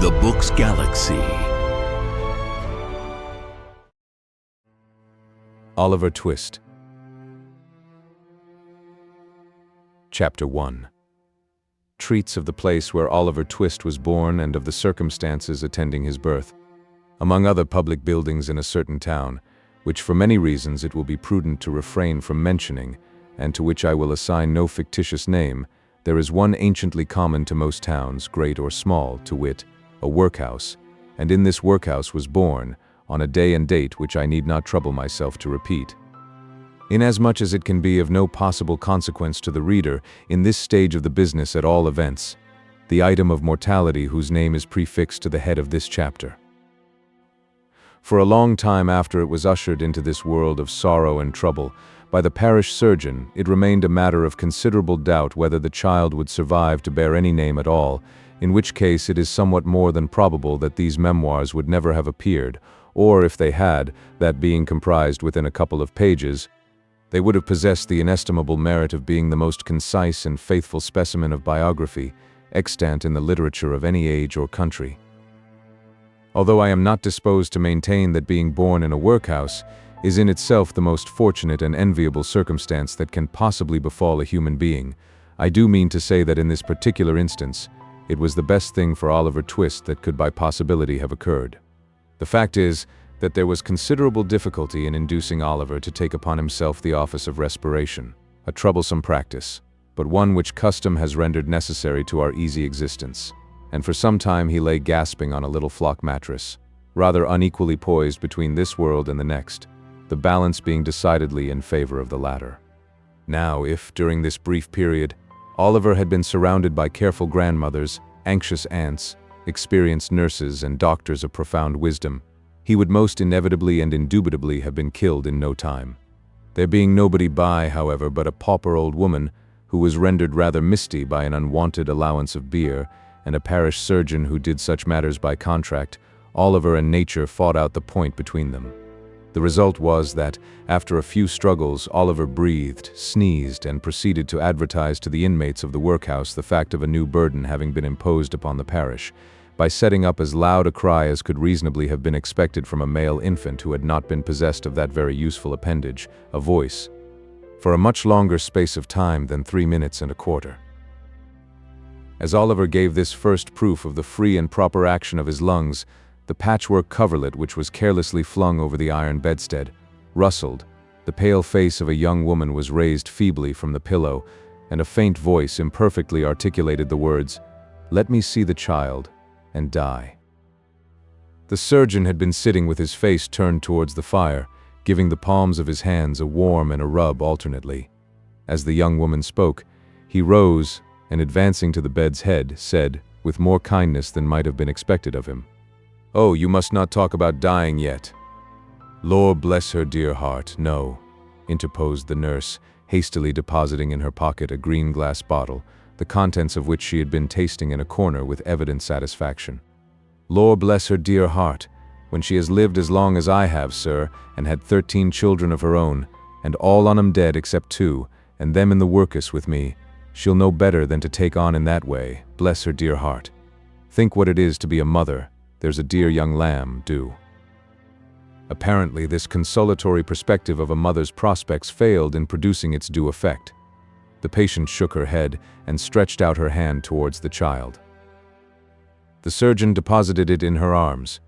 The Books Galaxy. Oliver Twist. Chapter 1. Treats of the place where Oliver Twist was born and of the circumstances attending his birth. Among other public buildings in a certain town, which for many reasons it will be prudent to refrain from mentioning, and to which I will assign no fictitious name, there is one anciently common to most towns, great or small, to wit, a workhouse, and in this workhouse was born, on a day and date which I need not trouble myself to repeat. Inasmuch as it can be of no possible consequence to the reader, in this stage of the business at all events, the item of mortality whose name is prefixed to the head of this chapter. For a long time after it was ushered into this world of sorrow and trouble, by the parish surgeon, it remained a matter of considerable doubt whether the child would survive to bear any name at all, in which case it is somewhat more than probable that these memoirs would never have appeared, or if they had, that being comprised within a couple of pages, they would have possessed the inestimable merit of being the most concise and faithful specimen of biography extant in the literature of any age or country. Although I am not disposed to maintain that being born in a workhouse is in itself the most fortunate and enviable circumstance that can possibly befall a human being, I do mean to say that in this particular instance, it was the best thing for Oliver Twist that could by possibility have occurred. The fact is that there was considerable difficulty in inducing Oliver to take upon himself the office of respiration, a troublesome practice, but one which custom has rendered necessary to our easy existence, and for some time he lay gasping on a little flock mattress, rather unequally poised between this world and the next, the balance being decidedly in favor of the latter. Now, if, during this brief period, Oliver had been surrounded by careful grandmothers, anxious aunts, experienced nurses, and doctors of profound wisdom, he would most inevitably and indubitably have been killed in no time. There being nobody by, however, but a pauper old woman, who was rendered rather misty by an unwonted allowance of beer, and a parish surgeon who did such matters by contract, Oliver and nature fought out the point between them. The result was that, after a few struggles, Oliver breathed, sneezed, and proceeded to advertise to the inmates of the workhouse the fact of a new burden having been imposed upon the parish, by setting up as loud a cry as could reasonably have been expected from a male infant who had not been possessed of that very useful appendage, a voice, for a much longer space of time than 3 minutes and a quarter. As Oliver gave this first proof of the free and proper action of his lungs, the patchwork coverlet which was carelessly flung over the iron bedstead rustled, the pale face of a young woman was raised feebly from the pillow, and a faint voice imperfectly articulated the words, "Let me see the child, and die." The surgeon had been sitting with his face turned towards the fire, giving the palms of his hands a warm and a rub alternately. As the young woman spoke, he rose, and advancing to the bed's head, said, with more kindness than might have been expected of him, "Oh, you must not talk about dying yet." "Lord bless her dear heart, no," interposed the nurse, hastily depositing in her pocket a green glass bottle, the contents of which she had been tasting in a corner with evident satisfaction. "Lord bless her dear heart, when she has lived as long as I have, sir, and had 13 children of her own, and all on 'em dead except 2, and them in the workus with me, she'll know better than to take on in that way, bless her dear heart. Think what it is to be a mother, there's a dear young lamb, do." Apparently, this consolatory perspective of a mother's prospects failed in producing its due effect. The patient shook her head and stretched out her hand towards the child. The surgeon deposited it in her arms.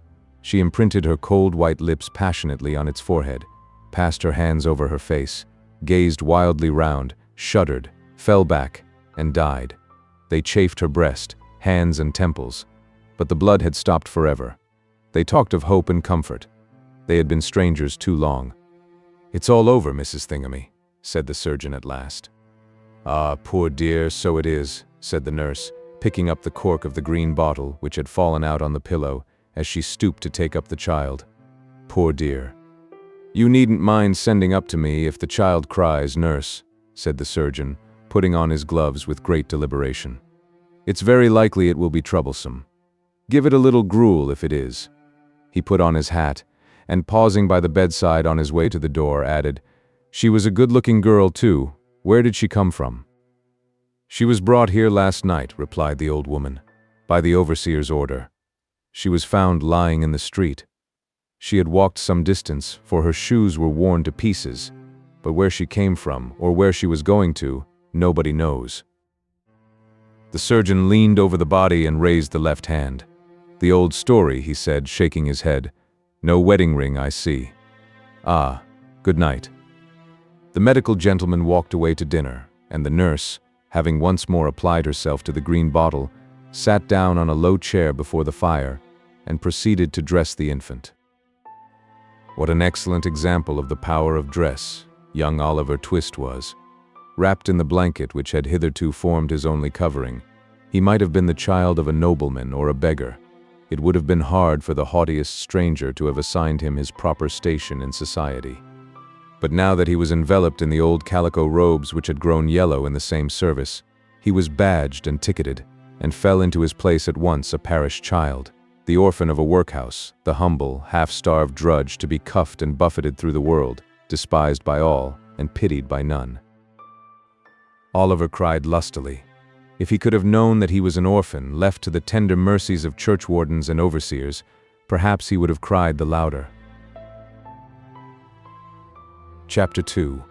She imprinted her cold white lips passionately on its forehead, passed her hands over her face, gazed wildly round, shuddered, fell back, and died. They chafed her breast, hands, and temples, but the blood had stopped forever. They talked of hope and comfort. They had been strangers too long. "It's all over, Mrs. Thingamy," said the surgeon at last. "Ah, poor dear, so it is," said the nurse, picking up the cork of the green bottle which had fallen out on the pillow as she stooped to take up the child. "Poor dear. You needn't mind sending up to me if the child cries, nurse," said the surgeon, putting on his gloves with great deliberation. "It's very likely it will be troublesome. Give it a little gruel if it is." He put on his hat, and pausing by the bedside on his way to the door, added, "She was a good-looking girl, too. Where did she come from?" "She was brought here last night," replied the old woman, "by the overseer's order. She was found lying in the street. She had walked some distance, for her shoes were worn to pieces, but where she came from, or where she was going to, nobody knows. The surgeon leaned over the body and raised the left hand. "The old story," he said, shaking his head. "No wedding ring, I see. Ah, good night." The medical gentleman walked away to dinner, and the nurse, having once more applied herself to the green bottle, sat down on a low chair before the fire and proceeded to dress the infant. What an excellent example of the power of dress young Oliver Twist was. Wrapped in the blanket which had hitherto formed his only covering, he might have been the child of a nobleman or a beggar. It would have been hard for the haughtiest stranger to have assigned him his proper station in society. But now that he was enveloped in the old calico robes which had grown yellow in the same service, he was badged and ticketed, and fell into his place at once a parish child, the orphan of a workhouse, the humble, half-starved drudge to be cuffed and buffeted through the world, despised by all and pitied by none. Oliver cried lustily. If he could have known that he was an orphan, left to the tender mercies of churchwardens and overseers, perhaps he would have cried the louder. Chapter 2.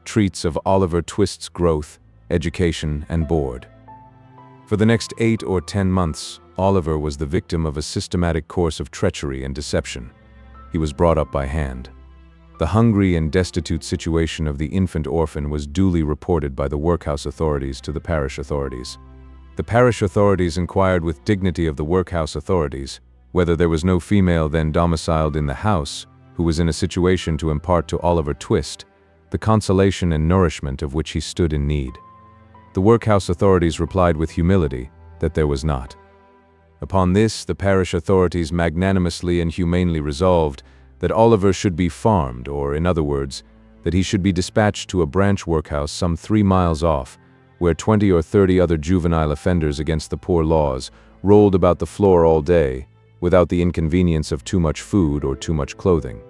Treats of Oliver Twist's growth, education, and board. For the next 8 or 10 months, Oliver was the victim of a systematic course of treachery and deception. He was brought up by hand. The hungry and destitute situation of the infant orphan was duly reported by the workhouse authorities to the parish authorities. The parish authorities inquired with dignity of the workhouse authorities whether there was no female then domiciled in the house who was in a situation to impart to Oliver Twist the consolation and nourishment of which he stood in need. The workhouse authorities replied with humility that there was not. Upon this, the parish authorities magnanimously and humanely resolved that Oliver should be farmed, or, in other words, that he should be dispatched to a branch workhouse some 3 miles off, where 20 or 30 other juvenile offenders against the poor laws rolled about the floor all day, without the inconvenience of too much food or too much clothing.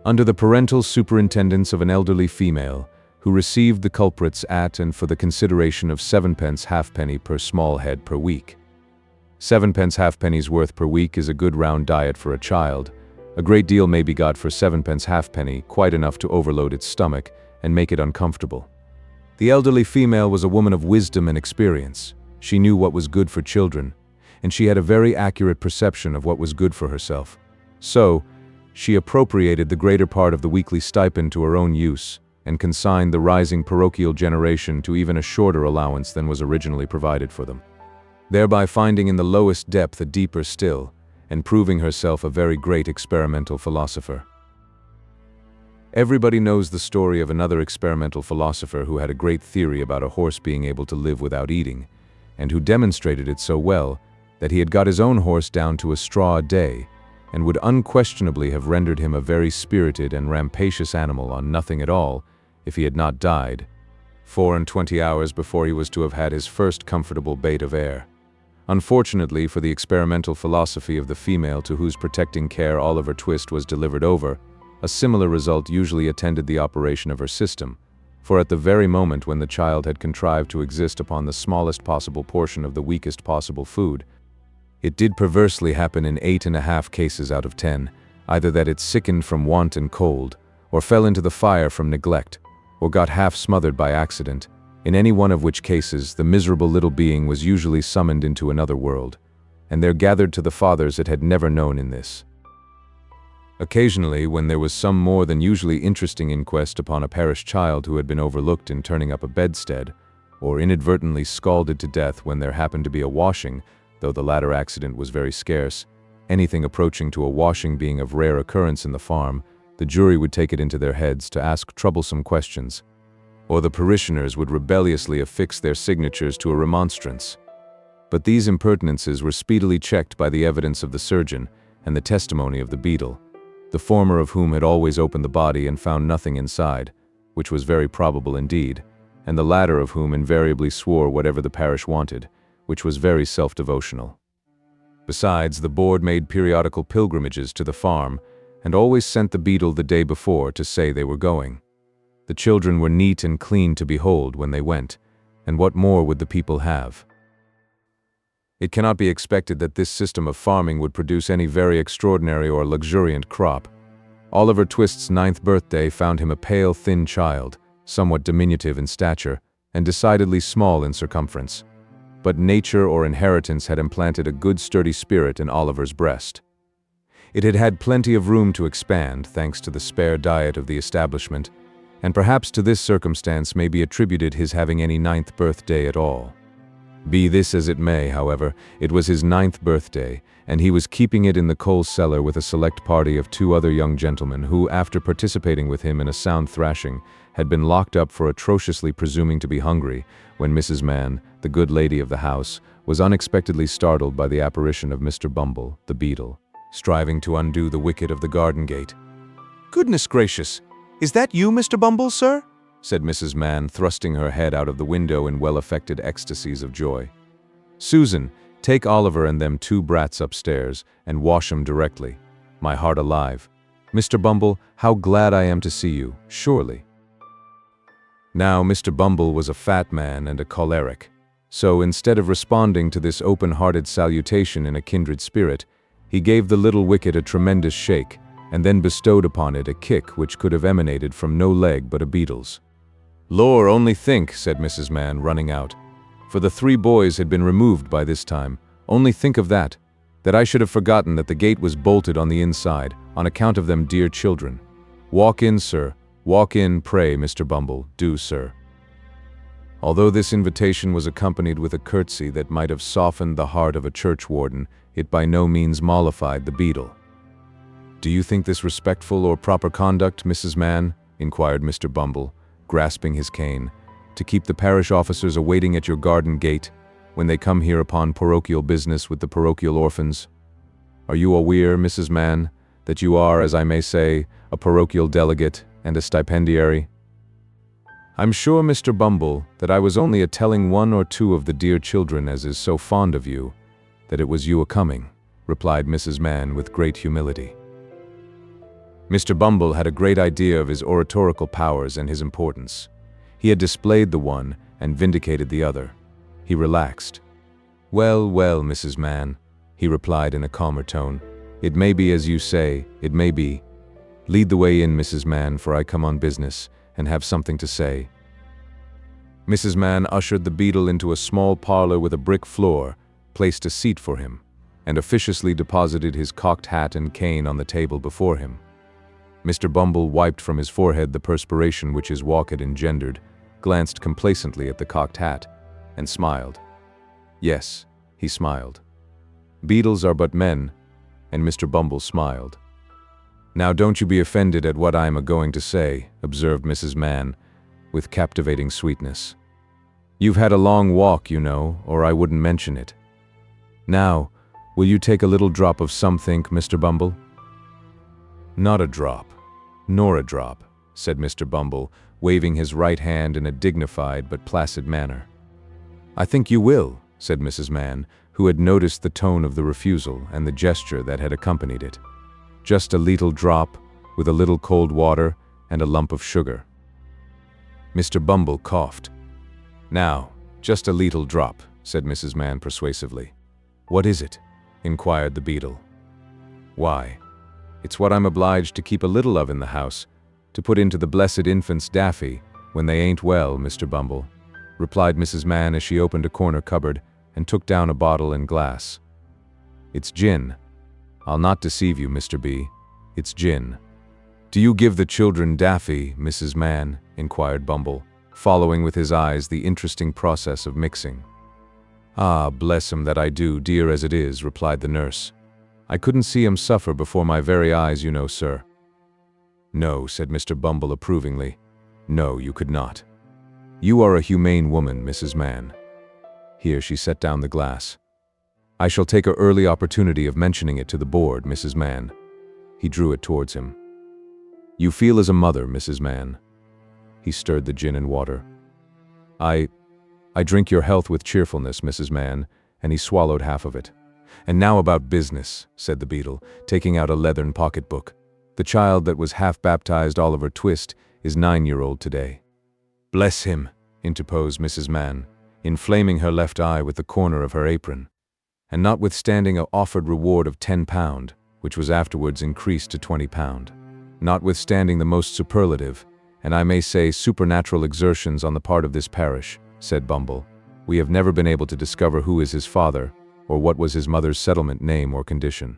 Under the parental superintendence of an elderly female, who received the culprits at and for the consideration of 7 halfpenny per small head per week. 7 halfpenny's worth per week is a good round diet for a child. A great deal may be got for 7 halfpenny, quite enough to overload its stomach and make it uncomfortable. The elderly female was a woman of wisdom and experience. She knew what was good for children, and she had a very accurate perception of what was good for herself. So, she appropriated the greater part of the weekly stipend to her own use, and consigned the rising parochial generation to even a shorter allowance than was originally provided for them, thereby finding in the lowest depth a deeper still, and proving herself a very great experimental philosopher. Everybody knows the story of another experimental philosopher who had a great theory about a horse being able to live without eating, and who demonstrated it so well that he had got his own horse down to a straw a day, and would unquestionably have rendered him a very spirited and rampacious animal on nothing at all if he had not died 24 hours before he was to have had his first comfortable bait of air. Unfortunately for the experimental philosophy of the female to whose protecting care Oliver Twist was delivered over, a similar result usually attended the operation of her system, for at the very moment when the child had contrived to exist upon the smallest possible portion of the weakest possible food, it did perversely happen in 8.5 cases out of 10, either that it sickened from want and cold, or fell into the fire from neglect, or got half smothered by accident, in any one of which cases the miserable little being was usually summoned into another world, and there gathered to the fathers it had never known in this. Occasionally, when there was some more than usually interesting inquest upon a parish child who had been overlooked in turning up a bedstead, or inadvertently scalded to death when there happened to be a washing, though the latter accident was very scarce, anything approaching to a washing being of rare occurrence in the farm, the jury would take it into their heads to ask troublesome questions, or the parishioners would rebelliously affix their signatures to a remonstrance. But these impertinences were speedily checked by the evidence of the surgeon and the testimony of the beadle, the former of whom had always opened the body and found nothing inside, which was very probable indeed, and the latter of whom invariably swore whatever the parish wanted, which was very self-devotional. Besides, the board made periodical pilgrimages to the farm, and always sent the beadle the day before to say they were going. The children were neat and clean to behold when they went, and what more would the people have? It cannot be expected that this system of farming would produce any very extraordinary or luxuriant crop. Oliver Twist's 9th birthday found him a pale, thin child, somewhat diminutive in stature, and decidedly small in circumference. But nature or inheritance had implanted a good sturdy spirit in Oliver's breast. It had had plenty of room to expand, thanks to the spare diet of the establishment, and perhaps to this circumstance may be attributed his having any 9th birthday at all. Be this as it may, however, it was his 9th birthday, and he was keeping it in the coal cellar with a select party of 2 other young gentlemen who, after participating with him in a sound thrashing, had been locked up for atrociously presuming to be hungry, when Mrs. Mann, the good lady of the house, was unexpectedly startled by the apparition of Mr. Bumble, the beadle, striving to undo the wicket of the garden gate. "Goodness gracious! Is that you, Mr. Bumble, sir?" said Mrs. Mann, thrusting her head out of the window in well-affected ecstasies of joy. "Susan, take Oliver and them 2 brats upstairs, and wash 'em directly. My heart alive! Mr. Bumble, how glad I am to see you, surely." Now, Mr. Bumble was a fat man and a choleric, so instead of responding to this open-hearted salutation in a kindred spirit, he gave the little wicket a tremendous shake, and then bestowed upon it a kick which could have emanated from no leg but a beadle's. "Lor, only think," said Mrs. Mann, running out, for the 3 boys had been removed by this time. "Only think of that I should have forgotten that the gate was bolted on the inside, on account of them dear children. Walk in, sir. Walk in, pray, Mr. Bumble, do, sir." Although this invitation was accompanied with a curtsy that might have softened the heart of a churchwarden, it by no means mollified the beadle. "Do you think this respectful or proper conduct, Mrs. Mann?" inquired Mr. Bumble, grasping his cane, "to keep the parish officers awaiting at your garden gate, when they come here upon parochial business with the parochial orphans? Are you aware, Mrs. Mann, that you are, as I may say, a parochial delegate and a stipendiary?" "I'm sure, Mr. Bumble, that I was only a-telling 1 or 2 of the dear children as is so fond of you, that it was you a-coming," replied Mrs. Mann with great humility. Mr. Bumble had a great idea of his oratorical powers and his importance. He had displayed the one and vindicated the other. He relaxed. "Well, well, Mrs. Mann," he replied in a calmer tone. "It may be as you say, it may be. Lead the way in, Mrs. Mann, for I come on business, and have something to say." Mrs. Mann ushered the beadle into a small parlor with a brick floor, placed a seat for him, and officiously deposited his cocked hat and cane on the table before him. Mr. Bumble wiped from his forehead the perspiration which his walk had engendered, glanced complacently at the cocked hat, and smiled. Yes, he smiled. Beadles are but men, and Mr. Bumble smiled. "Now don't you be offended at what I am a-going to say," observed Mrs. Mann, with captivating sweetness. "You've had a long walk, you know, or I wouldn't mention it. Now, will you take a little drop of somethink, Mr. Bumble?" "Not a drop, nor a drop," said Mr. Bumble, waving his right hand in a dignified but placid manner. "I think you will," said Mrs. Mann, who had noticed the tone of the refusal and the gesture that had accompanied it. "Just a leetle drop, with a little cold water and a lump of sugar." Mr. Bumble coughed. "Now, just a leetle drop," said Mrs. Mann persuasively. "What is it?" inquired the beadle. "Why, it's what I'm obliged to keep a little of in the house, to put into the blessed infant's daffy when they ain't well, Mr. Bumble," replied Mrs. Mann as she opened a corner cupboard and took down a bottle and glass. "It's gin. I'll not deceive you, Mr. B. It's gin." "Do you give the children daffy, Mrs. Mann?" inquired Bumble, following with his eyes the interesting process of mixing. "Ah, bless 'em that I do, dear as it is," replied the nurse. "I couldn't see 'em suffer before my very eyes, you know, sir." "No," said Mr. Bumble approvingly. "No, you could not. You are a humane woman, Mrs. Mann." Here she set down the glass. "I shall take an early opportunity of mentioning it to the board, Mrs. Mann." He drew it towards him. "You feel as a mother, Mrs. Mann." He stirred the gin and water. I drink your health with cheerfulness, Mrs. Mann," and he swallowed half of it. "And now about business," said the beadle, taking out a leathern pocketbook. "The child that was half-baptized Oliver Twist is 9-year-old today." "Bless him," interposed Mrs. Mann, inflaming her left eye with the corner of her apron. and notwithstanding an offered reward of £10, which was afterwards increased to £20. Notwithstanding the most superlative, and I may say supernatural exertions on the part of this parish, said Bumble, we have never been able to discover who is his father, or what was his mother's settlement name or condition.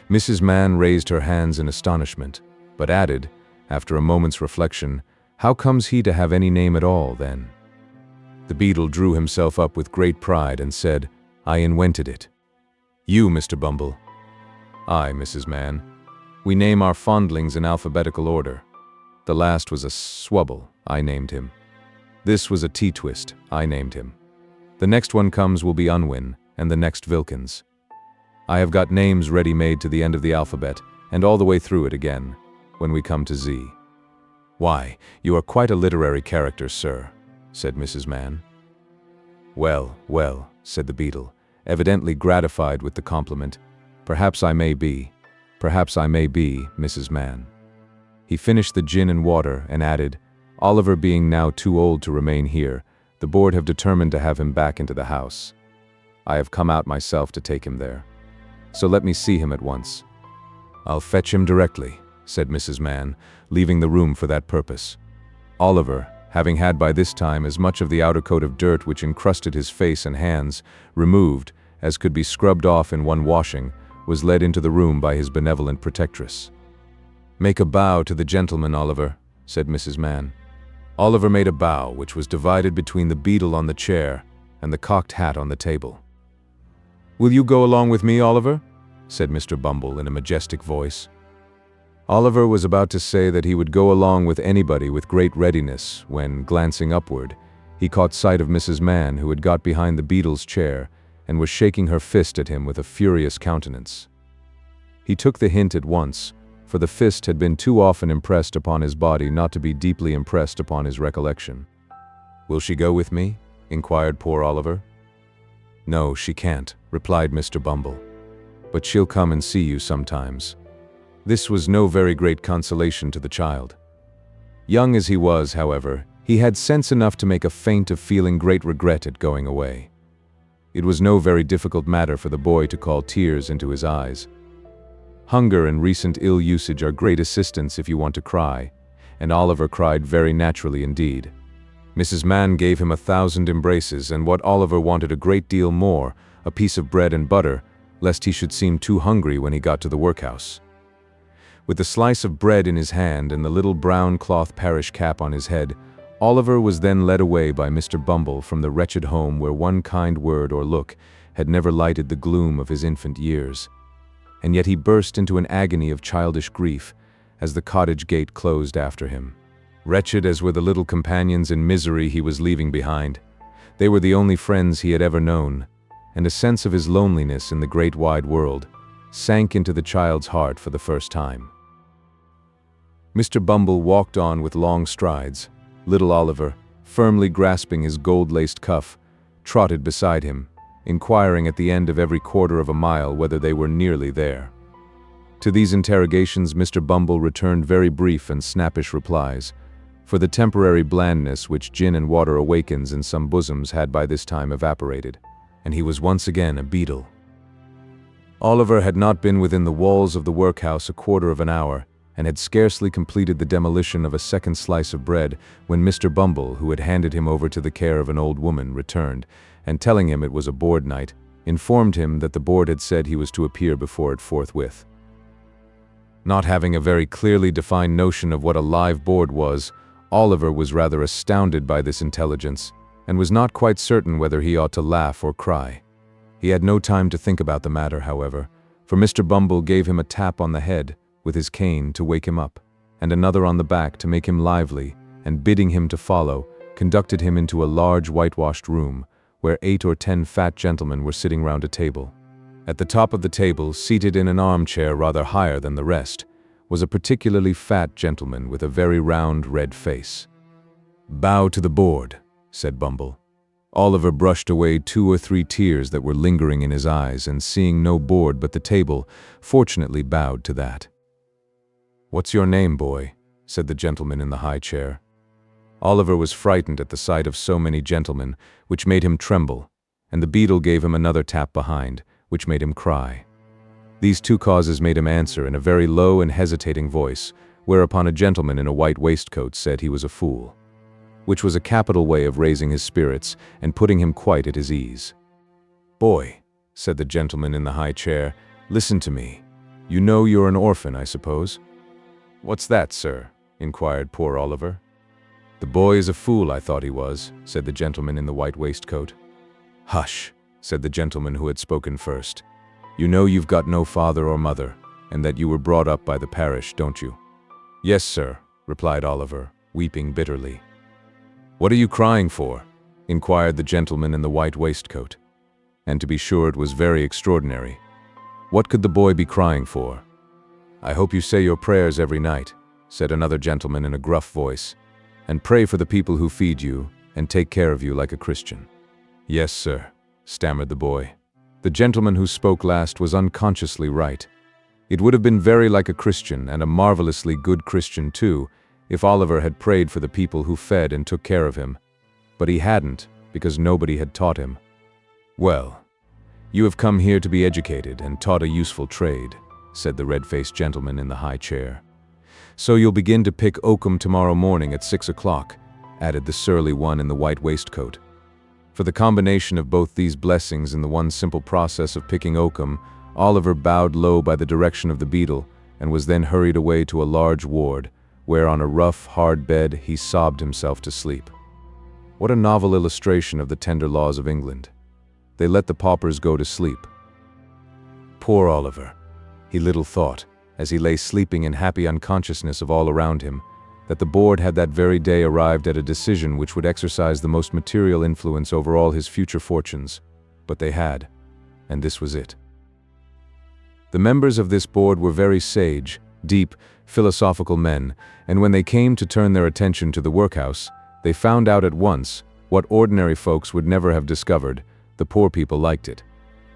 Mrs. Mann raised her hands in astonishment, but added, after a moment's reflection, how comes he to have any name at all, then? The beadle drew himself up with great pride and said, I invented it. You, Mr. Bumble. I, Mrs. Mann. We name our fondlings in alphabetical order. The last was a Swubble, I named him. This was a T-twist, I named him. The next one comes will be Unwin, and the next Vilkins. I have got names ready-made to the end of the alphabet, and all the way through it again, when we come to Z. Why, you are quite a literary character, sir, said Mrs. Mann. Well, well, said the beadle, evidently gratified with the compliment. Perhaps I may be, Mrs. Mann. He finished the gin and water and added, Oliver being now too old to remain here, the board have determined to have him back into the house. I have come out myself to take him there. So let me see him at once. I'll fetch him directly, said Mrs. Mann, leaving the room for that purpose. Oliver, having had by this time as much of the outer coat of dirt which encrusted his face and hands, removed, as could be scrubbed off in one washing, was led into the room by his benevolent protectress. Make a bow to the gentleman, Oliver, said Mrs. Mann. Oliver made a bow which was divided between the beadle on the chair and the cocked hat on the table. Will you go along with me, Oliver? Said Mr. Bumble in a majestic voice. Oliver was about to say that he would go along with anybody with great readiness when, glancing upward, he caught sight of Mrs. Mann, who had got behind the beadle's chair and was shaking her fist at him with a furious countenance. He took the hint at once, for the fist had been too often impressed upon his body not to be deeply impressed upon his recollection. Will she go with me? Inquired poor Oliver. No, she can't, replied Mr. Bumble. But she'll come and see you sometimes. This was no very great consolation to the child. Young as he was, however, he had sense enough to make a feint of feeling great regret at going away. It was no very difficult matter for the boy to call tears into his eyes. Hunger and recent ill usage are great assistants if you want to cry, and Oliver cried very naturally indeed. Mrs. Mann gave him 1,000 embraces, and what Oliver wanted a great deal more, a piece of bread and butter, lest he should seem too hungry when he got to the workhouse. With the slice of bread in his hand and the little brown cloth parish cap on his head, Oliver was then led away by Mr. Bumble from the wretched home where one kind word or look had never lighted the gloom of his infant years. And yet he burst into an agony of childish grief as the cottage gate closed after him. Wretched as were the little companions in misery he was leaving behind, they were the only friends he had ever known, and a sense of his loneliness in the great wide world sank into the child's heart for the first time. Mr. Bumble walked on with long strides. Little Oliver, firmly grasping his gold-laced cuff, trotted beside him, inquiring at the end of every quarter of a mile whether they were nearly there. To these interrogations Mr. Bumble returned very brief and snappish replies, for the temporary blandness which gin and water awakens in some bosoms had by this time evaporated, and he was once again a beadle. Oliver had not been within the walls of the workhouse a quarter of an hour, and had scarcely completed the demolition of a second slice of bread when Mr. Bumble, who had handed him over to the care of an old woman, returned, and telling him it was a board night, informed him that the board had said he was to appear before it forthwith. Not having a very clearly defined notion of what a live board was, Oliver was rather astounded by this intelligence, and was not quite certain whether he ought to laugh or cry. He had no time to think about the matter, however, for Mr. Bumble gave him a tap on the head with his cane to wake him up, and another on the back to make him lively, and bidding him to follow, conducted him into a large whitewashed room, where 8 or 10 fat gentlemen were sitting round a table. At the top of the table, seated in an armchair rather higher than the rest, was a particularly fat gentleman with a very round red face. "Bow to the board," said Bumble. Oliver brushed away 2 or 3 tears that were lingering in his eyes, and seeing no board but the table, fortunately bowed to that. "What's your name, boy?" said the gentleman in the high chair. Oliver was frightened at the sight of so many gentlemen, which made him tremble, and the beadle gave him another tap behind, which made him cry. These two causes made him answer in a very low and hesitating voice, whereupon a gentleman in a white waistcoat said he was a fool, which was a capital way of raising his spirits and putting him quite at his ease. "Boy," said the gentleman in the high chair, "listen to me. You know you're an orphan, I suppose?" "What's that, sir?" inquired poor Oliver. "The boy is a fool, I thought he was," said the gentleman in the white waistcoat. "Hush," said the gentleman who had spoken first. "You know you've got no father or mother, and that you were brought up by the parish, don't you?" "Yes, sir," replied Oliver, weeping bitterly. "What are you crying for?" inquired the gentleman in the white waistcoat. And to be sure, it was very extraordinary. What could the boy be crying for? "I hope you say your prayers every night," said another gentleman in a gruff voice, "and pray for the people who feed you and take care of you like a Christian." "Yes, sir," stammered the boy. The gentleman who spoke last was unconsciously right. It would have been very like a Christian, and a marvelously good Christian too, if Oliver had prayed for the people who fed and took care of him. But he hadn't, because nobody had taught him. "Well, you have come here to be educated and taught a useful trade," said the red-faced gentleman in the high chair. "So you'll begin to pick oakum tomorrow morning at 6 o'clock, added the surly one in the white waistcoat. For the combination of both these blessings in the one simple process of picking oakum, Oliver bowed low by the direction of the beadle, and was then hurried away to a large ward, where on a rough, hard bed he sobbed himself to sleep. What a novel illustration of the tender laws of England. They let the paupers go to sleep. Poor Oliver! He little thought, as he lay sleeping in happy unconsciousness of all around him, that the board had that very day arrived at a decision which would exercise the most material influence over all his future fortunes. But they had, and this was it. The members of this board were very sage, deep, philosophical men, and when they came to turn their attention to the workhouse, they found out at once, what ordinary folks would never have discovered: the poor people liked it.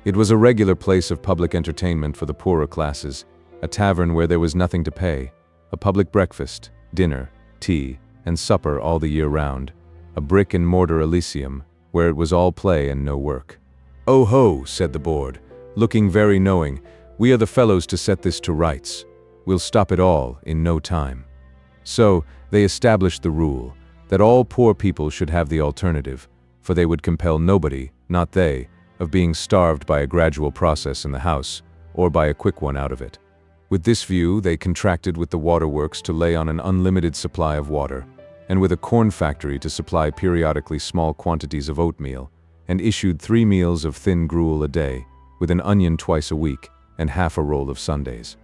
It was a regular place of public entertainment for the poorer classes, a tavern where there was nothing to pay, a public breakfast, dinner, tea, and supper all the year round, a brick-and-mortar Elysium, where it was all play and no work. "Oh ho," said the board, looking very knowing, "we are the fellows to set this to rights. We'll stop it all in no time." So they established the rule that all poor people should have the alternative, for they would compel nobody, not they, of being starved by a gradual process in the house, or by a quick one out of it. With this view, they contracted with the waterworks to lay on an unlimited supply of water, and with a corn factory to supply periodically small quantities of oatmeal, and issued 3 meals of thin gruel a day, with an onion twice a week, and half a roll of Sundays.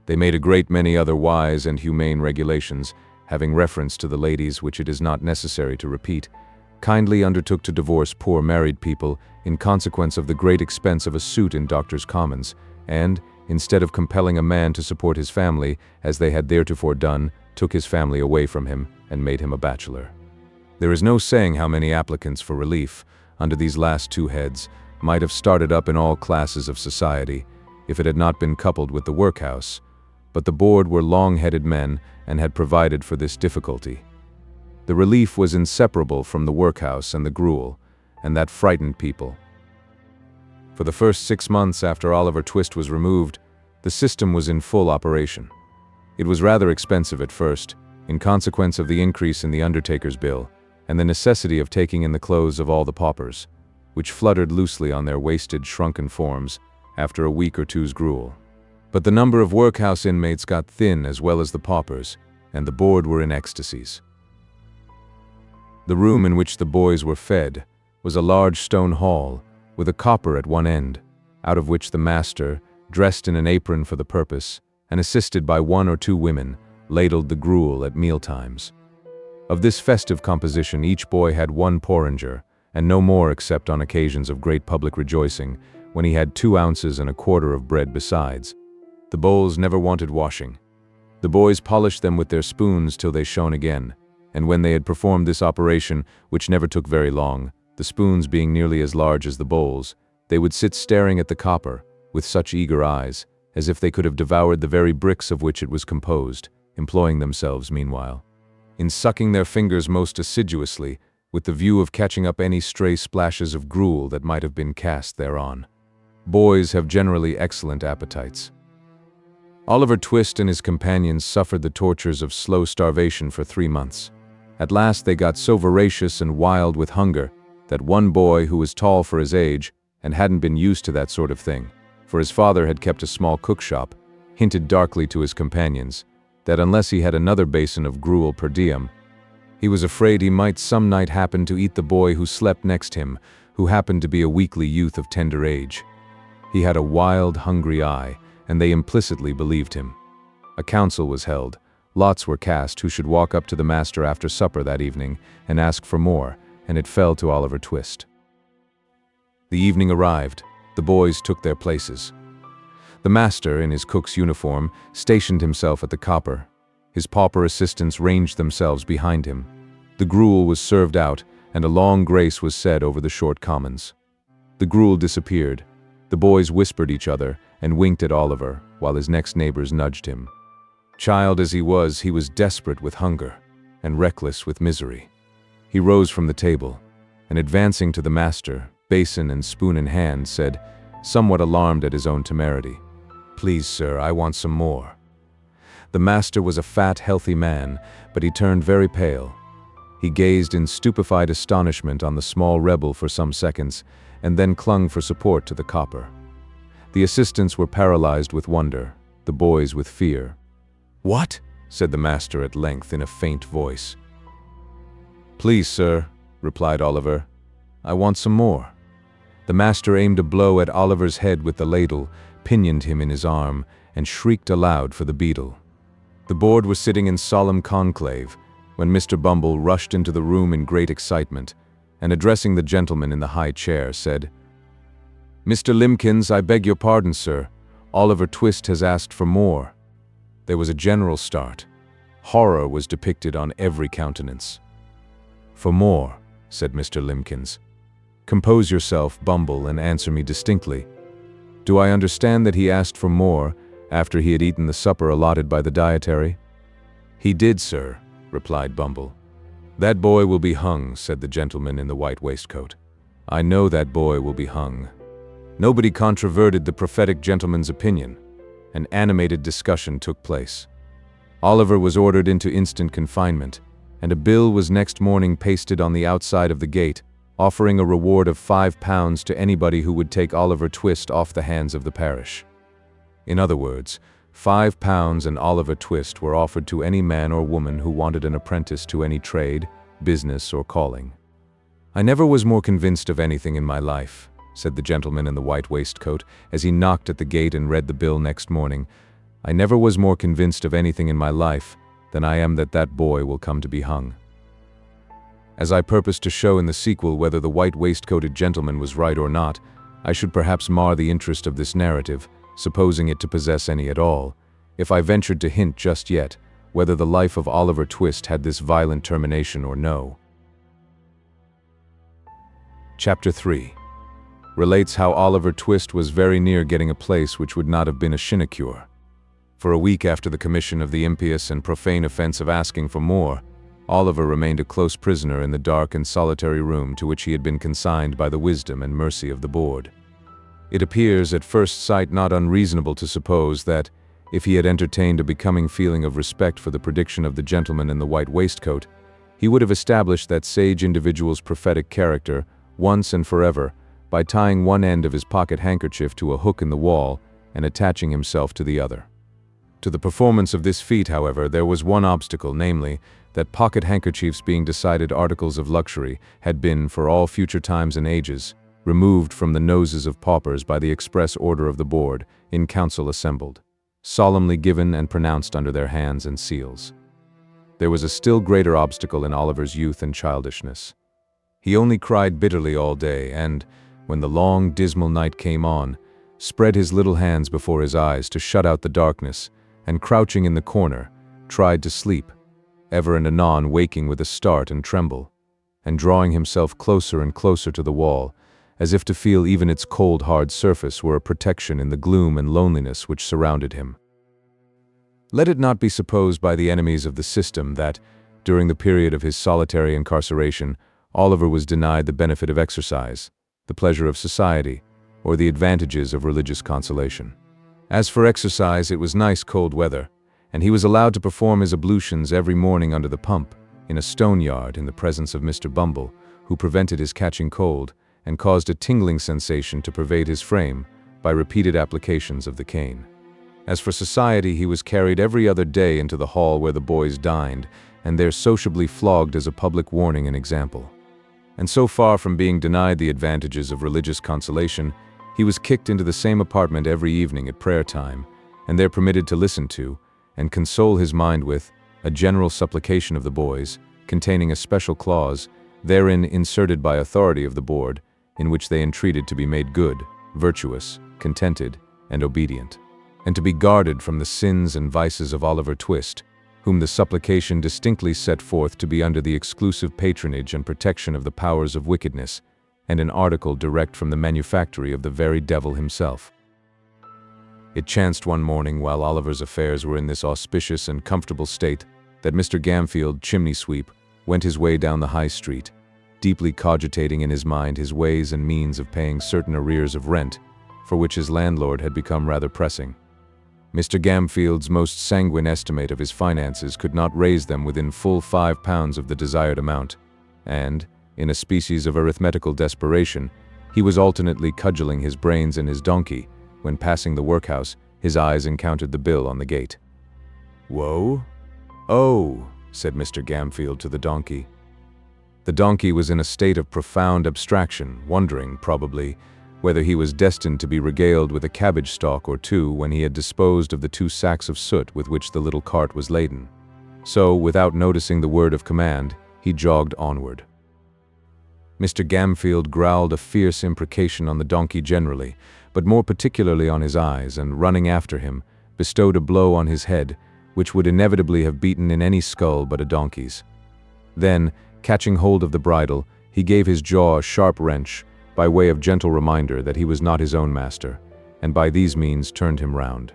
They made a great many other wise and humane regulations, having reference to the ladies which it is not necessary to repeat, kindly undertook to divorce poor married people in consequence of the great expense of a suit in Doctors' Commons, and, instead of compelling a man to support his family, as they had theretofore done, took his family away from him and made him a bachelor. There is no saying how many applicants for relief, under these last two heads, might have started up in all classes of society, if it had not been coupled with the workhouse, but the board were long-headed men and had provided for this difficulty. The relief was inseparable from the workhouse and the gruel, and that frightened people. For the first 6 months after Oliver Twist was removed, the system was in full operation. It was rather expensive at first, in consequence of the increase in the undertaker's bill, and the necessity of taking in the clothes of all the paupers, which fluttered loosely on their wasted, shrunken forms after a week or two's gruel. But the number of workhouse inmates got thin as well as the paupers, and the board were in ecstasies. The room in which the boys were fed was a large stone hall, with a copper at one end, out of which the master, dressed in an apron for the purpose, and assisted by 1 or 2 women, ladled the gruel at mealtimes. Of this festive composition each boy had 1 porringer, and no more except on occasions of great public rejoicing, when he had 2 ounces and a quarter of bread besides. The bowls never wanted washing. The boys polished them with their spoons till they shone again, and when they had performed this operation, which never took very long, the spoons being nearly as large as the bowls, they would sit staring at the copper, with such eager eyes, as if they could have devoured the very bricks of which it was composed, employing themselves, meanwhile, in sucking their fingers most assiduously, with the view of catching up any stray splashes of gruel that might have been cast thereon. Boys have generally excellent appetites. Oliver Twist and his companions suffered the tortures of slow starvation for 3 months. At last they got so voracious and wild with hunger that one boy, who was tall for his age and hadn't been used to that sort of thing, for his father had kept a small cookshop, hinted darkly to his companions that unless he had another basin of gruel per diem, he was afraid he might some night happen to eat the boy who slept next him, who happened to be a weakly youth of tender age. He had a wild, hungry eye, and they implicitly believed him. A council was held. Lots were cast who should walk up to the master after supper that evening and ask for more, and it fell to Oliver Twist. The evening arrived. The boys took their places. The master, in his cook's uniform, stationed himself at the copper. His pauper assistants ranged themselves behind him. The gruel was served out, and a long grace was said over the short commons. The gruel disappeared. The boys whispered each other and winked at Oliver, while his next neighbors nudged him. Child as he was desperate with hunger and reckless with misery. He rose from the table, and advancing to the master, basin and spoon in hand, said, somewhat alarmed at his own temerity, "Please, sir, I want some more." The master was a fat, healthy man, but he turned very pale. He gazed in stupefied astonishment on the small rebel for some seconds, and then clung for support to the copper. The assistants were paralyzed with wonder, the boys with fear. "What?" said the master at length in a faint voice. "Please, sir," replied Oliver, "I want some more." The master aimed a blow at Oliver's head with the ladle, pinioned him in his arm, and shrieked aloud for the beetle. The board was sitting in solemn conclave when Mr. Bumble rushed into the room in great excitement, and addressing the gentleman in the high chair, said, "Mr. Limkins, I beg your pardon, sir. Oliver Twist has asked for more." There was a general start. Horror was depicted on every countenance. "For more," said Mr. Limkins. "Compose yourself, Bumble, and answer me distinctly. Do I understand that he asked for more after he had eaten the supper allotted by the dietary?" "He did, sir," replied Bumble. "That boy will be hung," said the gentleman in the white waistcoat. "I know that boy will be hung." Nobody controverted the prophetic gentleman's opinion. An animated discussion took place. Oliver was ordered into instant confinement, and a bill was next morning pasted on the outside of the gate, offering a reward of £5 to anybody who would take Oliver Twist off the hands of the parish. In other words, £5 and Oliver Twist were offered to any man or woman who wanted an apprentice to any trade, business, or calling. "I never was more convinced of anything in my life," said the gentleman in the white waistcoat, as he knocked at the gate and read the bill next morning. "I never was more convinced of anything in my life than I am that that boy will come to be hung." As I purpose to show in the sequel whether the white waistcoated gentleman was right or not, I should perhaps mar the interest of this narrative, supposing it to possess any at all, if I ventured to hint just yet whether the life of Oliver Twist had this violent termination or no. Chapter 3 relates how Oliver Twist was very near getting a place which would not have been a sinecure. For a week after the commission of the impious and profane offense of asking for more, Oliver remained a close prisoner in the dark and solitary room to which he had been consigned by the wisdom and mercy of the board. It appears at first sight not unreasonable to suppose that, if he had entertained a becoming feeling of respect for the prediction of the gentleman in the white waistcoat, he would have established that sage individual's prophetic character, once and forever, by tying one end of his pocket handkerchief to a hook in the wall and attaching himself to the other. To the performance of this feat, however, there was one obstacle, namely, that pocket handkerchiefs, being decided articles of luxury, had been, for all future times and ages, removed from the noses of paupers by the express order of the board, in council assembled, solemnly given and pronounced under their hands and seals. There was a still greater obstacle in Oliver's youth and childishness. He only cried bitterly all day, and, when the long, dismal night came on, spread his little hands before his eyes to shut out the darkness, and crouching in the corner, tried to sleep, ever and anon waking with a start and tremble, and drawing himself closer and closer to the wall, as if to feel even its cold, hard surface were a protection in the gloom and loneliness which surrounded him. Let it not be supposed by the enemies of the system that, during the period of his solitary incarceration, Oliver was denied the benefit of exercise, the pleasure of society, or the advantages of religious consolation. As for exercise, it was nice cold weather, and he was allowed to perform his ablutions every morning under the pump, in a stone yard in the presence of Mr. Bumble, who prevented his catching cold and caused a tingling sensation to pervade his frame by repeated applications of the cane. As for society, he was carried every other day into the hall where the boys dined, and there sociably flogged as a public warning and example. And so far from being denied the advantages of religious consolation, he was kicked into the same apartment every evening at prayer time, and there permitted to listen to, and console his mind with, a general supplication of the boys, containing a special clause, therein inserted by authority of the board, in which they entreated to be made good, virtuous, contented, and obedient, and to be guarded from the sins and vices of Oliver Twist, whom the supplication distinctly set forth to be under the exclusive patronage and protection of the powers of wickedness, and an article direct from the manufactory of the very devil himself. It chanced one morning, while Oliver's affairs were in this auspicious and comfortable state, that Mr. Gamfield, chimney sweep, went his way down the High Street, deeply cogitating in his mind his ways and means of paying certain arrears of rent, for which his landlord had become rather pressing. Mr. Gamfield's most sanguine estimate of his finances could not raise them within full £5 of the desired amount, and, in a species of arithmetical desperation, he was alternately cudgelling his brains and his donkey, when passing the workhouse, his eyes encountered the bill on the gate. "Whoa? Oh," said Mr. Gamfield to the donkey. The donkey was in a state of profound abstraction, wondering, probably, whether he was destined to be regaled with a cabbage stalk or two when he had disposed of the 2 sacks of soot with which the little cart was laden. So, without noticing the word of command, he jogged onward. Mr. Gamfield growled a fierce imprecation on the donkey generally, but more particularly on his eyes, and running after him, bestowed a blow on his head, which would inevitably have beaten in any skull but a donkey's. Then, catching hold of the bridle, he gave his jaw a sharp wrench, by way of gentle reminder that he was not his own master, and by these means turned him round.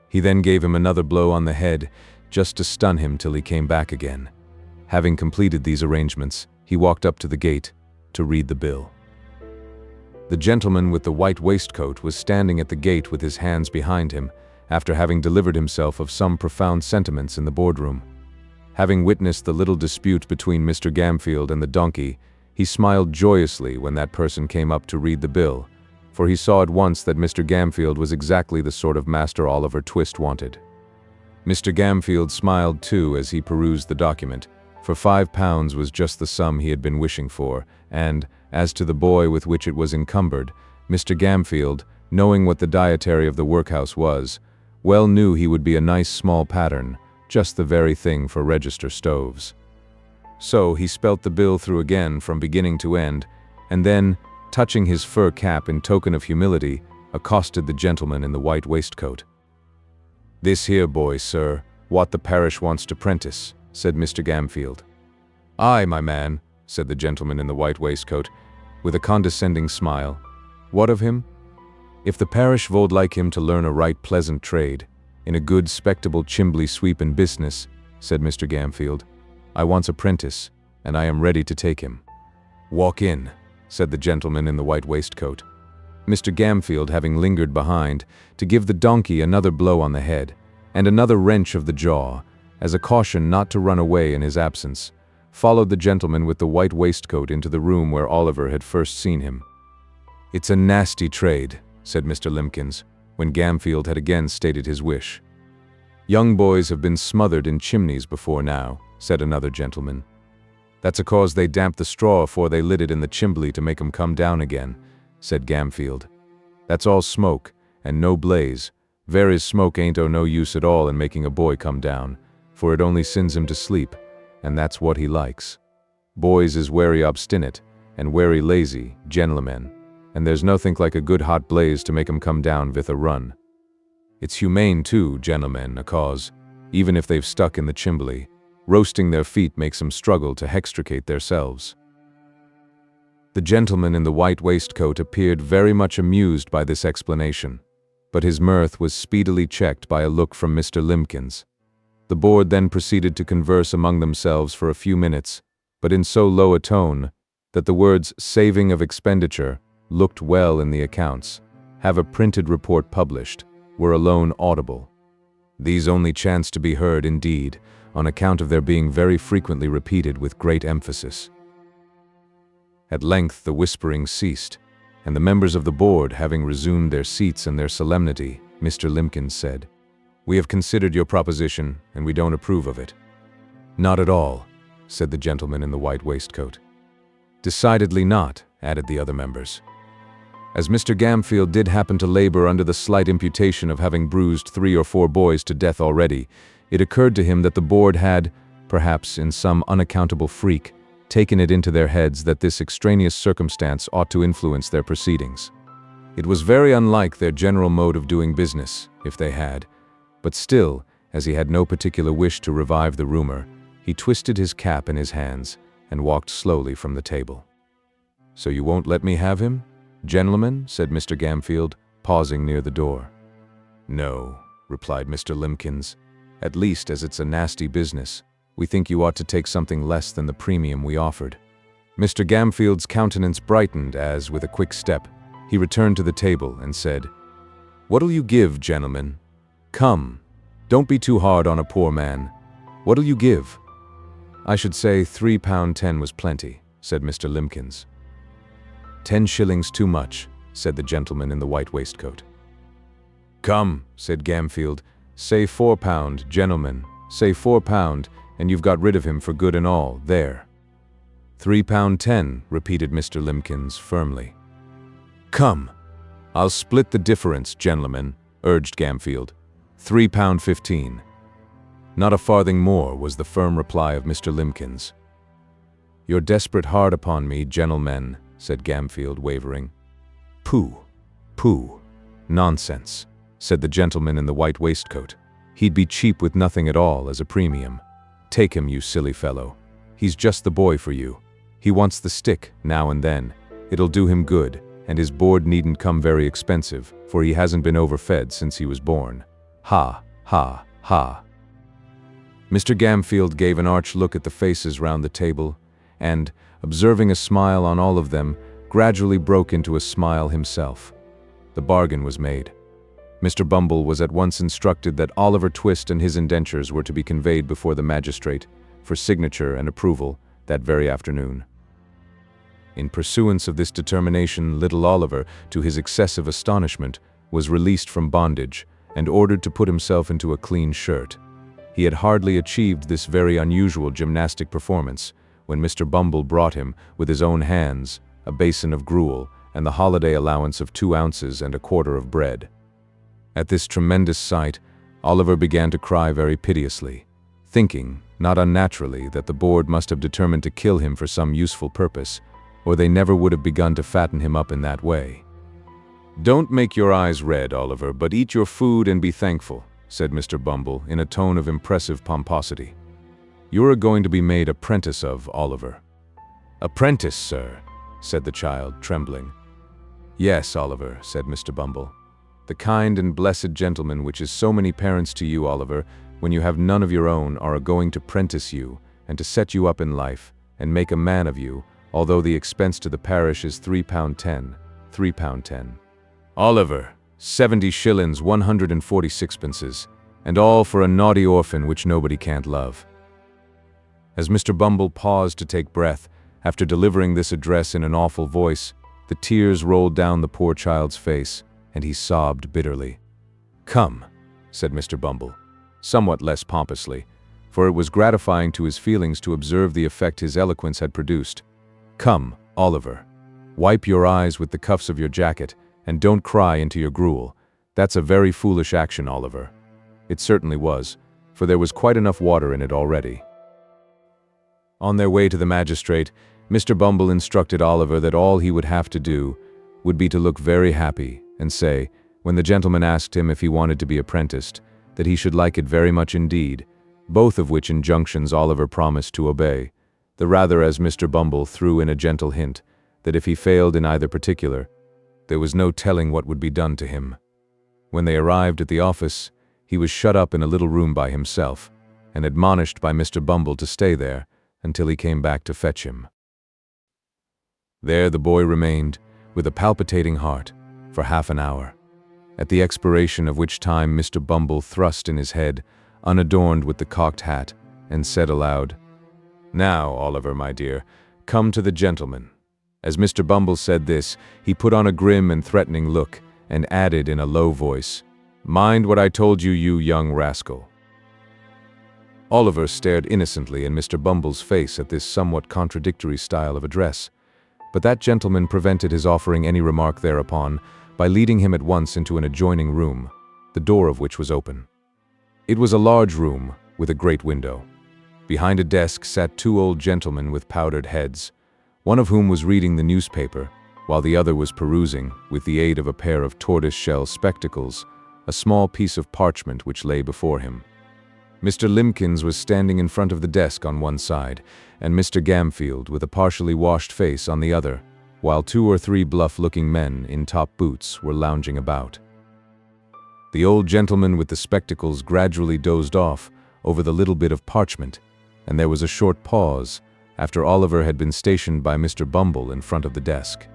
He then gave him another blow on the head, just to stun him till he came back again. Having completed these arrangements, he walked up to the gate to read the bill. The gentleman with the white waistcoat was standing at the gate with his hands behind him, after having delivered himself of some profound sentiments in the boardroom. Having witnessed the little dispute between Mr. Gamfield and the donkey, he smiled joyously when that person came up to read the bill, for he saw at once that Mr. Gamfield was exactly the sort of master Oliver Twist wanted. Mr. Gamfield smiled too as he perused the document, for £5 was just the sum he had been wishing for, and, as to the boy with which it was encumbered, Mr. Gamfield, knowing what the dietary of the workhouse was, well knew he would be a nice small pattern, just the very thing for register stoves. So he spelt the bill through again from beginning to end, and then, touching his fur cap in token of humility, accosted the gentleman in the white waistcoat. "This here boy, sir, what the parish wants to prentice," said Mr. Gamfield. "Aye, my man," said the gentleman in the white waistcoat, with a condescending smile. "What of him?" "If the parish vould like him to learn a right pleasant trade, in a good spectable chimbley sweepin' business," said Mr. Gamfield, "I wants a prentice, and I am ready to take him." "Walk in," said the gentleman in the white waistcoat. Mr. Gamfield, having lingered behind, to give the donkey another blow on the head, and another wrench of the jaw, as a caution not to run away in his absence, followed the gentleman with the white waistcoat into the room where Oliver had first seen him. "It's a nasty trade," said Mr. Limpkins, when Gamfield had again stated his wish. "Young boys have been smothered in chimneys before now," said another gentleman. "That's a cause they damped the straw afore they lit it in the chimbley to make 'em come down again," said Gamfield. "That's all smoke, and no blaze. Very's smoke ain't o' no use at all in making a boy come down, for it only sends him to sleep, and that's what he likes. Boys is wery obstinate, and wery lazy, gentlemen, and there's nothink like a good hot blaze to make 'em come down with a run. It's humane too, gentlemen, a cause, even if they've stuck in the chimbley, roasting their feet makes 'em struggle to hextricate theirselves." The gentleman in the white waistcoat appeared very much amused by this explanation, but his mirth was speedily checked by a look from Mr. Limpkins. The board then proceeded to converse among themselves for a few minutes, but in so low a tone that the words saving of expenditure looked well in the accounts, have a printed report published, were alone audible. These only chanced to be heard, indeed, on account of their being very frequently repeated with great emphasis. At length the whispering ceased, and the members of the board, having resumed their seats and their solemnity, Mr. Limbkins said, "We have considered your proposition, and we don't approve of it." "Not at all," said the gentleman in the white waistcoat. "Decidedly not," added the other members. As Mr. Gamfield did happen to labor under the slight imputation of having bruised 3 or 4 boys to death already, it occurred to him that the board had, perhaps in some unaccountable freak, taken it into their heads that this extraneous circumstance ought to influence their proceedings. It was very unlike their general mode of doing business, if they had, but still, as he had no particular wish to revive the rumor, he twisted his cap in his hands and walked slowly from the table. "So you won't let me have him, gentlemen?" said Mr. Gamfield, pausing near the door. "No," replied Mr. Limbkins. "At least, as it's a nasty business, we think you ought to take something less than the premium we offered." Mr. Gamfield's countenance brightened as, with a quick step, he returned to the table and said, "What'll you give, gentlemen? Come, don't be too hard on a poor man. What'll you give?" "I should say £3.10 was plenty," said Mr. Limbkins. "10 shillings too much," said the gentleman in the white waistcoat. "Come," said Gamfield, "say £4, gentlemen, say £4, and you've got rid of him for good and all, there." £3.10, repeated Mr. Limbkins firmly. "Come, I'll split the difference, gentlemen," urged Gamfield. £3.15. "Not a farthing more," was the firm reply of Mr. Limbkins. "You're desperate hard upon me, gentlemen," said Gamfield, wavering. "Pooh, pooh, nonsense," said the gentleman in the white waistcoat. "He'd be cheap with nothing at all as a premium. Take him, you silly fellow. He's just the boy for you. He wants the stick, now and then. It'll do him good, and his board needn't come very expensive, for he hasn't been overfed since he was born. Ha, ha, ha." Mr. Gamfield gave an arch look at the faces round the table, and, observing a smile on all of them, gradually broke into a smile himself. The bargain was made. Mr. Bumble was at once instructed that Oliver Twist and his indentures were to be conveyed before the magistrate, for signature and approval, that very afternoon. In pursuance of this determination, little Oliver, to his excessive astonishment, was released from bondage, and ordered to put himself into a clean shirt. He had hardly achieved this very unusual gymnastic performance, when Mr. Bumble brought him, with his own hands, a basin of gruel, and the holiday allowance of 2 ounces and a quarter of bread. At this tremendous sight, Oliver began to cry very piteously, thinking, not unnaturally, that the board must have determined to kill him for some useful purpose, or they never would have begun to fatten him up in that way. "Don't make your eyes red, Oliver, but eat your food and be thankful," said Mr. Bumble in a tone of impressive pomposity. "You're going to be made apprentice of, Oliver." "Apprentice, sir," said the child, trembling. "Yes, Oliver," said Mr. Bumble. "The kind and blessed gentleman which is so many parents to you, Oliver, when you have none of your own, are going to prentice you, and to set you up in life, and make a man of you, although the expense to the parish is £3.10. £3.10. Oliver, 70 shillings 146 pences, and all for a naughty orphan which nobody can't love." As Mr. Bumble paused to take breath, after delivering this address in an awful voice, the tears rolled down the poor child's face, and he sobbed bitterly. "Come," said Mr. Bumble, somewhat less pompously, for it was gratifying to his feelings to observe the effect his eloquence had produced. "Come, Oliver, wipe your eyes with the cuffs of your jacket, and don't cry into your gruel. That's a very foolish action, Oliver." It certainly was, for there was quite enough water in it already. On their way to the magistrate, Mr. Bumble instructed Oliver that all he would have to do would be to look very happy and say, when the gentleman asked him if he wanted to be apprenticed, that he should like it very much indeed, both of which injunctions Oliver promised to obey, the rather as Mr. Bumble threw in a gentle hint that if he failed in either particular, there was no telling what would be done to him. When they arrived at the office, he was shut up in a little room by himself, and admonished by Mr. Bumble to stay there until he came back to fetch him. There the boy remained, with a palpitating heart, for half an hour, at the expiration of which time Mr. Bumble thrust in his head, unadorned with the cocked hat, and said aloud, "Now, Oliver, my dear, come to the gentleman." As Mr. Bumble said this, he put on a grim and threatening look, and added in a low voice, "Mind what I told you, you young rascal." Oliver stared innocently in Mr. Bumble's face at this somewhat contradictory style of address, but that gentleman prevented his offering any remark thereupon by leading him at once into an adjoining room, the door of which was open. It was a large room with a great window. Behind a desk sat two old gentlemen with powdered heads, one of whom was reading the newspaper, while the other was perusing, with the aid of a pair of tortoise-shell spectacles, a small piece of parchment which lay before him. Mr. Limbkins was standing in front of the desk on one side, and Mr. Gamfield, with a partially washed face, on the other, while 2 or 3 bluff-looking men in top boots were lounging about. The old gentleman with the spectacles gradually dozed off over the little bit of parchment, and there was a short pause after Oliver had been stationed by Mr. Bumble in front of the desk.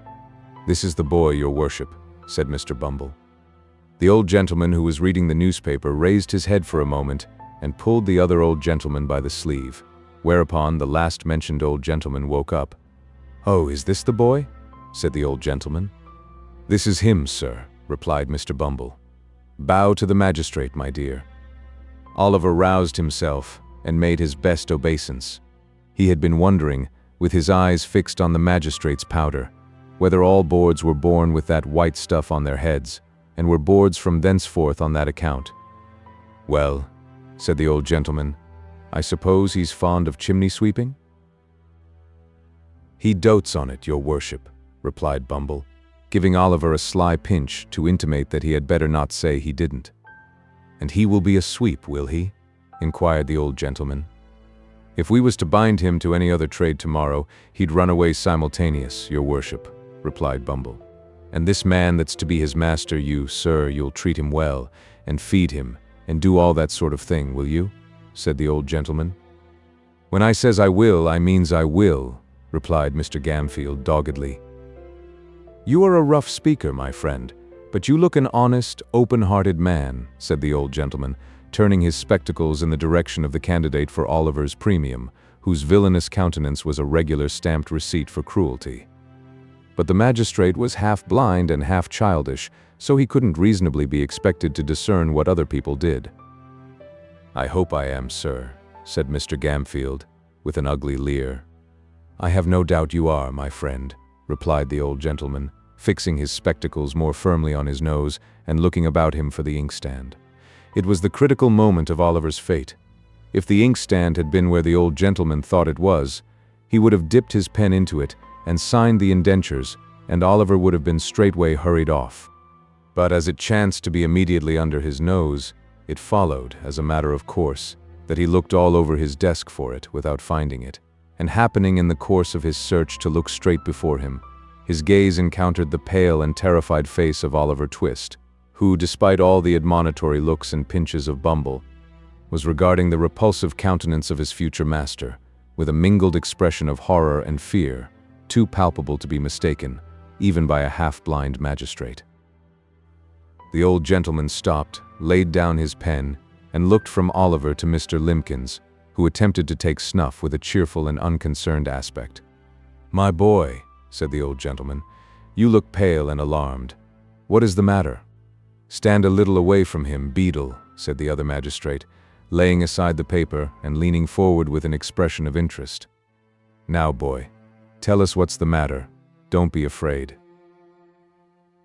"This is the boy, your worship," said Mr. Bumble. The old gentleman who was reading the newspaper raised his head for a moment and pulled the other old gentleman by the sleeve, whereupon the last-mentioned old gentleman woke up. "Oh, is this the boy?" said the old gentleman. "This is him, sir," replied Mr. Bumble. "Bow to the magistrate, my dear." Oliver roused himself and made his best obeisance. He had been wondering, with his eyes fixed on the magistrate's powder, whether all boards were born with that white stuff on their heads, and were boards from thenceforth on that account. "Well," said the old gentleman, "I suppose he's fond of chimney-sweeping?" "He dotes on it, your worship," replied Bumble, giving Oliver a sly pinch to intimate that he had better not say he didn't. "And he will be a sweep, will he?" inquired the old gentleman. "If we was to bind him to any other trade tomorrow, he'd run away simultaneous, your worship," replied Bumble. "And this man that's to be his master, you'll treat him well, and feed him, and do all that sort of thing, will you?" said the old gentleman. "When I says I will, I means I will," replied Mr. Gamfield doggedly. "You are a rough speaker, my friend, but you look an honest, open-hearted man," said the old gentleman, turning his spectacles in the direction of the candidate for Oliver's premium, whose villainous countenance was a regular stamped receipt for cruelty. But the magistrate was half blind and half childish, so he couldn't reasonably be expected to discern what other people did. "I hope I am, sir," said Mr. Gamfield, with an ugly leer. "I have no doubt you are, my friend," replied the old gentleman, fixing his spectacles more firmly on his nose and looking about him for the inkstand. It was the critical moment of Oliver's fate. If the inkstand had been where the old gentleman thought it was, he would have dipped his pen into it and signed the indentures, and Oliver would have been straightway hurried off. But as it chanced to be immediately under his nose, it followed, as a matter of course, that he looked all over his desk for it without finding it, and happening in the course of his search to look straight before him, his gaze encountered the pale and terrified face of Oliver Twist, who, despite all the admonitory looks and pinches of Bumble, was regarding the repulsive countenance of his future master with a mingled expression of horror and fear, too palpable to be mistaken, even by a half-blind magistrate. The old gentleman stopped, laid down his pen, and looked from Oliver to Mr. Limbkins, who attempted to take snuff with a cheerful and unconcerned aspect. "My boy," said the old gentleman, "you look pale and alarmed. What is the matter?" "Stand a little away from him, Beadle," said the other magistrate, laying aside the paper and leaning forward with an expression of interest. "Now, boy, tell us what's the matter. Don't be afraid."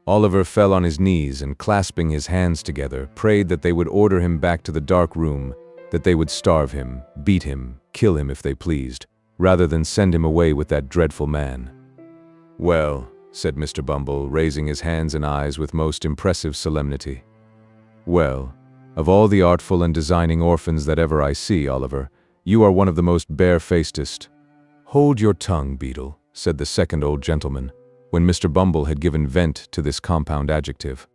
Oliver fell on his knees and, clasping his hands together, prayed that they would order him back to the dark room, that they would starve him, beat him, kill him if they pleased, rather than send him away with that dreadful man. "Well," said Mr. Bumble, raising his hands and eyes with most impressive solemnity. "Well, of all the artful and designing orphans that ever I see, Oliver, you are one of the most bare-facedest." "Hold your tongue, Beadle," said the second old gentleman, when Mr. Bumble had given vent to this compound adjective.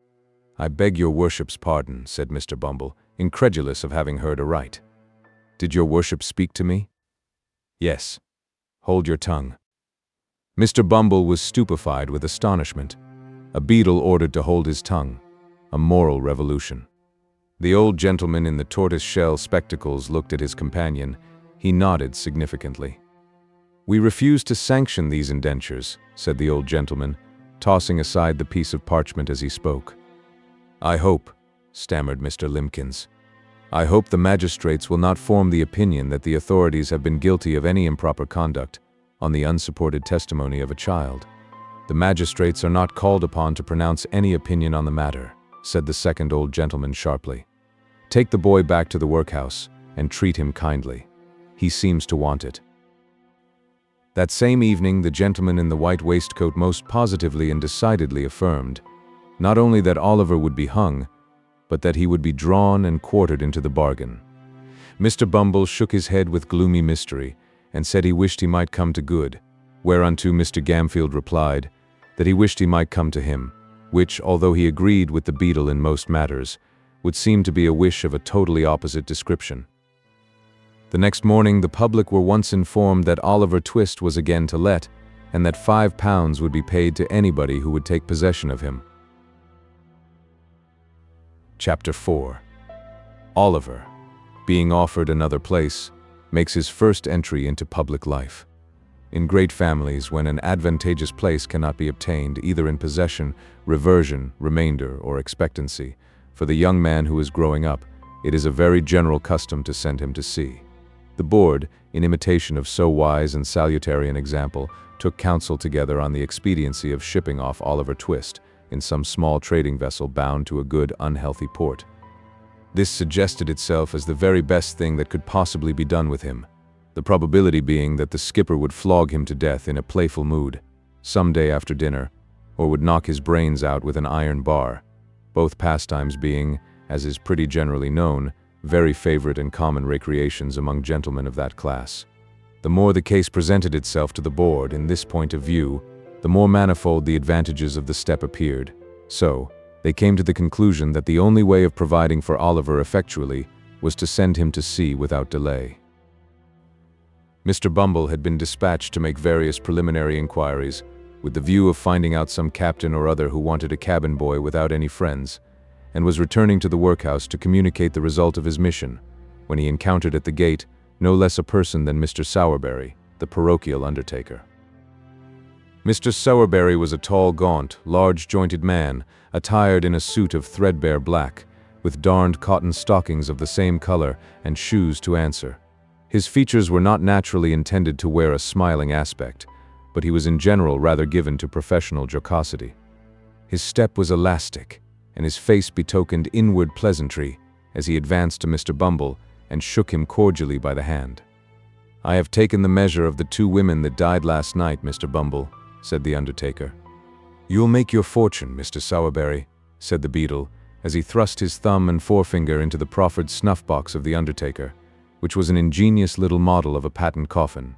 "I beg your worship's pardon," said Mr. Bumble, incredulous of having heard aright. "Did your worship speak to me?" "Yes." "Hold your tongue." Mr. Bumble was stupefied with astonishment. A beadle ordered to hold his tongue. A moral revolution. The old gentleman in the tortoise-shell spectacles looked at his companion. He nodded significantly. "We refuse to sanction these indentures," said the old gentleman, tossing aside the piece of parchment as he spoke. "I hope," stammered Mr. Limbkins, "I hope the magistrates will not form the opinion that the authorities have been guilty of any improper conduct on the unsupported testimony of a child. The magistrates are not called upon to pronounce any opinion on the matter," said the second old gentleman sharply. "Take the boy back to the workhouse and treat him kindly. He seems to want it." That same evening, the gentleman in the white waistcoat most positively and decidedly affirmed, not only that Oliver would be hung, but that he would be drawn and quartered into the bargain. Mr. Bumble shook his head with gloomy mystery, and said he wished he might come to good, whereunto Mr. Gamfield replied, that he wished he might come to him, which, although he agreed with the beadle in most matters, would seem to be a wish of a totally opposite description. The next morning the public were once informed that Oliver Twist was again to let, and that £5 would be paid to anybody who would take possession of him. Chapter 4. Oliver, being offered another place, makes his first entry into public life. In great families, when an advantageous place cannot be obtained either in possession, reversion, remainder, or expectancy, for the young man who is growing up, it is a very general custom to send him to sea. The board, in imitation of so wise and salutary an example, took counsel together on the expediency of shipping off Oliver Twist in some small trading vessel bound to a good, unhealthy port. This suggested itself as the very best thing that could possibly be done with him, the probability being that the skipper would flog him to death in a playful mood, some day after dinner, or would knock his brains out with an iron bar, both pastimes being, as is pretty generally known, very favorite and common recreations among gentlemen of that class. The more the case presented itself to the board in this point of view, the more manifold the advantages of the step appeared. So, they came to the conclusion that the only way of providing for Oliver effectually was to send him to sea without delay. Mr. Bumble had been dispatched to make various preliminary inquiries, with the view of finding out some captain or other who wanted a cabin boy without any friends, and was returning to the workhouse to communicate the result of his mission, when he encountered at the gate no less a person than Mr. Sowerberry, the parochial undertaker. Mr. Sowerberry was a tall, gaunt, large-jointed man, attired in a suit of threadbare black, with darned cotton stockings of the same color and shoes to answer. His features were not naturally intended to wear a smiling aspect, but he was in general rather given to professional jocosity. His step was elastic, and his face betokened inward pleasantry as he advanced to Mr. Bumble and shook him cordially by the hand. "I have taken the measure of the 2 women that died last night, Mr. Bumble," said the undertaker. "You'll make your fortune, Mr. Sowerberry," said the beadle, as he thrust his thumb and forefinger into the proffered snuff-box of the undertaker, which was an ingenious little model of a patent coffin.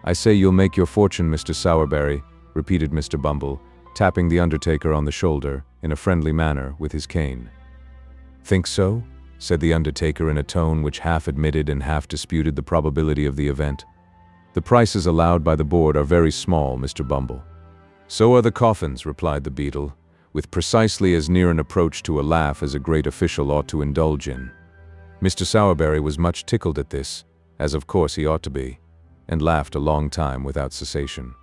"I say you'll make your fortune, Mr. Sowerberry," repeated Mr. Bumble, tapping the undertaker on the shoulder, in a friendly manner, with his cane. "Think so?" said the undertaker in a tone which half admitted and half disputed the probability of the event. "The prices allowed by the board are very small, Mr. Bumble." "So are the coffins," replied the beadle, with precisely as near an approach to a laugh as a great official ought to indulge in. Mr. Sowerberry was much tickled at this, as of course he ought to be, and laughed a long time without cessation.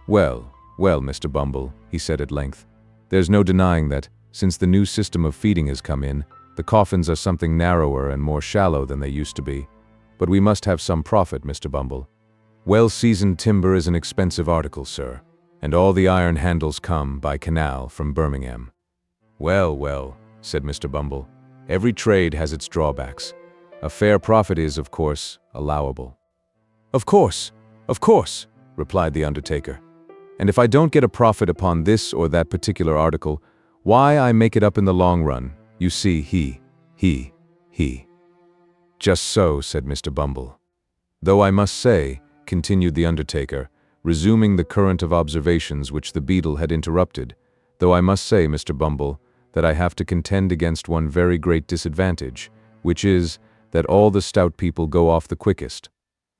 "Well, well, Mr. Bumble," he said at length, "there's no denying that, since the new system of feeding has come in, the coffins are something narrower and more shallow than they used to be. But we must have some profit, Mr. Bumble. Well-seasoned timber is an expensive article, sir, and all the iron handles come, by canal, from Birmingham." "Well, well," said Mr. Bumble, "every trade has its drawbacks. A fair profit is, of course, allowable." Of course," replied the undertaker. "And if I don't get a profit upon this or that particular article, why, I make it up in the long run. You see, he. "Just so," said Mr. Bumble. "Though I must say," continued the undertaker, resuming the current of observations which the beadle had interrupted, "though I must say, Mr. Bumble, that I have to contend against one very great disadvantage, which is, that all the stout people go off the quickest.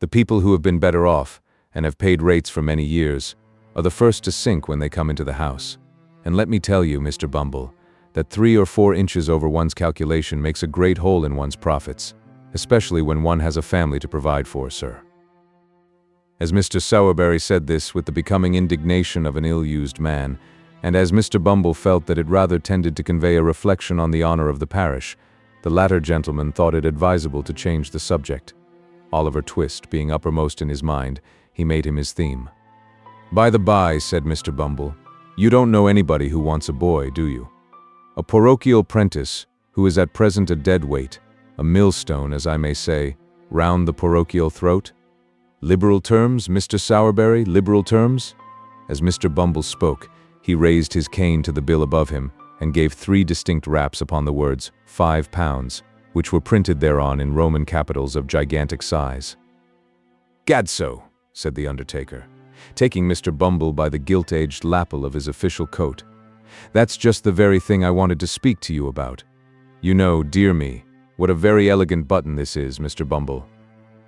The people who have been better off, and have paid rates for many years, are the first to sink when they come into the house. And let me tell you, Mr. Bumble, that 3 or 4 inches over one's calculation makes a great hole in one's profits, especially when one has a family to provide for, sir." As Mr. Sowerberry said this with the becoming indignation of an ill-used man, and as Mr. Bumble felt that it rather tended to convey a reflection on the honor of the parish, the latter gentleman thought it advisable to change the subject. Oliver Twist being uppermost in his mind, he made him his theme. "By the by," said Mr. Bumble, "you don't know anybody who wants a boy, do you? A parochial prentice, who is at present a dead weight, a millstone, as I may say, round the parochial throat? Liberal terms, Mr. Sowerberry, liberal terms?" As Mr. Bumble spoke, he raised his cane to the bill above him and gave 3 distinct raps upon the words £5, which were printed thereon in Roman capitals of gigantic size. "Gadso," said the undertaker, taking Mr. Bumble by the gilt-edged lapel of his official coat. "That's just the very thing I wanted to speak to you about. You know, dear me, what a very elegant button this is, Mr. Bumble.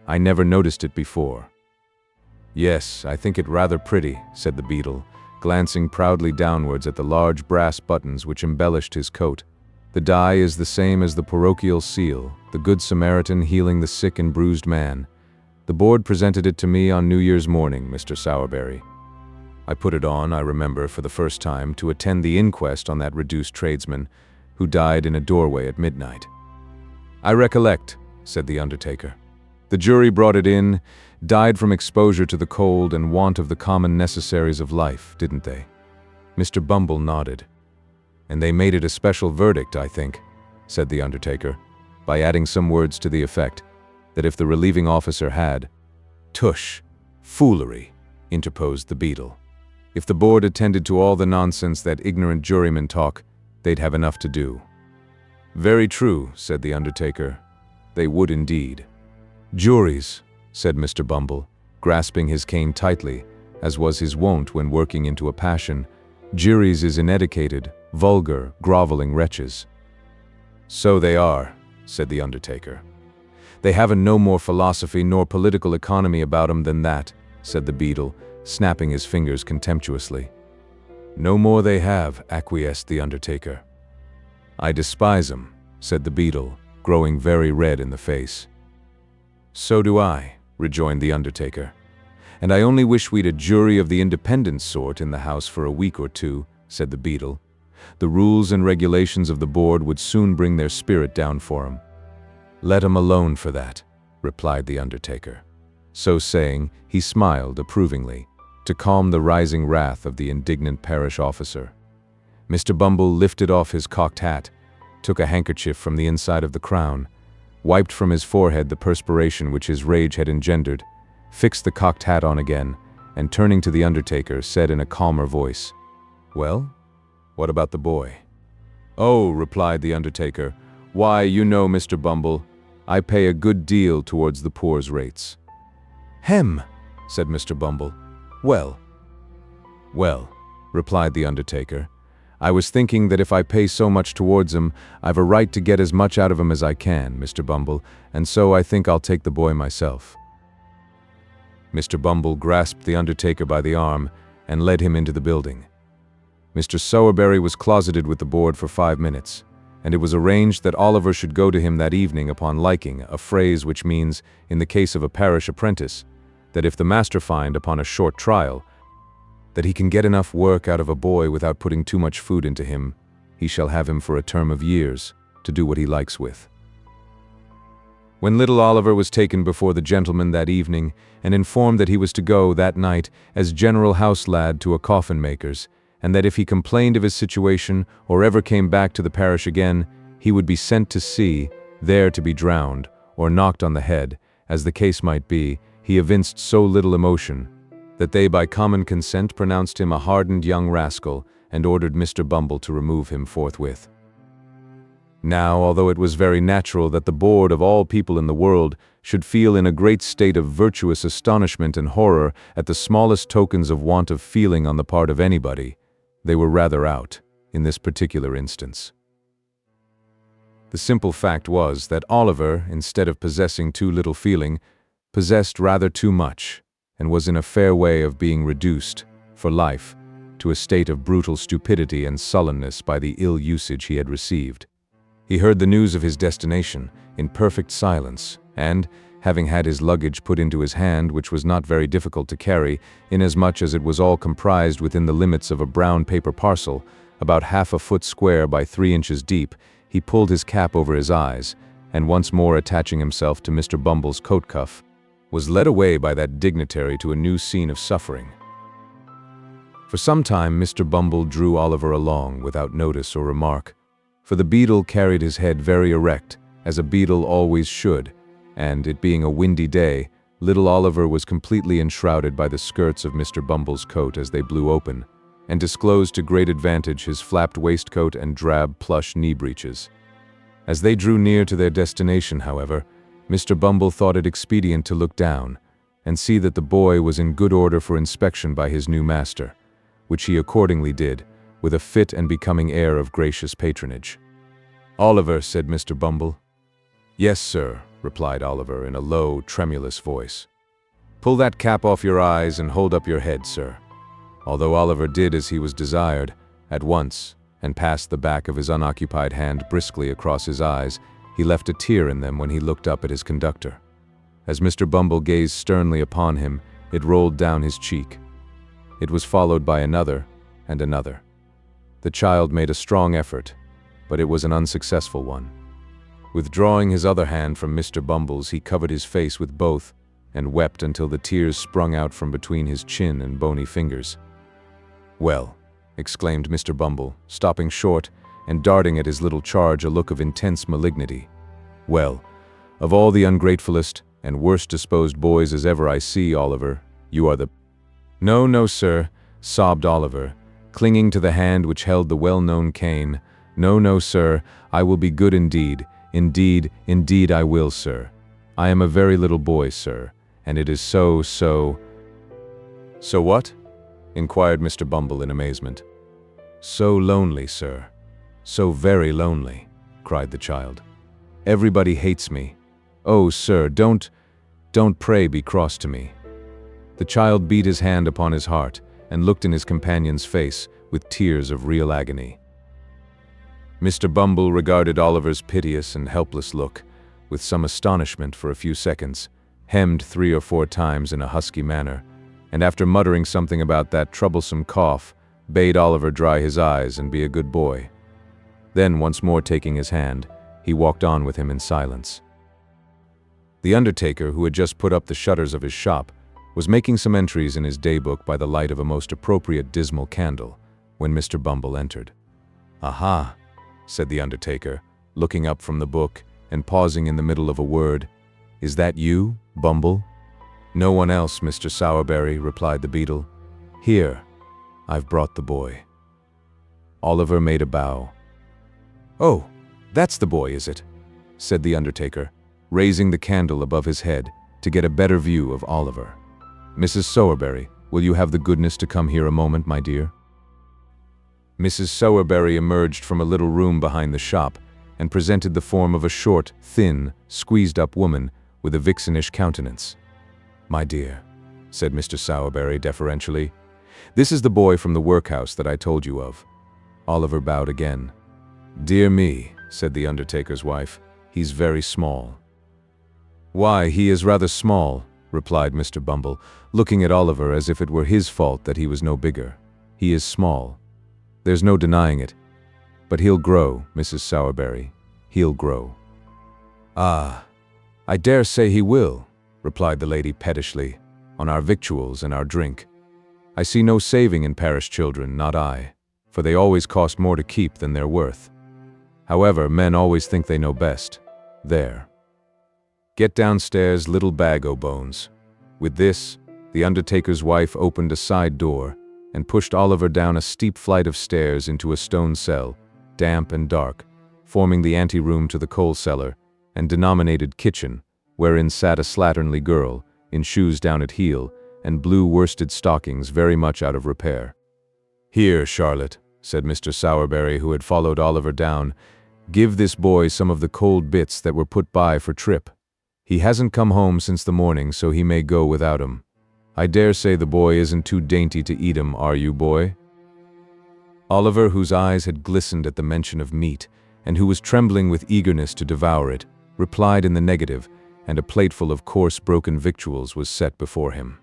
I never noticed it before." "Yes, I think it rather pretty," said the beadle, glancing proudly downwards at the large brass buttons which embellished his coat. "The die is the same as the parochial seal, the Good Samaritan healing the sick and bruised man. The board presented it to me on New Year's morning, Mr. Sowerberry. I put it on, I remember, for the first time, to attend the inquest on that reduced tradesman who died in a doorway at midnight." "I recollect," said the undertaker. "The jury brought it in, died from exposure to the cold and want of the common necessaries of life, didn't they?" Mr. Bumble nodded. "And they made it a special verdict, I think," said the undertaker, by adding some words to the effect that if the relieving officer had— "Tush! Foolery!" interposed the beadle. "If the board attended to all the nonsense that ignorant jurymen talk, they'd have enough to do." "Very true," said the undertaker. "They would indeed." "Juries," said Mr. Bumble, grasping his cane tightly, as was his wont when working into a passion, "juries is ineducated, vulgar, groveling wretches." "So they are," said the undertaker. "They haven't no more philosophy nor political economy about 'em than that," said the beadle, snapping his fingers contemptuously. "No more they have," acquiesced the undertaker. "I despise 'em," said the beadle, growing very red in the face. "So do I," rejoined the undertaker. "And I only wish we'd a jury of the independent sort in the house for a week or 2, said the beadle. "The rules and regulations of the board would soon bring their spirit down for 'em." "Let 'em alone for that," replied the undertaker. So saying, he smiled approvingly, to calm the rising wrath of the indignant parish officer. Mr. Bumble lifted off his cocked hat, took a handkerchief from the inside of the crown, wiped from his forehead the perspiration which his rage had engendered, fixed the cocked hat on again, and turning to the undertaker, said in a calmer voice, "Well, what about the boy?" "Oh," replied the undertaker, "why, you know, Mr. Bumble, I pay a good deal towards the poor's rates." "Hem," said Mr. Bumble. "Well." "Well," replied the undertaker, "I was thinking that if I pay so much towards 'em, I've a right to get as much out of 'em as I can, Mr. Bumble, and so I think I'll take the boy myself." Mr. Bumble grasped the undertaker by the arm and led him into the building. Mr. Sowerberry was closeted with the board for 5 minutes, and it was arranged that Oliver should go to him that evening upon liking, a phrase which means, in the case of a parish apprentice, that if the master find upon a short trial that he can get enough work out of a boy without putting too much food into him, he shall have him for a term of years, to do what he likes with. When little Oliver was taken before the gentleman that evening, and informed that he was to go that night as general house lad to a coffin-maker's, and that if he complained of his situation, or ever came back to the parish again, he would be sent to sea, there to be drowned, or knocked on the head, as the case might be, he evinced so little emotion, that they by common consent pronounced him a hardened young rascal, and ordered Mr. Bumble to remove him forthwith. Now, although it was very natural that the board of all people in the world should feel in a great state of virtuous astonishment and horror at the smallest tokens of want of feeling on the part of anybody, they were rather out, in this particular instance. The simple fact was that Oliver, instead of possessing too little feeling, possessed rather too much, and was in a fair way of being reduced, for life, to a state of brutal stupidity and sullenness by the ill usage he had received. He heard the news of his destination in perfect silence, and, having had his luggage put into his hand, which was not very difficult to carry, inasmuch as it was all comprised within the limits of a brown paper parcel, about 1/2 foot square by 3 inches deep, he pulled his cap over his eyes, and once more attaching himself to Mr. Bumble's coat cuff, was led away by that dignitary to a new scene of suffering. For some time Mr. Bumble drew Oliver along without notice or remark, for the beadle carried his head very erect, as a beadle always should, and, it being a windy day, little Oliver was completely enshrouded by the skirts of Mr. Bumble's coat as they blew open, and disclosed to great advantage his flapped waistcoat and drab plush knee breeches. As they drew near to their destination, however, Mr. Bumble thought it expedient to look down, and see that the boy was in good order for inspection by his new master, which he accordingly did, with a fit and becoming air of gracious patronage. "Oliver," said Mr. Bumble. "Yes, sir," replied Oliver in a low, tremulous voice. "Pull that cap off your eyes and hold up your head, sir." Although Oliver did as he was desired, at once, and passed the back of his unoccupied hand briskly across his eyes, he left a tear in them when he looked up at his conductor. As Mr. Bumble gazed sternly upon him, it rolled down his cheek. It was followed by another and another. The child made a strong effort, but it was an unsuccessful one. Withdrawing his other hand from Mr. Bumble's, he covered his face with both, and wept until the tears sprung out from between his chin and bony fingers. "Well," exclaimed Mr. Bumble, stopping short and darting at his little charge a look of intense malignity. "Well, of all the ungratefullest and worst-disposed boys as ever I see, Oliver, you are the—" "No, no, sir," sobbed Oliver, clinging to the hand which held the well-known cane. "No, no, sir, I will be good indeed, indeed, indeed I will, sir. I am a very little boy, sir, and it is so— "So what?" inquired Mr. Bumble in amazement. "So lonely, sir. So very lonely," cried the child. "Everybody hates me. Oh, sir, don't pray be cross to me." The child beat his hand upon his heart and looked in his companion's face with tears of real agony. Mr. Bumble regarded Oliver's piteous and helpless look with some astonishment for a few seconds, hemmed 3 or 4 times in a husky manner, and after muttering something about that troublesome cough, bade Oliver dry his eyes and be a good boy. Then, once more taking his hand, he walked on with him in silence. The undertaker, who had just put up the shutters of his shop, was making some entries in his day-book by the light of a most appropriate dismal candle, when Mr. Bumble entered. "Aha," said the undertaker, looking up from the book and pausing in the middle of a word. "Is that you, Bumble?" "No one else, Mr. Sowerberry," replied the beadle. "Here, I've brought the boy." Oliver made a bow. "Oh, that's the boy, is it?" said the undertaker, raising the candle above his head to get a better view of Oliver. "Mrs. Sowerberry, will you have the goodness to come here a moment, my dear?" Mrs. Sowerberry emerged from a little room behind the shop and presented the form of a short, thin, squeezed-up woman with a vixenish countenance. "My dear," said Mr. Sowerberry deferentially, "this is the boy from the workhouse that I told you of." Oliver bowed again. "Dear me," said the undertaker's wife, "he's very small." "Why, he is rather small," replied Mr. Bumble, looking at Oliver as if it were his fault that he was no bigger. "He is small. There's no denying it. But he'll grow, Mrs. Sowerberry. He'll grow." "Ah, I dare say he will," replied the lady pettishly, "on our victuals and our drink. I see no saving in parish children, not I, for they always cost more to keep than they're worth. However, men always think they know best. There. Get downstairs, little bag o' bones." With this, the undertaker's wife opened a side door and pushed Oliver down a steep flight of stairs into a stone cell, damp and dark, forming the anteroom to the coal cellar and denominated kitchen, wherein sat a slatternly girl, in shoes down at heel, and blue worsted stockings very much out of repair. "Here, Charlotte," said Mr. Sowerberry, who had followed Oliver down, "give this boy some of the cold bits that were put by for Trip. He hasn't come home since the morning, so he may go without 'em. I dare say the boy isn't too dainty to eat 'em, are you, boy?" Oliver, whose eyes had glistened at the mention of meat, and who was trembling with eagerness to devour it, replied in the negative, and a plateful of coarse broken victuals was set before him.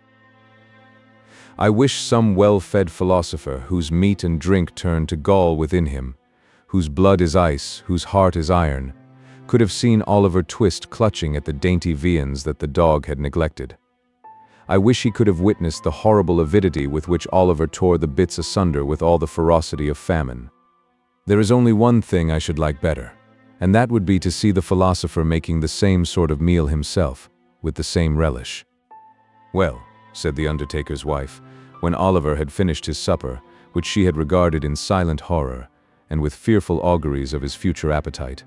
I wish some well-fed philosopher, whose meat and drink turn to gall within him, whose blood is ice, whose heart is iron, could have seen Oliver Twist clutching at the dainty viands that the dog had neglected. I wish he could have witnessed the horrible avidity with which Oliver tore the bits asunder with all the ferocity of famine. There is only one thing I should like better, and that would be to see the philosopher making the same sort of meal himself, with the same relish. "Well," said the undertaker's wife, when Oliver had finished his supper, which she had regarded in silent horror, and with fearful auguries of his future appetite,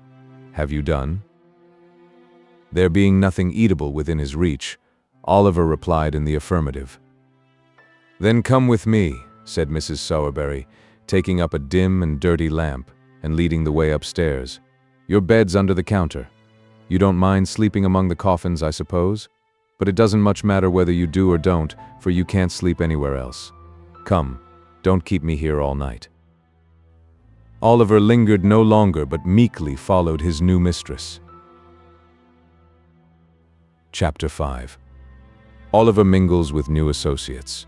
"have you done?" There being nothing eatable within his reach, Oliver replied in the affirmative. "Then come with me," said Mrs. Sowerberry, taking up a dim and dirty lamp, and leading the way upstairs. "Your bed's under the counter. You don't mind sleeping among the coffins, I suppose? But it doesn't much matter whether you do or don't, for you can't sleep anywhere else. Come, don't keep me here all night." Oliver lingered no longer, but meekly followed his new mistress. Chapter 5. Oliver mingles with new associates.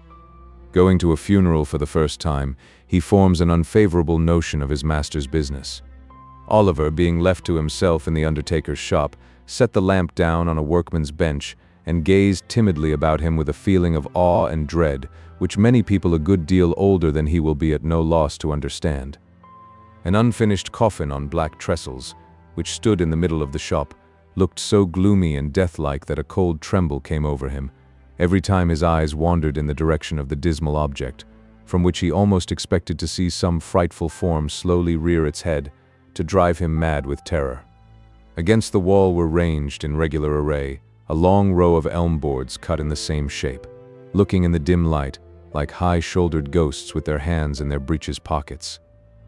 Going to a funeral for the first time, he forms an unfavorable notion of his master's business. Oliver, being left to himself in the undertaker's shop, set the lamp down on a workman's bench and gazed timidly about him with a feeling of awe and dread, which many people a good deal older than he will be at no loss to understand. An unfinished coffin on black trestles, which stood in the middle of the shop, looked so gloomy and deathlike that a cold tremble came over him every time his eyes wandered in the direction of the dismal object, from which he almost expected to see some frightful form slowly rear its head, to drive him mad with terror. Against the wall were ranged, in regular array, a long row of elm boards cut in the same shape, looking in the dim light like high-shouldered ghosts with their hands in their breeches pockets.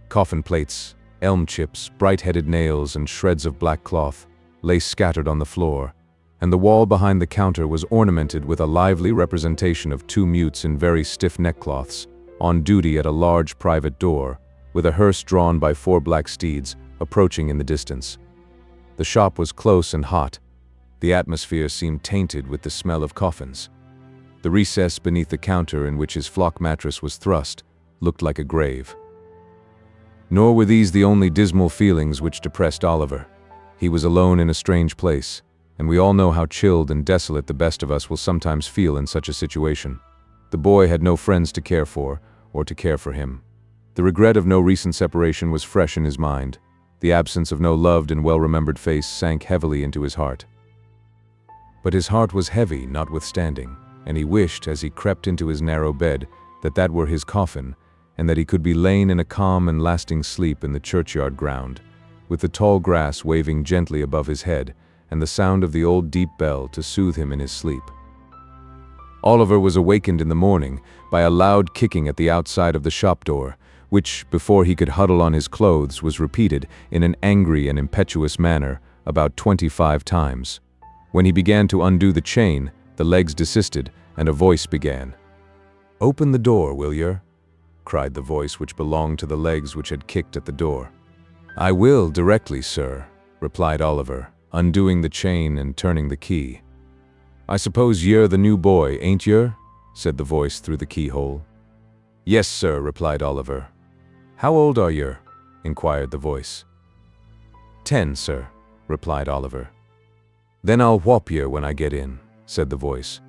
Coffin plates, elm chips, bright-headed nails, and shreds of black cloth lay scattered on the floor, and the wall behind the counter was ornamented with a lively representation of two mutes in very stiff neckcloths, on duty at a large private door, with a hearse drawn by 4 black steeds approaching in the distance. The shop was close and hot. The atmosphere seemed tainted with the smell of coffins. The recess beneath the counter in which his flock mattress was thrust looked like a grave. Nor were these the only dismal feelings which depressed Oliver. He was alone in a strange place, and we all know how chilled and desolate the best of us will sometimes feel in such a situation. The boy had no friends to care for, or to care for him. The regret of no recent separation was fresh in his mind. The absence of no loved and well-remembered face sank heavily into his heart. But his heart was heavy, notwithstanding, and he wished, as he crept into his narrow bed, that that were his coffin, and that he could be lain in a calm and lasting sleep in the churchyard ground, with the tall grass waving gently above his head, and the sound of the old deep bell to soothe him in his sleep. Oliver was awakened in the morning by a loud kicking at the outside of the shop door, which, before he could huddle on his clothes, was repeated in an angry and impetuous manner about 25 times. When he began to undo the chain, the legs desisted, and a voice began. "Open the door, will yer?" cried the voice which belonged to the legs which had kicked at the door. "I will directly, sir," replied Oliver, undoing the chain and turning the key. "I suppose yer the new boy, ain't yer?" said the voice through the keyhole. "Yes, sir," replied Oliver. "How old are yer?" inquired the voice. "10, sir," replied Oliver. "Then I'll whop yer when I get in," said the voice.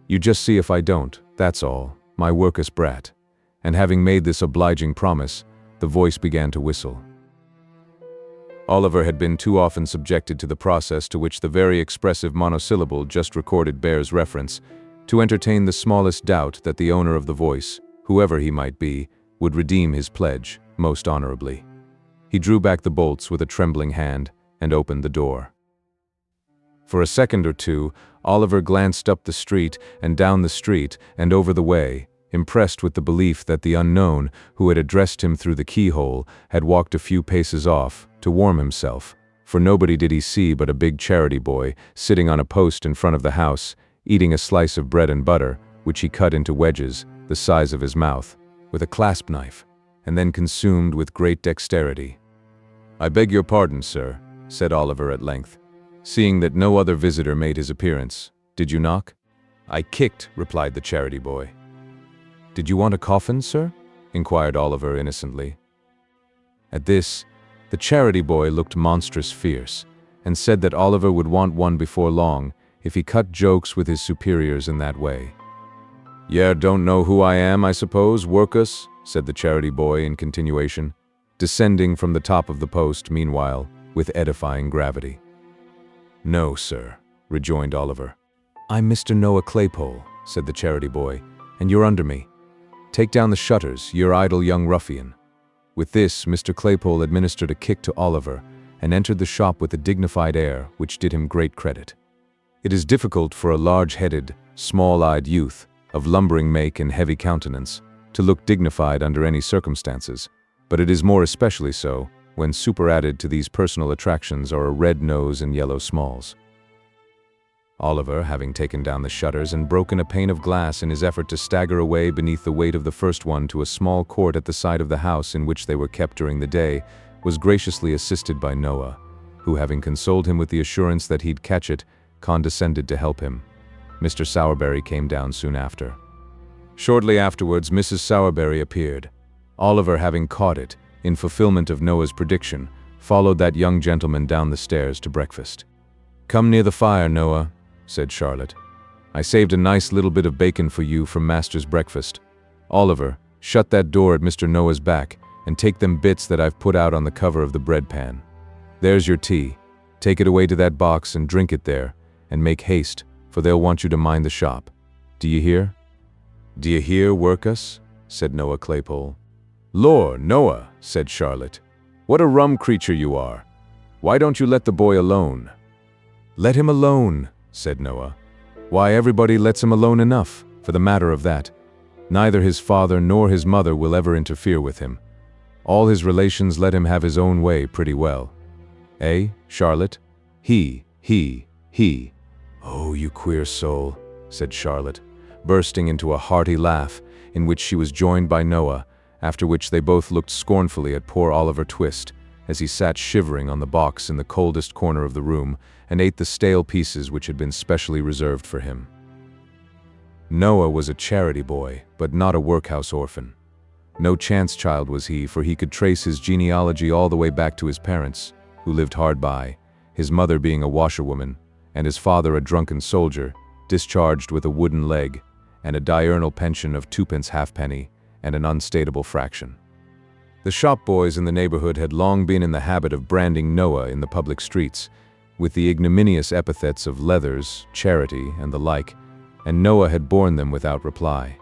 "You just see if I don't, that's all, my workus brat." And having made this obliging promise, the voice began to whistle. Oliver had been too often subjected to the process to which the very expressive monosyllable just recorded bears reference, to entertain the smallest doubt that the owner of the voice, whoever he might be, would redeem his pledge most honorably. He drew back the bolts with a trembling hand and opened the door. For a second or two, Oliver glanced up the street and down the street and over the way, impressed with the belief that the unknown, who had addressed him through the keyhole, had walked a few paces off to warm himself, for nobody did he see but a big charity boy sitting on a post in front of the house, eating a slice of bread and butter, which he cut into wedges the size of his mouth with a clasp knife, and then consumed with great dexterity. "I beg your pardon, sir," said Oliver at length, seeing that no other visitor made his appearance. "Did you knock?" "I kicked," replied the charity boy. "Did you want a coffin, sir?" inquired Oliver innocently. At this, the charity boy looked monstrous fierce, and said that Oliver would want one before long if he cut jokes with his superiors in that way. "Yer don't know who I am, I suppose, workus?" said the charity boy in continuation, descending from the top of the post, meanwhile, with edifying gravity. "No, sir," rejoined Oliver. "I'm Mr. Noah Claypole," said the charity boy, "and you're under me. Take down the shutters, you idle young ruffian." With this, Mr. Claypole administered a kick to Oliver and entered the shop with a dignified air which did him great credit. It is difficult for a large-headed, small-eyed youth of lumbering make and heavy countenance to look dignified under any circumstances, but it is more especially so when superadded to these personal attractions are a red nose and yellow smalls. Oliver, having taken down the shutters and broken a pane of glass in his effort to stagger away beneath the weight of the first one to a small court at the side of the house in which they were kept during the day, was graciously assisted by Noah, who, having consoled him with the assurance that he'd catch it, condescended to help him. Mr. Sowerberry came down soon after. Shortly afterwards, Mrs. Sowerberry appeared. Oliver, having caught it, in fulfillment of Noah's prediction, followed that young gentleman down the stairs to breakfast. "Come near the fire, Noah," said Charlotte. "I saved a nice little bit of bacon for you from Master's breakfast. Oliver, shut that door at Mr. Noah's back, and take them bits that I've put out on the cover of the bread pan. There's your tea. Take it away to that box and drink it there, and make haste, for they'll want you to mind the shop. Do you hear?" "Do you hear, workus?" said Noah Claypole. "Lor, Noah," said Charlotte, "what a rum creature you are. Why don't you let the boy alone?" "Let him alone," said Noah. "Why, everybody lets him alone enough, for the matter of that. Neither his father nor his mother will ever interfere with him. All his relations let him have his own way pretty well. Eh, Charlotte? He. "Oh, you queer soul," said Charlotte, bursting into a hearty laugh, in which she was joined by Noah, after which they both looked scornfully at poor Oliver Twist, as he sat shivering on the box in the coldest corner of the room and ate the stale pieces which had been specially reserved for him. Noah was a charity boy, but not a workhouse orphan. No chance child was he, for he could trace his genealogy all the way back to his parents, who lived hard by, his mother being a washerwoman, and his father a drunken soldier, discharged with a wooden leg, and a diurnal pension of 2 halfpenny and an unstatable fraction. The shop boys in the neighborhood had long been in the habit of branding Noah in the public streets, with the ignominious epithets of leathers, charity, and the like, and Noah had borne them without reply.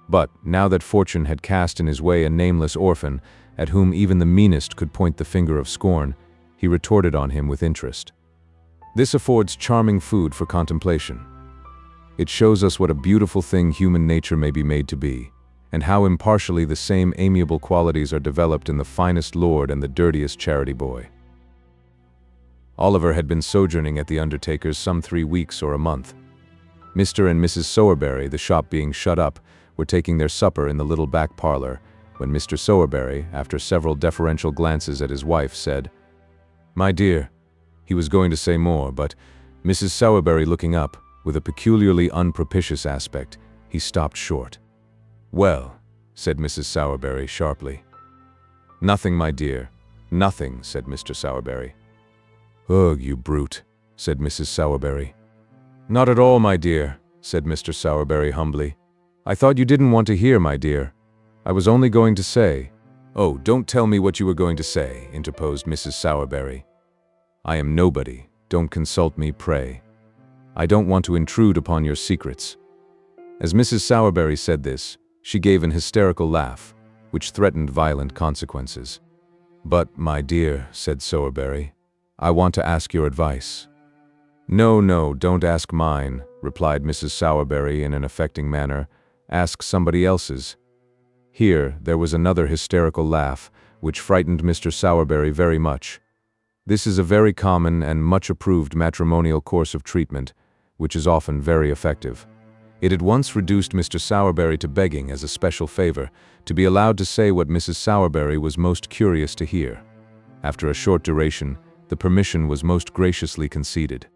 But, now that fortune had cast in his way a nameless orphan, at whom even the meanest could point the finger of scorn, he retorted on him with interest. This affords charming food for contemplation. It shows us what a beautiful thing human nature may be made to be, and how impartially the same amiable qualities are developed in the finest lord and the dirtiest charity boy. Oliver had been sojourning at the undertaker's some 3 weeks or a month. Mr. and Mrs. Sowerberry, the shop being shut up, were taking their supper in the little back parlor, when Mr. Sowerberry, after several deferential glances at his wife, said, "My dear," he was going to say more, but Mrs. Sowerberry looking up, with a peculiarly unpropitious aspect, he stopped short. "Well," said Mrs. Sowerberry sharply. "Nothing, my dear, nothing," said Mr. Sowerberry. "Ugh, you brute," said Mrs. Sowerberry. "Not at all, my dear," said Mr. Sowerberry humbly. "I thought you didn't want to hear, my dear. I was only going to say—" "Oh, don't tell me what you were going to say," interposed Mrs. Sowerberry. "I am nobody. Don't consult me, pray. I don't want to intrude upon your secrets." As Mrs. Sowerberry said this, she gave an hysterical laugh, which threatened violent consequences. "But, my dear," said Sowerberry, "I want to ask your advice." No, don't ask mine," replied Mrs. Sowerberry in an affecting manner. "Ask somebody else's." Here there was another hysterical laugh, which frightened Mr. Sowerberry very much. This is a very common and much approved matrimonial course of treatment, which is often very effective. It at once reduced Mr. Sowerberry to begging, as a special favor, to be allowed to say what Mrs. Sowerberry was most curious to hear. After a short duration, the permission was most graciously conceded.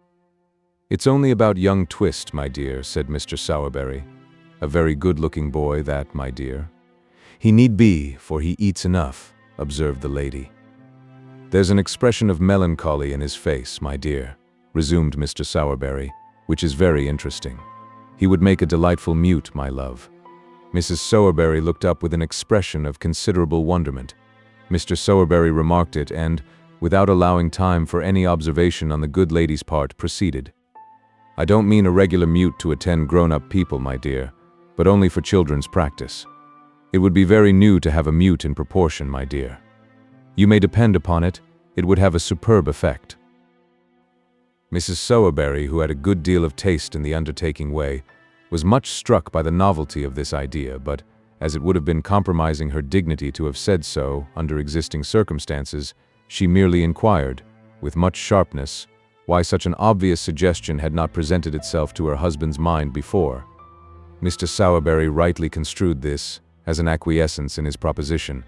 "It's only about young Twist, my dear," said Mr. Sowerberry. "A very good-looking boy, that, my dear." "He need be, for he eats enough," observed the lady. "There's an expression of melancholy in his face, my dear," resumed Mr. Sowerberry, "which is very interesting. He would make a delightful mute, my love." Mrs. Sowerberry looked up with an expression of considerable wonderment. Mr. Sowerberry remarked it and, without allowing time for any observation on the good lady's part, proceeded. "I don't mean a regular mute to attend grown-up people, my dear, but only for children's practice. It would be very new to have a mute in proportion, my dear. You may depend upon it, it would have a superb effect." Mrs. Sowerberry, who had a good deal of taste in the undertaking way, was much struck by the novelty of this idea, but, as it would have been compromising her dignity to have said so under existing circumstances, she merely inquired, with much sharpness, why such an obvious suggestion had not presented itself to her husband's mind before. Mr. Sowerberry rightly construed this as an acquiescence in his proposition.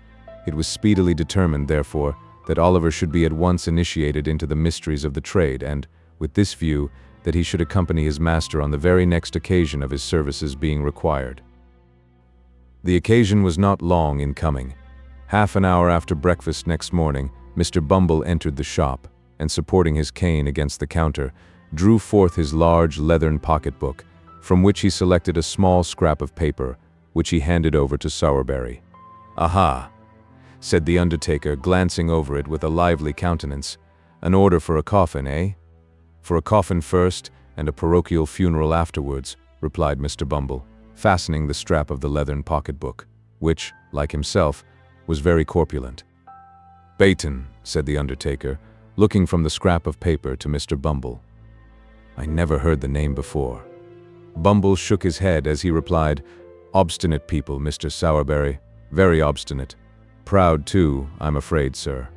It was speedily determined, therefore, that Oliver should be at once initiated into the mysteries of the trade, and, with this view, that he should accompany his master on the very next occasion of his services being required. The occasion was not long in coming. Half an hour after breakfast next morning, Mr. Bumble entered the shop, and supporting his cane against the counter, drew forth his large leathern pocketbook, from which he selected a small scrap of paper, which he handed over to Sowerberry. "Aha," said the undertaker, glancing over it with a lively countenance. "An order for a coffin, eh?" "For a coffin first, and a parochial funeral afterwards," replied Mr. Bumble, fastening the strap of the leathern pocketbook, which, like himself, was very corpulent. "Baton," said the undertaker, looking from the scrap of paper to Mr. Bumble. "I never heard the name before." Bumble shook his head as he replied, "Obstinate people, Mr. Sowerberry, very obstinate. Proud, too, I'm afraid, sir."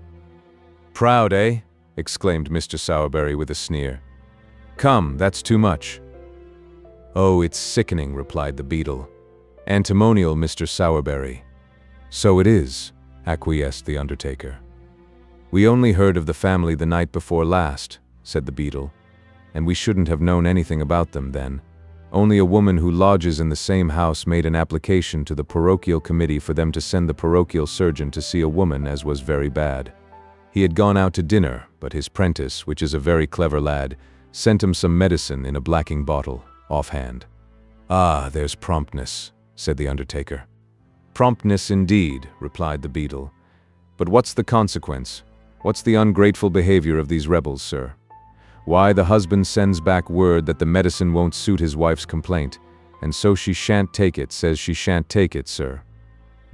"Proud, eh?" exclaimed Mr. Sowerberry with a sneer. "Come, that's too much." "Oh, it's sickening," replied the beadle. "Antimonial, Mr. Sowerberry." "So it is," acquiesced the undertaker. "We only heard of the family the night before last," said the beadle, "and we shouldn't have known anything about them then. Only a woman who lodges in the same house made an application to the parochial committee for them to send the parochial surgeon to see a woman as was very bad. He had gone out to dinner, but his prentice, which is a very clever lad, sent him some medicine in a blacking bottle, offhand." "Ah, there's promptness," said the undertaker. "Promptness indeed," replied the beadle. "But what's the consequence? What's the ungrateful behavior of these rebels, sir? Why, the husband sends back word that the medicine won't suit his wife's complaint, and so she shan't take it, says she shan't take it, sir.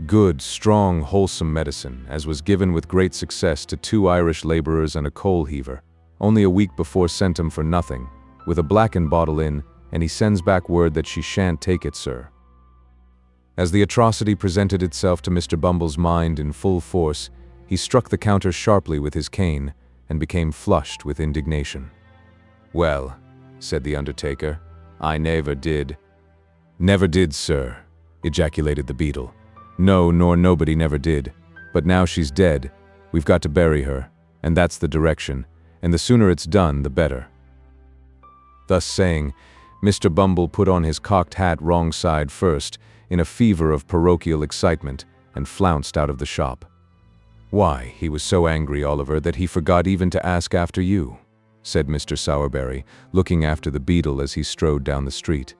Good, strong, wholesome medicine, as was given with great success to 2 Irish laborers and a coal heaver, only a week before sent 'em for nothing, with a blackened bottle in, and he sends back word that she shan't take it, sir." As the atrocity presented itself to Mr. Bumble's mind in full force, he struck the counter sharply with his cane, and became flushed with indignation. "Well," said the undertaker, "I never did." "Never did, sir," ejaculated the beadle. "No, nor nobody never did. But now she's dead, we've got to bury her, and that's the direction, and the sooner it's done, the better." Thus saying, Mr. Bumble put on his cocked hat wrong side first, in a fever of parochial excitement, and flounced out of the shop. "Why, he was so angry, Oliver, that he forgot even to ask after you," said Mr. Sowerberry, looking after the beadle as he strode down the street.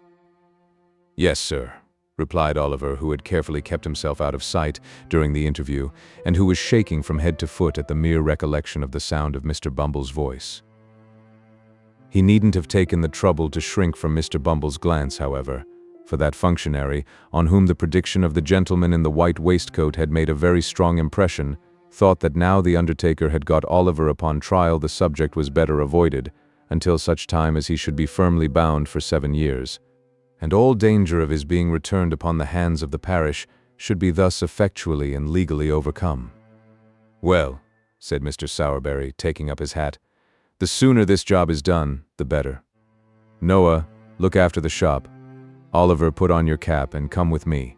"Yes, sir," replied Oliver, who had carefully kept himself out of sight during the interview, and who was shaking from head to foot at the mere recollection of the sound of Mr. Bumble's voice. He needn't have taken the trouble to shrink from Mr. Bumble's glance, however, for that functionary, on whom the prediction of the gentleman in the white waistcoat had made a very strong impression, thought that now the undertaker had got Oliver upon trial, the subject was better avoided, until such time as he should be firmly bound for 7 years, and all danger of his being returned upon the hands of the parish should be thus effectually and legally overcome. "Well," said Mr. Sowerberry, taking up his hat, "the sooner this job is done, the better. Noah, look after the shop. "Oliver, put on your cap and come with me."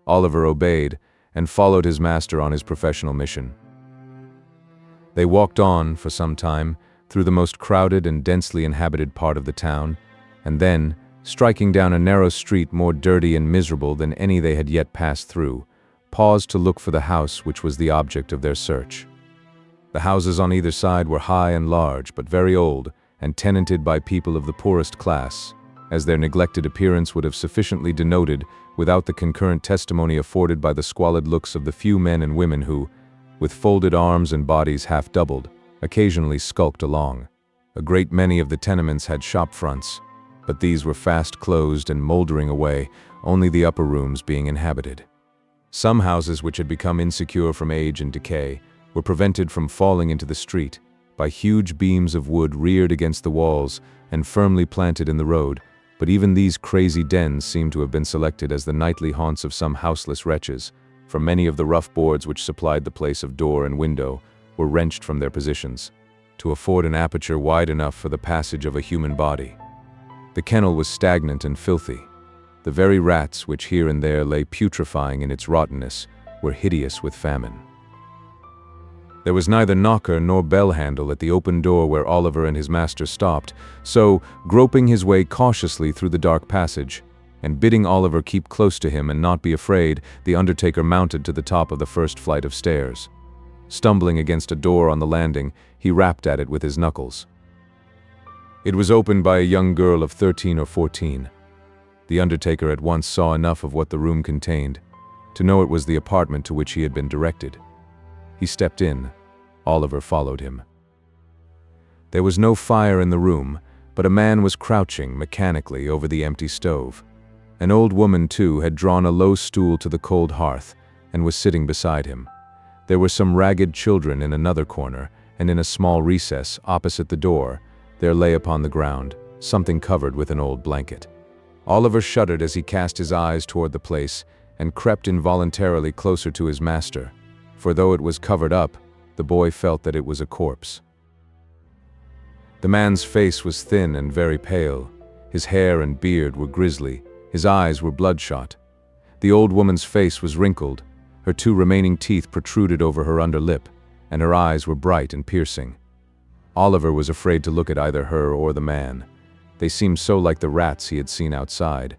Oliver obeyed and followed his master on his professional mission. They walked on for some time through the most crowded and densely inhabited part of the town, and then, striking down a narrow street more dirty and miserable than any they had yet passed through, paused to look for the house which was the object of their search. The houses on either side were high and large, but very old, and tenanted by people of the poorest class, as their neglected appearance would have sufficiently denoted without the concurrent testimony afforded by the squalid looks of the few men and women who, with folded arms and bodies half doubled, occasionally skulked along. A great many of the tenements had shop fronts, but these were fast closed and moldering away, only the upper rooms being inhabited. Some houses which had become insecure from age and decay were prevented from falling into the street by huge beams of wood reared against the walls and firmly planted in the road, but even these crazy dens seemed to have been selected as the nightly haunts of some houseless wretches, for many of the rough boards which supplied the place of door and window were wrenched from their positions, to afford an aperture wide enough for the passage of a human body. The kennel was stagnant and filthy. The very rats which here and there lay putrefying in its rottenness were hideous with famine. There was neither knocker nor bell handle at the open door where Oliver and his master stopped, so, groping his way cautiously through the dark passage, and bidding Oliver keep close to him and not be afraid, the undertaker mounted to the top of the first flight of stairs. Stumbling against a door on the landing, he rapped at it with his knuckles. It was opened by a young girl of 13 or 14. The undertaker at once saw enough of what the room contained to know it was the apartment to which he had been directed. He stepped in. Oliver followed him. There was no fire in the room, but a man was crouching mechanically over the empty stove. An old woman, too, had drawn a low stool to the cold hearth and was sitting beside him. There were some ragged children in another corner, and in a small recess opposite the door, there lay upon the ground something covered with an old blanket. Oliver shuddered as he cast his eyes toward the place and crept involuntarily closer to his master, for though it was covered up, the boy felt that it was a corpse. The man's face was thin and very pale. His hair and beard were grisly. His eyes were bloodshot. The old woman's face was wrinkled. Her two remaining teeth protruded over her under lip, and her eyes were bright and piercing. Oliver was afraid to look at either her or the man. They seemed so like the rats he had seen outside.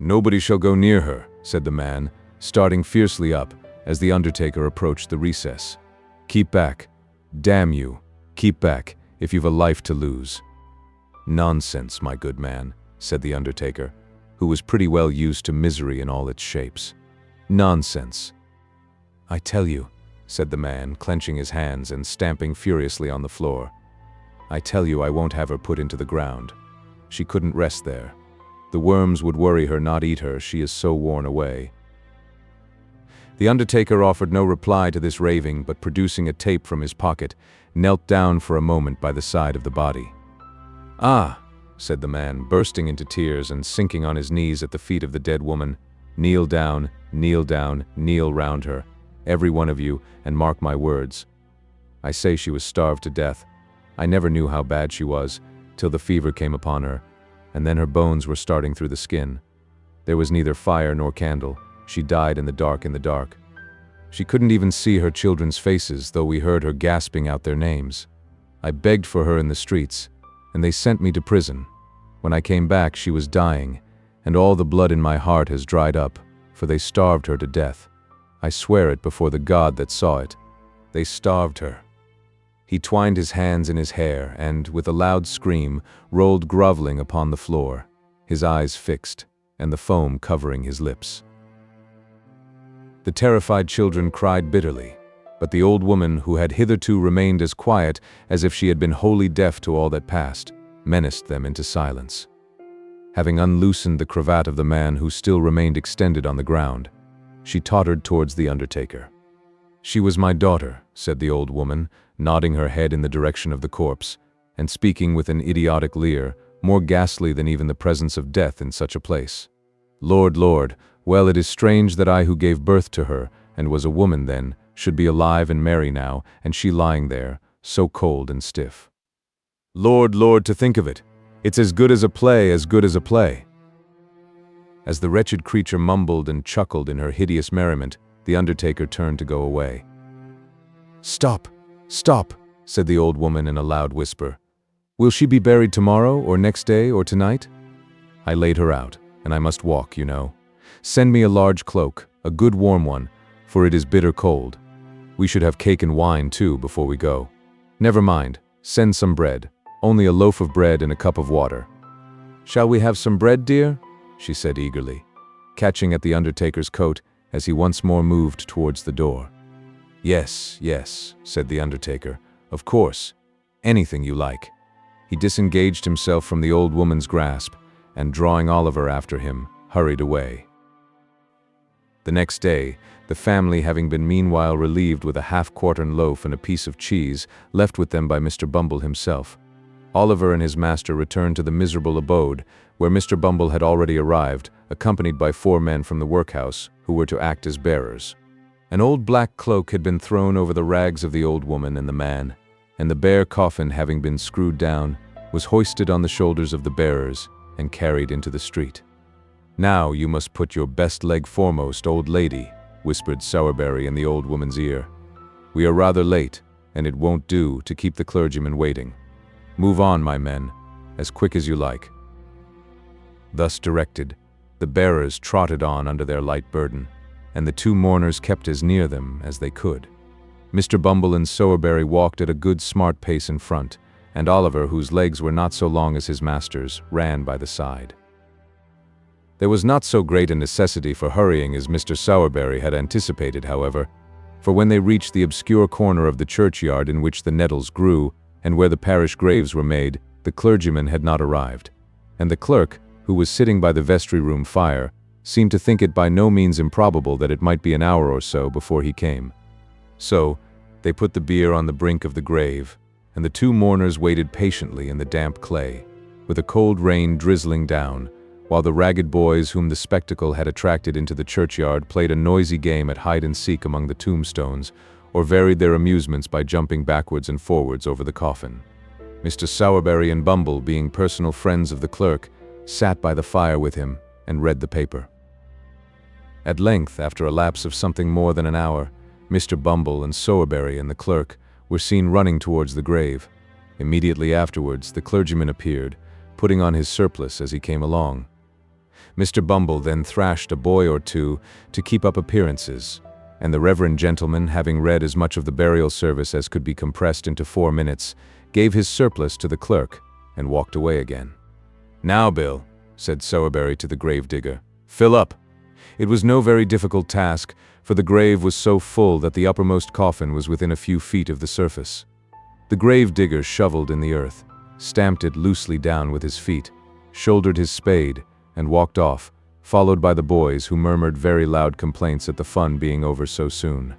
"Nobody shall go near her," said the man, starting fiercely up as the undertaker approached the recess. "Keep back. Damn you. Keep back, if you've a life to lose." "Nonsense, my good man," said the undertaker, who was pretty well used to misery in all its shapes. "Nonsense." "I tell you," said the man, clenching his hands and stamping furiously on the floor. "I tell you I won't have her put into the ground. She couldn't rest there. The worms would worry her, not eat her, she is so worn away." The undertaker offered no reply to this raving, but producing a tape from his pocket, knelt down for a moment by the side of the body. "Ah," said the man, bursting into tears and sinking on his knees at the feet of the dead woman. "Kneel down, kneel down, kneel round her, every one of you, and mark my words. I say she was starved to death. I never knew how bad she was, till the fever came upon her, and then her bones were starting through the skin. There was neither fire nor candle. She died in the dark. She couldn't even see her children's faces, though we heard her gasping out their names. I begged for her in the streets, and they sent me to prison. When I came back, she was dying, and all the blood in my heart has dried up, for they starved her to death. I swear it before the God that saw it. They starved her." He twined his hands in his hair and, with a loud scream, rolled groveling upon the floor, his eyes fixed, and the foam covering his lips. The terrified children cried bitterly, but the old woman, who had hitherto remained as quiet as if she had been wholly deaf to all that passed, menaced them into silence. Having unloosened the cravat of the man who still remained extended on the ground, she tottered towards the undertaker. "She was my daughter," said the old woman, nodding her head in the direction of the corpse, and speaking with an idiotic leer, more ghastly than even the presence of death in such a place. "Lord, Lord, well, it is strange that I who gave birth to her, and was a woman then, should be alive and merry now, and she lying there, so cold and stiff. Lord, Lord, to think of it! It's as good as a play, as good as a play." As the wretched creature mumbled and chuckled in her hideous merriment, the undertaker turned to go away. "Stop! Stop!" said the old woman in a loud whisper. "Will she be buried tomorrow, or next day, or tonight? I laid her out, and I must walk, you know. Send me a large cloak, a good warm one, for it is bitter cold. We should have cake and wine, too, before we go. Never mind, send some bread, only a loaf of bread and a cup of water." "Shall we have some bread, dear?" she said eagerly, catching at the undertaker's coat as he once more moved towards the door. "Yes, yes," said the undertaker, "of course, anything you like." He disengaged himself from the old woman's grasp, and drawing Oliver after him, hurried away. The next day, the family, having been meanwhile relieved with a half-quartern loaf and a piece of cheese left with them by Mr. Bumble himself, Oliver and his master returned to the miserable abode where Mr. Bumble had already arrived, accompanied by 4 men from the workhouse who were to act as bearers. An old black cloak had been thrown over the rags of the old woman and the man, and the bare coffin, having been screwed down, was hoisted on the shoulders of the bearers and carried into the street. "Now you must put your best leg foremost, old lady," whispered Sowerberry in the old woman's ear. "We are rather late, and it won't do to keep the clergyman waiting. Move on, my men, as quick as you like." Thus directed, the bearers trotted on under their light burden, and the 2 mourners kept as near them as they could. Mr. Bumble and Sowerberry walked at a good smart pace in front, and Oliver, whose legs were not so long as his master's, ran by the side. There was not so great a necessity for hurrying as Mr. Sowerberry had anticipated, however, for when they reached the obscure corner of the churchyard in which the nettles grew, and where the parish graves were made, the clergyman had not arrived, and the clerk, who was sitting by the vestry-room fire, seemed to think it by no means improbable that it might be an hour or so before he came. So, they put the bier on the brink of the grave, and the 2 mourners waited patiently in the damp clay, with a cold rain drizzling down, while the ragged boys whom the spectacle had attracted into the churchyard played a noisy game at hide-and-seek among the tombstones, or varied their amusements by jumping backwards and forwards over the coffin. Mr. Sowerberry and Bumble, being personal friends of the clerk, sat by the fire with him and read the paper. At length, after a lapse of something more than an hour, Mr. Bumble and Sowerberry and the clerk were seen running towards the grave. Immediately afterwards, the clergyman appeared, putting on his surplice as he came along. Mr. Bumble then thrashed a boy or 2 to keep up appearances, and the reverend gentleman, having read as much of the burial service as could be compressed into 4 minutes, gave his surplice to the clerk and walked away again. "Now, Bill," said Sowerberry to the grave-digger, "fill up." It was no very difficult task, for the grave was so full that the uppermost coffin was within a few feet of the surface. The grave-digger shoveled in the earth, stamped it loosely down with his feet, shouldered his spade, and walked off, followed by the boys, who murmured very loud complaints at the fun being over so soon.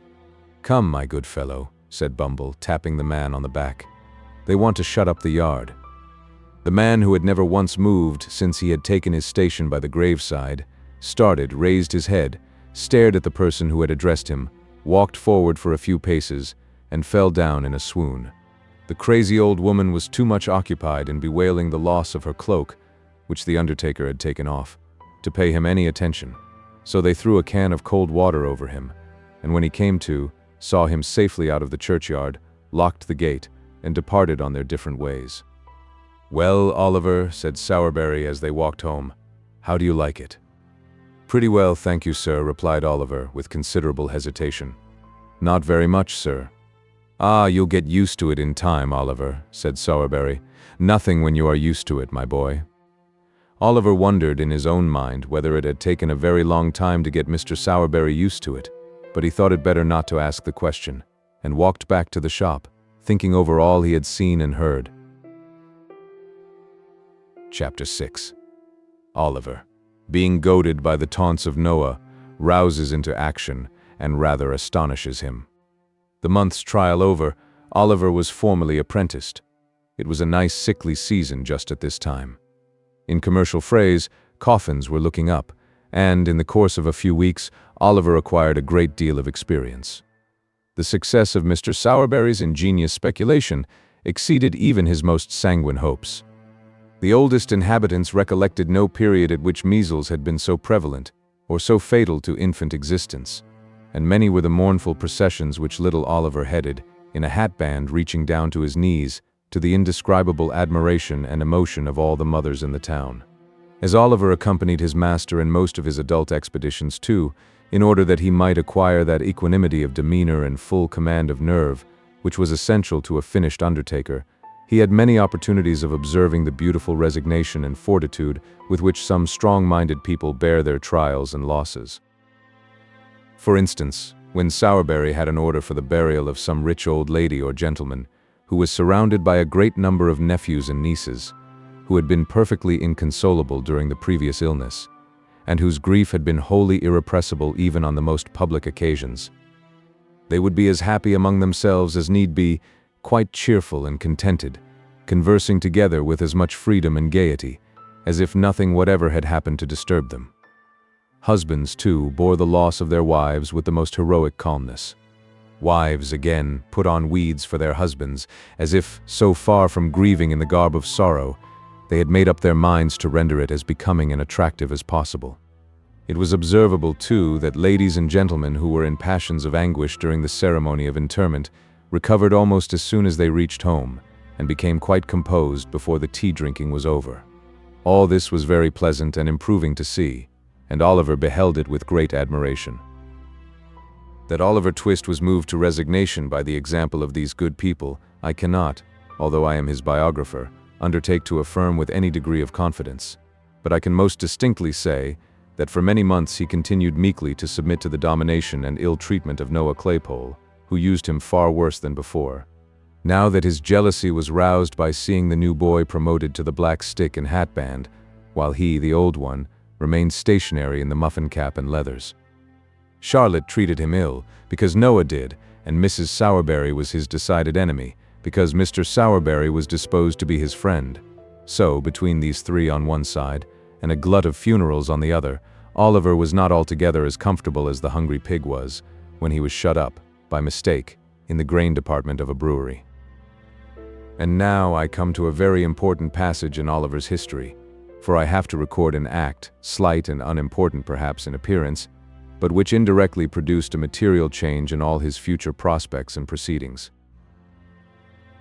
"Come, my good fellow," said Bumble, tapping the man on the back. "They want to shut up the yard." The man, who had never once moved since he had taken his station by the graveside, started, raised his head, stared at the person who had addressed him, walked forward for a few paces, and fell down in a swoon. The crazy old woman was too much occupied in bewailing the loss of her cloak, which the undertaker had taken off, to pay him any attention, so they threw a can of cold water over him, and when he came to, saw him safely out of the churchyard, locked the gate, and departed on their different ways. "Well, Oliver," said Sowerberry as they walked home, "how do you like it?" "Pretty well, thank you, sir," replied Oliver, with considerable hesitation. "Not very much, sir." "Ah, you'll get used to it in time, Oliver," said Sowerberry. "Nothing when you are used to it, my boy." Oliver wondered in his own mind whether it had taken a very long time to get Mr. Sowerberry used to it, but he thought it better not to ask the question, and walked back to the shop, thinking over all he had seen and heard. Chapter 6. Oliver, being goaded by the taunts of Noah, rouses into action and rather astonishes him. The month's trial over, Oliver was formally apprenticed. It was a nice sickly season just at this time. In commercial phrase, coffins were looking up, and in the course of a few weeks, Oliver acquired a great deal of experience. The success of Mr. Sowerberry's ingenious speculation exceeded even his most sanguine hopes. The oldest inhabitants recollected no period at which measles had been so prevalent, or so fatal to infant existence, and many were the mournful processions which little Oliver headed, in a hatband reaching down to his knees, to the indescribable admiration and emotion of all the mothers in the town. As Oliver accompanied his master in most of his adult expeditions too, in order that he might acquire that equanimity of demeanor and full command of nerve, which was essential to a finished undertaker, he had many opportunities of observing the beautiful resignation and fortitude with which some strong-minded people bear their trials and losses. For instance, when Sowerberry had an order for the burial of some rich old lady or gentleman, who was surrounded by a great number of nephews and nieces, who had been perfectly inconsolable during the previous illness, and whose grief had been wholly irrepressible even on the most public occasions. They would be as happy among themselves as need be, quite cheerful and contented, conversing together with as much freedom and gaiety, as if nothing whatever had happened to disturb them. Husbands, too, bore the loss of their wives with the most heroic calmness. Wives, again, put on weeds for their husbands, as if, so far from grieving in the garb of sorrow, they had made up their minds to render it as becoming and attractive as possible. It was observable, too, that ladies and gentlemen who were in passions of anguish during the ceremony of interment recovered almost as soon as they reached home, and became quite composed before the tea-drinking was over. All this was very pleasant and improving to see, and Oliver beheld it with great admiration. That Oliver Twist was moved to resignation by the example of these good people, I cannot, although I am his biographer, undertake to affirm with any degree of confidence. But I can most distinctly say that for many months he continued meekly to submit to the domination and ill treatment of Noah Claypole, who used him far worse than before. Now that his jealousy was roused by seeing the new boy promoted to the black stick and hatband, while he, the old one, remained stationary in the muffin cap and leathers. Charlotte treated him ill, because Noah did, and Mrs. Sowerberry was his decided enemy, because Mr. Sowerberry was disposed to be his friend. So, between these three on one side, and a glut of funerals on the other, Oliver was not altogether as comfortable as the hungry pig was, when he was shut up, by mistake, in the grain department of a brewery. And now I come to a very important passage in Oliver's history, for I have to record an act, slight and unimportant perhaps in appearance, but which indirectly produced a material change in all his future prospects and proceedings.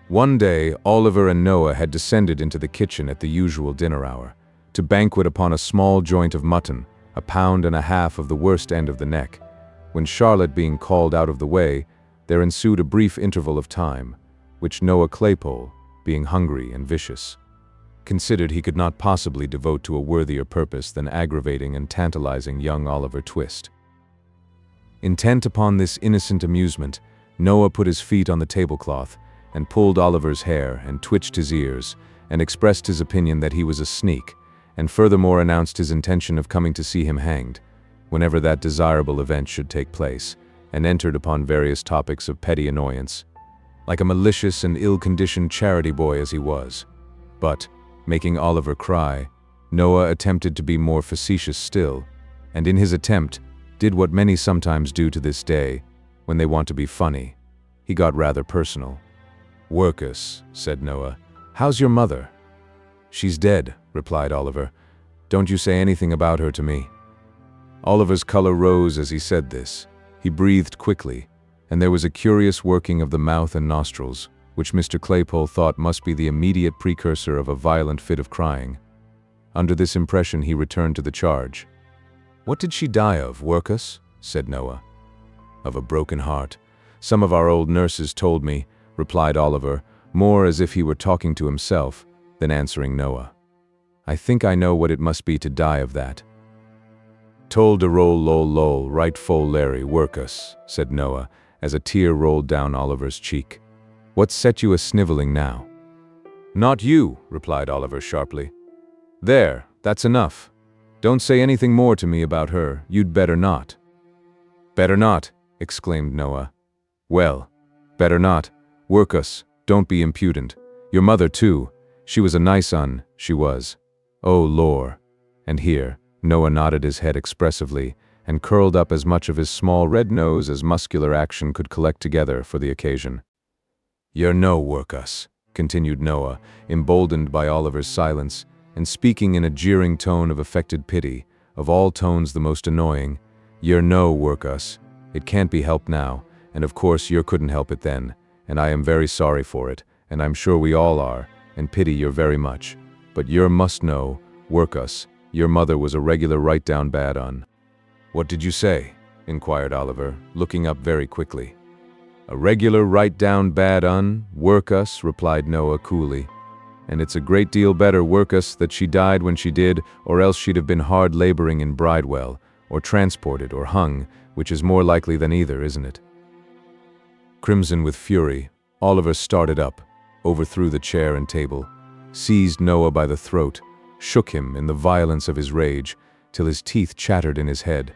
One day, Oliver and Noah had descended into the kitchen at the usual dinner hour, to banquet upon a small joint of mutton, 1.5 pounds of the worst end of the neck. When Charlotte being called out of the way, there ensued a brief interval of time, which Noah Claypole, being hungry and vicious, considered he could not possibly devote to a worthier purpose than aggravating and tantalizing young Oliver Twist. Intent upon this innocent amusement, Noah put his feet on the tablecloth, and pulled Oliver's hair, and twitched his ears, and expressed his opinion that he was a sneak, and furthermore announced his intention of coming to see him hanged, whenever that desirable event should take place, and entered upon various topics of petty annoyance, like a malicious and ill-conditioned charity boy as he was. But, making Oliver cry, Noah attempted to be more facetious still, and in his attempt, did what many sometimes do to this day, when they want to be funny. He got rather personal. "Workus," said Noah, "how's your mother?" "She's dead," replied Oliver. "Don't you say anything about her to me." Oliver's color rose as he said this. He breathed quickly, and there was a curious working of the mouth and nostrils, which Mr. Claypole thought must be the immediate precursor of a violent fit of crying. Under this impression he returned to the charge. "What did she die of, Workus?" said Noah. "Of a broken heart. Some of our old nurses told me," replied Oliver, more as if he were talking to himself than answering Noah. "I think I know what it must be to die of that." "Tol de roll lol lol right fol Larry Workus," said Noah, as a tear rolled down Oliver's cheek. "What set you a-sniveling now?" "Not you," replied Oliver sharply. "There, that's enough. Don't say anything more to me about her, you'd better not." "Better not," exclaimed Noah. "Well, better not. Workus, don't be impudent. Your mother, too. She was a nice un, she was. Oh, lor." And here, Noah nodded his head expressively, and curled up as much of his small red nose as muscular action could collect together for the occasion. "You're no Workus," continued Noah, emboldened by Oliver's silence, and speaking in a jeering tone of affected pity, of all tones the most annoying, "Yer no work us. It can't be helped now, and of course yer couldn't help it then, and I am very sorry for it, and I'm sure we all are, and pity yer very much. But yer must know, work us, your mother was a regular right-down bad un." "What did you say?" inquired Oliver, looking up very quickly. "A regular right-down bad un, work us," replied Noah coolly. "And it's a great deal better, work us, that she died when she did, or else she'd have been hard laboring in Bridewell, or transported, or hung, which is more likely than either, isn't it?" Crimson with fury, Oliver started up, overthrew the chair and table, seized Noah by the throat, shook him in the violence of his rage, till his teeth chattered in his head,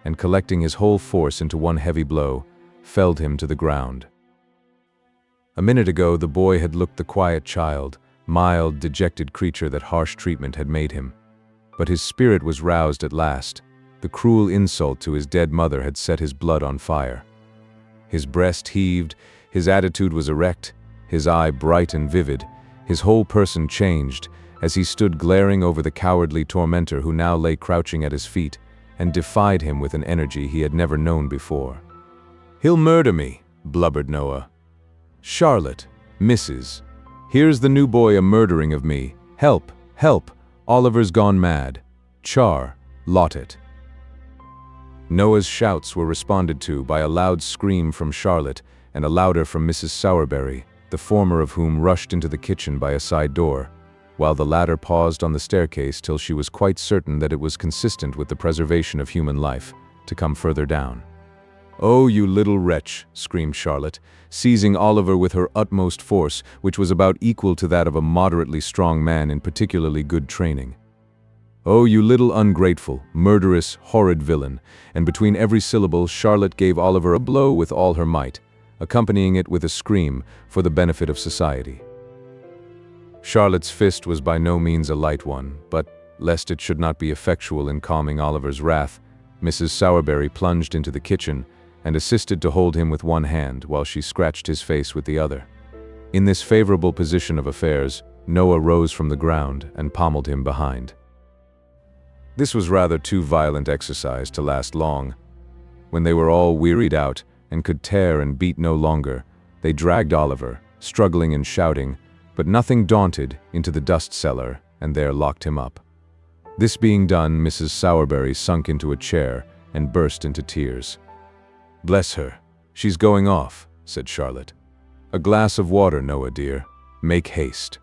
and collecting his whole force into one heavy blow, felled him to the ground. A minute ago the boy had looked the quiet child, mild, dejected creature that harsh treatment had made him. But his spirit was roused at last. The cruel insult to his dead mother had set his blood on fire. His breast heaved, his attitude was erect, his eye bright and vivid, his whole person changed, as he stood glaring over the cowardly tormentor who now lay crouching at his feet, and defied him with an energy he had never known before. "He'll murder me," blubbered Noah. "Charlotte, Mrs. Here's the new boy a-murdering of me. Help, help, Oliver's gone mad. Char, lot it." Noah's shouts were responded to by a loud scream from Charlotte and a louder from Mrs. Sowerberry, the former of whom rushed into the kitchen by a side door, while the latter paused on the staircase till she was quite certain that it was consistent with the preservation of human life, to come further down. "Oh, you little wretch," screamed Charlotte, seizing Oliver with her utmost force, which was about equal to that of a moderately strong man in particularly good training. "Oh, you little ungrateful, murderous, horrid villain," and between every syllable Charlotte gave Oliver a blow with all her might, accompanying it with a scream for the benefit of society. Charlotte's fist was by no means a light one, but, lest it should not be effectual in calming Oliver's wrath, Mrs. Sowerberry plunged into the kitchen and assisted to hold him with one hand while she scratched his face with the other. In this favorable position of affairs, Noah rose from the ground and pommeled him behind. This was rather too violent exercise to last long. When they were all wearied out and could tear and beat no longer, they dragged Oliver, struggling and shouting, but nothing daunted, into the dust cellar and there locked him up. This being done, Mrs. Sowerberry sunk into a chair and burst into tears. "Bless her, she's going off," said Charlotte. "A glass of water, Noah dear. Make haste."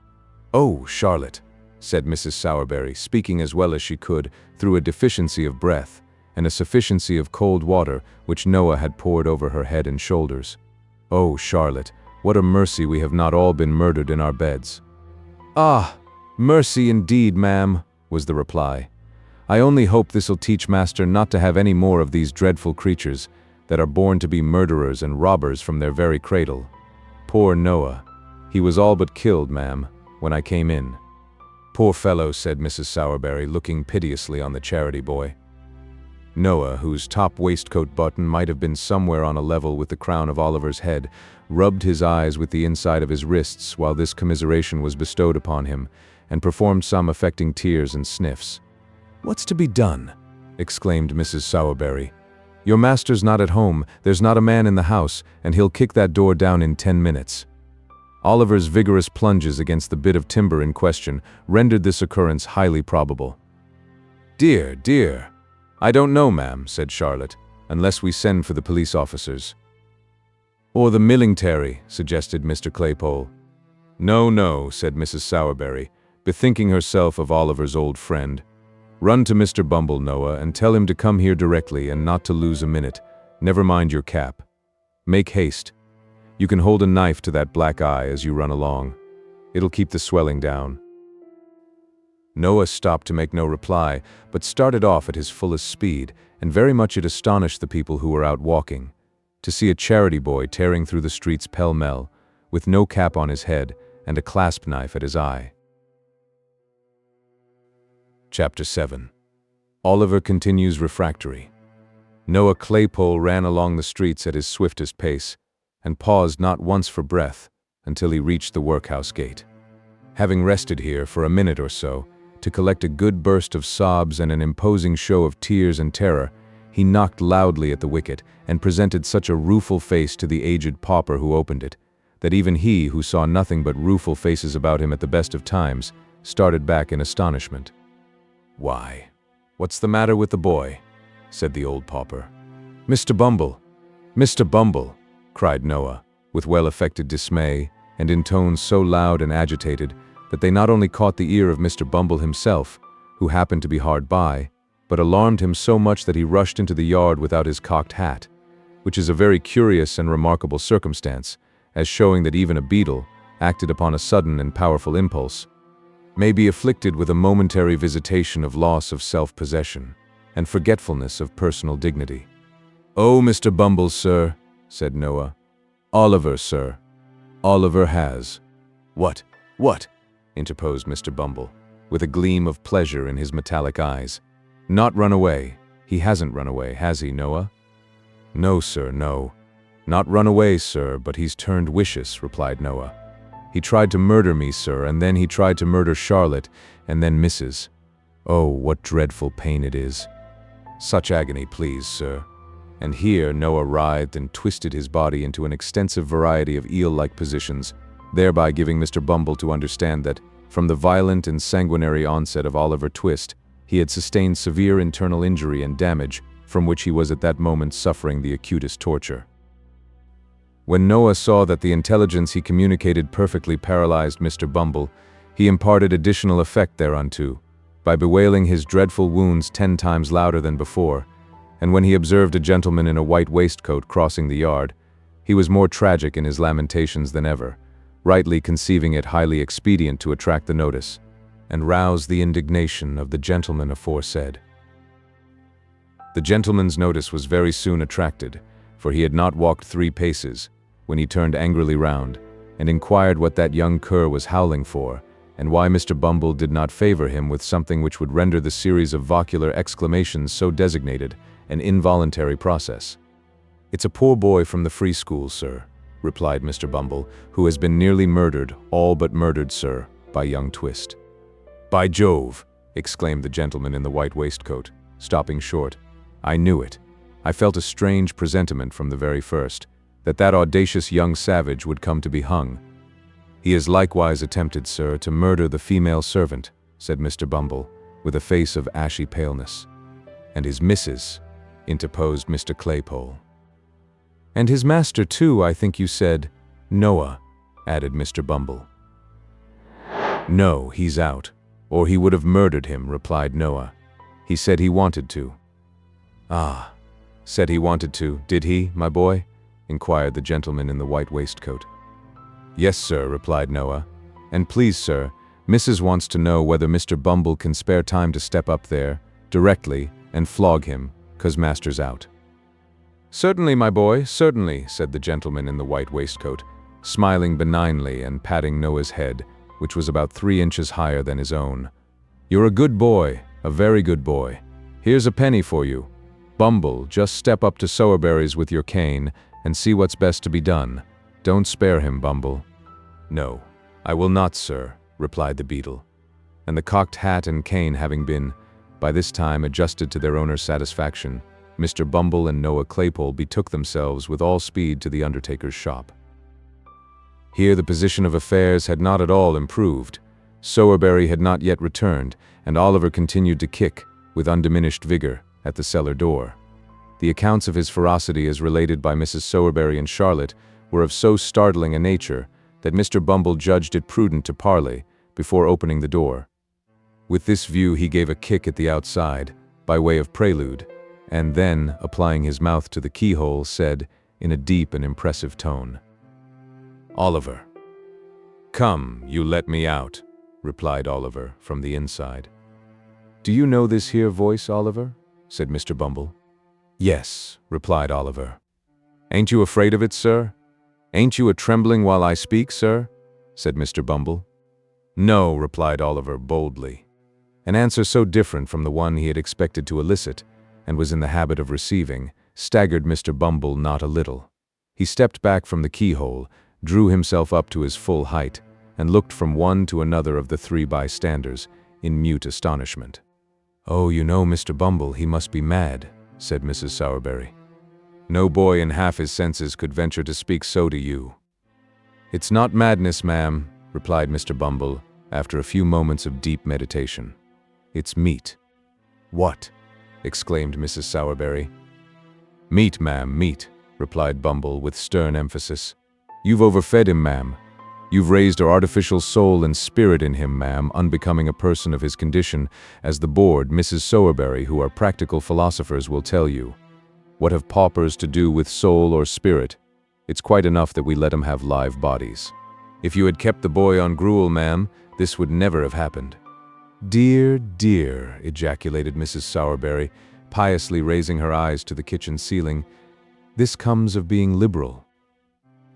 "Oh, Charlotte," said Mrs. Sowerberry, speaking as well as she could through a deficiency of breath and a sufficiency of cold water which Noah had poured over her head and shoulders. "Oh, Charlotte, what a mercy we have not all been murdered in our beds." "Ah, mercy indeed, ma'am," was the reply. "I only hope this'll teach master not to have any more of these dreadful creatures that are born to be murderers and robbers from their very cradle. Poor Noah, he was all but killed, ma'am, when I came in." "Poor fellow," said Mrs. Sowerberry, looking piteously on the charity boy. Noah, whose top waistcoat button might have been somewhere on a level with the crown of Oliver's head, rubbed his eyes with the inside of his wrists while this commiseration was bestowed upon him, and performed some affecting tears and sniffs. "What's to be done?" exclaimed Mrs. Sowerberry. "Your master's not at home, there's not a man in the house, and he'll kick that door down in 10 minutes. Oliver's vigorous plunges against the bit of timber in question rendered this occurrence highly probable. "Dear, dear, I don't know, ma'am," said Charlotte, "unless we send for the police officers." "Or the millingtary," suggested Mr. Claypole. "No, no," said Mrs. Sowerberry, bethinking herself of Oliver's old friend. "Run to Mr. Bumble, Noah, and tell him to come here directly and not to lose a minute. Never mind your cap. Make haste. You can hold a knife to that black eye as you run along. It'll keep the swelling down." Noah stopped to make no reply, but started off at his fullest speed, and very much it astonished the people who were out walking, to see a charity boy tearing through the streets pell-mell, with no cap on his head and a clasp knife at his eye. Chapter 7. Oliver continues refractory. Noah Claypole ran along the streets at his swiftest pace, and paused not once for breath until he reached the workhouse gate. Having rested here for a minute or so, to collect a good burst of sobs and an imposing show of tears and terror, he knocked loudly at the wicket and presented such a rueful face to the aged pauper who opened it, that even he, who saw nothing but rueful faces about him at the best of times, started back in astonishment. "Why, what's the matter with the boy?" said the old pauper. "Mr. Bumble! Mr. Bumble!" cried Noah, with well-affected dismay, and in tones so loud and agitated that they not only caught the ear of Mr. Bumble himself, who happened to be hard by, but alarmed him so much that he rushed into the yard without his cocked hat, which is a very curious and remarkable circumstance, as showing that even a beetle, acted upon a sudden and powerful impulse, may be afflicted with a momentary visitation of loss of self-possession and forgetfulness of personal dignity. "Oh, Mr. Bumble, sir," said Noah. "Oliver, sir. Oliver has—" "What? What?" interposed Mr. Bumble, with a gleam of pleasure in his metallic eyes. "Not run away. He hasn't run away, has he, Noah?" "No, sir, no. Not run away, sir, but he's turned vicious," replied Noah. "He tried to murder me, sir, and then he tried to murder Charlotte, and then Mrs. Oh, what dreadful pain it is. Such agony, please, sir." And here Noah writhed and twisted his body into an extensive variety of eel-like positions, thereby giving Mr. Bumble to understand that, from the violent and sanguinary onset of Oliver Twist, he had sustained severe internal injury and damage, from which he was at that moment suffering the acutest torture. When Noah saw that the intelligence he communicated perfectly paralyzed Mr. Bumble, he imparted additional effect thereunto, by bewailing his dreadful wounds 10 times louder than before, and when he observed a gentleman in a white waistcoat crossing the yard, he was more tragic in his lamentations than ever, rightly conceiving it highly expedient to attract the notice, and rouse the indignation of the gentleman aforesaid. The gentleman's notice was very soon attracted, for he had not walked 3 paces, when he turned angrily round, and inquired what that young cur was howling for, and why Mr. Bumble did not favor him with something which would render the series of vocular exclamations so designated an involuntary process. "It's a poor boy from the free school, sir," replied Mr. Bumble, "who has been nearly murdered, all but murdered, sir, by young Twist." "By Jove!" exclaimed the gentleman in the white waistcoat, stopping short. "I knew it. I felt a strange presentiment from the very first, that audacious young savage would come to be hung. He has likewise attempted, sir, to murder the female servant," said Mr. Bumble, with a face of ashy paleness. "And his missus," interposed Mr. Claypole. "And his master too, I think you said, Noah," added Mr. Bumble. "No, he's out, or he would have murdered him," replied Noah. "He said he wanted to." "Ah, said he wanted to, did he, my boy?" inquired the gentleman in the white waistcoat. "Yes, sir," replied Noah. "And please, sir, Mrs. wants to know whether Mr. Bumble can spare time to step up there, directly, and flog him, 'cause master's out." "Certainly, my boy, certainly," said the gentleman in the white waistcoat, smiling benignly and patting Noah's head, which was about 3 inches higher than his own. "You're a good boy, a very good boy. Here's a penny for you. Bumble, just step up to Sowerberry's with your cane, and see what's best to be done. Don't spare him, Bumble." "No, I will not, sir," replied the beetle. And the cocked hat and cane having been, by this time, adjusted to their owner's satisfaction, Mr. Bumble and Noah Claypole betook themselves with all speed to the undertaker's shop. Here the position of affairs had not at all improved. Sowerberry had not yet returned, and Oliver continued to kick, with undiminished vigor, at the cellar door. The accounts of his ferocity as related by Mrs. Sowerberry and Charlotte were of so startling a nature that Mr. Bumble judged it prudent to parley before opening the door. With this view he gave a kick at the outside, by way of prelude, and then, applying his mouth to the keyhole, said, in a deep and impressive tone, "Oliver." "Come, you let me out," replied Oliver from the inside. "Do you know this here voice, Oliver?" said Mr. Bumble. "Yes," replied Oliver. "Ain't you afraid of it, sir? Ain't you a-trembling while I speak, sir?" said Mr. Bumble. "No," replied Oliver boldly. An answer so different from the one he had expected to elicit, and was in the habit of receiving, staggered Mr. Bumble not a little. He stepped back from the keyhole, drew himself up to his full height, and looked from one to another of the 3 bystanders, in mute astonishment. "Oh, you know, Mr. Bumble, he must be mad," said Mrs. Sowerberry. "No boy in half his senses could venture to speak so to you." "It's not madness, ma'am," replied Mr. Bumble, after a few moments of deep meditation. "It's meat." "What?" exclaimed Mrs. Sowerberry. "Meat, ma'am, meat," replied Bumble with stern emphasis. "You've overfed him, ma'am. You've raised an artificial soul and spirit in him, ma'am, unbecoming a person of his condition, as the board, Mrs. Sowerberry, who are practical philosophers, will tell you. What have paupers to do with soul or spirit? It's quite enough that we let 'em have live bodies. If you had kept the boy on gruel, ma'am, this would never have happened." "Dear, dear," ejaculated Mrs. Sowerberry, piously raising her eyes to the kitchen ceiling. "This comes of being liberal."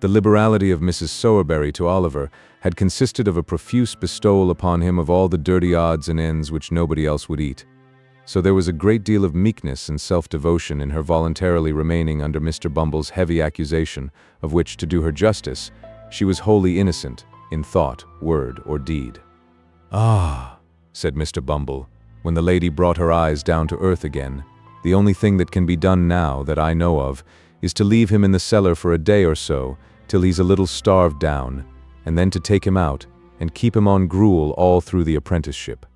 The liberality of Mrs. Sowerberry to Oliver had consisted of a profuse bestowal upon him of all the dirty odds and ends which nobody else would eat. So there was a great deal of meekness and self-devotion in her voluntarily remaining under Mr. Bumble's heavy accusation, of which, to do her justice, she was wholly innocent, in thought, word, or deed. "Ah," said Mr. Bumble, when the lady brought her eyes down to earth again, "the only thing that can be done now, that I know of, is to leave him in the cellar for a day or so, till he's a little starved down, and then to take him out, and keep him on gruel all through the apprenticeship.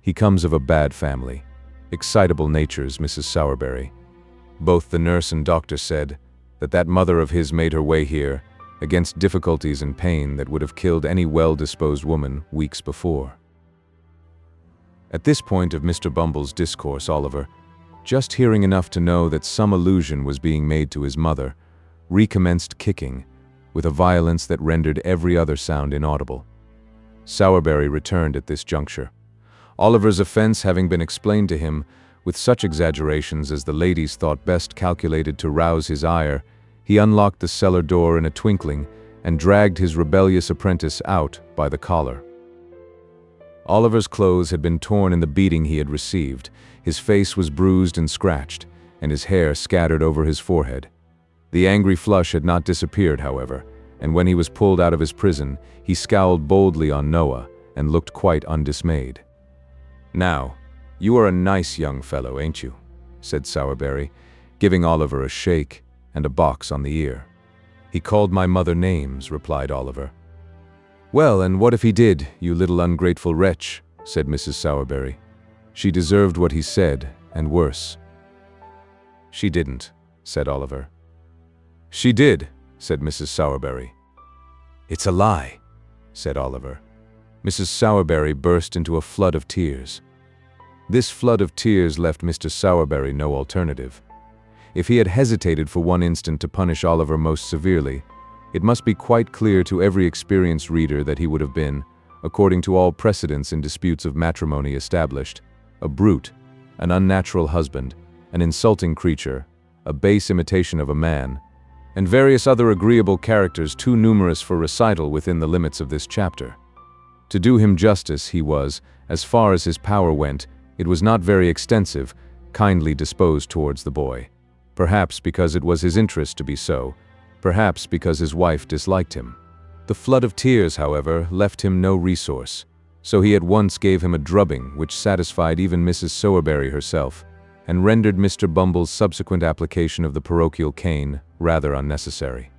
He comes of a bad family. Excitable natures, Mrs. Sowerberry. Both the nurse and doctor said that mother of his made her way here, against difficulties and pain that would have killed any well-disposed woman weeks before." At this point of Mr. Bumble's discourse, Oliver, just hearing enough to know that some allusion was being made to his mother, recommenced kicking, with a violence that rendered every other sound inaudible. Sowerberry returned at this juncture. Oliver's offense having been explained to him, with such exaggerations as the ladies thought best calculated to rouse his ire, he unlocked the cellar door in a twinkling and dragged his rebellious apprentice out by the collar. Oliver's clothes had been torn in the beating he had received, his face was bruised and scratched, and his hair scattered over his forehead. The angry flush had not disappeared, however, and when he was pulled out of his prison, he scowled boldly on Noah and looked quite undismayed. "Now, you are a nice young fellow, ain't you?" said Sowerberry, giving Oliver a shake and a box on the ear. "He called my mother names," replied Oliver. "Well, and what if he did, you little ungrateful wretch?" said Mrs. Sowerberry. "She deserved what he said, and worse." "She didn't," said Oliver. "She did," said Mrs. Sowerberry. "It's a lie," said Oliver. Mrs. Sowerberry burst into a flood of tears. This flood of tears left Mr. Sowerberry no alternative. If he had hesitated for one instant to punish Oliver most severely, it must be quite clear to every experienced reader that he would have been, according to all precedents in disputes of matrimony established, a brute, an unnatural husband, an insulting creature, a base imitation of a man, and various other agreeable characters too numerous for recital within the limits of this chapter. To do him justice, he was, as far as his power went, it was not very extensive, kindly disposed towards the boy. Perhaps because it was his interest to be so, perhaps because his wife disliked him. The flood of tears, however, left him no resource, so he at once gave him a drubbing which satisfied even Mrs. Sowerberry herself, and rendered Mr. Bumble's subsequent application of the parochial cane rather unnecessary.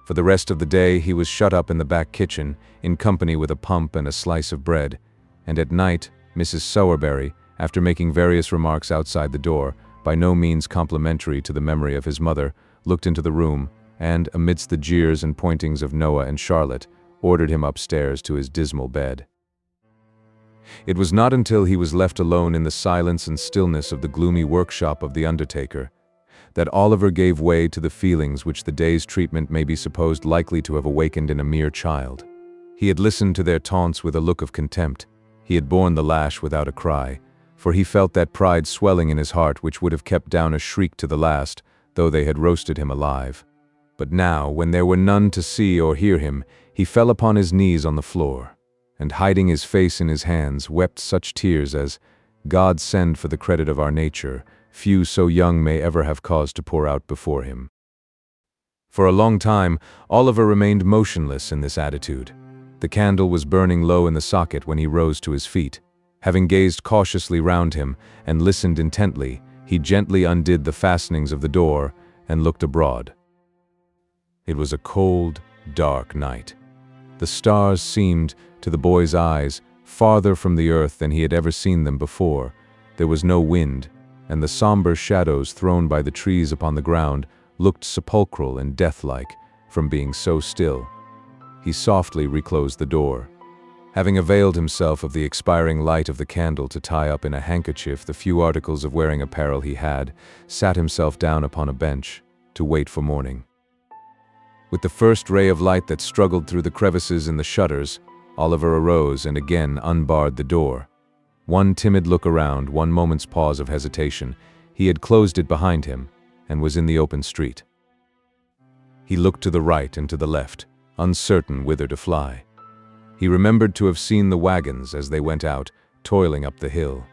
For the rest of the day he was shut up in the back kitchen, in company with a pump and a slice of bread, and at night Mrs. Sowerberry, after making various remarks outside the door, by no means complimentary to the memory of his mother, looked into the room, and, amidst the jeers and pointings of Noah and Charlotte, ordered him upstairs to his dismal bed. It was not until he was left alone in the silence and stillness of the gloomy workshop of the undertaker that Oliver gave way to the feelings which the day's treatment may be supposed likely to have awakened in a mere child. He had listened to their taunts with a look of contempt. He had borne the lash without a cry, for he felt that pride swelling in his heart which would have kept down a shriek to the last, though they had roasted him alive. But now, when there were none to see or hear him, he fell upon his knees on the floor, and hiding his face in his hands, wept such tears as, God send for the credit of our nature, few so young may ever have cause to pour out before him. For a long time, Oliver remained motionless in this attitude. The candle was burning low in the socket when he rose to his feet, Having gazed cautiously round him and listened intently, he gently undid the fastenings of the door and looked abroad. It was a cold, dark night. The stars seemed, to the boy's eyes, farther from the earth than he had ever seen them before. There was no wind, and the somber shadows thrown by the trees upon the ground looked sepulchral and death-like from being so still. He softly reclosed the door. Having availed himself of the expiring light of the candle to tie up in a handkerchief the few articles of wearing apparel he had, sat himself down upon a bench to wait for morning. With the first ray of light that struggled through the crevices in the shutters, Oliver arose and again unbarred the door. One timid look around, one moment's pause of hesitation. He had closed it behind him and was in the open street. He looked to the right and to the left, uncertain whither to fly. He remembered to have seen the wagons as they went out, toiling up the hill.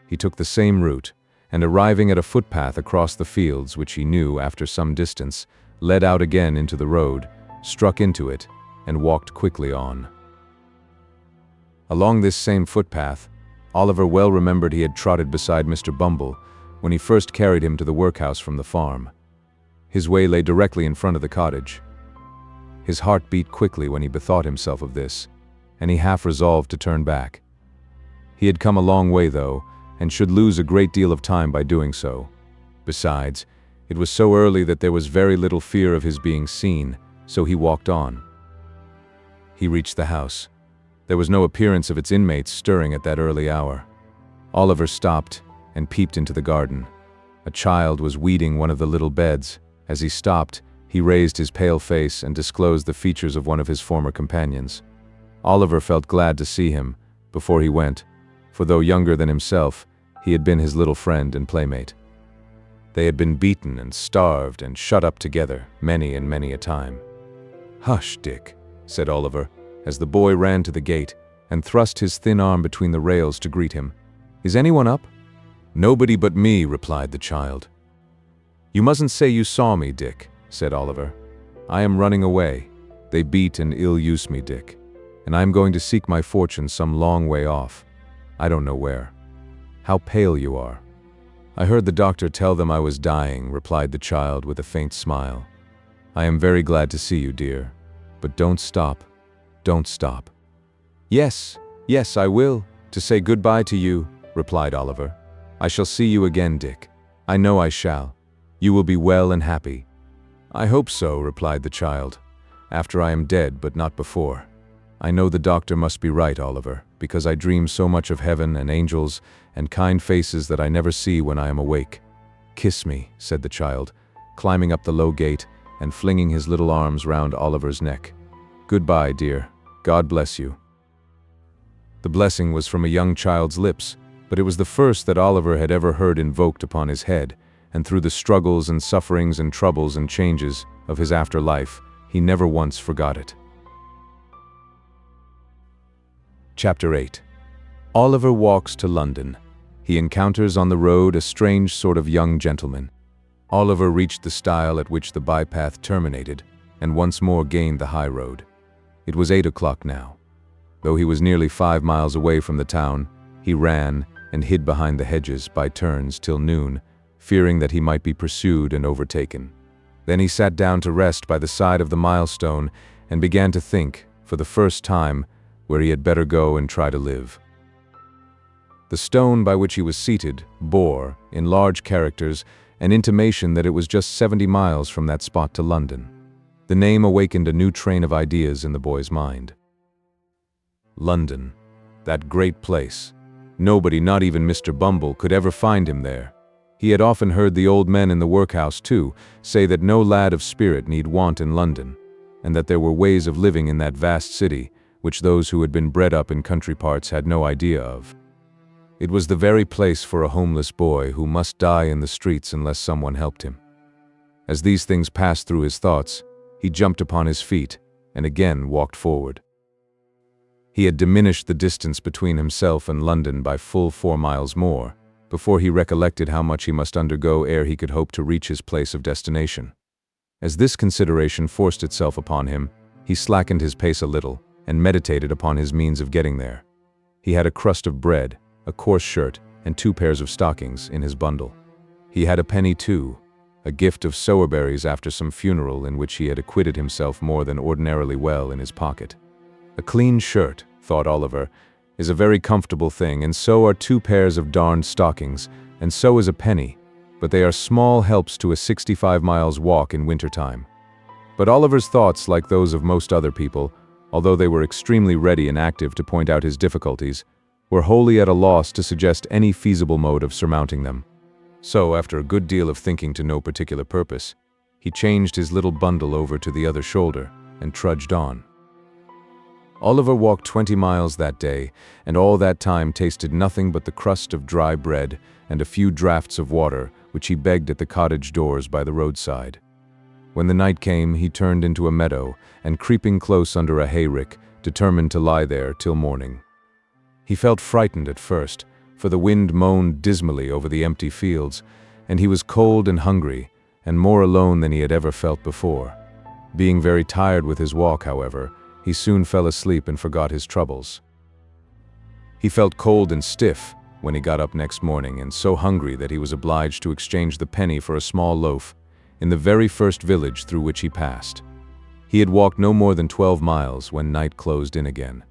He took the same route, and arriving at a footpath across the fields, which he knew after some distance, led out again into the road, struck into it, and walked quickly on. Along this same footpath, Oliver well remembered he had trotted beside Mr. Bumble when he first carried him to the workhouse from the farm. His way lay directly in front of the cottage. His heart beat quickly when he bethought himself of this, and he half resolved to turn back. He had come a long way, though, and should lose a great deal of time by doing so. Besides, it was so early that there was very little fear of his being seen, so he walked on. He reached the house. There was no appearance of its inmates stirring at that early hour. Oliver stopped and peeped into the garden. A child was weeding one of the little beds. As he stopped, he raised his pale face and disclosed the features of one of his former companions. Oliver felt glad to see him before he went, for though younger than himself, he had been his little friend and playmate. They had been beaten and starved and shut up together many and many a time. "Hush, Dick," said Oliver, as the boy ran to the gate and thrust his thin arm between the rails to greet him. "Is anyone up?" "Nobody but me," replied the child. "You mustn't say you saw me, Dick," said Oliver. "I am running away. They beat and ill-use me, Dick, and I am going to seek my fortune some long way off. I don't know where. How pale you are." "I heard the doctor tell them I was dying," replied the child with a faint smile. "I am very glad to see you, dear, but don't stop. Don't stop." "Yes, yes, I will, to say goodbye to you," replied Oliver. "I shall see you again, Dick. I know I shall. You will be well and happy." "I hope so," replied the child, "after I am dead, but not before. I know the doctor must be right, Oliver, because I dream so much of heaven and angels and kind faces that I never see when I am awake." "Kiss me," said the child, climbing up the low gate and flinging his little arms round Oliver's neck. "Goodbye, dear. God bless you." The blessing was from a young child's lips, but it was the first that Oliver had ever heard invoked upon his head, and through the struggles and sufferings and troubles and changes of his afterlife, he never once forgot it. Chapter VIII. Oliver walks to London. He encounters on the road a strange sort of young gentleman. Oliver reached the stile at which the bypath terminated, and once more gained the high road. It was 8 o'clock now. Though he was nearly 5 miles away from the town, he ran and hid behind the hedges by turns till noon, fearing that he might be pursued and overtaken. Then he sat down to rest by the side of the milestone and began to think, for the first time, where he had better go and try to live. The stone by which he was seated bore, in large characters, an intimation that it was just 70 miles from that spot to London. The name awakened a new train of ideas in the boy's mind. London, that great place. Nobody, not even Mr. Bumble, could ever find him there. He had often heard the old men in the workhouse, too, say that no lad of spirit need want in London, and that there were ways of living in that vast city which those who had been bred up in country parts had no idea of. It was the very place for a homeless boy who must die in the streets unless someone helped him. As these things passed through his thoughts, he jumped upon his feet and again walked forward. He had diminished the distance between himself and London by full 4 miles more, before he recollected how much he must undergo ere he could hope to reach his place of destination. As this consideration forced itself upon him, he slackened his pace a little, and meditated upon his means of getting there. He had a crust of bread, a coarse shirt, and 2 pairs of stockings in his bundle. He had a penny too, a gift of sowerberries after some funeral in which he had acquitted himself more than ordinarily well in his pocket. A clean shirt, thought Oliver, is a very comfortable thing, and so are 2 pairs of darned stockings, and so is a penny, but they are small helps to a 65 miles walk in wintertime. But Oliver's thoughts, like those of most other people, although they were extremely ready and active to point out his difficulties, were wholly at a loss to suggest any feasible mode of surmounting them. So, after a good deal of thinking to no particular purpose, he changed his little bundle over to the other shoulder and trudged on. Oliver walked 20 miles that day, and all that time tasted nothing but the crust of dry bread and a few draughts of water, which he begged at the cottage doors by the roadside. When the night came, he turned into a meadow, and creeping close under a hayrick, determined to lie there till morning. He felt frightened at first, for the wind moaned dismally over the empty fields, and he was cold and hungry, and more alone than he had ever felt before. Being very tired with his walk, however, he soon fell asleep and forgot his troubles. He felt cold and stiff when he got up next morning, and so hungry that he was obliged to exchange the penny for a small loaf in the very first village through which he passed. He had walked no more than 12 miles when night closed in again.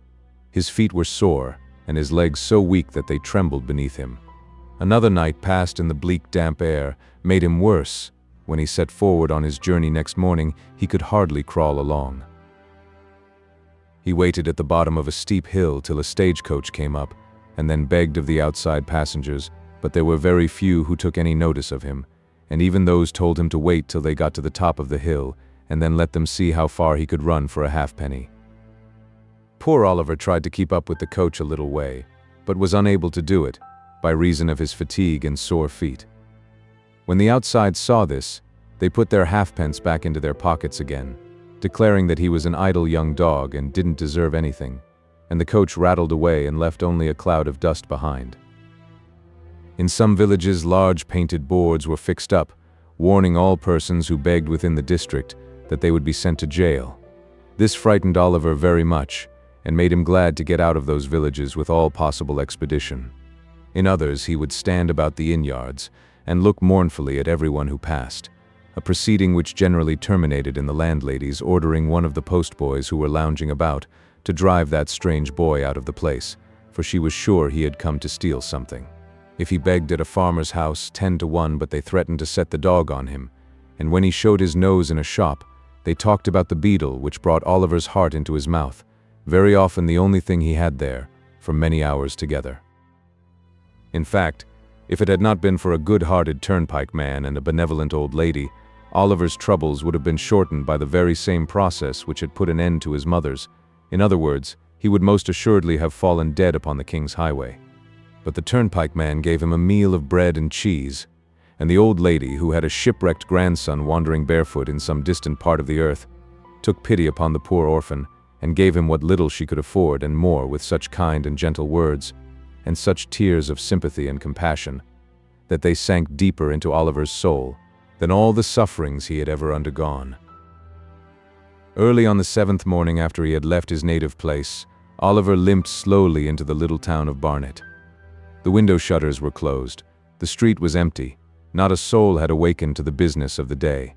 His feet were sore, and his legs so weak that they trembled beneath him. Another night passed in the bleak, damp air made him worse. When he set forward on his journey next morning, he could hardly crawl along. He waited at the bottom of a steep hill till a stagecoach came up, and then begged of the outside passengers, but there were very few who took any notice of him, and even those told him to wait till they got to the top of the hill, and then let them see how far he could run for a halfpenny. Poor Oliver tried to keep up with the coach a little way, but was unable to do it, by reason of his fatigue and sore feet. When the outside saw this, they put their halfpence back into their pockets again, declaring that he was an idle young dog and didn't deserve anything, and the coach rattled away and left only a cloud of dust behind. In some villages, large painted boards were fixed up, warning all persons who begged within the district that they would be sent to jail. This frightened Oliver very much, and made him glad to get out of those villages with all possible expedition. In others, he would stand about the inn-yards and look mournfully at everyone who passed, a proceeding which generally terminated in the landlady's ordering one of the postboys who were lounging about to drive that strange boy out of the place, for she was sure he had come to steal something. If he begged at a farmer's house, 10 to 1, but they threatened to set the dog on him, and when he showed his nose in a shop, they talked about the beetle which brought Oliver's heart into his mouth, very often the only thing he had there, for many hours together. In fact, if it had not been for a good-hearted turnpike man and a benevolent old lady, Oliver's troubles would have been shortened by the very same process which had put an end to his mother's. In other words, he would most assuredly have fallen dead upon the king's highway. But the turnpike man gave him a meal of bread and cheese, and the old lady, who had a shipwrecked grandson wandering barefoot in some distant part of the earth, took pity upon the poor orphan, and gave him what little she could afford and more, with such kind and gentle words, and such tears of sympathy and compassion, that they sank deeper into Oliver's soul than all the sufferings he had ever undergone. Early on the 7th morning after he had left his native place, Oliver limped slowly into the little town of Barnet. The window shutters were closed, the street was empty, not a soul had awakened to the business of the day.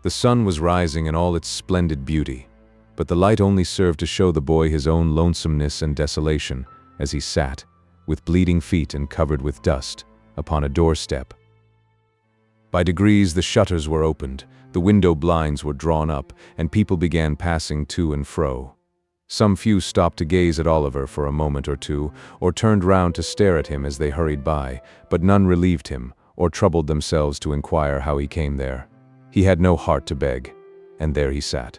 The sun was rising in all its splendid beauty, but the light only served to show the boy his own lonesomeness and desolation as he sat, with bleeding feet and covered with dust, upon a doorstep. By degrees the shutters were opened, the window blinds were drawn up, and people began passing to and fro. Some few stopped to gaze at Oliver for a moment or two, or turned round to stare at him as they hurried by, but none relieved him, or troubled themselves to inquire how he came there. He had no heart to beg, and there he sat.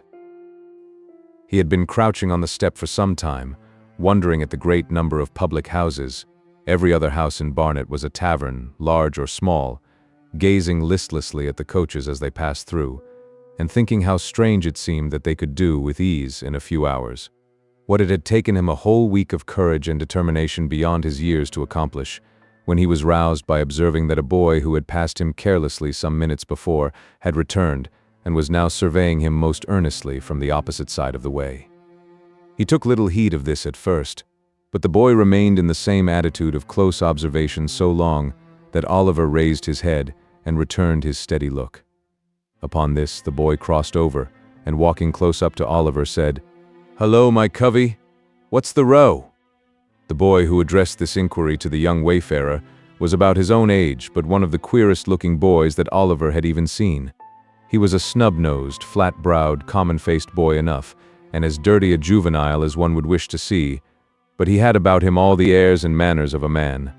He had been crouching on the step for some time, wondering at the great number of public houses. Every other house in Barnet was a tavern, large or small, gazing listlessly at the coaches as they passed through, and thinking how strange it seemed that they could do with ease in a few hours what it had taken him a whole week of courage and determination beyond his years to accomplish, when he was roused by observing that a boy who had passed him carelessly some minutes before had returned and was now surveying him most earnestly from the opposite side of the way. He took little heed of this at first, But the boy remained in the same attitude of close observation so long that Oliver raised his head and returned his steady look. Upon this, the boy crossed over, and walking close up to Oliver said, "Hello, my covey. What's the row?" The boy who addressed this inquiry to the young wayfarer was about his own age, but one of the queerest-looking boys that Oliver had even seen. He was a snub-nosed, flat-browed, common-faced boy enough, and as dirty a juvenile as one would wish to see, but he had about him all the airs and manners of a man.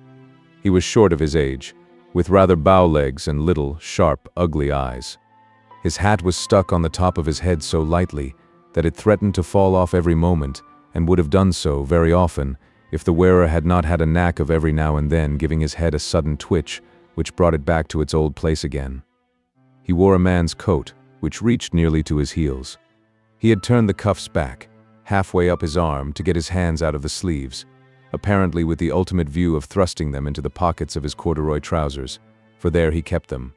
He was short of his age, with rather bow legs and little, sharp, ugly eyes. His hat was stuck on the top of his head so lightly that it threatened to fall off every moment, and would have done so very often if the wearer had not had a knack of every now and then giving his head a sudden twitch which brought it back to its old place again. He wore a man's coat, which reached nearly to his heels. He had turned the cuffs back, halfway up his arm, to get his hands out of the sleeves, apparently with the ultimate view of thrusting them into the pockets of his corduroy trousers, for there he kept them.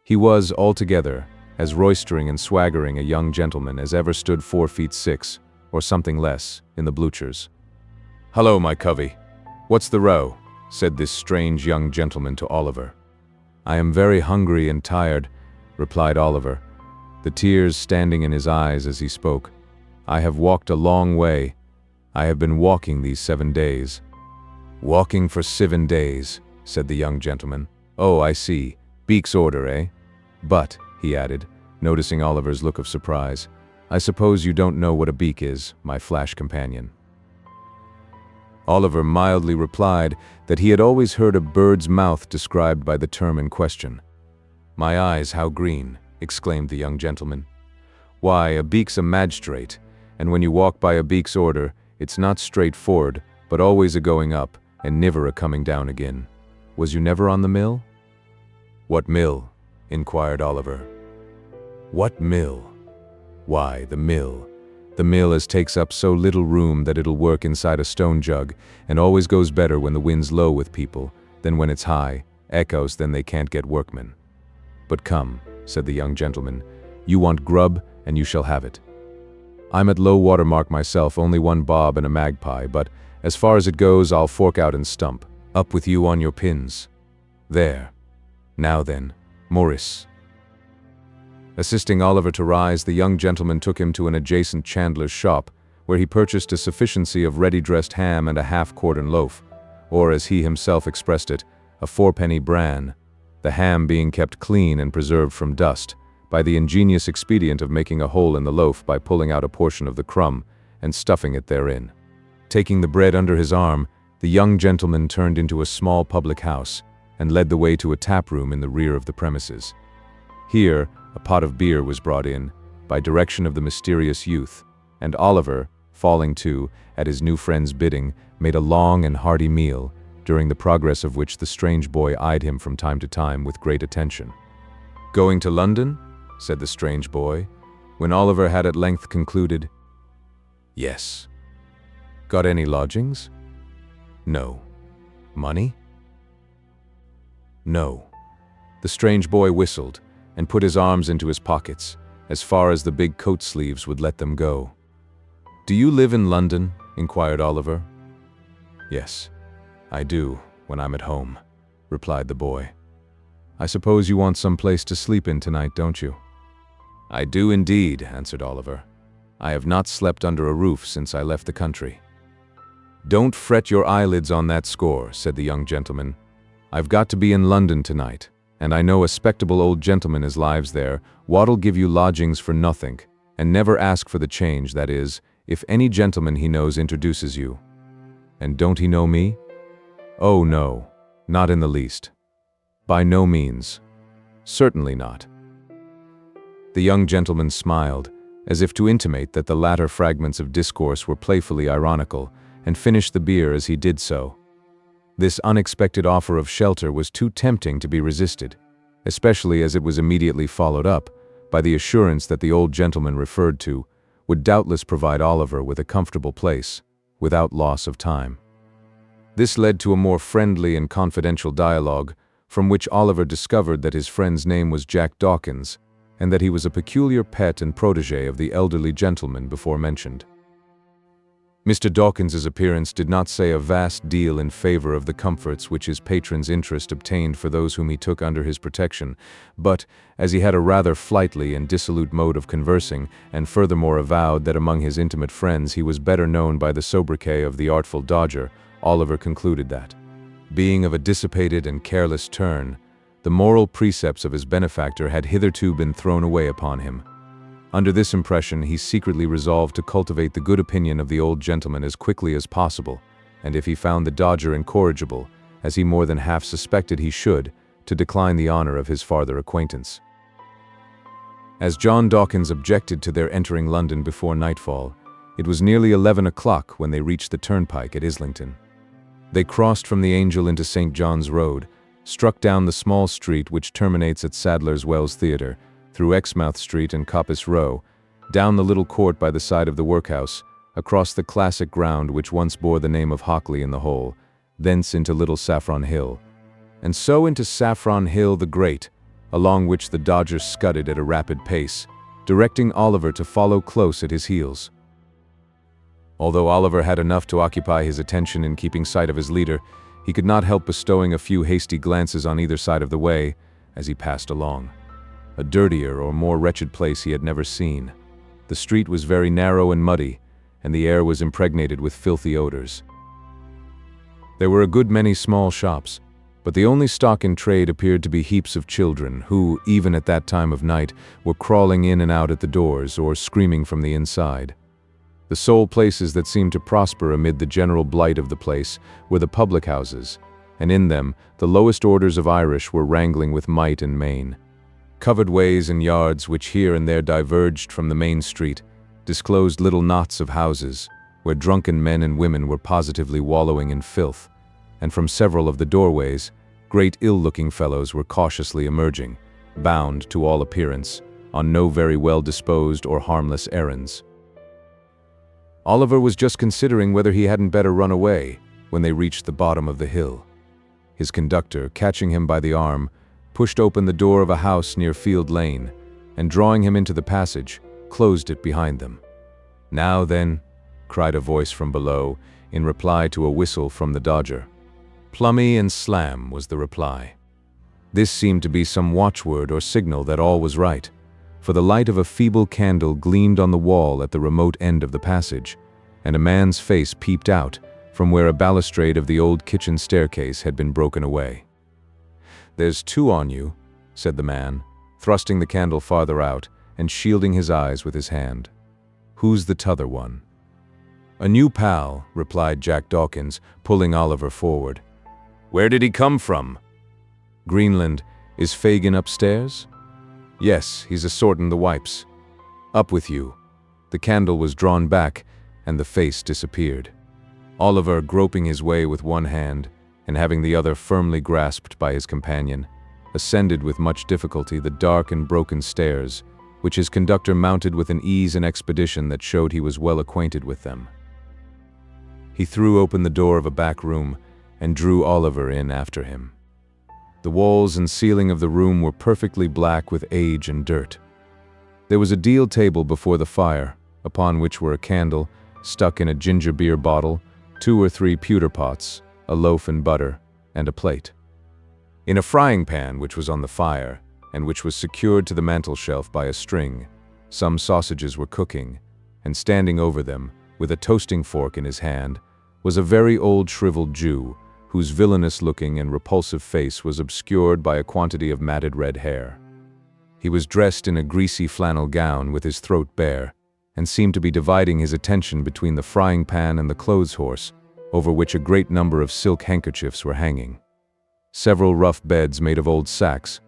He was, altogether, as roistering and swaggering a young gentleman as ever stood 4'6", or something less, in the bleachers. "Hello, my covey. What's the row?" said this strange young gentleman to Oliver. "I am very hungry and tired," replied Oliver, the tears standing in his eyes as he spoke. "I have walked a long way. I have been walking these 7 days." "Walking for 7 days," said the young gentleman. "Oh, I see. Beak's order, eh? But," he added, noticing Oliver's look of surprise, "I suppose you don't know what a beak is, my flash companion." Oliver mildly replied that he had always heard a bird's mouth described by the term in question. "My eyes, how green!" exclaimed the young gentleman. "Why, a beak's a magistrate, and when you walk by a beak's order, it's not straightforward, but always a going up, and niver a coming down again. Was you never on the mill?" "What mill?" inquired Oliver. "What mill? Why, the mill. The mill as takes up so little room that it'll work inside a stone jug, and always goes better when the wind's low with people than when it's high, echoes then they can't get workmen. But come," said the young gentleman, "you want grub, and you shall have it. I'm at low water mark myself, only 1 bob and a magpie, but as far as it goes, I'll fork out and stump. Up with you on your pins. There. Now then, Maurice." Assisting Oliver to rise, the young gentleman took him to an adjacent chandler's shop, where he purchased a sufficiency of ready-dressed ham and a half-quartern loaf, or as he himself expressed it, a 4-penny bran, the ham being kept clean and preserved from dust, by the ingenious expedient of making a hole in the loaf by pulling out a portion of the crumb and stuffing it therein. Taking the bread under his arm, the young gentleman turned into a small public house and led the way to a tap room in the rear of the premises. Here, a pot of beer was brought in, by direction of the mysterious youth, and Oliver, falling to, at his new friend's bidding, made a long and hearty meal, during the progress of which the strange boy eyed him from time to time with great attention. "Going to London?" said the strange boy, when Oliver had at length concluded. "Yes." "Got any lodgings?" "No." "Money?" "No." The strange boy whistled, and put his arms into his pockets, as far as the big coat sleeves would let them go. "Do you live in London?" inquired Oliver. "Yes, I do, when I'm at home," replied the boy. "I suppose you want some place to sleep in tonight, don't you?" "I do indeed," answered Oliver. "I have not slept under a roof since I left the country." "Don't fret your eyelids on that score," said the young gentleman. "I've got to be in London tonight, and I know a spectable old gentleman as lives there, what'll give you lodgings for nothink, and never ask for the change, that is, if any gentleman he knows introduces you." "And don't he know me?" "Oh no, not in the least. By no means. Certainly not." The young gentleman smiled, as if to intimate that the latter fragments of discourse were playfully ironical, and finished the beer as he did so. This unexpected offer of shelter was too tempting to be resisted, especially as it was immediately followed up by the assurance that the old gentleman referred to would doubtless provide Oliver with a comfortable place, without loss of time. This led to a more friendly and confidential dialogue, from which Oliver discovered that his friend's name was Jack Dawkins, and that he was a peculiar pet and protégé of the elderly gentleman before mentioned. Mr. Dawkins's appearance did not say a vast deal in favor of the comforts which his patron's interest obtained for those whom he took under his protection, but, as he had a rather flighty and dissolute mode of conversing, and furthermore avowed that among his intimate friends he was better known by the sobriquet of the Artful Dodger, Oliver concluded that, being of a dissipated and careless turn, the moral precepts of his benefactor had hitherto been thrown away upon him. Under this impression, he secretly resolved to cultivate the good opinion of the old gentleman as quickly as possible, and if he found the Dodger incorrigible, as he more than half suspected he should, to decline the honor of his farther acquaintance. As John Dawkins objected to their entering London before nightfall, it was nearly 11 o'clock when they reached the turnpike at Islington. They crossed from the Angel into St. John's Road, struck down the small street which terminates at Sadler's Wells Theatre, through Exmouth Street and Coppice Row, down the little court by the side of the workhouse, across the classic ground which once bore the name of Hockley in the Hole, thence into Little Saffron Hill, and so into Saffron Hill the Great, along which the Dodger scudded at a rapid pace, directing Oliver to follow close at his heels. Although Oliver had enough to occupy his attention in keeping sight of his leader, he could not help bestowing a few hasty glances on either side of the way as he passed along. A dirtier or more wretched place he had never seen. The street was very narrow and muddy, and the air was impregnated with filthy odors. There were a good many small shops, but the only stock in trade appeared to be heaps of children who, even at that time of night, were crawling in and out at the doors or screaming from the inside. The sole places that seemed to prosper amid the general blight of the place were the public houses, and in them the lowest orders of Irish were wrangling with might and main. Covered ways and yards which here and there diverged from the main street disclosed little knots of houses where drunken men and women were positively wallowing in filth, and from several of the doorways great ill-looking fellows were cautiously emerging, bound, to all appearance, on no very well-disposed or harmless errands. Oliver was just considering whether he hadn't better run away when they reached the bottom of the hill. His conductor, catching him by the arm, pushed open the door of a house near Field Lane, and drawing him into the passage, closed it behind them. "Now then," cried a voice from below, in reply to a whistle from the Dodger. "Plummy and slam," was the reply. This seemed to be some watchword or signal that all was right, for the light of a feeble candle gleamed on the wall at the remote end of the passage, and a man's face peeped out from where a balustrade of the old kitchen staircase had been broken away. "There's two on you," said the man, thrusting the candle farther out and shielding his eyes with his hand. "Who's the t'other one?" "A new pal," replied Jack Dawkins, pulling Oliver forward. "Where did he come from?" "Greenland. Is Fagin upstairs?" "Yes, he's assorting the wipes." "Up with you." The candle was drawn back, and the face disappeared. Oliver, groping his way with one hand, and having the other firmly grasped by his companion, ascended with much difficulty the dark and broken stairs, which his conductor mounted with an ease and expedition that showed he was well acquainted with them. He threw open the door of a back room and drew Oliver in after him. The walls and ceiling of the room were perfectly black with age and dirt. There was a deal table before the fire, upon which were a candle, stuck in a ginger beer bottle, 2 or 3 pewter pots, a loaf and butter, and a plate. In a frying pan which was on the fire, and which was secured to the mantel-shelf by a string, some sausages were cooking, and standing over them, with a toasting fork in his hand, was a very old shriveled Jew, whose villainous-looking and repulsive face was obscured by a quantity of matted red hair. He was dressed in a greasy flannel gown with his throat bare, and seemed to be dividing his attention between the frying pan and the clothes horse, over which a great number of silk handkerchiefs were hanging. Several rough beds made of old sacks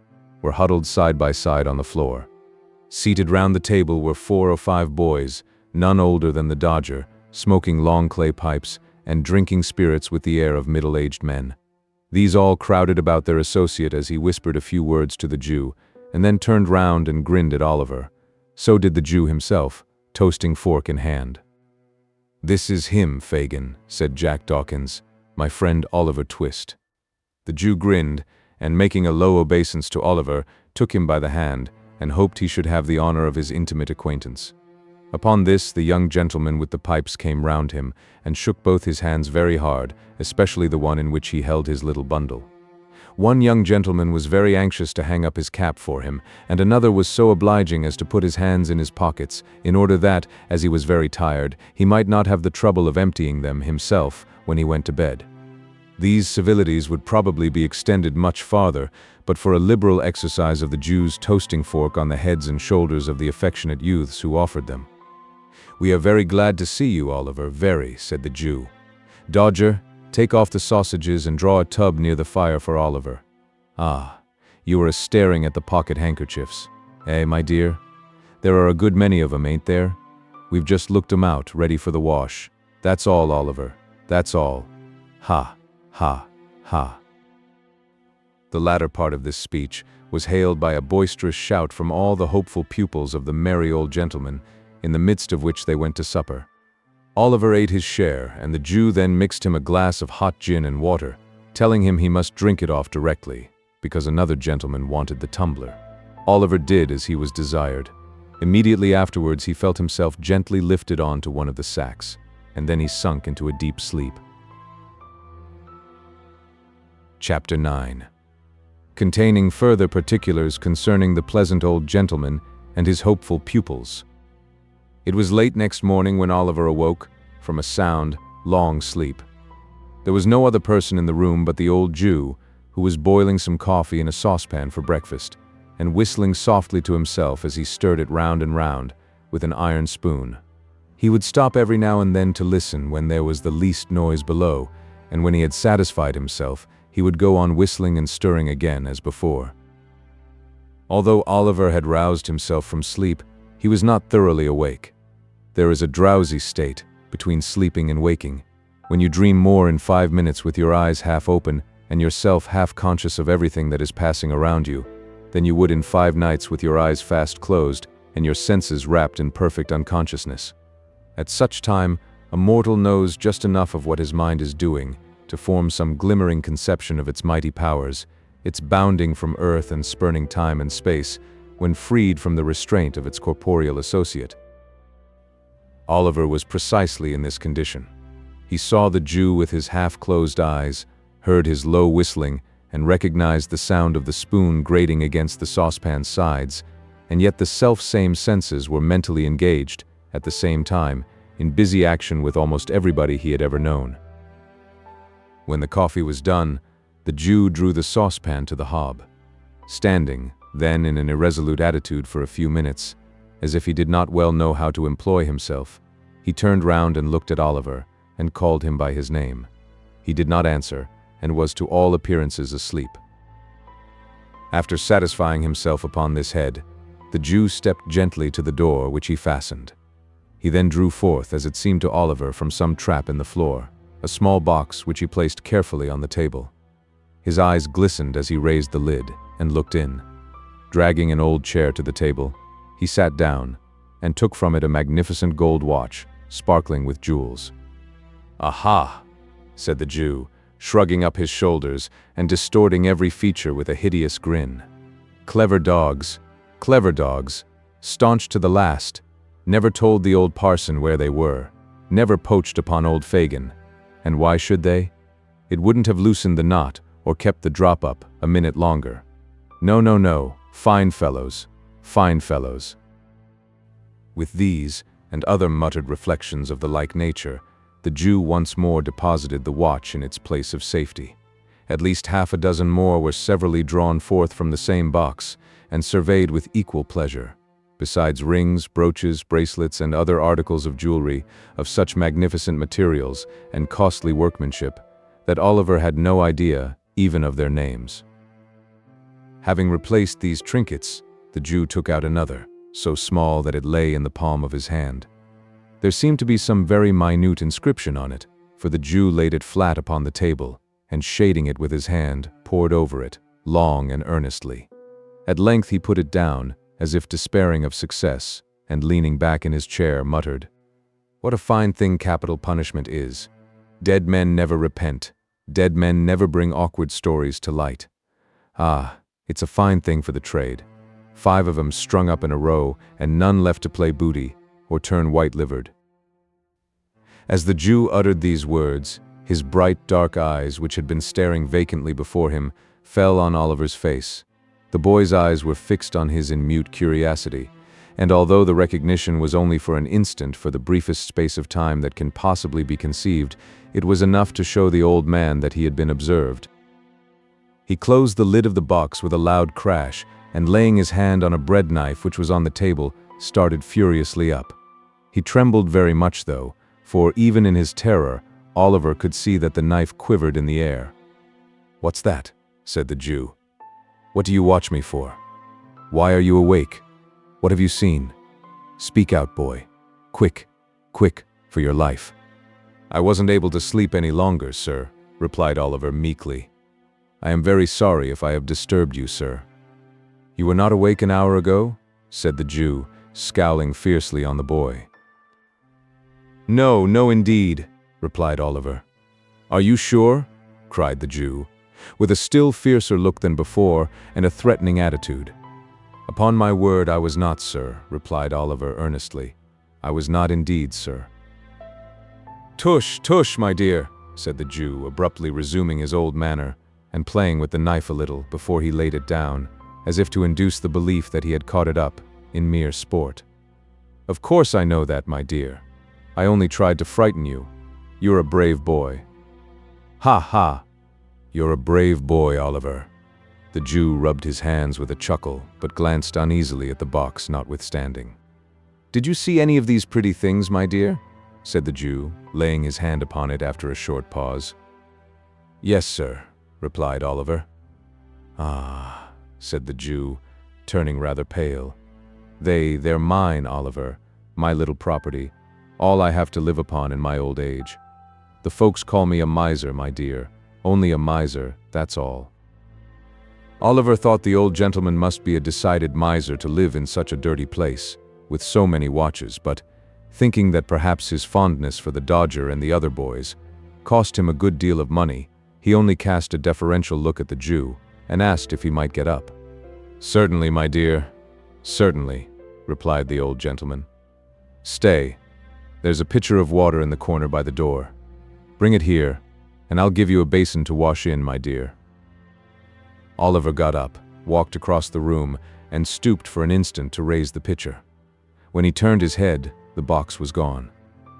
were huddled side by side on the floor. Seated round the table were 4 or 5 boys, none older than the Dodger, smoking long clay pipes and drinking spirits with the air of middle-aged men. These all crowded about their associate as he whispered a few words to the Jew, and then turned round and grinned at Oliver. So did the Jew himself, toasting fork in hand. "This is him, Fagin," said Jack Dawkins, "my friend Oliver Twist." The Jew grinned, and making a low obeisance to Oliver, took him by the hand, and hoped he should have the honor of his intimate acquaintance. Upon this, the young gentleman with the pipes came round him, and shook both his hands very hard, especially the one in which he held his little bundle. One young gentleman was very anxious to hang up his cap for him, and another was so obliging as to put his hands in his pockets, in order that, as he was very tired, he might not have the trouble of emptying them himself when he went to bed. These civilities would probably be extended much farther, but for a liberal exercise of the Jew's toasting fork on the heads and shoulders of the affectionate youths who offered them. "We are very glad to see you, Oliver, very," said the Jew. "Dodger, take off the sausages and draw a tub near the fire for Oliver. Ah, you are staring at the pocket handkerchiefs. Eh, my dear? There are a good many of 'em, ain't there? We've just looked 'em out, ready for the wash. That's all, Oliver, that's all. Ha, ha, ha." The latter part of this speech was hailed by a boisterous shout from all the hopeful pupils of the merry old gentleman, in the midst of which they went to supper. Oliver ate his share, and the Jew then mixed him a glass of hot gin and water, telling him he must drink it off directly, because another gentleman wanted the tumbler. Oliver did as he was desired. Immediately afterwards he felt himself gently lifted on to one of the sacks, and then he sunk into a deep sleep. Chapter 9. Containing further particulars concerning the pleasant old gentleman and his hopeful pupils. It was late next morning when Oliver awoke from a sound, long sleep. There was no other person in the room but the old Jew, who was boiling some coffee in a saucepan for breakfast, and whistling softly to himself as he stirred it round and round with an iron spoon. He would stop every now and then to listen when there was the least noise below, and when he had satisfied himself, he would go on whistling and stirring again as before. Although Oliver had roused himself from sleep, he was not thoroughly awake. There is a drowsy state, between sleeping and waking, when you dream more in 5 minutes with your eyes half open and yourself half conscious of everything that is passing around you, than you would in 5 nights with your eyes fast closed and your senses wrapped in perfect unconsciousness. At such time, a mortal knows just enough of what his mind is doing to form some glimmering conception of its mighty powers, its bounding from earth and spurning time and space, when freed from the restraint of its corporeal associate. Oliver was precisely in this condition. He saw the Jew with his half-closed eyes, heard his low whistling, and recognized the sound of the spoon grating against the saucepan's sides, and yet the self-same senses were mentally engaged, at the same time, in busy action with almost everybody he had ever known. When the coffee was done, the Jew drew the saucepan to the hob. Standing, then in an irresolute attitude for a few minutes, as if he did not well know how to employ himself, he turned round and looked at Oliver, and called him by his name. He did not answer, and was to all appearances asleep. After satisfying himself upon this head, the Jew stepped gently to the door, which he fastened. He then drew forth, as it seemed to Oliver from some trap in the floor, a small box which he placed carefully on the table. His eyes glistened as he raised the lid and looked in. Dragging an old chair to the table, he sat down and took from it a magnificent gold watch, sparkling with jewels. "Aha!" said the Jew, shrugging up his shoulders and distorting every feature with a hideous grin. Clever dogs, staunch to the last, never told the old parson where they were, never poached upon old Fagin. And why should they? It wouldn't have loosened the knot or kept the drop up a minute longer. No, fine fellows, fine fellows. With these and other muttered reflections of the like nature, the Jew once more deposited the watch in its place of safety. At least half a dozen more were severally drawn forth from the same box and surveyed with equal pleasure, besides rings, brooches, bracelets, and other articles of jewelry of such magnificent materials and costly workmanship that Oliver had no idea even of their names. Having replaced these trinkets, the Jew took out another, so small that it lay in the palm of his hand. There seemed to be some very minute inscription on it, for the Jew laid it flat upon the table, and shading it with his hand, pored over it, long and earnestly. At length he put it down, as if despairing of success, and leaning back in his chair, muttered, "What a fine thing capital punishment is! Dead men never repent. Dead men never bring awkward stories to light. Ah, it's a fine thing for the trade. 5 of 'em strung up in a row, and none left to play booty, or turn white-livered. As the Jew uttered these words, his bright, dark eyes, which had been staring vacantly before him, fell on Oliver's face. The boy's eyes were fixed on his in mute curiosity, and although the recognition was only for an instant, for the briefest space of time that can possibly be conceived, it was enough to show the old man that he had been observed. He closed the lid of the box with a loud crash, and laying his hand on a bread knife which was on the table, started furiously up. He trembled very much though, for even in his terror, Oliver could see that the knife quivered in the air. "What's that?" said the Jew. "What do you watch me for? Why are you awake? What have you seen? Speak out, boy. Quick, quick, for your life." "I wasn't able to sleep any longer, sir," replied Oliver meekly. "I am very sorry if I have disturbed you, sir." "You were not awake an hour ago?" said the Jew, scowling fiercely on the boy. "No, no indeed," replied Oliver. "Are you sure?" cried the Jew, with a still fiercer look than before and a threatening attitude. "Upon my word I was not, sir," replied Oliver earnestly. "I was not indeed, sir." "Tush, tush, my dear," said the Jew, abruptly resuming his old manner, and playing with the knife a little before he laid it down, as if to induce the belief that he had caught it up in mere sport. "Of course I know that, my dear. I only tried to frighten you. You're a brave boy." "Ha ha! You're a brave boy, Oliver." The Jew rubbed his hands with a chuckle, but glanced uneasily at the box notwithstanding. "Did you see any of these pretty things, my dear?" said the Jew, laying his hand upon it after a short pause. "Yes, sir," replied Oliver. "Ah," said the Jew, turning rather pale. They're mine, Oliver, my little property, all I have to live upon in my old age. The folks call me a miser, my dear, only a miser, that's all." Oliver thought the old gentleman must be a decided miser to live in such a dirty place, with so many watches, but, thinking that perhaps his fondness for the Dodger and the other boys cost him a good deal of money, he only cast a deferential look at the Jew and asked if he might get up. "Certainly, my dear, certainly," replied the old gentleman. "Stay, there's a pitcher of water in the corner by the door. Bring it here, and I'll give you a basin to wash in, my dear." Oliver got up, walked across the room, and stooped for an instant to raise the pitcher. When he turned his head, the box was gone.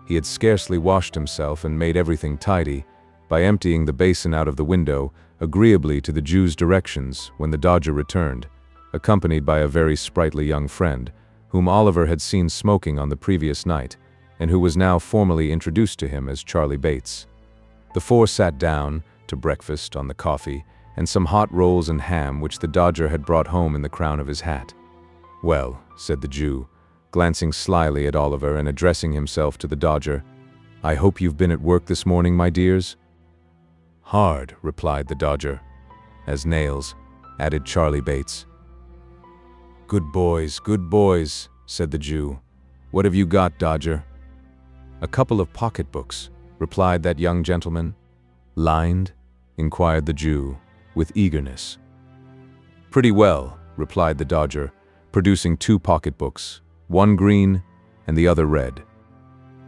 He had scarcely washed himself and made everything tidy by emptying the basin out of the window, agreeably to the Jew's directions, when the Dodger returned, accompanied by a very sprightly young friend, whom Oliver had seen smoking on the previous night, and who was now formally introduced to him as Charlie Bates. The four sat down to breakfast on the coffee and some hot rolls and ham which the Dodger had brought home in the crown of his hat. "Well," said the Jew, glancing slyly at Oliver and addressing himself to the Dodger, "I hope you've been at work this morning, my dears?" "Hard," replied the Dodger. "As nails," added Charlie Bates. Good boys," said the Jew. "What have you got, Dodger?" "A couple of pocketbooks," replied that young gentleman. "Lined?" inquired the Jew, with eagerness. "Pretty well," replied the Dodger, producing two pocketbooks, one green and the other red.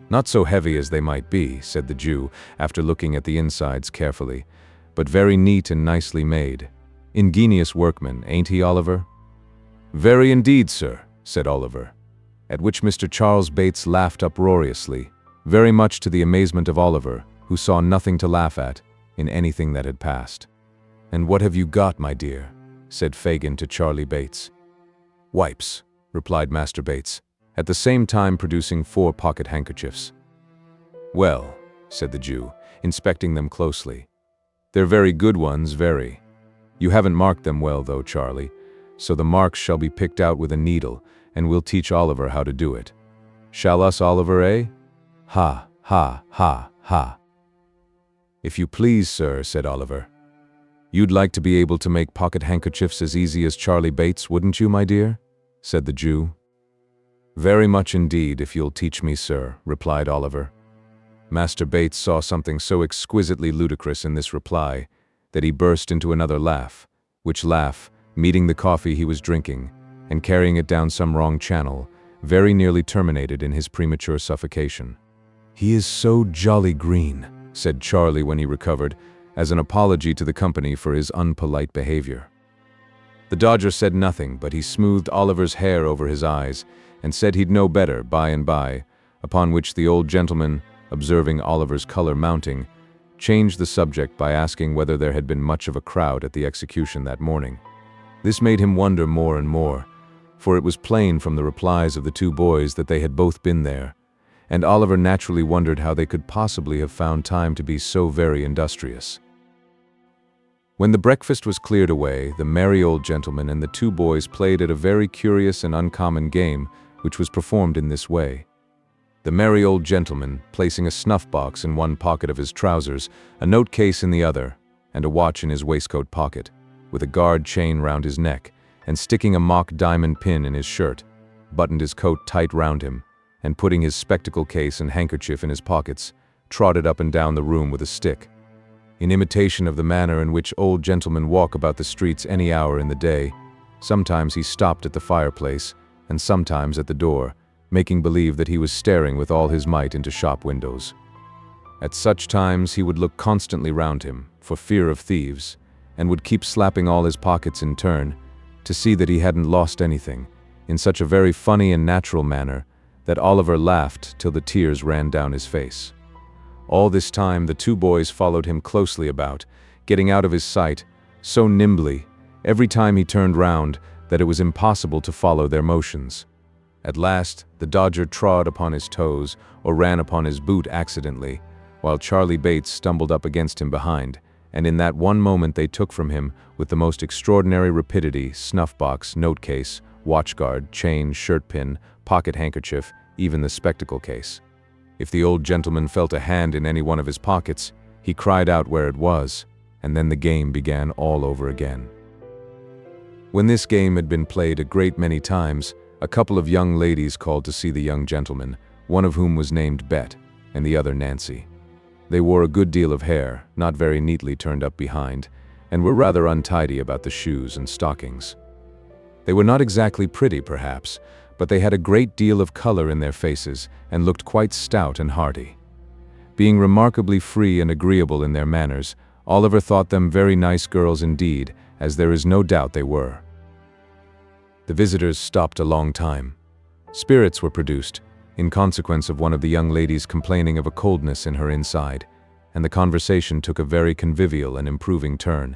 "Not so heavy as they might be," said the Jew, after looking at the insides carefully, "but very neat and nicely made. Ingenious workman, ain't he, Oliver?" "Very indeed, sir," said Oliver, at which Mr. Charles Bates laughed uproariously, very much to the amazement of Oliver, who saw nothing to laugh at in anything that had passed. "And what have you got, my dear?" said Fagin to Charlie Bates. "Wipes," replied Master Bates, at the same time producing 4 pocket handkerchiefs. "Well," said the Jew, inspecting them closely, "they're very good ones, very. You haven't marked them well, though, Charlie, so the marks shall be picked out with a needle, and we'll teach Oliver how to do it. Shall us, Oliver, eh? Ha, ha, ha, ha." "If you please, sir," said Oliver. "You'd like to be able to make pocket handkerchiefs as easy as Charlie Bates, wouldn't you, my dear?" said the Jew. "Very much indeed, if you'll teach me, sir," replied Oliver. Master Bates saw something so exquisitely ludicrous in this reply that he burst into another laugh, which laugh, meeting the coffee he was drinking, and carrying it down some wrong channel, very nearly terminated in his premature suffocation. "He is so jolly green," said Charlie when he recovered, as an apology to the company for his unpolite behavior. The Dodger said nothing, but he smoothed Oliver's hair over his eyes and said he'd know better by and by, upon which the old gentleman, observing Oliver's color mounting, changed the subject by asking whether there had been much of a crowd at the execution that morning. This made him wonder more and more, for it was plain from the replies of the two boys that they had both been there, and Oliver naturally wondered how they could possibly have found time to be so very industrious. When the breakfast was cleared away, the merry old gentleman and the two boys played at a very curious and uncommon game, which was performed in this way. The merry old gentleman, placing a snuff-box in one pocket of his trousers, a note-case in the other, and a watch in his waistcoat pocket, with a guard chain round his neck, and sticking a mock diamond pin in his shirt, buttoned his coat tight round him, and putting his spectacle case and handkerchief in his pockets, trotted up and down the room with a stick. In imitation of the manner in which old gentlemen walk about the streets any hour in the day, sometimes he stopped at the fireplace, and sometimes at the door, making believe that he was staring with all his might into shop windows. At such times he would look constantly round him, for fear of thieves, and would keep slapping all his pockets in turn, to see that he hadn't lost anything, in such a very funny and natural manner, that Oliver laughed till the tears ran down his face. All this time the two boys followed him closely about, getting out of his sight, so nimbly, every time he turned round, that it was impossible to follow their motions. At last, the Dodger trod upon his toes, or ran upon his boot accidentally, while Charlie Bates stumbled up against him behind, and in that one moment they took from him, with the most extraordinary rapidity, snuff-box, note-case, watch-guard, chain, shirt-pin, pocket-handkerchief, even the spectacle case. If the old gentleman felt a hand in any one of his pockets, he cried out where it was, and then the game began all over again. When this game had been played a great many times, a couple of young ladies called to see the young gentleman, one of whom was named Bet, and the other Nancy. They wore a good deal of hair, not very neatly turned up behind, and were rather untidy about the shoes and stockings. They were not exactly pretty, perhaps, but they had a great deal of color in their faces and looked quite stout and hearty. Being remarkably free and agreeable in their manners, Oliver thought them very nice girls indeed, as there is no doubt they were. The visitors stopped a long time. Spirits were produced, in consequence of one of the young ladies complaining of a coldness in her inside, and the conversation took a very convivial and improving turn.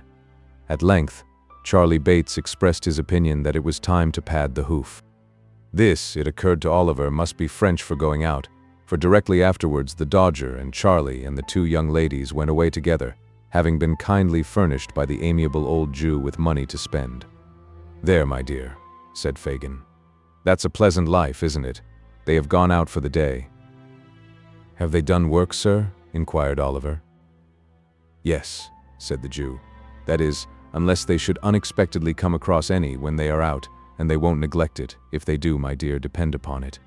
At length, Charlie Bates expressed his opinion that it was time to pad the hoof. This, it occurred to Oliver, must be French for going out, for directly afterwards the Dodger and Charlie and the two young ladies went away together, having been kindly furnished by the amiable old Jew with money to spend. "There, my dear," said Fagin. "That's a pleasant life, isn't it? They have gone out for the day." "Have they done work, sir?" inquired Oliver. "Yes," said the Jew. "That is, unless they should unexpectedly come across any when they are out, and they won't neglect it. If they do, my dear, depend upon it.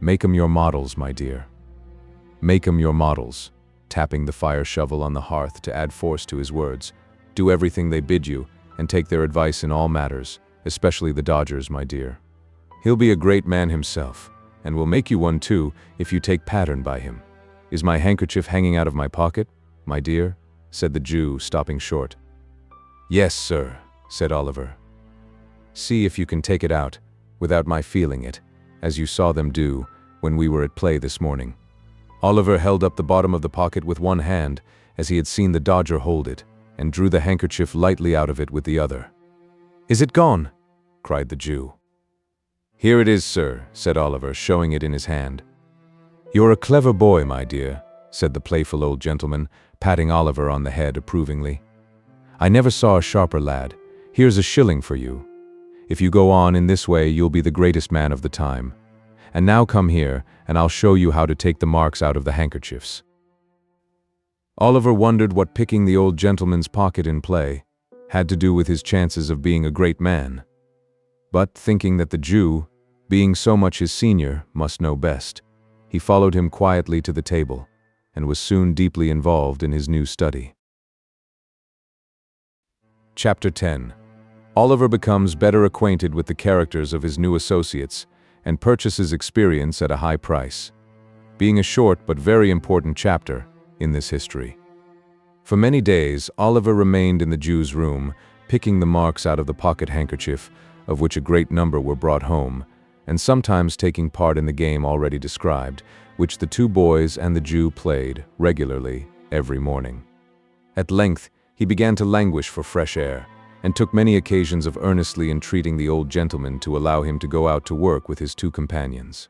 Make 'em your models, my dear. Make 'em your models," tapping the fire shovel on the hearth to add force to his words. "Do everything they bid you, and take their advice in all matters, especially the Dodger's, my dear. He'll be a great man himself, and will make you one too, if you take pattern by him. Is my handkerchief hanging out of my pocket, my dear?" said the Jew, stopping short. "Yes, sir," said Oliver. "See if you can take it out, without my feeling it, as you saw them do when we were at play this morning." Oliver held up the bottom of the pocket with one hand, as he had seen the Dodger hold it, and drew the handkerchief lightly out of it with the other. "Is it gone?" cried the Jew. "Here it is, sir," said Oliver, showing it in his hand. "You're a clever boy, my dear," said the playful old gentleman, patting Oliver on the head approvingly. "I never saw a sharper lad. Here's a shilling for you. If you go on in this way, you'll be the greatest man of the time. And now come here, and I'll show you how to take the marks out of the handkerchiefs." Oliver wondered what picking the old gentleman's pocket in play had to do with his chances of being a great man. But, thinking that the Jew, being so much his senior, must know best, he followed him quietly to the table, and was soon deeply involved in his new study. Chapter 10. Oliver becomes better acquainted with the characters of his new associates, and purchases experience at a high price, being a short but very important chapter in this history. For many days, Oliver remained in the Jew's room, picking the marks out of the pocket handkerchief, of which a great number were brought home, and sometimes taking part in the game already described, which the two boys and the Jew played regularly every morning. At length, he began to languish for fresh air, and took many occasions of earnestly entreating the old gentleman to allow him to go out to work with his two companions.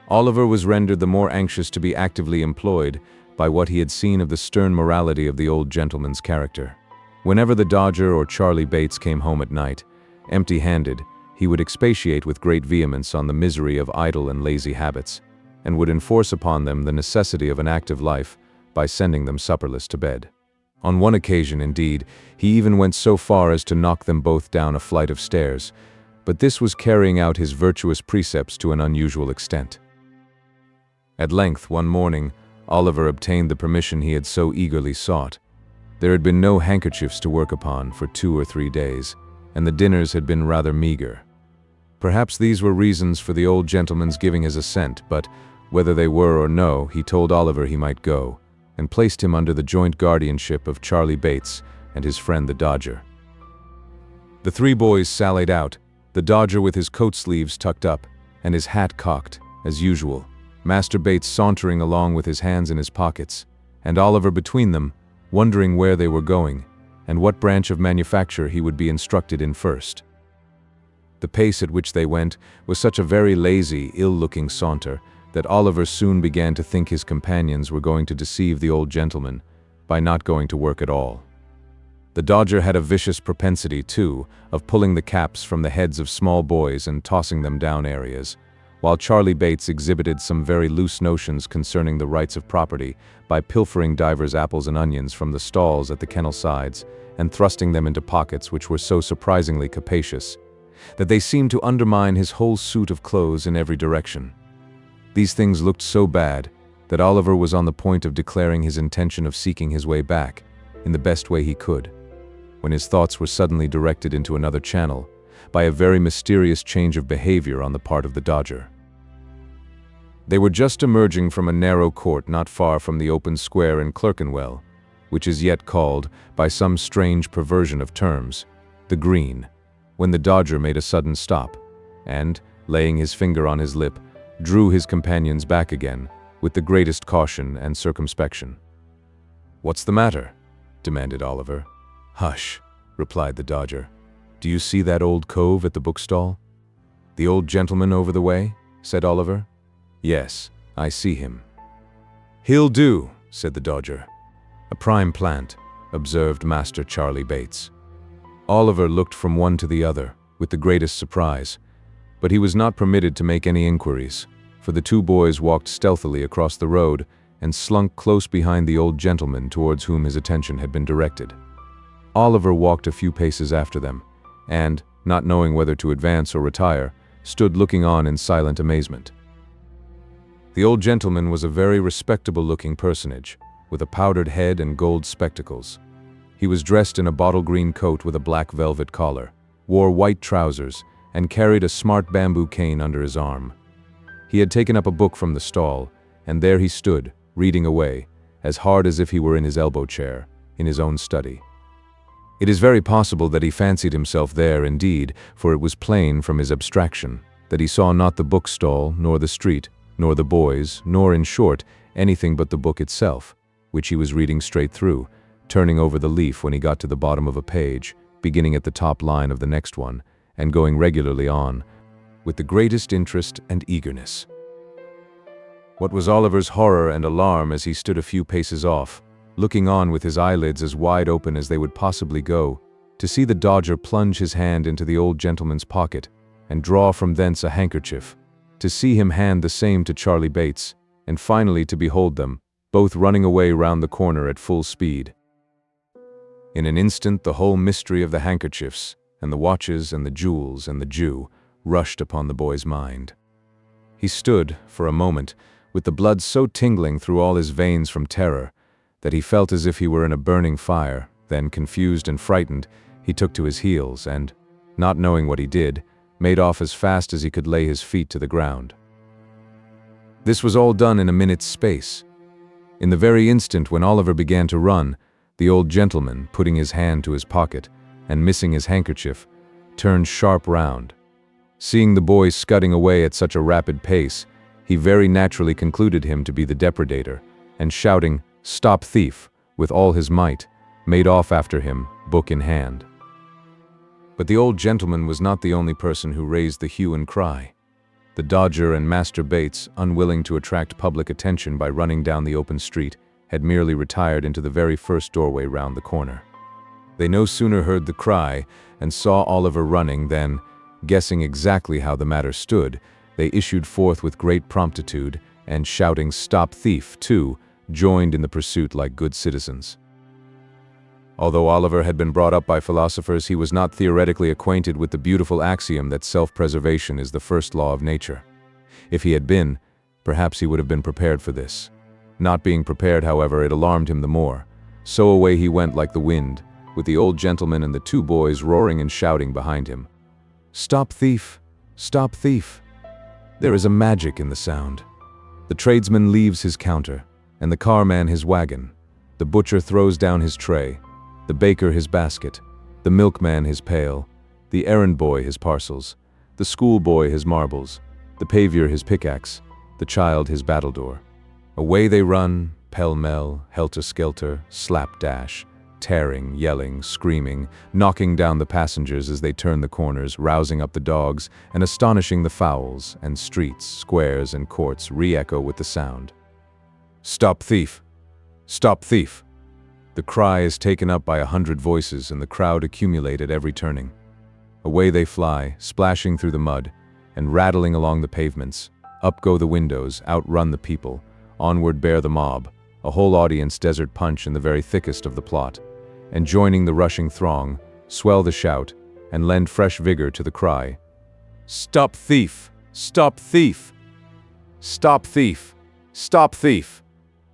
Oliver was rendered the more anxious to be actively employed by what he had seen of the stern morality of the old gentleman's character. Whenever the Dodger or Charlie Bates came home at night, empty-handed, he would expatiate with great vehemence on the misery of idle and lazy habits, and would enforce upon them the necessity of an active life by sending them supperless to bed. On one occasion, indeed, he even went so far as to knock them both down a flight of stairs, but this was carrying out his virtuous precepts to an unusual extent. At length, one morning, Oliver obtained the permission he had so eagerly sought. There had been no handkerchiefs to work upon for 2 or 3 days, and the dinners had been rather meager. Perhaps these were reasons for the old gentleman's giving his assent, but whether they were or no, he told Oliver he might go, and placed him under the joint guardianship of Charlie Bates and his friend the Dodger. The 3 boys sallied out, the Dodger with his coat sleeves tucked up, and his hat cocked, as usual, Master Bates sauntering along with his hands in his pockets, and Oliver between them, wondering where they were going, and what branch of manufacture he would be instructed in first. The pace at which they went was such a very lazy, ill-looking saunter that Oliver soon began to think his companions were going to deceive the old gentleman by not going to work at all. The Dodger had a vicious propensity, too, of pulling the caps from the heads of small boys and tossing them down areas, while Charlie Bates exhibited some very loose notions concerning the rights of property by pilfering divers apples and onions from the stalls at the kennel sides and thrusting them into pockets which were so surprisingly capacious that they seemed to undermine his whole suit of clothes in every direction. These things looked so bad that Oliver was on the point of declaring his intention of seeking his way back, in the best way he could, when his thoughts were suddenly directed into another channel by a very mysterious change of behavior on the part of the Dodger. They were just emerging from a narrow court not far from the open square in Clerkenwell, which is yet called, by some strange perversion of terms, the Green, when the Dodger made a sudden stop, and, laying his finger on his lip, drew his companions back again, with the greatest caution and circumspection. "What's the matter?" demanded Oliver. "Hush," replied the Dodger. "Do you see that old cove at the bookstall?" "The old gentleman over the way?" said Oliver. "Yes, I see him." "He'll do," said the Dodger. "A prime plant," observed Master Charlie Bates. Oliver looked from one to the other, with the greatest surprise, but he was not permitted to make any inquiries, for the 2 boys walked stealthily across the road and slunk close behind the old gentleman towards whom his attention had been directed. Oliver walked a few paces after them, and, not knowing whether to advance or retire, stood looking on in silent amazement. The old gentleman was a very respectable-looking personage, with a powdered head and gold spectacles. He was dressed in a bottle-green coat with a black velvet collar, wore white trousers, and carried a smart bamboo cane under his arm. He had taken up a book from the stall, and there he stood, reading away, as hard as if he were in his elbow chair, in his own study. It is very possible that he fancied himself there indeed, for it was plain from his abstraction that he saw not the bookstall, nor the street, nor the boys, nor, in short, anything but the book itself, which he was reading straight through, turning over the leaf when he got to the bottom of a page, beginning at the top line of the next one, and going regularly on, with the greatest interest and eagerness. What was Oliver's horror and alarm as he stood a few paces off, looking on with his eyelids as wide open as they would possibly go, to see the Dodger plunge his hand into the old gentleman's pocket and draw from thence a handkerchief, to see him hand the same to Charlie Bates, and finally to behold them, both running away round the corner at full speed. In an instant the whole mystery of the handkerchiefs, and the watches and the jewels and the Jew, rushed upon the boy's mind. He stood, for a moment, with the blood so tingling through all his veins from terror, that he felt as if he were in a burning fire. Then, confused and frightened, he took to his heels and, not knowing what he did, made off as fast as he could lay his feet to the ground. This was all done in a minute's space. In the very instant when Oliver began to run, the old gentleman, putting his hand to his pocket and missing his handkerchief, turned sharp round. Seeing the boy scudding away at such a rapid pace, he very naturally concluded him to be the depredator, and shouting, "Stop thief!" with all his might, made off after him, book in hand. But the old gentleman was not the only person who raised the hue and cry. The Dodger and Master Bates, unwilling to attract public attention by running down the open street, had merely retired into the very first doorway round the corner. They no sooner heard the cry and saw Oliver running than, guessing exactly how the matter stood, they issued forth with great promptitude and, shouting "Stop thief!" too, joined in the pursuit like good citizens. Although Oliver had been brought up by philosophers, he was not theoretically acquainted with the beautiful axiom that self-preservation is the first law of nature. If he had been, perhaps he would have been prepared for this. Not being prepared, however, it alarmed him the more. So away he went like the wind, with the old gentleman and the two boys roaring and shouting behind him. "Stop thief! Stop thief!" There is a magic in the sound. The tradesman leaves his counter, and the carman his wagon. The butcher throws down his tray, the baker his basket, the milkman his pail, the errand boy his parcels, the schoolboy his marbles, the pavior his pickaxe, the child his battledore. Away they run, pell-mell, helter-skelter, slapdash, tearing, yelling, screaming, knocking down the passengers as they turn the corners, rousing up the dogs, and astonishing the fowls, and streets, squares, and courts re-echo with the sound. "Stop thief! Stop thief!" The cry is taken up by 100 voices, and the crowd accumulate at every turning. Away they fly, splashing through the mud, and rattling along the pavements. Up go the windows, outrun the people, onward bear the mob, a whole audience Desert Punch in the very thickest of the plot, and joining the rushing throng, swell the shout, and lend fresh vigor to the cry. "Stop thief! Stop thief! Stop thief! Stop thief!"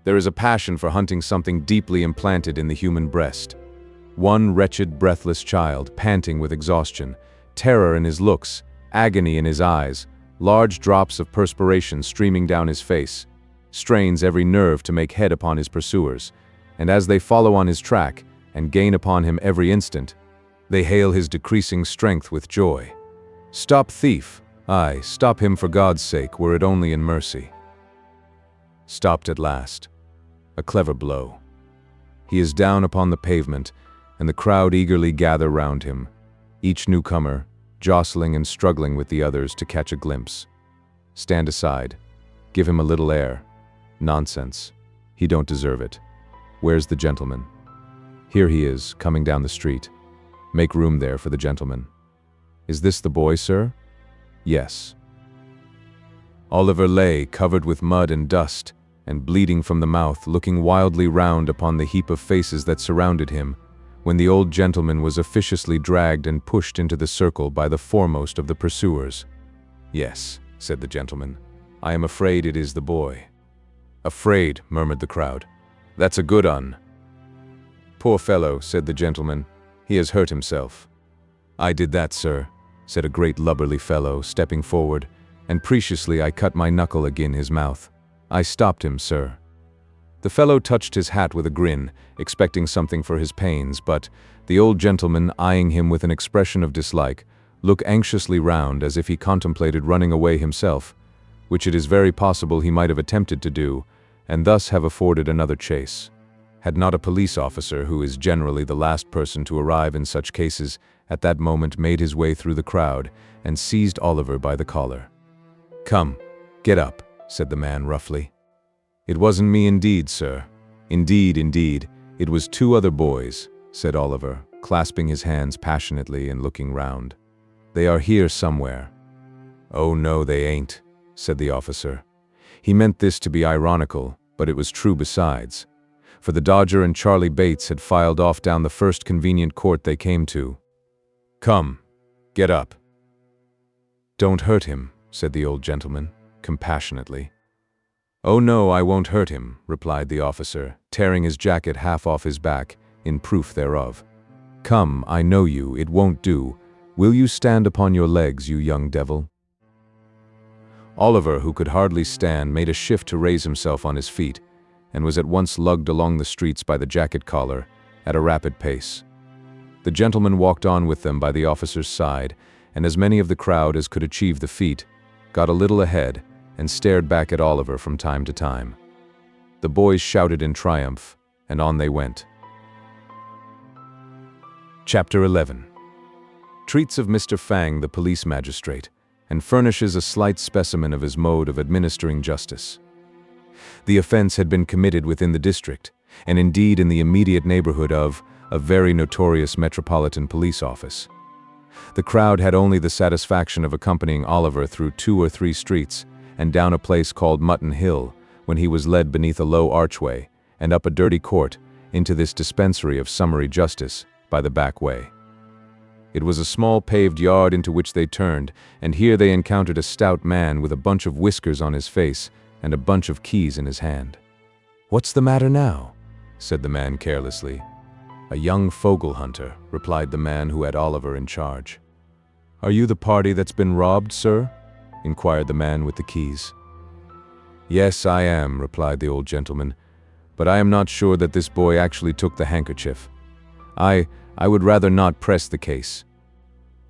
There is a passion for hunting something deeply implanted in the human breast. One wretched, breathless child, panting with exhaustion, terror in his looks, agony in his eyes, large drops of perspiration streaming down his face, strains every nerve to make head upon his pursuers, and as they follow on his track and gain upon him every instant, they hail his decreasing strength with joy. Stop thief! Aye, stop him for God's sake, were it only in mercy. Stopped at last. A clever blow. He is down upon the pavement, and the crowd eagerly gather round him, each newcomer jostling and struggling with the others to catch a glimpse. Stand aside. Give him a little air. Nonsense. He don't deserve it. Where's the gentleman? Here he is, coming down the street. Make room there for the gentleman. Is this the boy, sir? Yes. Oliver lay, covered with mud and dust, and bleeding from the mouth, looking wildly round upon the heap of faces that surrounded him, when the old gentleman was officiously dragged and pushed into the circle by the foremost of the pursuers. "Yes," said the gentleman, "I am afraid it is the boy." "Afraid," murmured the crowd. "That's a good un." "Poor fellow," said the gentleman, "he has hurt himself." "I did that, sir," said a great lubberly fellow, stepping forward, "and preciously I cut my knuckle agin his mouth. I stopped him, sir." The fellow touched his hat with a grin, expecting something for his pains, but the old gentleman, eyeing him with an expression of dislike, looked anxiously round as if he contemplated running away himself, which it is very possible he might have attempted to do, and thus have afforded another chase, had not a police officer, who is generally the last person to arrive in such cases, at that moment made his way through the crowd and seized Oliver by the collar. "Come, get up," said the man roughly. "It wasn't me indeed, sir. Indeed, it was two other boys," said Oliver, clasping his hands passionately and looking round. "They are here somewhere." "Oh no, they ain't," said the officer. He meant this to be ironical, but it was true besides, for the Dodger and Charlie Bates had filed off down the first convenient court they came to. "Come, get up." "Don't hurt him," said the old gentleman, compassionately. "Oh no, I won't hurt him," replied the officer, tearing his jacket half off his back, in proof thereof. "Come, I know you, it won't do. Will you stand upon your legs, you young devil?" Oliver, who could hardly stand, made a shift to raise himself on his feet, and was at once lugged along the streets by the jacket collar at a rapid pace. The gentleman walked on with them by the officer's side, and as many of the crowd as could achieve the feat got a little ahead and stared back at Oliver from time to time. The boys shouted in triumph, and on they went. Chapter 11. Treats of Mr. Fang, the police magistrate, and furnishes a slight specimen of his mode of administering justice. The offense had been committed within the district, and indeed in the immediate neighborhood of a very notorious metropolitan police office. The crowd had only the satisfaction of accompanying Oliver through 2 or 3 streets and down a place called Mutton Hill, when he was led beneath a low archway and up a dirty court into this dispensary of summary justice by the back way. It was a small paved yard into which they turned, and here they encountered a stout man with a bunch of whiskers on his face and a bunch of keys in his hand. "What's the matter now?" said the man carelessly. "A young fogle hunter," replied the man who had Oliver in charge. "Are you the party that's been robbed, sir?" inquired the man with the keys. "Yes, I am," replied the old gentleman, "but I am not sure that this boy actually took the handkerchief. I would rather not press the case."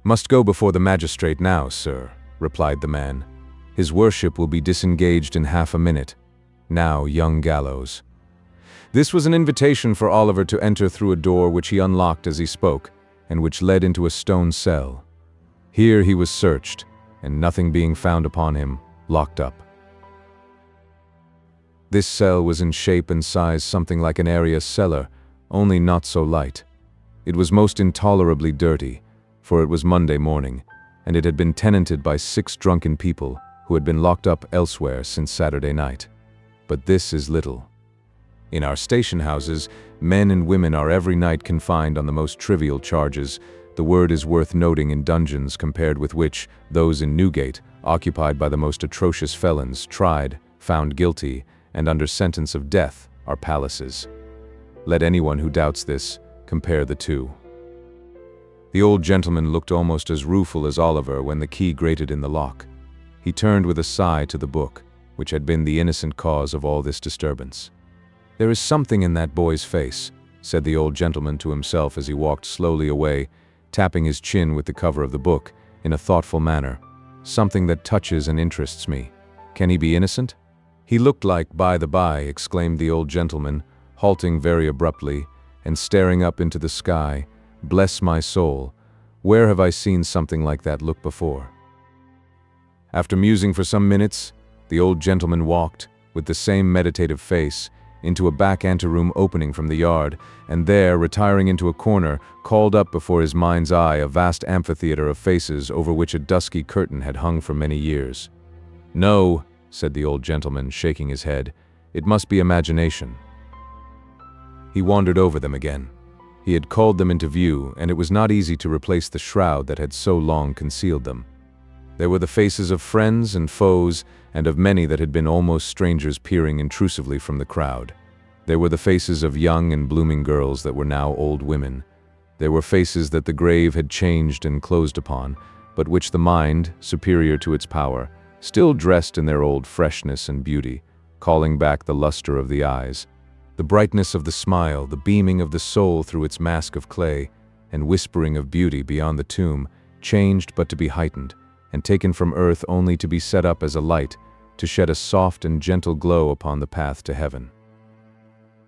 "Must go before the magistrate now, sir," replied the man. "His worship will be disengaged in half a minute. Now, young gallows." This was an invitation for Oliver to enter through a door which he unlocked as he spoke, and which led into a stone cell. Here he was searched, and nothing being found upon him, locked up. This cell was in shape and size something like an area cellar, only not so light. It was most intolerably dirty, for it was Monday morning, and it had been tenanted by 6 drunken people who had been locked up elsewhere since Saturday night. But this is little. In our station houses, men and women are every night confined on the most trivial charges. The word is worth noting in dungeons compared with which those in Newgate, occupied by the most atrocious felons, tried, found guilty, and under sentence of death, are palaces. Let anyone who doubts this compare the two. The old gentleman looked almost as rueful as Oliver when the key grated in the lock. He turned with a sigh to the book, which had been the innocent cause of all this disturbance. "There is something in that boy's face," said the old gentleman to himself as he walked slowly away, tapping his chin with the cover of the book in a thoughtful manner. "Something that touches and interests me. Can he be innocent?" "He looked like, by the by," exclaimed the old gentleman, halting very abruptly and staring up into the sky. "Bless my soul, where have I seen something like that look before?" After musing for some minutes, the old gentleman walked, with the same meditative face, into a back anteroom opening from the yard, and there, retiring into a corner, called up before his mind's eye a vast amphitheater of faces over which a dusky curtain had hung for many years. "No," said the old gentleman, shaking his head, "it must be imagination." He wandered over them again. He had called them into view, and it was not easy to replace the shroud that had so long concealed them. There were the faces of friends and foes, and of many that had been almost strangers peering intrusively from the crowd. There were the faces of young and blooming girls that were now old women. There were faces that the grave had changed and closed upon, but which the mind, superior to its power, still dressed in their old freshness and beauty, calling back the luster of the eyes, the brightness of the smile, the beaming of the soul through its mask of clay, and whispering of beauty beyond the tomb, changed but to be heightened, and taken from earth only to be set up as a light, to shed a soft and gentle glow upon the path to heaven.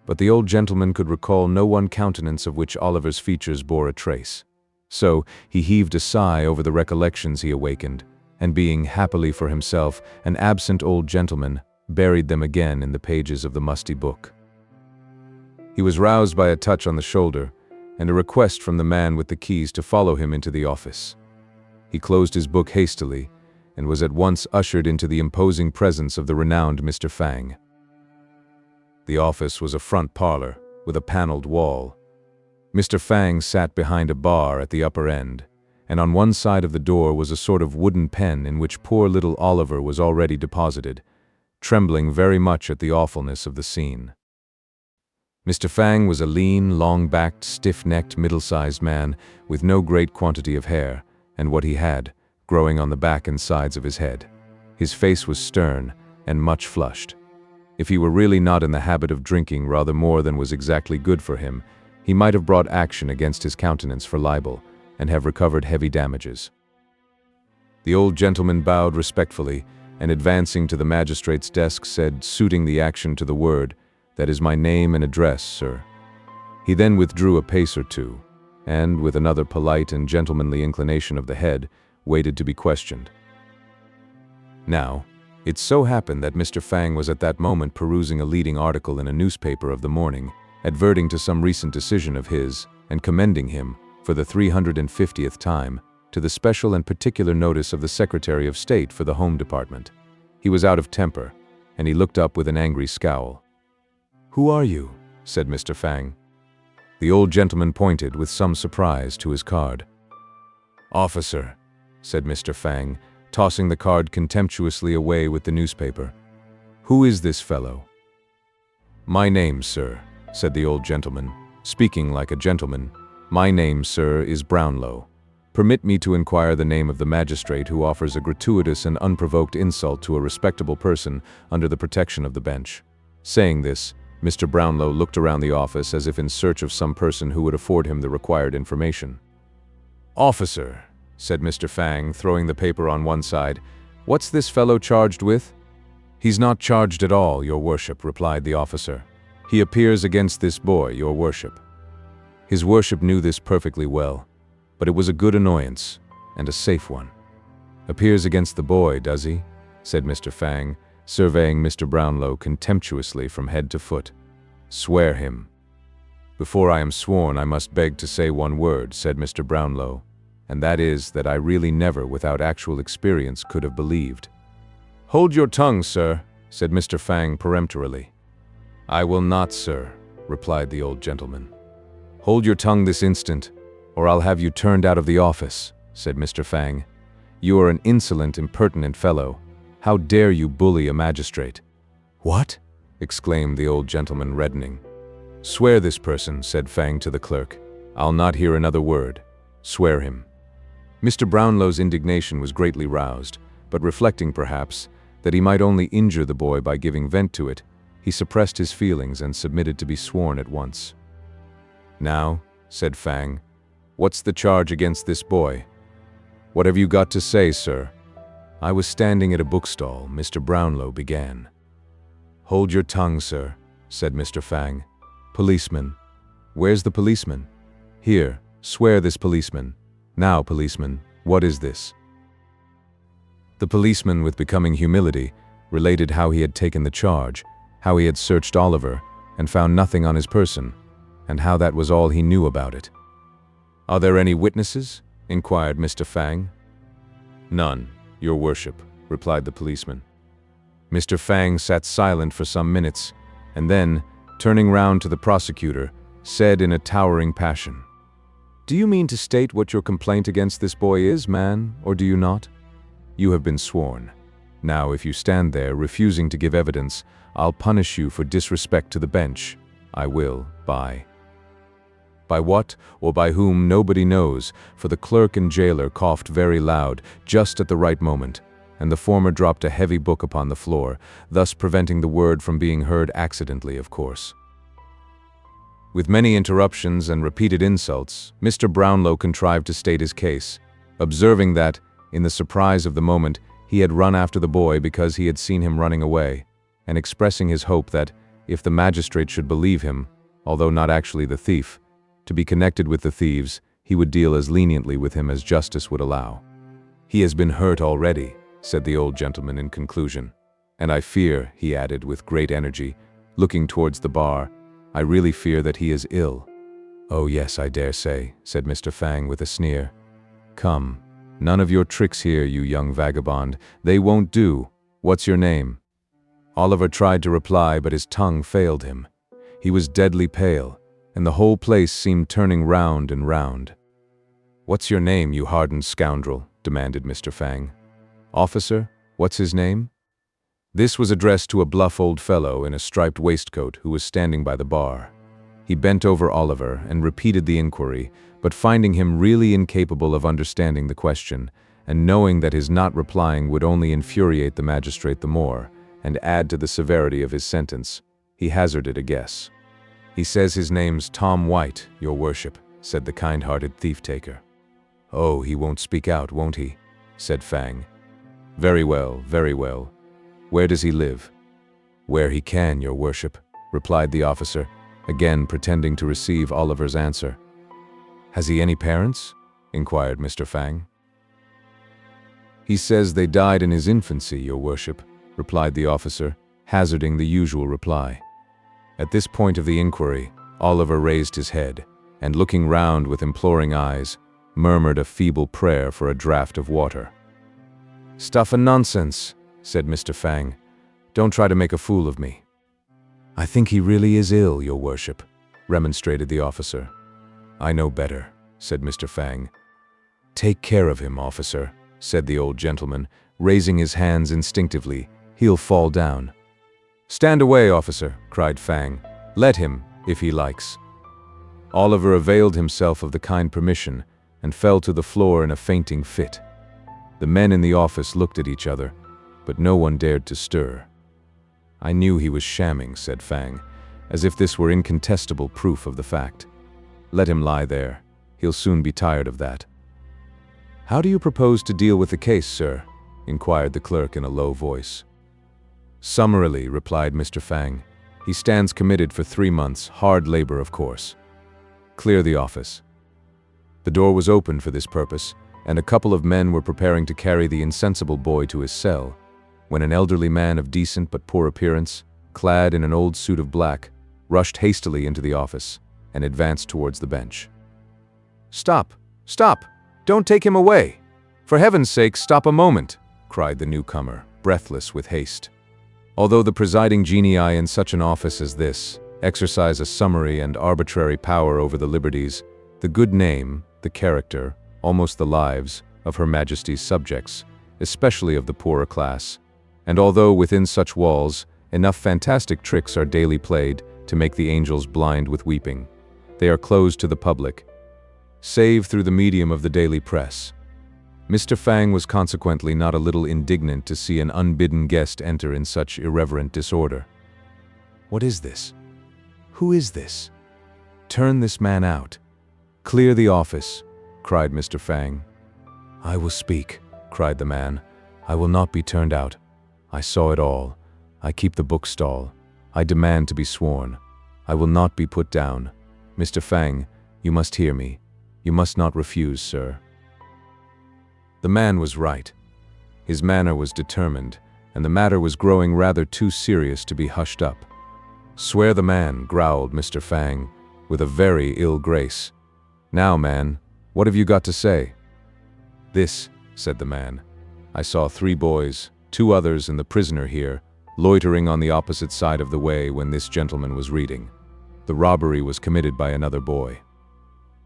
But the old gentleman could recall no one countenance of which Oliver's features bore a trace. So he heaved a sigh over the recollections he awakened, and being, happily for himself, an absent old gentleman, buried them again in the pages of the musty book. He was roused by a touch on the shoulder, and a request from the man with the keys to follow him into the office. He closed his book hastily, and was at once ushered into the imposing presence of the renowned Mr. Fang. The office was a front parlor, with a paneled wall. Mr. Fang sat behind a bar at the upper end, and on one side of the door was a sort of wooden pen in which poor little Oliver was already deposited, trembling very much at the awfulness of the scene. Mr. Fang was a lean, long-backed, stiff-necked, middle-sized man, with no great quantity of hair, and what he had, growing on the back and sides of his head. His face was stern and much flushed. If he were really not in the habit of drinking rather more than was exactly good for him, he might have brought action against his countenance for libel, and have recovered heavy damages. The old gentleman bowed respectfully, and advancing to the magistrate's desk said, suiting the action to the word, "That is my name and address, sir." He then withdrew a pace or two, and, with another polite and gentlemanly inclination of the head, waited to be questioned. Now, it so happened that Mr. Fang was at that moment perusing a leading article in a newspaper of the morning, adverting to some recent decision of his, and commending him, for the 350th time, to the special and particular notice of the Secretary of State for the Home Department. He was out of temper, and he looked up with an angry scowl. "Who are you?" said Mr. Fang. The old gentleman pointed with some surprise to his card. "Officer," said Mr. Fang, tossing the card contemptuously away with the newspaper. "Who is this fellow?" "My name, sir," said the old gentleman, speaking like a gentleman. "My name, sir, is Brownlow. Permit me to inquire the name of the magistrate who offers a gratuitous and unprovoked insult to a respectable person under the protection of the bench." Saying this, Mr. Brownlow looked around the office as if in search of some person who would afford him the required information. "Officer," said Mr. Fang, throwing the paper on one side, "what's this fellow charged with?" "He's not charged at all, your worship," replied the officer. "He appears against this boy, your worship." His worship knew this perfectly well, but it was a good annoyance, and a safe one. "Appears against the boy, does he?" said Mr. Fang, surveying Mr. Brownlow contemptuously from head to foot. "Swear him." "Before I am sworn, I must beg to say one word," said Mr. Brownlow, "and that is that I really never, without actual experience, could have believed." "Hold your tongue, sir," said Mr. Fang peremptorily. "I will not, sir," replied the old gentleman. "Hold your tongue this instant, or I'll have you turned out of the office," said Mr. Fang. "You are an insolent, impertinent fellow. How dare you bully a magistrate?" "What?" exclaimed the old gentleman, reddening. "Swear this person," said Fang to the clerk. "I'll not hear another word. Swear him." Mr. Brownlow's indignation was greatly roused, but reflecting, perhaps, that he might only injure the boy by giving vent to it, he suppressed his feelings and submitted to be sworn at once. "Now," said Fang, "what's the charge against this boy?" "What have you got to say, sir?" "I was standing at a bookstall," Mr. Brownlow began. "Hold your tongue, sir," said Mr. Fang. "Policeman." "Where's the policeman?" "Here, swear this policeman." "Now, policeman, what is this?" The policeman, with becoming humility, related how he had taken the charge, how he had searched Oliver, and found nothing on his person, and how that was all he knew about it. "Are there any witnesses?" inquired Mr. Fang. "None, your worship," replied the policeman. Mr. Fang sat silent for some minutes, and then, turning round to the prosecutor, said in a towering passion, "Do you mean to state what your complaint against this boy is, man, or do you not? You have been sworn. Now, if you stand there refusing to give evidence, I'll punish you for disrespect to the bench. I will, by what or by whom nobody knows, for the clerk and jailer coughed very loud just at the right moment, and the former dropped a heavy book upon the floor, thus preventing the word from being heard accidentally, of course. With many interruptions and repeated insults, Mr. Brownlow contrived to state his case, observing that, in the surprise of the moment, he had run after the boy because he had seen him running away, and expressing his hope that, if the magistrate should believe him, although not actually the thief, to be connected with the thieves, he would deal as leniently with him as justice would allow. "He has been hurt already," said the old gentleman in conclusion. "And I fear," he added with great energy, looking towards the bar, "I really fear that he is ill." "Oh yes, I dare say," said Mr. Fang with a sneer. "Come, none of your tricks here, you young vagabond. They won't do. What's your name?" Oliver tried to reply, but his tongue failed him. He was deadly pale, and the whole place seemed turning round and round. "What's your name, you hardened scoundrel?" demanded Mr. Fang. "Officer, what's his name?" This was addressed to a bluff old fellow in a striped waistcoat who was standing by the bar. He bent over Oliver and repeated the inquiry, but finding him really incapable of understanding the question, and knowing that his not replying would only infuriate the magistrate the more, and add to the severity of his sentence, he hazarded a guess. "He says his name's Tom White, your worship," said the kind-hearted thief-taker. "Oh, he won't speak out, won't he?" said Fang. Very well, very well. Where does he live?" "Where he can, your worship," replied the officer, again pretending to receive Oliver's answer. "Has he any parents?" inquired Mr. Fang. "He says they died in his infancy, your worship," replied the officer, hazarding the usual reply. At this point of the inquiry, Oliver raised his head, and looking round with imploring eyes, murmured a feeble prayer for a draught of water. "Stuff and nonsense," said Mr. Fang. "Don't try to make a fool of me." "I think he really is ill, your worship," remonstrated the officer. "I know better," said Mr. Fang. "Take care of him, officer," said the old gentleman, raising his hands instinctively. "He'll fall down." "Stand away, officer," cried Fang. "Let him, if he likes." Oliver availed himself of the kind permission and fell to the floor in a fainting fit. The men in the office looked at each other, but no one dared to stir. "I knew he was shamming," said Fang, as if this were incontestable proof of the fact. "Let him lie there. He'll soon be tired of that." "How do you propose to deal with the case, sir?" inquired the clerk in a low voice. "Summarily," replied Mr. Fang. "He stands committed for 3 months, hard labor, of course. Clear the office." The door was opened for this purpose, and a couple of men were preparing to carry the insensible boy to his cell, when an elderly man of decent but poor appearance, clad in an old suit of black, rushed hastily into the office and advanced towards the bench. "Stop! Stop! Don't take him away! For heaven's sake, stop a moment!" cried the newcomer, breathless with haste. Although the presiding genii in such an office as this exercise a summary and arbitrary power over the liberties, the good name, the character, almost the lives, of Her Majesty's subjects, especially of the poorer class, and although within such walls enough fantastic tricks are daily played to make the angels blind with weeping, they are closed to the public, save through the medium of the daily press. Mr. Fang was consequently not a little indignant to see an unbidden guest enter in such irreverent disorder. "What is this? Who is this? Turn this man out. Clear the office," cried Mr. Fang. "I will speak," cried the man. "I will not be turned out. I saw it all. I keep the bookstall. I demand to be sworn. I will not be put down. Mr. Fang, you must hear me. You must not refuse, sir." The man was right. His manner was determined, and the matter was growing rather too serious to be hushed up. "Swear the man," growled Mr. Fang, with a very ill grace. "Now, man, what have you got to say?" "This," said the man. "I saw 3 boys, 2 others and the prisoner here, loitering on the opposite side of the way when this gentleman was reading. The robbery was committed by another boy.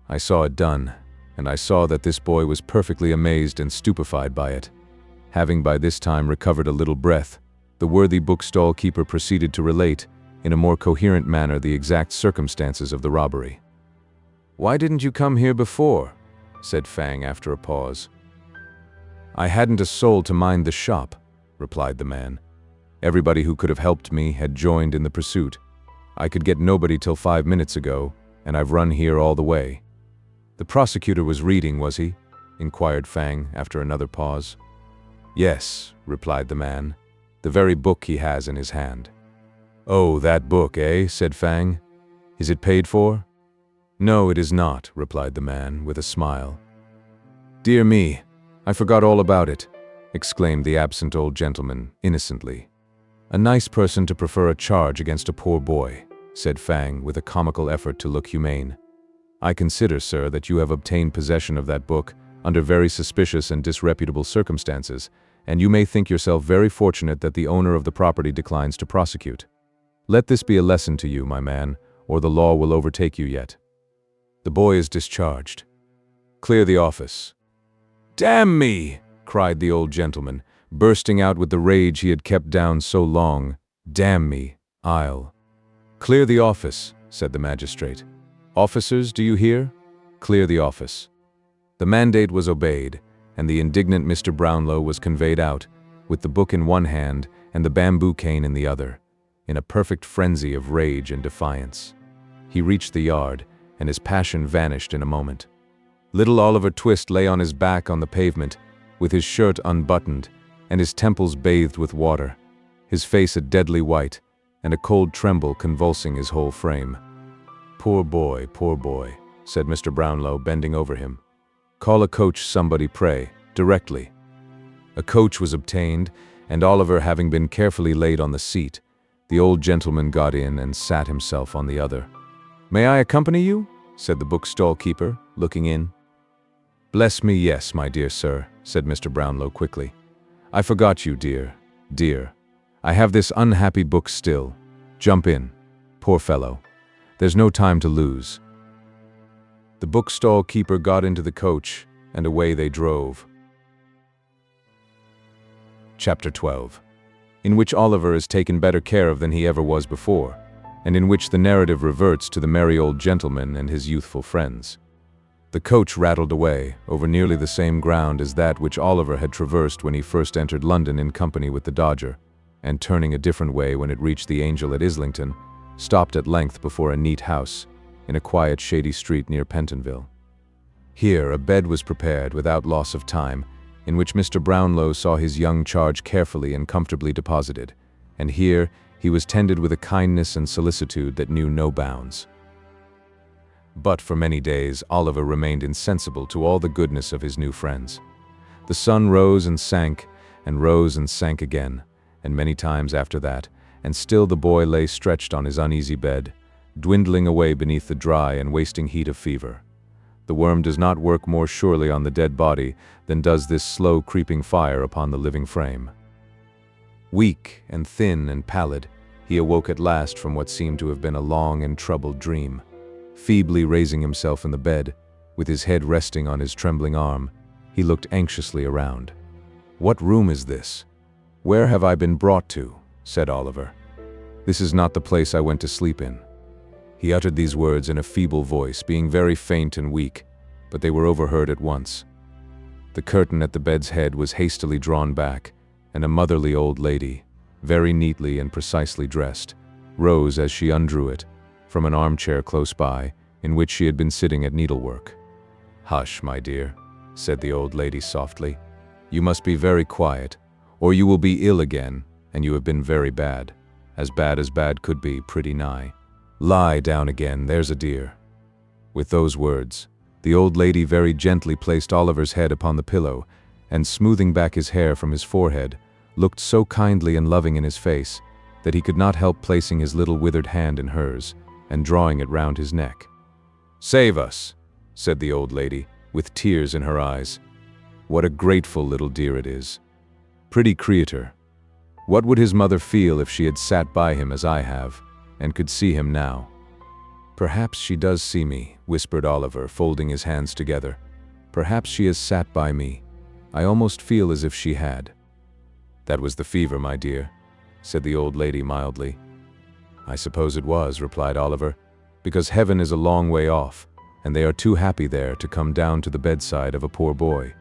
I saw it done, and I saw that this boy was perfectly amazed and stupefied by it. Having by this time recovered a little breath, the worthy bookstall keeper proceeded to relate, in a more coherent manner, the exact circumstances of the robbery. "Why didn't you come here before?" said Fang after a pause. "I hadn't a soul to mind the shop," replied the man. "Everybody who could have helped me had joined in the pursuit. I could get nobody till 5 minutes ago, and I've run here all the way." "The prosecutor was reading, was he?" inquired Fang after another pause. "Yes," replied the man, "the very book he has in his hand." "Oh, that book, eh?" said Fang. "Is it paid for?" "No, it is not," replied the man, with a smile. "Dear me, I forgot all about it," exclaimed the absent old gentleman, innocently. "A nice person to prefer a charge against a poor boy," said Fang, with a comical effort to look humane. "I consider, sir, that you have obtained possession of that book under very suspicious and disreputable circumstances, and you may think yourself very fortunate that the owner of the property declines to prosecute. Let this be a lesson to you, my man, or the law will overtake you yet. The boy is discharged. Clear the office." "Damn me!" cried the old gentleman, bursting out with the rage he had kept down so long. "Damn me, I'll—" "Clear the office," said the magistrate. "Officers, do you hear? Clear the office." The mandate was obeyed, and the indignant Mr. Brownlow was conveyed out, with the book in one hand and the bamboo cane in the other, in a perfect frenzy of rage and defiance. He reached the yard, and his passion vanished in a moment. Little Oliver Twist lay on his back on the pavement, with his shirt unbuttoned and his temples bathed with water, his face a deadly white, and a cold tremble convulsing his whole frame. Poor boy," said Mr. Brownlow, bending over him. "Call a coach, somebody, pray, directly." A coach was obtained, and Oliver having been carefully laid on the seat, the old gentleman got in and sat himself on the other. "May I accompany you?" said the bookstall keeper, looking in. "Bless me, yes, my dear sir," said Mr. Brownlow quickly. "I forgot you, dear. I have this unhappy book still. Jump in. Poor fellow. There's no time to lose." The bookstall keeper got into the coach, and away they drove. Chapter 12, in which Oliver is taken better care of than he ever was before, and in which the narrative reverts to the merry old gentleman and his youthful friends. The coach rattled away, over nearly the same ground as that which Oliver had traversed when he first entered London in company with the Dodger, and turning a different way when it reached the Angel at Islington, stopped at length before a neat house, in a quiet shady street near Pentonville. Here a bed was prepared without loss of time, in which Mr. Brownlow saw his young charge carefully and comfortably deposited, and here he was tended with a kindness and solicitude that knew no bounds. But for many days Oliver remained insensible to all the goodness of his new friends. The sun rose and sank again, and many times after that, and still the boy lay stretched on his uneasy bed, dwindling away beneath the dry and wasting heat of fever. The worm does not work more surely on the dead body than does this slow creeping fire upon the living frame. Weak and thin and pallid, he awoke at last from what seemed to have been a long and troubled dream. Feebly raising himself in the bed, with his head resting on his trembling arm, he looked anxiously around. "What room is this? Where have I been brought to?" said Oliver. "This is not the place I went to sleep in." He uttered these words in a feeble voice, being very faint and weak, but they were overheard at once. The curtain at the bed's head was hastily drawn back, and a motherly old lady, very neatly and precisely dressed, rose as she undrew it, from an armchair close by, in which she had been sitting at needlework. "Hush, my dear," said the old lady softly. "You must be very quiet, or you will be ill again, and you have been very bad as bad could be, pretty nigh. Lie down again, there's a dear." With those words, the old lady very gently placed Oliver's head upon the pillow, and smoothing back his hair from his forehead, looked so kindly and loving in his face that he could not help placing his little withered hand in hers and drawing it round his neck. "Save us," said the old lady, with tears in her eyes. "What a grateful little dear it is. Pretty creature. What would his mother feel if she had sat by him as I have, and could see him now?" "Perhaps she does see me," whispered Oliver, folding his hands together. "Perhaps she has sat by me. I almost feel as if she had." "That was the fever, my dear," said the old lady mildly. "I suppose it was," replied Oliver, "because heaven is a long way off, and they are too happy there to come down to the bedside of a poor boy.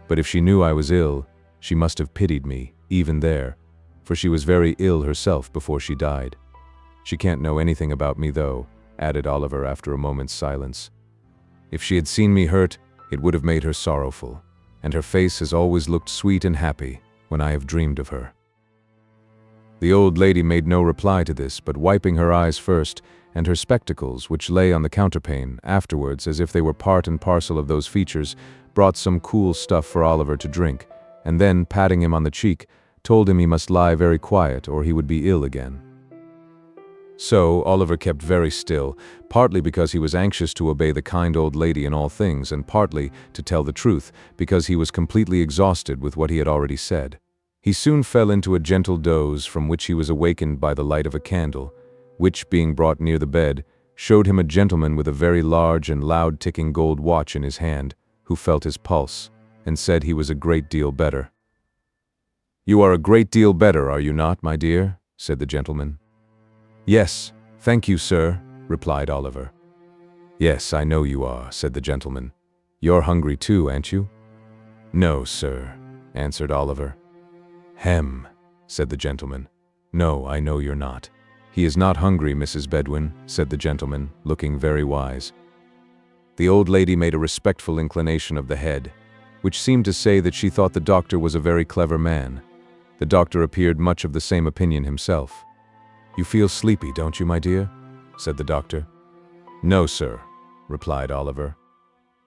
But if she knew I was ill, she must have pitied me, even there, for she was very ill herself before she died. She can't know anything about me, though," added Oliver after a moment's silence. "If she had seen me hurt, it would have made her sorrowful, and her face has always looked sweet and happy when I have dreamed of her." The old lady made no reply to this, but wiping her eyes first, and her spectacles, which lay on the counterpane, afterwards, as if they were part and parcel of those features, brought some cool stuff for Oliver to drink, and then, patting him on the cheek, told him he must lie very quiet or he would be ill again. So Oliver kept very still, partly because he was anxious to obey the kind old lady in all things, and partly, to tell the truth, because he was completely exhausted with what he had already said. He soon fell into a gentle doze, from which he was awakened by the light of a candle, which, being brought near the bed, showed him a gentleman with a very large and loud-ticking gold watch in his hand, who felt his pulse, and said he was a great deal better. "You are a great deal better, are you not, my dear?" said the gentleman. "Yes, thank you, sir," replied Oliver. "Yes, I know you are," said the gentleman. "You're hungry too, aren't you?" "No, sir," answered Oliver. "Hem," said the gentleman. "No, I know you're not." "He is not hungry, Mrs. Bedouin," said the gentleman, looking very wise. The old lady made a respectful inclination of the head, which seemed to say that she thought the doctor was a very clever man. The doctor appeared much of the same opinion himself. "You feel sleepy, don't you, my dear?" said the doctor. "No, sir," replied Oliver.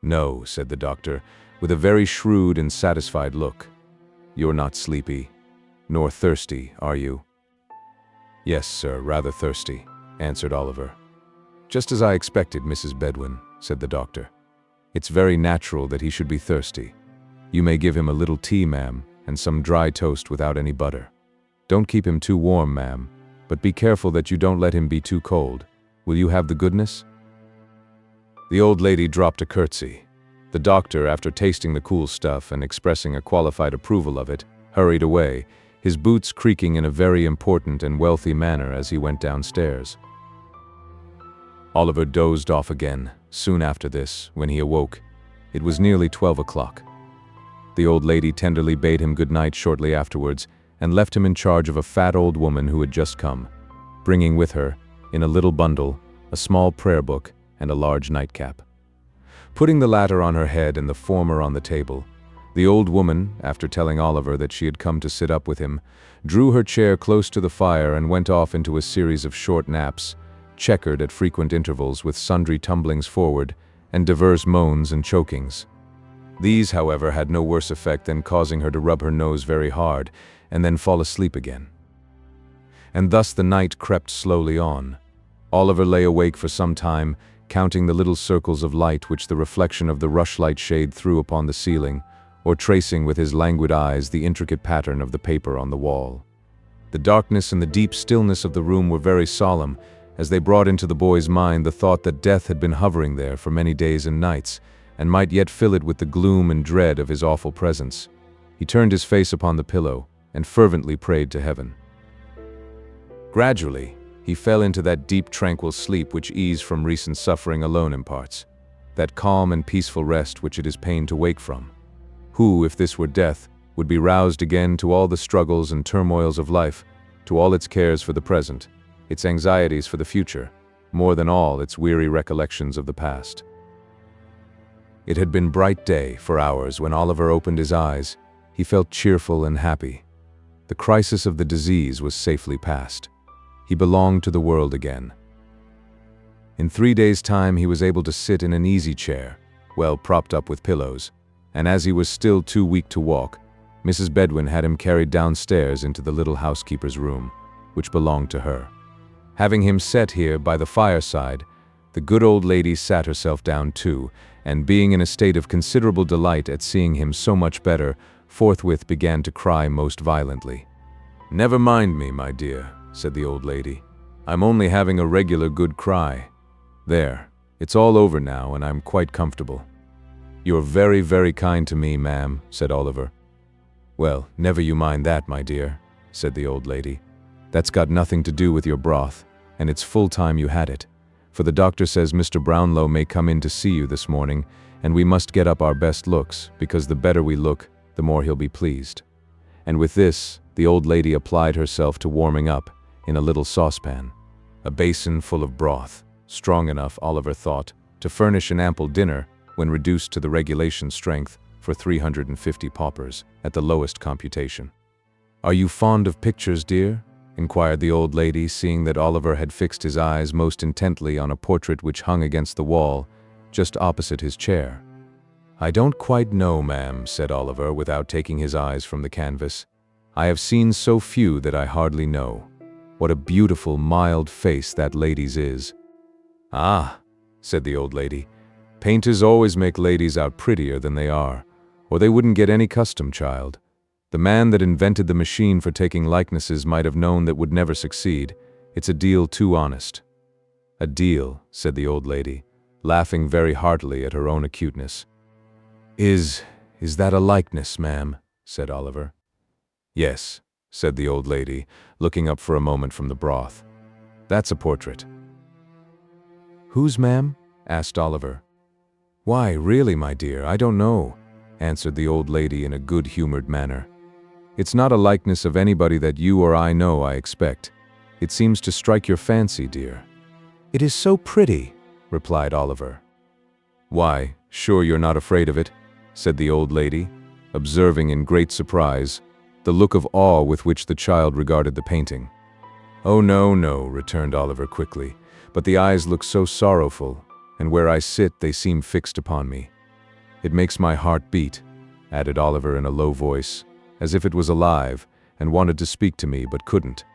"No," said the doctor, with a very shrewd and satisfied look. "You're not sleepy, nor thirsty, are you?" "Yes, sir, rather thirsty," answered Oliver. "Just as I expected, Mrs. Bedouin," said the doctor. "It's very natural that he should be thirsty. You may give him a little tea, ma'am, and some dry toast without any butter. Don't keep him too warm, ma'am, but be careful that you don't let him be too cold. Will you have the goodness?" The old lady dropped a curtsy. The doctor, after tasting the cool stuff and expressing a qualified approval of it, hurried away, his boots creaking in a very important and wealthy manner as he went downstairs. Oliver dozed off again. Soon after this, when he awoke, it was nearly 12 o'clock. The old lady tenderly bade him good night shortly afterwards and left him in charge of a fat old woman who had just come, bringing with her, in a little bundle, a small prayer book and a large nightcap. Putting the latter on her head and the former on the table, the old woman, after telling Oliver that she had come to sit up with him, drew her chair close to the fire and went off into a series of short naps, checkered at frequent intervals with sundry tumblings forward and divers moans and chokings. These, however, had no worse effect than causing her to rub her nose very hard and then fall asleep again. And thus the night crept slowly on. Oliver lay awake for some time, counting the little circles of light which the reflection of the rushlight shade threw upon the ceiling, or tracing with his languid eyes the intricate pattern of the paper on the wall. The darkness and the deep stillness of the room were very solemn, as they brought into the boy's mind the thought that death had been hovering there for many days and nights, and might yet fill it with the gloom and dread of his awful presence. He turned his face upon the pillow, and fervently prayed to heaven. Gradually, he fell into that deep tranquil sleep which ease from recent suffering alone imparts, that calm and peaceful rest which it is pain to wake from. Who, if this were death, would be roused again to all the struggles and turmoils of life, to all its cares for the present, its anxieties for the future, more than all its weary recollections of the past. It had been bright day for hours when Oliver opened his eyes. He felt cheerful and happy. The crisis of the disease was safely past. He belonged to the world again. In 3 days' time he was able to sit in an easy chair, well propped up with pillows, and as he was still too weak to walk, Mrs. Bedouin had him carried downstairs into the little housekeeper's room, which belonged to her. Having him set here by the fireside, the good old lady sat herself down too, and being in a state of considerable delight at seeing him so much better, forthwith began to cry most violently. "Never mind me, my dear," said the old lady. "I'm only having a regular good cry. There, it's all over now, and I'm quite comfortable." "You're very, very kind to me, ma'am," said Oliver. "Well, never you mind that, my dear," said the old lady. "That's got nothing to do with your broth, and it's full time you had it. For the doctor says Mr. Brownlow may come in to see you this morning, and we must get up our best looks, because the better we look, the more he'll be pleased." And with this, the old lady applied herself to warming up, in a little saucepan, a basin full of broth, strong enough, Oliver thought, to furnish an ample dinner when reduced to the regulation strength for 350 paupers, at the lowest computation. "Are you fond of pictures, dear?" inquired the old lady, seeing that Oliver had fixed his eyes most intently on a portrait which hung against the wall, just opposite his chair. "I don't quite know, ma'am," said Oliver, without taking his eyes from the canvas. "I have seen so few that I hardly know. What a beautiful, mild face that lady's is." "Ah," said the old lady, "painters always make ladies out prettier than they are, or they wouldn't get any custom, child. The man that invented the machine for taking likenesses might have known that would never succeed. It's a deal too honest." "A deal," said the old lady, laughing very heartily at her own acuteness. Is that a likeness, ma'am?" said Oliver. "Yes," said the old lady, looking up for a moment from the broth. "That's a portrait." "Whose, ma'am?" asked Oliver. "Why, really, my dear, I don't know," answered the old lady in a good-humored manner. "It's not a likeness of anybody that you or I know, I expect. It seems to strike your fancy, dear." "It is so pretty," replied Oliver. "Why, sure you're not afraid of it?" said the old lady, observing in great surprise the look of awe with which the child regarded the painting. "Oh, no, no," returned Oliver quickly, "but the eyes look so sorrowful, and where I sit they seem fixed upon me. It makes my heart beat," added Oliver in a low voice, as if it was alive and wanted to speak to me but couldn't.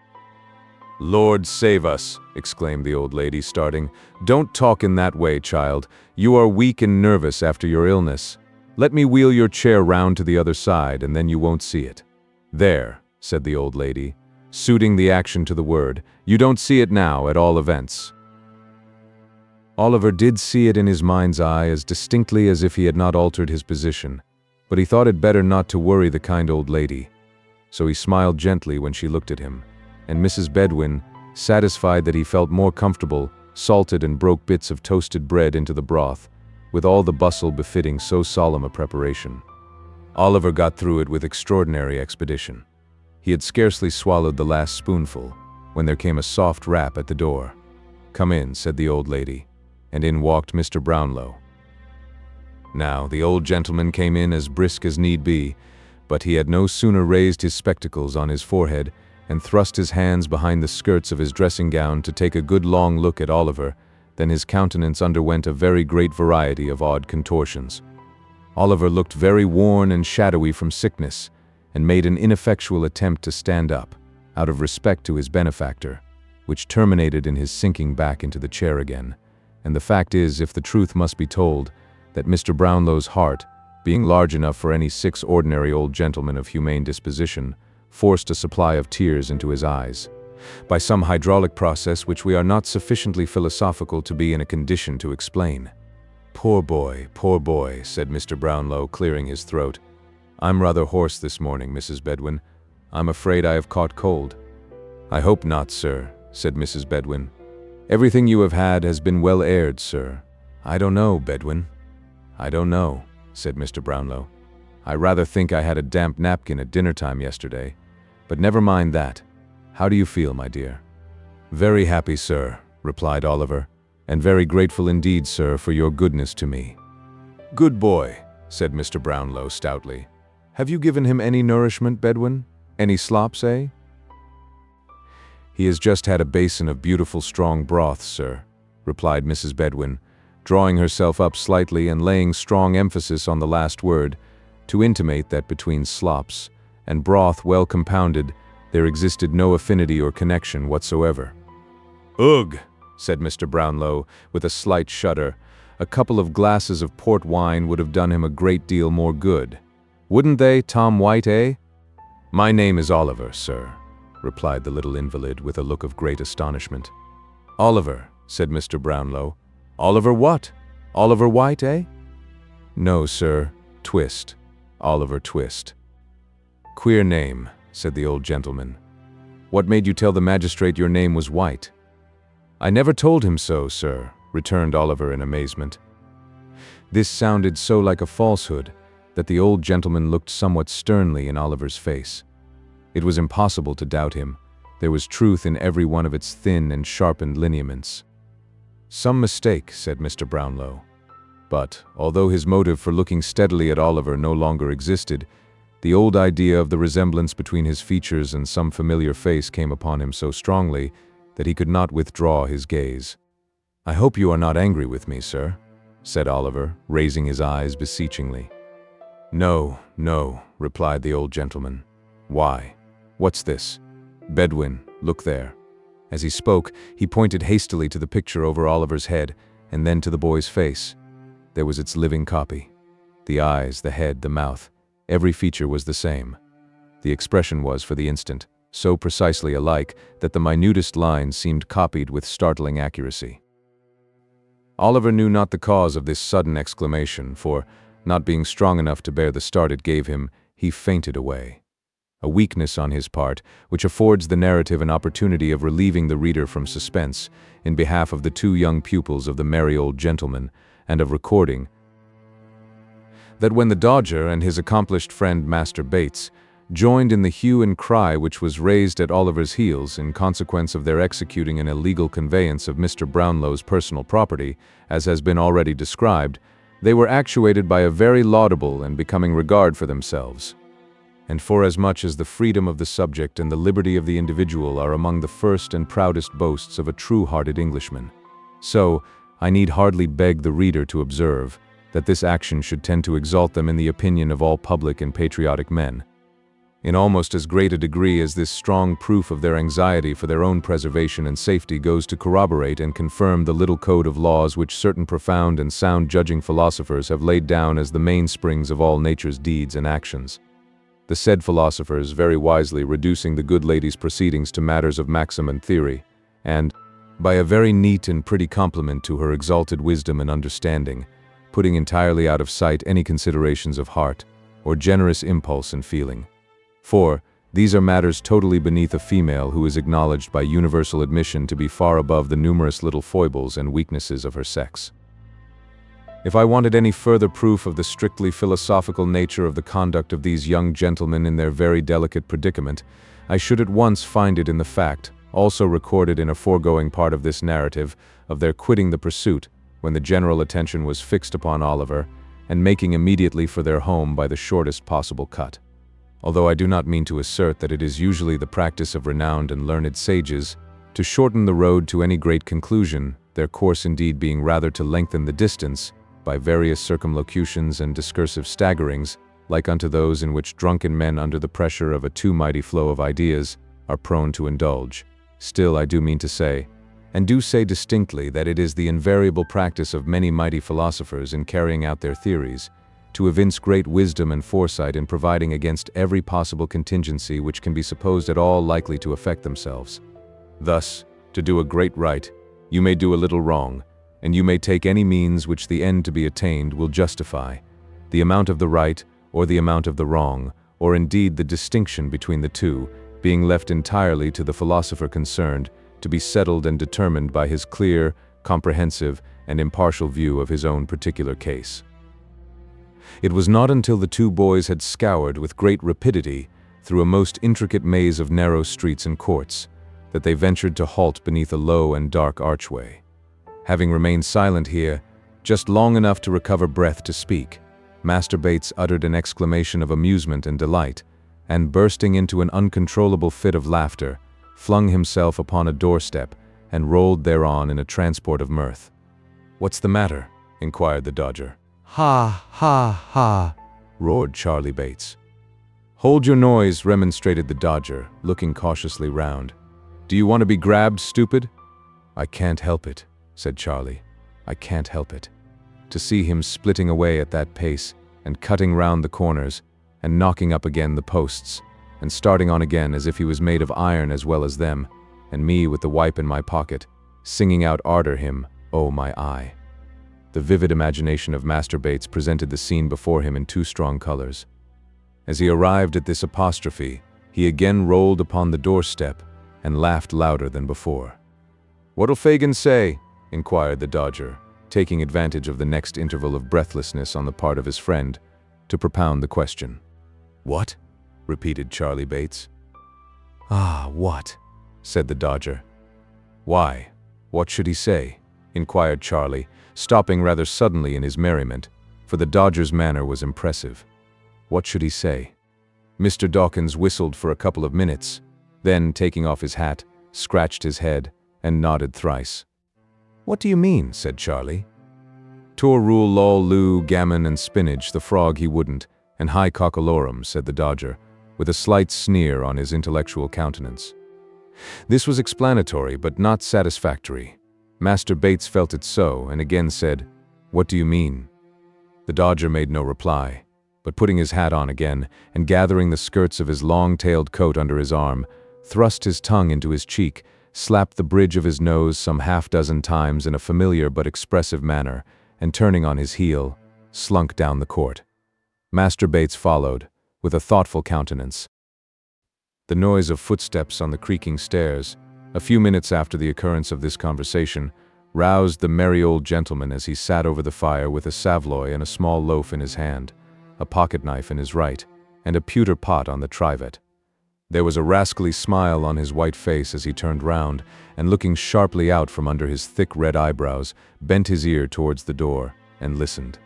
"Lord save us!" exclaimed the old lady, starting. "Don't talk in that way, child. You are weak and nervous after your illness. Let me wheel your chair round to the other side, and then you won't see it." "There," said the old lady, suiting the action to the word. "You don't see it now, at all events." Oliver did see it in his mind's eye as distinctly as if he had not altered his position, but he thought it better not to worry the kind old lady. So he smiled gently when she looked at him, and Mrs. Bedwin, satisfied that he felt more comfortable, salted and broke bits of toasted bread into the broth, with all the bustle befitting so solemn a preparation. Oliver got through it with extraordinary expedition. He had scarcely swallowed the last spoonful when there came a soft rap at the door. "Come in," said the old lady, and in walked Mr. Brownlow. Now, the old gentleman came in as brisk as need be, but he had no sooner raised his spectacles on his forehead and thrust his hands behind the skirts of his dressing gown to take a good long look at Oliver than his countenance underwent a very great variety of odd contortions. Oliver looked very worn and shadowy from sickness, and made an ineffectual attempt to stand up, out of respect to his benefactor, which terminated in his sinking back into the chair again. And the fact is, if the truth must be told, that Mr. Brownlow's heart, being large enough for any 6 ordinary old gentlemen of humane disposition, forced a supply of tears into his eyes, by some hydraulic process which we are not sufficiently philosophical to be in a condition to explain. Poor boy," said Mr. Brownlow, clearing his throat. "I'm rather hoarse this morning, Mrs. Bedwin. I'm afraid I have caught cold." "I hope not, sir," said Mrs. Bedwin. "Everything you have had has been well aired, sir." "I don't know, Bedwin. I don't know," said Mr. Brownlow. "I rather think I had a damp napkin at dinner-time yesterday. But never mind that. How do you feel, my dear?" "Very happy, sir," replied Oliver, "and very grateful indeed, sir, for your goodness to me." "Good boy," said Mr. Brownlow stoutly. "Have you given him any nourishment, Bedwin? Any slops, eh?" "He has just had a basin of beautiful strong broth, sir," replied Mrs. Bedwin, drawing herself up slightly and laying strong emphasis on the last word, to intimate that between slops and broth well compounded there existed no affinity or connection whatsoever. "Ugh!" said Mr. Brownlow, with a slight shudder. "A couple of glasses of port wine would have done him a great deal more good. Wouldn't they, Tom White, eh?" "My name is Oliver, sir," replied the little invalid with a look of great astonishment. "Oliver," said Mr. Brownlow. "Oliver what? Oliver White, eh?" "No, sir. Twist. Oliver Twist." "Queer name," said the old gentleman. "What made you tell the magistrate your name was White?" "I never told him so, sir," returned Oliver in amazement. This sounded so like a falsehood that the old gentleman looked somewhat sternly in Oliver's face. It was impossible to doubt him. There was truth in every one of its thin and sharpened lineaments. "Some mistake," said Mr. Brownlow. But, although his motive for looking steadily at Oliver no longer existed, the old idea of the resemblance between his features and some familiar face came upon him so strongly that he could not withdraw his gaze. "I hope you are not angry with me, sir," said Oliver, raising his eyes beseechingly. "No, no," replied the old gentleman. "Why? What's this? Bedwin, look there." As he spoke, he pointed hastily to the picture over Oliver's head, and then to the boy's face. There was its living copy. The eyes, the head, the mouth, every feature was the same. The expression was, for the instant, so precisely alike that the minutest lines seemed copied with startling accuracy. Oliver knew not the cause of this sudden exclamation, for, not being strong enough to bear the start it gave him, he fainted away. a weakness on his part, which affords the narrative an opportunity of relieving the reader from suspense in behalf of the two young pupils of the merry old gentleman, and of recording that when the Dodger and his accomplished friend Master Bates joined in the hue and cry which was raised at Oliver's heels in consequence of their executing an illegal conveyance of Mr. Brownlow's personal property, as has been already described, they were actuated by a very laudable and becoming regard for themselves. And forasmuch as the freedom of the subject and the liberty of the individual are among the first and proudest boasts of a true-hearted Englishman, so I need hardly beg the reader to observe that this action should tend to exalt them in the opinion of all public and patriotic men, in almost as great a degree as this strong proof of their anxiety for their own preservation and safety goes to corroborate and confirm the little code of laws which certain profound and sound-judging philosophers have laid down as the mainsprings of all nature's deeds and actions. The said philosophers very wisely reducing the good lady's proceedings to matters of maxim and theory, and, by a very neat and pretty compliment to her exalted wisdom and understanding, putting entirely out of sight any considerations of heart, or generous impulse and feeling. For, these are matters totally beneath a female who is acknowledged by universal admission to be far above the numerous little foibles and weaknesses of her sex. If I wanted any further proof of the strictly philosophical nature of the conduct of these young gentlemen in their very delicate predicament, I should at once find it in the fact, also recorded in a foregoing part of this narrative, of their quitting the pursuit, when the general attention was fixed upon Oliver, and making immediately for their home by the shortest possible cut. Although I do not mean to assert that it is usually the practice of renowned and learned sages to shorten the road to any great conclusion, their course indeed being rather to lengthen the distance, by various circumlocutions and discursive staggerings, like unto those in which drunken men under the pressure of a too mighty flow of ideas are prone to indulge. Still I do mean to say, and do say distinctly, that it is the invariable practice of many mighty philosophers in carrying out their theories, to evince great wisdom and foresight in providing against every possible contingency which can be supposed at all likely to affect themselves. Thus, to do a great right, you may do a little wrong, and you may take any means which the end to be attained will justify. The amount of the right, or the amount of the wrong, or indeed the distinction between the two, being left entirely to the philosopher concerned, to be settled and determined by his clear, comprehensive, and impartial view of his own particular case. It was not until the two boys had scoured with great rapidity through a most intricate maze of narrow streets and courts that they ventured to halt beneath a low and dark archway. Having remained silent here, just long enough to recover breath to speak, Master Bates uttered an exclamation of amusement and delight, and bursting into an uncontrollable fit of laughter, flung himself upon a doorstep and rolled thereon in a transport of mirth. "What's the matter?" inquired the Dodger. "Ha, ha, ha," roared Charlie Bates. "Hold your noise," remonstrated the Dodger, looking cautiously round. "Do you want to be grabbed, stupid?" "I can't help it," said Charlie. "I can't help it. To see him splitting away at that pace, and cutting round the corners, and knocking up again the posts, and starting on again as if he was made of iron as well as them, and me with the wipe in my pocket, singing out ardour him, oh my eye." The vivid imagination of Master Bates presented the scene before him in too strong colors. As he arrived at this apostrophe, he again rolled upon the doorstep and laughed louder than before. "What'll Fagin say?" inquired the Dodger, taking advantage of the next interval of breathlessness on the part of his friend to propound the question. "What?" repeated Charlie Bates. "Ah, what?" said the Dodger. "Why, what should he say?" inquired Charlie, stopping rather suddenly in his merriment, for the Dodger's manner was impressive. "What should he say?" Mr. Dawkins whistled for a couple of minutes, then, taking off his hat, scratched his head and nodded thrice. "What do you mean?" said Charlie. "Tor rule lol loo gammon and spinach, the frog he wouldn't, and high cockalorum," said the Dodger, with a slight sneer on his intellectual countenance. This was explanatory, but not satisfactory. Master Bates felt it so, and again said, "What do you mean?" The Dodger made no reply, but putting his hat on again, and gathering the skirts of his long-tailed coat under his arm, thrust his tongue into his cheek, slapped the bridge of his nose some half-dozen times in a familiar but expressive manner, and turning on his heel, slunk down the court. Master Bates followed, with a thoughtful countenance. The noise of footsteps on the creaking stairs, a few minutes after the occurrence of this conversation, roused the merry old gentleman as he sat over the fire with a saveloy and a small loaf in his hand, a pocket-knife in his right, and a pewter pot on the trivet. There was a rascally smile on his white face as he turned round, and looking sharply out from under his thick red eyebrows, bent his ear towards the door, and listened.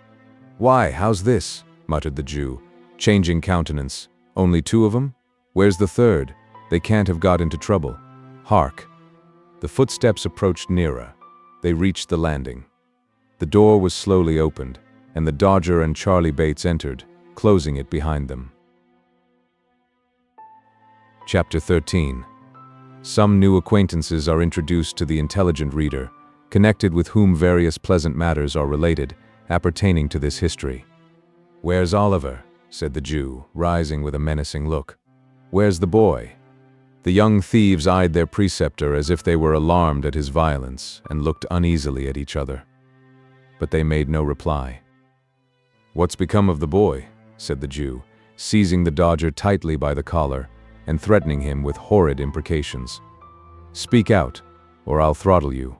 "Why, how's this?" muttered the Jew, changing countenance. "Only two of 'em? Where's the third? They can't have got into trouble. Hark!" The footsteps approached nearer. They reached the landing. The door was slowly opened, and the Dodger and Charlie Bates entered, closing it behind them. Chapter 13. Some new acquaintances are introduced to the intelligent reader, connected with whom various pleasant matters are related, appertaining to this history. "Where's Oliver?" said the Jew, rising with a menacing look. "Where's the boy?" The young thieves eyed their preceptor as if they were alarmed at his violence, and looked uneasily at each other. But they made no reply. "What's become of the boy?" said the Jew, seizing the Dodger tightly by the collar, and threatening him with horrid imprecations. "Speak out, or I'll throttle you."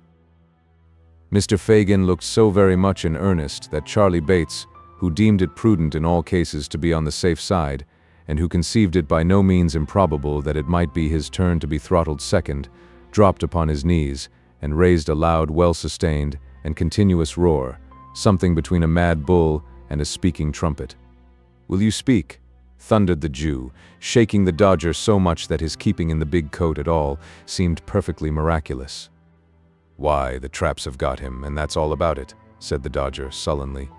Mr. Fagin looked so very much in earnest that Charlie Bates, who deemed it prudent in all cases to be on the safe side, and who conceived it by no means improbable that it might be his turn to be throttled second, dropped upon his knees, and raised a loud, well-sustained, and continuous roar, something between a mad bull and a speaking trumpet. "Will you speak?" thundered the Jew, shaking the Dodger so much that his keeping in the big coat at all seemed perfectly miraculous. "Why, the traps have got him, and that's all about it," said the Dodger sullenly.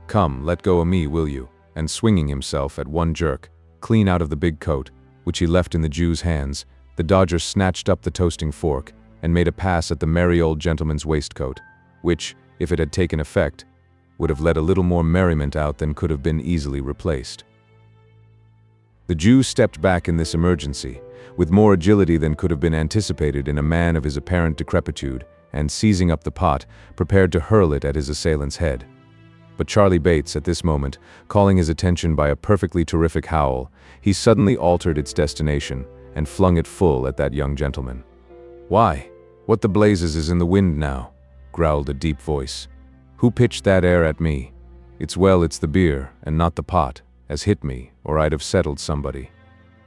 "Come, let go o' me, will you?" And swinging himself at one jerk, clean out of the big coat, which he left in the Jew's hands, the Dodger snatched up the toasting fork and made a pass at the merry old gentleman's waistcoat, which, if it had taken effect, would have let a little more merriment out than could have been easily replaced. The Jew stepped back in this emergency, with more agility than could have been anticipated in a man of his apparent decrepitude, and seizing up the pot, prepared to hurl it at his assailant's head. But Charlie Bates, at this moment, calling his attention by a perfectly terrific howl, he suddenly altered its destination, and flung it full at that young gentleman. "Why, what the blazes is in the wind now?" growled a deep voice. "Who pitched that air at me? It's the beer, and not the pot, as hit me, or I'd have settled somebody.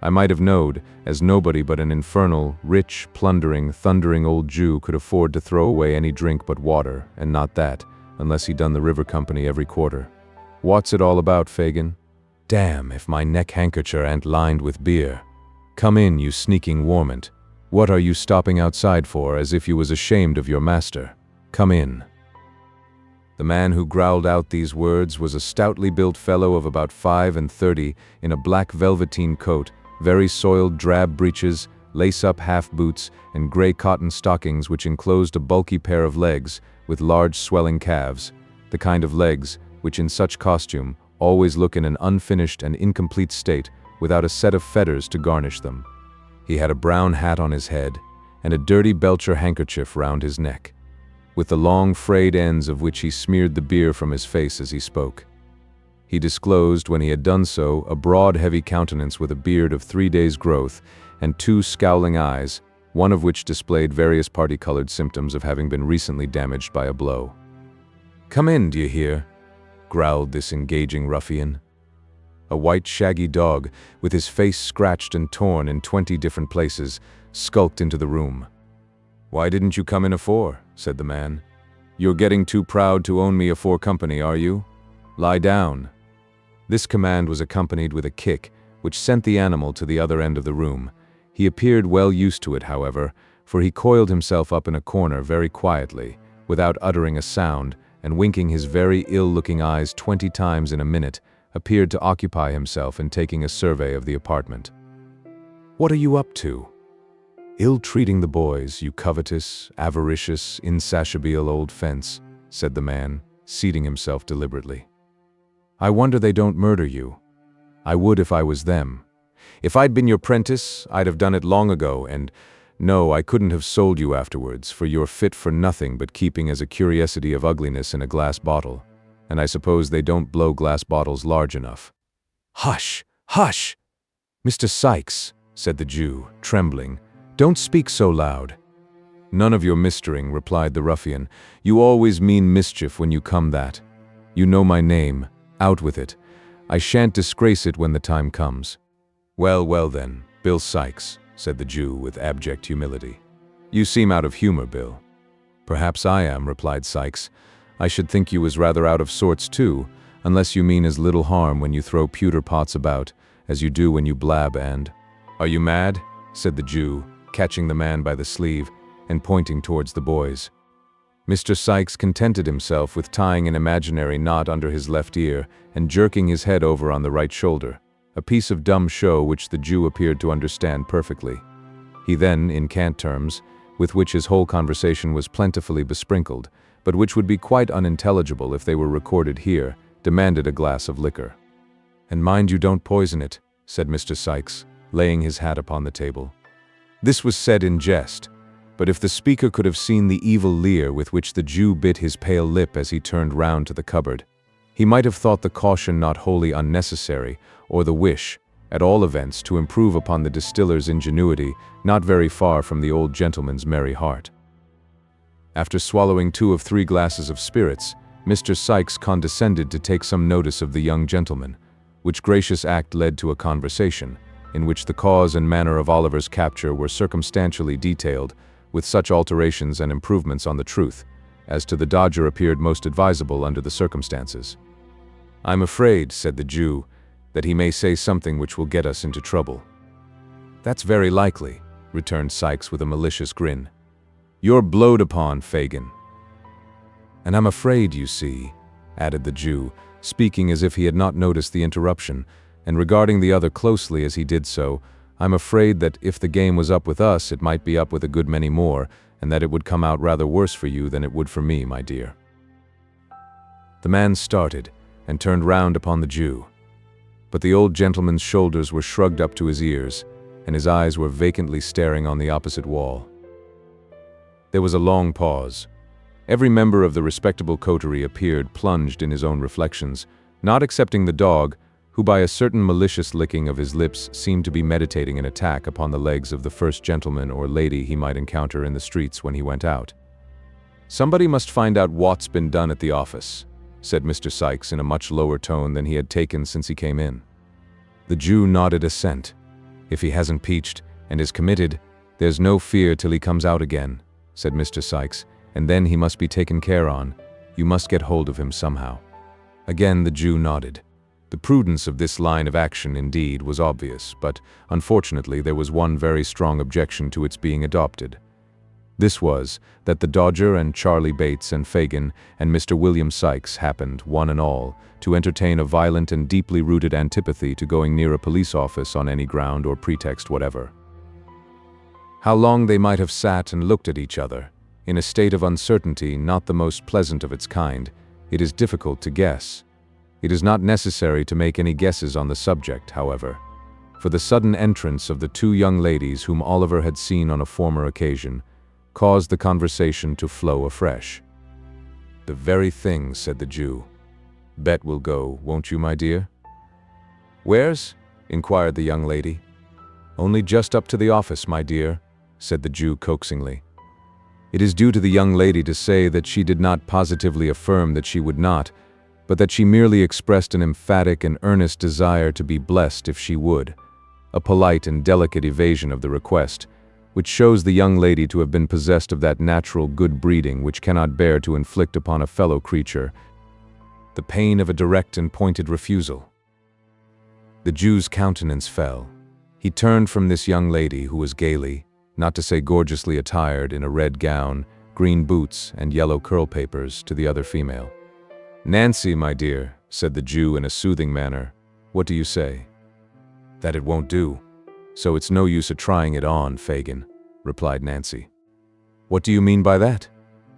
I might have knowed, as nobody but an infernal, rich, plundering, thundering old Jew could afford to throw away any drink but water, and not that, unless he done the river company every quarter. What's it all about, Fagin? Damn if my neck-handkercher ain't lined with beer. Come in, you sneaking warmint. What are you stopping outside for, as if you was ashamed of your master? Come in." The man who growled out these words was a stoutly built fellow of about 35 in a black velveteen coat, very soiled drab breeches, lace-up half-boots, and gray cotton stockings which enclosed a bulky pair of legs with large swelling calves, the kind of legs which in such costume always look in an unfinished and incomplete state without a set of feathers to garnish them. He had a brown hat on his head, and a dirty Belcher handkerchief round his neck, with the long frayed ends of which he smeared the beer from his face as he spoke. He disclosed, when he had done so, a broad, heavy countenance with a beard of 3 days' growth, and 2 scowling eyes, one of which displayed various party-colored symptoms of having been recently damaged by a blow. "Come in, d'ye hear?" growled this engaging ruffian. A white, shaggy dog, with his face scratched and torn in 20 different places, skulked into the room. "Why didn't you come in afore?" said the man. "You're getting too proud to own me afore company, are you? Lie down." This command was accompanied with a kick, which sent the animal to the other end of the room. He appeared well used to it, however, for he coiled himself up in a corner very quietly, without uttering a sound, and winking his very ill-looking eyes 20 times in a minute, appeared to occupy himself in taking a survey of the apartment. "What are you up to? Ill-treating the boys, you covetous, avaricious, insatiable old fence," said the man, seating himself deliberately. "I wonder they don't murder you. I would if I was them. If I'd been your prentice, I'd have done it long ago, and no, I couldn't have sold you afterwards, for you're fit for nothing but keeping as a curiosity of ugliness in a glass bottle, and I suppose they don't blow glass bottles large enough." "Hush! Hush! Mr. Sykes," said the Jew, trembling. "Don't speak so loud." "None of your mistering," replied the ruffian. "You always mean mischief when you come that. You know my name. Out with it. I shan't disgrace it when the time comes." "Well, well then, Bill Sikes," said the Jew with abject humility. "You seem out of humor, Bill." "Perhaps I am," replied Sikes. "I should think you was rather out of sorts too, unless you mean as little harm when you throw pewter pots about, as you do when you blab and—" "Are you mad?" said the Jew, catching the man by the sleeve and pointing towards the boys. Mr. Sikes contented himself with tying an imaginary knot under his left ear and jerking his head over on the right shoulder, a piece of dumb show which the Jew appeared to understand perfectly. He then, in cant terms, with which his whole conversation was plentifully besprinkled, but which would be quite unintelligible if they were recorded here, demanded a glass of liquor. "And mind you don't poison it," said Mr. Sikes, laying his hat upon the table. This was said in jest, but if the speaker could have seen the evil leer with which the Jew bit his pale lip as he turned round to the cupboard, he might have thought the caution not wholly unnecessary, or the wish, at all events, to improve upon the distiller's ingenuity not very far from the old gentleman's merry heart. After swallowing 2 of 3 glasses of spirits, Mr. Sikes condescended to take some notice of the young gentleman, which gracious act led to a conversation, in which the cause and manner of Oliver's capture were circumstantially detailed, with such alterations and improvements on the truth, as to the Dodger appeared most advisable under the circumstances. "I'm afraid," said the Jew, "that he may say something which will get us into trouble." "That's very likely," returned Sikes with a malicious grin. "You're blowed upon, Fagin." "And I'm afraid, you see," added the Jew, speaking as if he had not noticed the interruption, and regarding the other closely as he did so, "I'm afraid that if the game was up with us, it might be up with a good many more, and that it would come out rather worse for you than it would for me, my dear." The man started, and turned round upon the Jew. But the old gentleman's shoulders were shrugged up to his ears, and his eyes were vacantly staring on the opposite wall. There was a long pause. Every member of the respectable coterie appeared plunged in his own reflections, not excepting the dog, who by a certain malicious licking of his lips seemed to be meditating an attack upon the legs of the first gentleman or lady he might encounter in the streets when he went out. "Somebody must find out what's been done at the office," said Mr. Sikes in a much lower tone than he had taken since he came in. The Jew nodded assent. "If he hasn't peached and is committed, there's no fear till he comes out again," said Mr. Sikes, "and then he must be taken care on. You must get hold of him somehow." Again the Jew nodded. The prudence of this line of action, indeed, was obvious, but unfortunately there was one very strong objection to its being adopted. This was, that the Dodger and Charlie Bates and Fagin and Mr. William Sikes happened, one and all, to entertain a violent and deeply rooted antipathy to going near a police office on any ground or pretext whatever. How long they might have sat and looked at each other, in a state of uncertainty not the most pleasant of its kind, it is difficult to guess. It is not necessary to make any guesses on the subject, however, for the sudden entrance of the 2 young ladies whom Oliver had seen on a former occasion caused the conversation to flow afresh. "The very thing," said the Jew. "Bet we'll go, won't you, my dear?" "Where's?" inquired the young lady. "Only just up to the office, my dear," said the Jew coaxingly. It is due to the young lady to say that she did not positively affirm that she would not, but that she merely expressed an emphatic and earnest desire to be blessed if she would, a polite and delicate evasion of the request, which shows the young lady to have been possessed of that natural good breeding which cannot bear to inflict upon a fellow creature the pain of a direct and pointed refusal. The Jew's countenance fell. He turned from this young lady, who was gaily, not to say gorgeously attired in a red gown, green boots, and yellow curl papers, to the other female. "Nancy, my dear," said the Jew in a soothing manner, "what do you say?" "That it won't do. So it's no use trying it on, Fagin," replied Nancy. "What do you mean by that?"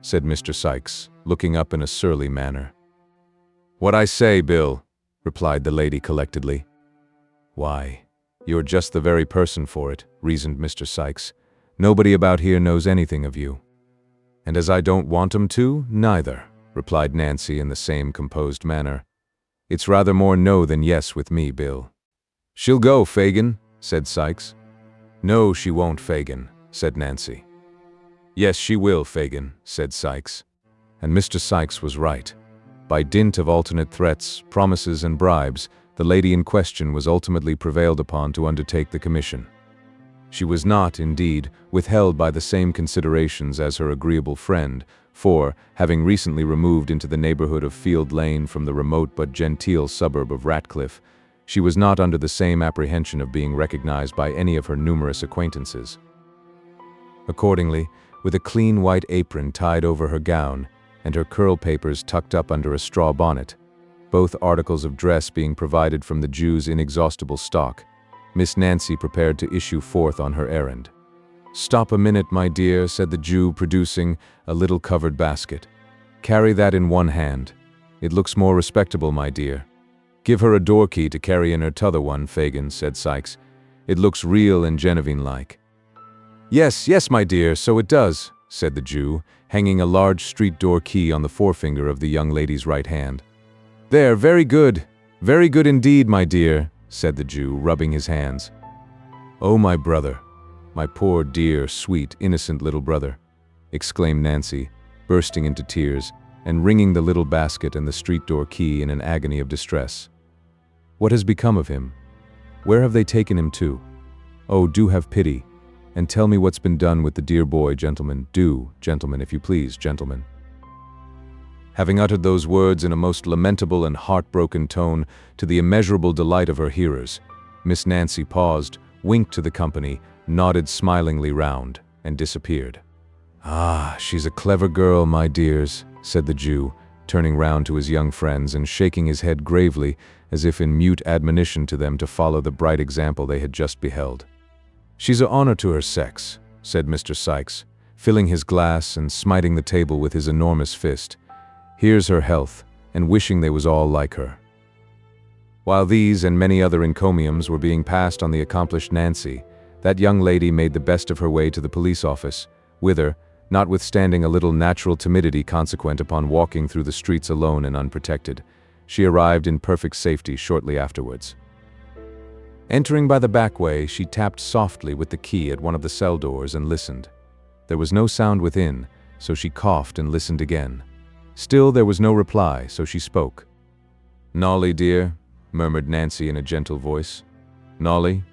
said Mr. Sikes, looking up in a surly manner. "What I say, Bill," replied the lady collectedly. "Why, you're just the very person for it," reasoned Mr. Sikes. "Nobody about here knows anything of you." "And as I don't want 'em to, neither," replied Nancy in the same composed manner. "It's rather more no than yes with me, Bill." "She'll go, Fagin," said Sikes. "No, she won't, Fagin," said Nancy. "Yes, she will, Fagin," said Sykes. And Mr. Sykes was right. By dint of alternate threats, promises, and bribes, the lady in question was ultimately prevailed upon to undertake the commission. She was not, indeed, withheld by the same considerations as her agreeable friend, for, having recently removed into the neighborhood of Field Lane from the remote but genteel suburb of Ratcliffe, she was not under the same apprehension of being recognized by any of her numerous acquaintances. Accordingly, with a clean white apron tied over her gown, and her curl papers tucked up under a straw bonnet, both articles of dress being provided from the Jew's inexhaustible stock, Miss Nancy prepared to issue forth on her errand. "Stop a minute, my dear," said the Jew, producing a little covered basket. "Carry that in one hand. It looks more respectable, my dear." "Give her a door key to carry in her t'other one, Fagin," said Sykes. "It looks real and Genevieve-like." "Yes, yes, my dear, so it does," said the Jew, hanging a large street door key on the forefinger of the young lady's right hand. "There, very good indeed, my dear," said the Jew, rubbing his hands. "Oh, my brother, my poor, dear, sweet, innocent little brother," exclaimed Nancy, bursting into tears, and wringing the little basket and the street door key in an agony of distress. "What has become of him? Where have they taken him to? Oh, do have pity, and tell me what's been done with the dear boy, gentlemen. Do, gentlemen, if you please, gentlemen." Having uttered those words in a most lamentable and heartbroken tone, to the immeasurable delight of her hearers, Miss Nancy paused, winked to the company, nodded smilingly round, and disappeared. "Ah, she's a clever girl, my dears," said the Jew, turning round to his young friends and shaking his head gravely, as if in mute admonition to them to follow the bright example they had just beheld. "She's a honor to her sex," said Mr. Sykes, filling his glass and smiting the table with his enormous fist. "Here's her health, and wishing they was all like her." While these and many other encomiums were being passed on the accomplished Nancy, that young lady made the best of her way to the police office, whither, notwithstanding a little natural timidity consequent upon walking through the streets alone and unprotected, she arrived in perfect safety shortly afterwards. Entering by the back way, she tapped softly with the key at one of the cell doors and listened. There was no sound within, so she coughed and listened again. Still there was no reply, so she spoke. "Nolly, dear," murmured Nancy in a gentle voice. "Nolly?"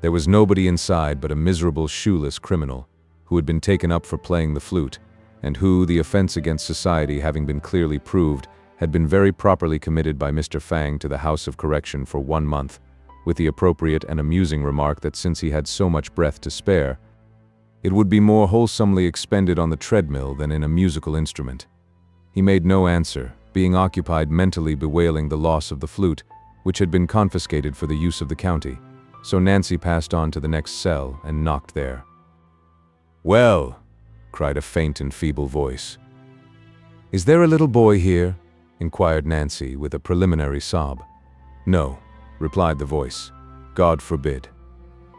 There was nobody inside but a miserable shoeless criminal, who had been taken up for playing the flute, and who, the offense against society having been clearly proved, had been very properly committed by Mr. Fang to the House of Correction for 1 month, with the appropriate and amusing remark that since he had so much breath to spare, it would be more wholesomely expended on the treadmill than in a musical instrument. He made no answer, being occupied mentally bewailing the loss of the flute, which had been confiscated for the use of the county, so Nancy passed on to the next cell and knocked there. "Well," cried a faint and feeble voice. "Is there a little boy here?" inquired Nancy with a preliminary sob. "No," replied the voice. "God forbid."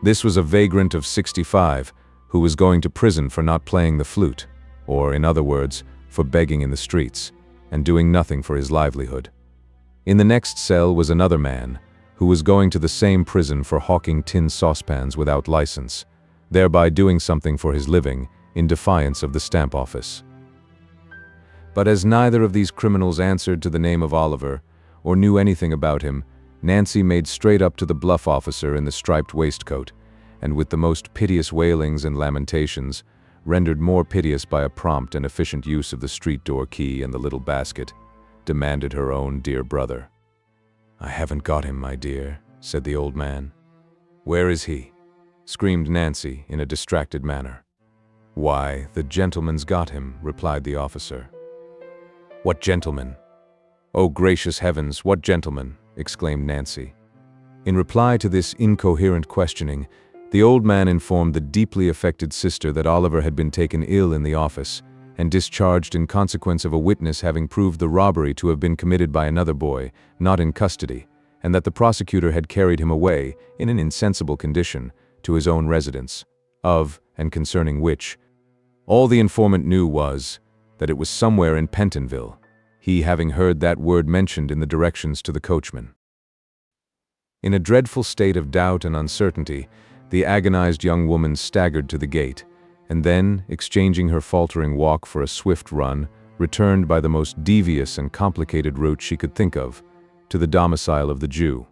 This was a vagrant of 65 who was going to prison for not playing the flute, or, in other words, for begging in the streets, and doing nothing for his livelihood. In the next cell was another man, who was going to the same prison for hawking tin saucepans without license, thereby doing something for his living, in defiance of the stamp office. But as neither of these criminals answered to the name of Oliver, or knew anything about him, Nancy made straight up to the bluff officer in the striped waistcoat, and with the most piteous wailings and lamentations, rendered more piteous by a prompt and efficient use of the street door key and the little basket, demanded her own dear brother. "I haven't got him, my dear," said the old man. "Where is he?" screamed Nancy in a distracted manner. "Why, the gentleman's got him," replied the officer. "What gentleman? Oh, gracious heavens, what gentleman?" exclaimed Nancy. In reply to this incoherent questioning, the old man informed the deeply affected sister that Oliver had been taken ill in the office, and discharged in consequence of a witness having proved the robbery to have been committed by another boy, not in custody, and that the prosecutor had carried him away, in an insensible condition, to his own residence, of, and concerning which, all the informant knew was, that it was somewhere in Pentonville, he having heard that word mentioned in the directions to the coachman. In a dreadful state of doubt and uncertainty, the agonized young woman staggered to the gate, and then, exchanging her faltering walk for a swift run, returned by the most devious and complicated route she could think of, to the domicile of the Jew.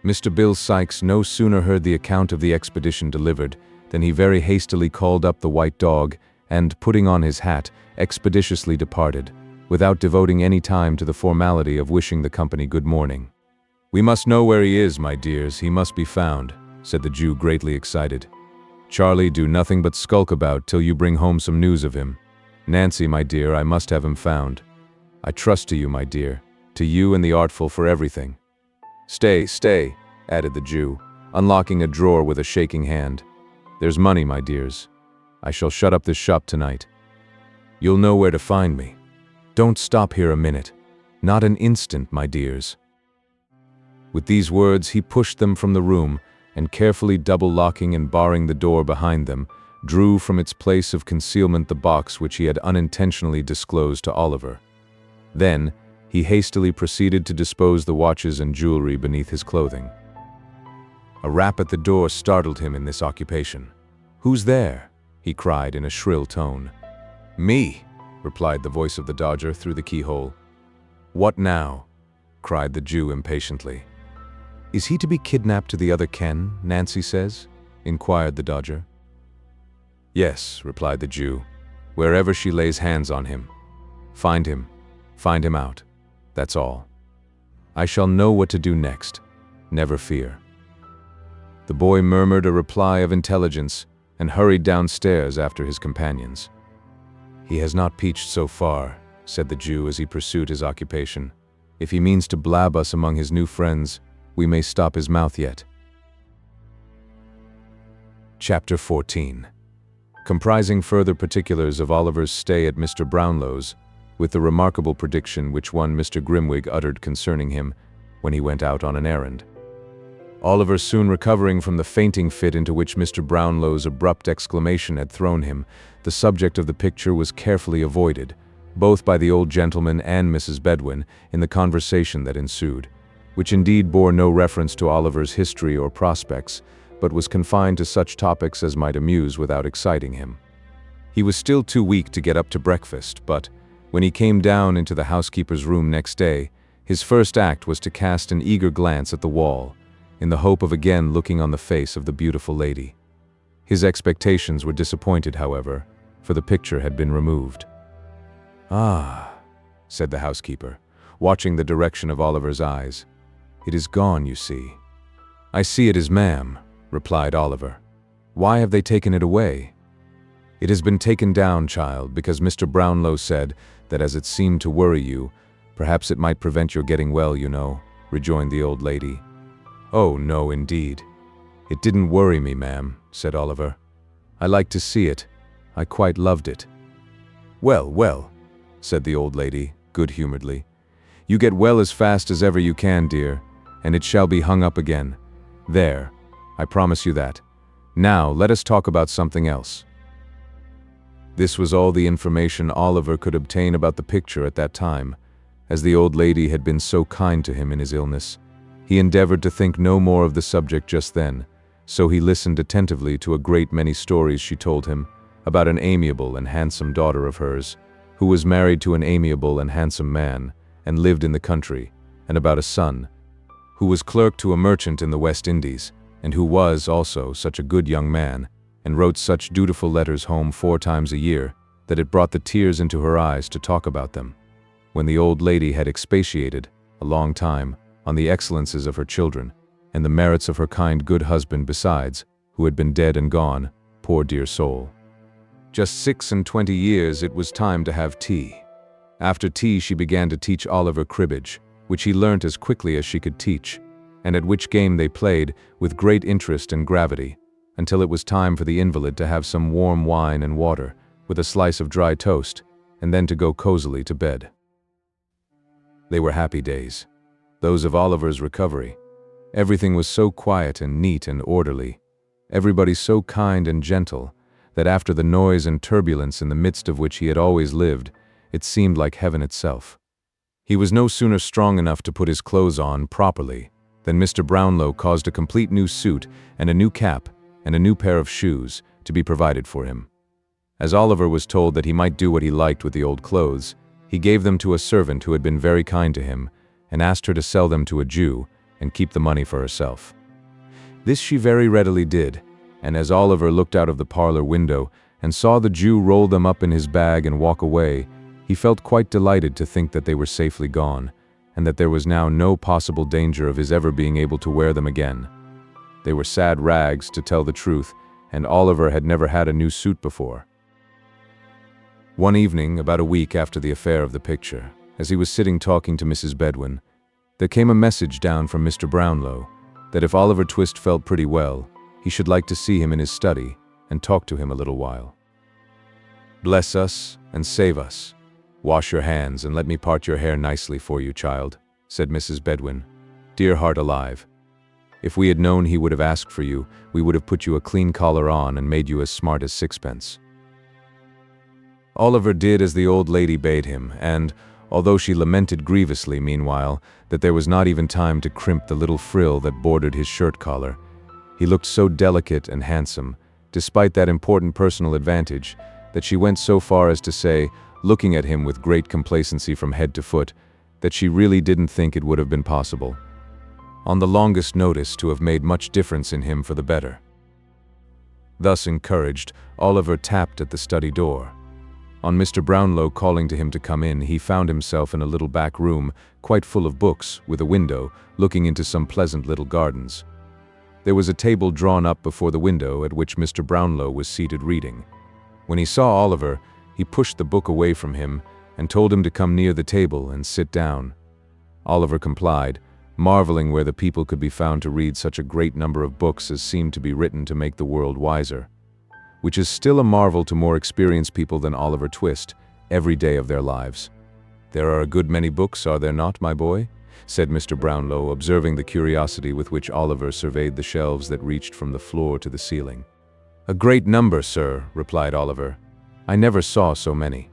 Mr. Bill Sikes no sooner heard the account of the expedition delivered than he very hastily called up the white dog and, putting on his hat, expeditiously departed, without devoting any time to the formality of wishing the company good morning. "We must know where he is, my dears, he must be found," said the Jew, greatly excited. "Charlie, do nothing but skulk about till you bring home some news of him. Nancy, my dear, I must have him found. I trust to you, my dear, to you and the artful for everything." "Stay, stay," added the Jew, unlocking a drawer with a shaking hand. "There's money, my dears. I shall shut up this shop tonight. You'll know where to find me. Don't stop here a minute. Not an instant, my dears." With these words, he pushed them from the room, and carefully double-locking and barring the door behind them, drew from its place of concealment the box which he had unintentionally disclosed to Oliver. Then, he hastily proceeded to dispose the watches and jewelry beneath his clothing. A rap at the door startled him in this occupation. "Who's there?" he cried in a shrill tone. "Me," replied the voice of the Dodger through the keyhole. "What now?" cried the Jew impatiently. "Is he to be kidnapped to the other Ken, Nancy says?" inquired the Dodger. "Yes," replied the Jew, "wherever she lays hands on him. Find him out. That's all. I shall know what to do next, never fear." The boy murmured a reply of intelligence and hurried downstairs after his companions. "He has not peached so far," said the Jew as he pursued his occupation. "If he means to blab us among his new friends, we may stop his mouth yet." Chapter 14. Comprising further particulars of Oliver's stay at Mr. Brownlow's, with the remarkable prediction which one Mr. Grimwig uttered concerning him when he went out on an errand. Oliver soon recovering from the fainting fit into which Mr. Brownlow's abrupt exclamation had thrown him, the subject of the picture was carefully avoided, both by the old gentleman and Mrs. Bedwin, in the conversation that ensued, which indeed bore no reference to Oliver's history or prospects, but was confined to such topics as might amuse without exciting him. He was still too weak to get up to breakfast, but, when he came down into the housekeeper's room next day, his first act was to cast an eager glance at the wall, in the hope of again looking on the face of the beautiful lady. His expectations were disappointed, however, for the picture had been removed. "Ah," said the housekeeper, watching the direction of Oliver's eyes. "It is gone, you see." "I see it is, ma'am," replied Oliver. "Why have they taken it away?" "It has been taken down, child, because Mr. Brownlow said that as it seemed to worry you, perhaps it might prevent your getting well, you know," rejoined the old lady. "Oh, no, indeed. It didn't worry me, ma'am," said Oliver. "I liked to see it. I quite loved it." "Well, well," said the old lady, good-humoredly. "You get well as fast as ever you can, dear, and it shall be hung up again. There, I promise you that. Now, let us talk about something else." This was all the information Oliver could obtain about the picture at that time, as the old lady had been so kind to him in his illness. He endeavored to think no more of the subject just then, so he listened attentively to a great many stories she told him about an amiable and handsome daughter of hers, who was married to an amiable and handsome man, and lived in the country, and about a son, who was clerk to a merchant in the West Indies, and who was, also, such a good young man, and wrote such dutiful letters home 4 times a year, that it brought the tears into her eyes to talk about them. When the old lady had expatiated, a long time, on the excellences of her children, and the merits of her kind good husband besides, who had been dead and gone, poor dear soul. Just 26 years it was time to have tea. After tea she began to teach Oliver cribbage, which he learnt as quickly as she could teach, and at which game they played with great interest and gravity, until it was time for the invalid to have some warm wine and water, with a slice of dry toast, and then to go cosily to bed. They were happy days, those of Oliver's recovery. Everything was so quiet and neat and orderly, everybody so kind and gentle, that after the noise and turbulence in the midst of which he had always lived, it seemed like heaven itself. He was no sooner strong enough to put his clothes on properly, Then Mr. Brownlow caused a complete new suit and a new cap and a new pair of shoes to be provided for him. As Oliver was told that he might do what he liked with the old clothes, he gave them to a servant who had been very kind to him and asked her to sell them to a Jew and keep the money for herself. This she very readily did, and as Oliver looked out of the parlor window and saw the Jew roll them up in his bag and walk away, he felt quite delighted to think that they were safely gone, and that there was now no possible danger of his ever being able to wear them again. They were sad rags, to tell the truth, and Oliver had never had a new suit before. One evening, about a week after the affair of the picture, as he was sitting talking to Mrs. Bedwin, there came a message down from Mr. Brownlow that if Oliver Twist felt pretty well, he should like to see him in his study and talk to him a little while. "Bless us and save us. Wash your hands and let me part your hair nicely for you, child," said Mrs. Bedwin. "Dear heart alive. If we had known he would have asked for you, we would have put you a clean collar on and made you as smart as sixpence." Oliver did as the old lady bade him, and, although she lamented grievously meanwhile that there was not even time to crimp the little frill that bordered his shirt collar, he looked so delicate and handsome, despite that important personal advantage, that she went so far as to say, looking at him with great complacency from head to foot, that she really didn't think it would have been possible, on the longest notice, to have made much difference in him for the better. Thus encouraged, Oliver tapped at the study door. On Mr. Brownlow calling to him to come in, he found himself in a little back room, quite full of books, with a window, looking into some pleasant little gardens. There was a table drawn up before the window at which Mr. Brownlow was seated reading. When he saw Oliver, he pushed the book away from him and told him to come near the table and sit down. Oliver complied, marveling where the people could be found to read such a great number of books as seemed to be written to make the world wiser, which is still a marvel to more experienced people than Oliver Twist, every day of their lives. "There are a good many books, are there not, my boy?" said Mr. Brownlow, observing the curiosity with which Oliver surveyed the shelves that reached from the floor to the ceiling. "A great number, sir," replied Oliver. "I never saw so many."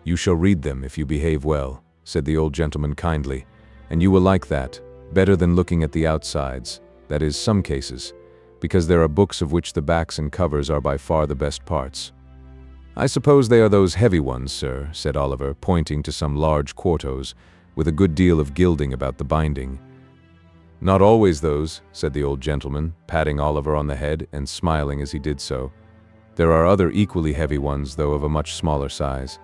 "You shall read them if you behave well," said the old gentleman kindly, "and you will like that, better than looking at the outsides, that is, some cases, because there are books of which the backs and covers are by far the best parts." "I suppose they are those heavy ones, sir," said Oliver, pointing to some large quartos, with a good deal of gilding about the binding. "Not always those," said the old gentleman, patting Oliver on the head and smiling as he did so. "There are other equally heavy ones, though of a much smaller size.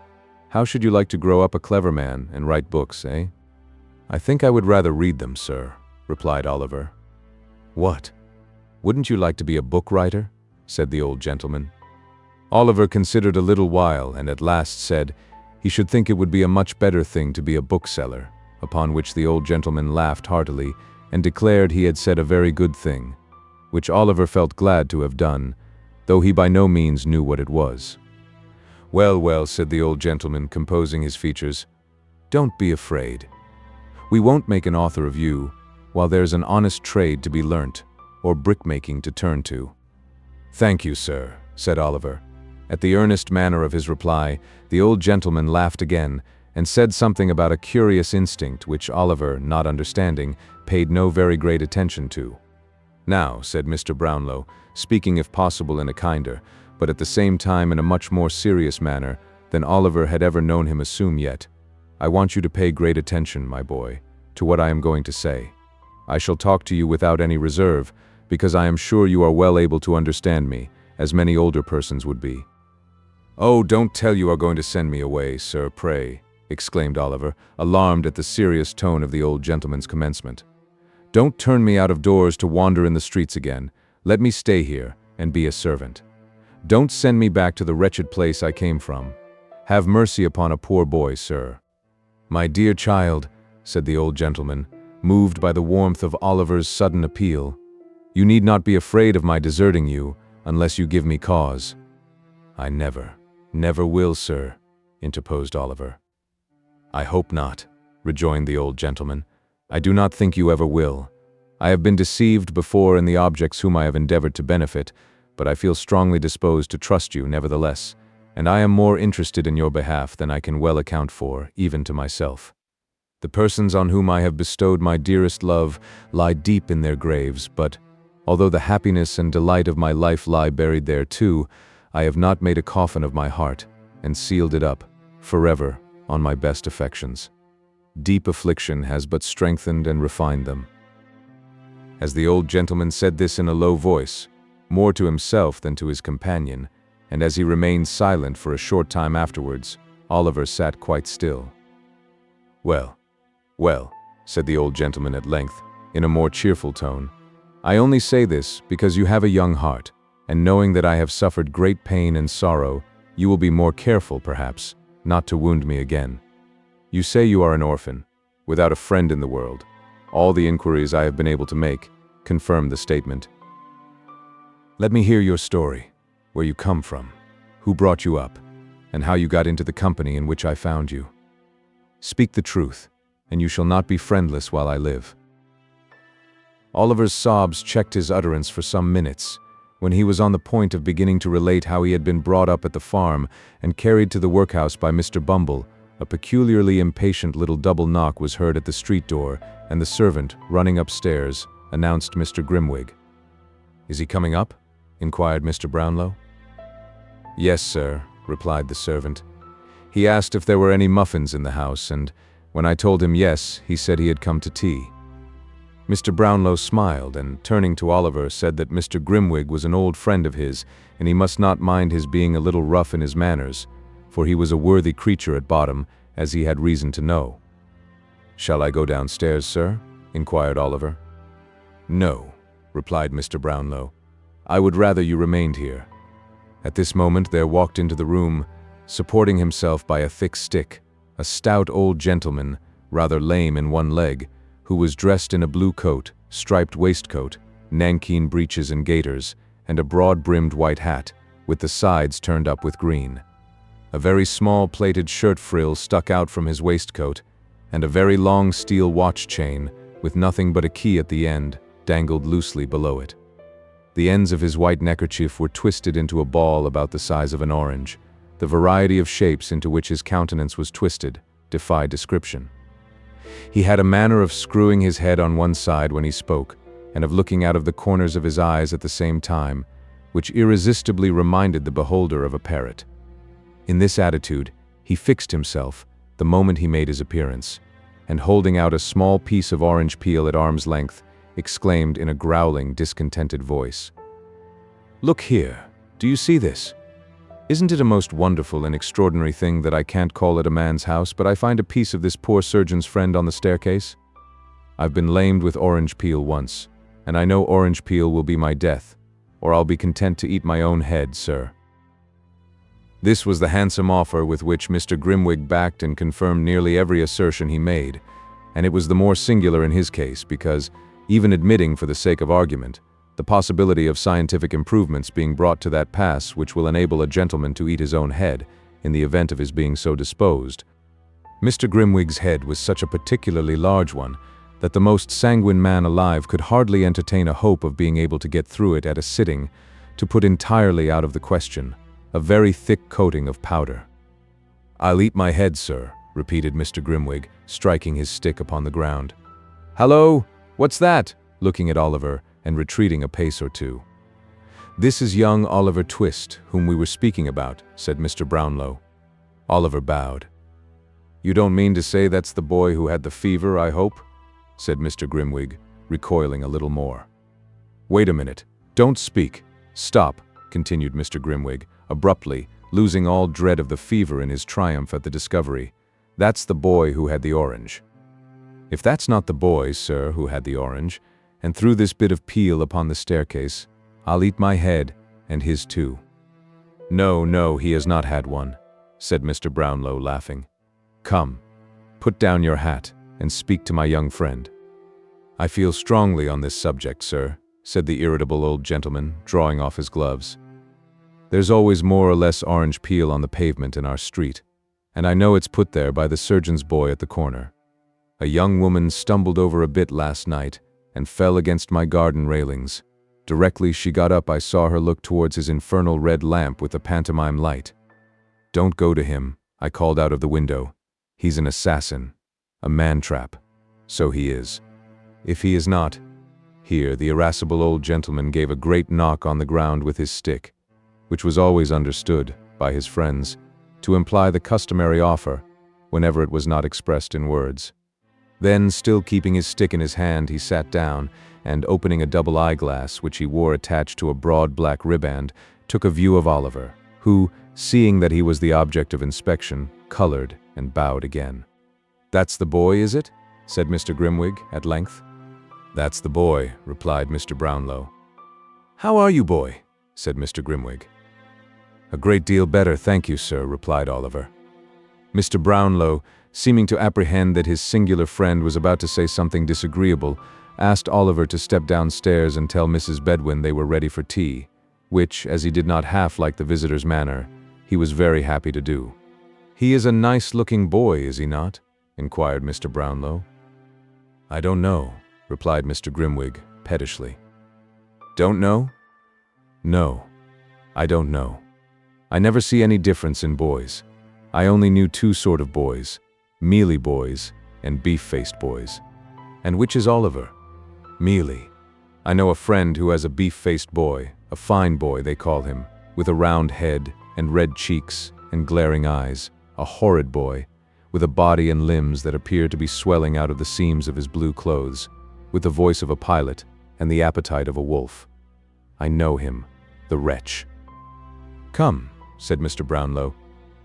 How should you like to grow up a clever man and write books, eh?" "I think I would rather read them, sir," replied Oliver. "What? Wouldn't you like to be a book writer?" said the old gentleman. Oliver considered a little while and at last said he should think it would be a much better thing to be a bookseller, upon which the old gentleman laughed heartily and declared he had said a very good thing, which Oliver felt glad to have done, though he by no means knew what it was. "Well, well," said the old gentleman, composing his features, "don't be afraid. We won't make an author of you, while there's an honest trade to be learnt, or brickmaking to turn to." "Thank you, sir," said Oliver. At the earnest manner of his reply, the old gentleman laughed again, and said something about a curious instinct which Oliver, not understanding, paid no very great attention to. "Now," said Mr. Brownlow, speaking if possible in a kinder, but at the same time in a much more serious manner than Oliver had ever known him assume yet, "I want you to pay great attention, my boy, to what I am going to say. I shall talk to you without any reserve, because I am sure you are well able to understand me, as many older persons would be." "Oh, don't tell you are going to send me away, sir, pray," exclaimed Oliver, alarmed at the serious tone of the old gentleman's commencement. "Don't turn me out of doors to wander in the streets again. Let me stay here and be a servant. Don't send me back to the wretched place I came from. Have mercy upon a poor boy, sir." "My dear child," said the old gentleman, moved by the warmth of Oliver's sudden appeal, "you need not be afraid of my deserting you unless you give me cause." "I never will, sir," interposed Oliver. "I hope not," rejoined the old gentleman. "I do not think you ever will. I have been deceived before in the objects whom I have endeavored to benefit, but I feel strongly disposed to trust you nevertheless, and I am more interested in your behalf than I can well account for, even to myself." The persons on whom I have bestowed my dearest love lie deep in their graves, but, although the happiness and delight of my life lie buried there too, I have not made a coffin of my heart, and sealed it up, forever, on my best affections. Deep affliction has but strengthened and refined them." As the old gentleman said this in a low voice, more to himself than to his companion, and as he remained silent for a short time afterwards, Oliver sat quite still. "Well, well," said the old gentleman at length, in a more cheerful tone, "I only say this because you have a young heart, and knowing that I have suffered great pain and sorrow, you will be more careful, perhaps, not to wound me again. You say you are an orphan, without a friend in the world. All the inquiries I have been able to make confirm the statement. Let me hear your story, where you come from, who brought you up, and how you got into the company in which I found you. Speak the truth, and you shall not be friendless while I live." Oliver's sobs checked his utterance for some minutes, when he was on the point of beginning to relate how he had been brought up at the farm and carried to the workhouse by Mr. Bumble. A peculiarly impatient little double knock was heard at the street door, and the servant, running upstairs, announced Mr. Grimwig. "Is he coming up?" inquired Mr. Brownlow. "Yes, sir," replied the servant. "He asked if there were any muffins in the house, and when I told him yes, he said he had come to tea." Mr. Brownlow smiled, and turning to Oliver said that Mr. Grimwig was an old friend of his, and he must not mind his being a little rough in his manners, for he was a worthy creature at bottom, as he had reason to know. "Shall I go downstairs, sir?" inquired Oliver. "No," replied Mr. Brownlow. "I would rather you remained here." At this moment there walked into the room, supporting himself by a thick stick, a stout old gentleman, rather lame in one leg, who was dressed in a blue coat, striped waistcoat, nankeen breeches and gaiters, and a broad-brimmed white hat, with the sides turned up with green. A very small plaited shirt frill stuck out from his waistcoat, and a very long steel watch chain, with nothing but a key at the end, dangled loosely below it. The ends of his white neckerchief were twisted into a ball about the size of an orange. The variety of shapes into which his countenance was twisted defied description. He had a manner of screwing his head on one side when he spoke, and of looking out of the corners of his eyes at the same time, which irresistibly reminded the beholder of a parrot. In this attitude, he fixed himself, the moment he made his appearance, and holding out a small piece of orange peel at arm's length, exclaimed in a growling, discontented voice, "Look here, do you see this? Isn't it a most wonderful and extraordinary thing that I can't call at a man's house, but I find a piece of this poor surgeon's friend on the staircase? I've been lamed with orange peel once, and I know orange peel will be my death, or I'll be content to eat my own head, sir." This was the handsome offer with which Mr. Grimwig backed and confirmed nearly every assertion he made, and it was the more singular in his case because, even admitting for the sake of argument, the possibility of scientific improvements being brought to that pass which will enable a gentleman to eat his own head, in the event of his being so disposed, Mr. Grimwig's head was such a particularly large one that the most sanguine man alive could hardly entertain a hope of being able to get through it at a sitting, to put entirely out of the question, a very thick coating of powder. "I'll eat my head, sir," repeated Mr. Grimwig, striking his stick upon the ground. "Hallo! What's that?" looking at Oliver, and retreating a pace or two. "This is young Oliver Twist, whom we were speaking about," said Mr. Brownlow. Oliver bowed. "You don't mean to say that's the boy who had the fever, I hope?" said Mr. Grimwig, recoiling a little more. "Wait a minute. Don't speak. Stop," continued Mr. Grimwig, abruptly, losing all dread of the fever in his triumph at the discovery. "That's the boy who had the orange." "If that's not the boy, sir, who had the orange, and threw this bit of peel upon the staircase, I'll eat my head, and his too." "No, no, he has not had one," said Mr. Brownlow, laughing. "Come, put down your hat, and speak to my young friend." "I feel strongly on this subject, sir," said the irritable old gentleman, drawing off his gloves. "There's always more or less orange peel on the pavement in our street, and I know it's put there by the surgeon's boy at the corner. A young woman stumbled over a bit last night, and fell against my garden railings. Directly she got up, I saw her look towards his infernal red lamp with the pantomime light. 'Don't go to him,' I called out of the window. 'He's an assassin. A man-trap. So he is. If he is not, here the irascible old gentleman gave a great knock on the ground with his stick, which was always understood, by his friends, to imply the customary offer, whenever it was not expressed in words. Then, still keeping his stick in his hand, he sat down, and opening a double eyeglass which he wore attached to a broad black riband, took a view of Oliver, who, seeing that he was the object of inspection, colored and bowed again. "That's the boy, is it?" said Mr. Grimwig, at length. "That's the boy," replied Mr. Brownlow. "How are you, boy?" said Mr. Grimwig. "A great deal better, thank you, sir," replied Oliver. Mr. Brownlow, seeming to apprehend that his singular friend was about to say something disagreeable, asked Oliver to step downstairs and tell Mrs. Bedwin they were ready for tea, which, as he did not half like the visitor's manner, he was very happy to do. "He is a nice-looking boy, is he not?" inquired Mr. Brownlow. "I don't know," replied Mr. Grimwig, pettishly. "Don't know?" "No, I don't know. I never see any difference in boys. I only knew two sort of boys, mealy boys and beef-faced boys." "And which is Oliver?" "Mealy. I know a friend who has a beef-faced boy, a fine boy they call him, with a round head and red cheeks and glaring eyes, a horrid boy, with a body and limbs that appear to be swelling out of the seams of his blue clothes, with the voice of a pilot and the appetite of a wolf. I know him, the wretch." "Come," said Mr. Brownlow,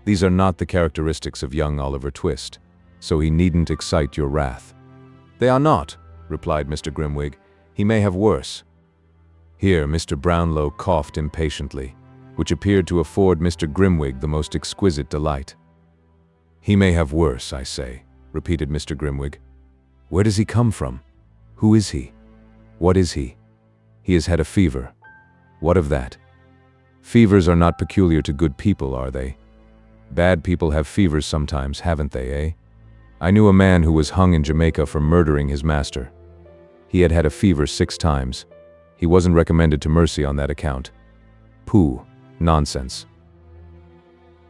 "these are not the characteristics of young Oliver Twist, so he needn't excite your wrath." "They are not," replied Mr. Grimwig. "He may have worse." Here Mr. Brownlow coughed impatiently, which appeared to afford Mr. Grimwig the most exquisite delight. "He may have worse, I say," repeated Mr. Grimwig. "Where does he come from? Who is he? What is he? He has had a fever. What of that? Fevers are not peculiar to good people, are they? Bad people have fevers sometimes, haven't they, eh? I knew a man who was hung in Jamaica for murdering his master. He had had a fever 6 times. He wasn't recommended to mercy on that account. Pooh, nonsense."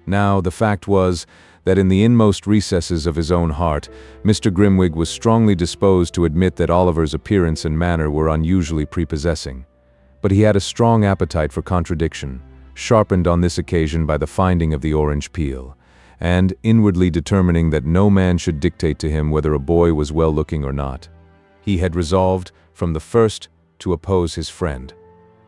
Now, the fact was that in the inmost recesses of his own heart, Mr. Grimwig was strongly disposed to admit that Oliver's appearance and manner were unusually prepossessing. But he had a strong appetite for contradiction, sharpened on this occasion by the finding of the orange peel, and inwardly determining that no man should dictate to him whether a boy was well-looking or not. He had resolved, from the first, to oppose his friend.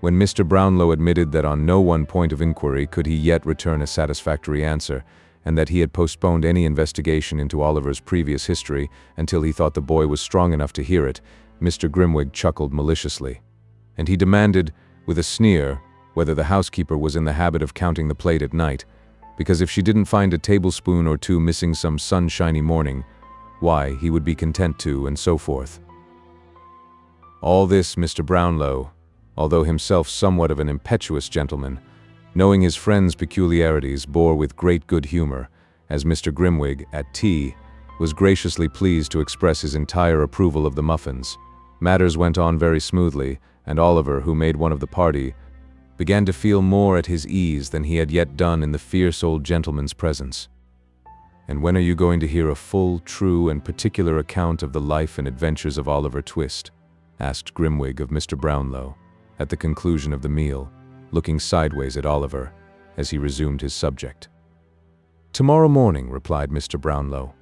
When Mr. Brownlow admitted that on no one point of inquiry could he yet return a satisfactory answer, and that he had postponed any investigation into Oliver's previous history until he thought the boy was strong enough to hear it, Mr. Grimwig chuckled maliciously. And he demanded, with a sneer, whether the housekeeper was in the habit of counting the plate at night, because if she didn't find a tablespoon or two missing some sunshiny morning, why, he would be content to, and so forth. All this Mr. Brownlow, although himself somewhat of an impetuous gentleman, knowing his friend's peculiarities, bore with great good humor, as Mr. Grimwig, at tea, was graciously pleased to express his entire approval of the muffins. Matters went on very smoothly, and Oliver, who made one of the party, began to feel more at his ease than he had yet done in the fierce old gentleman's presence. "And when are you going to hear a full, true, and particular account of the life and adventures of Oliver Twist?" asked Grimwig of Mr. Brownlow, at the conclusion of the meal, looking sideways at Oliver, as he resumed his subject. "Tomorrow morning," replied Mr. Brownlow.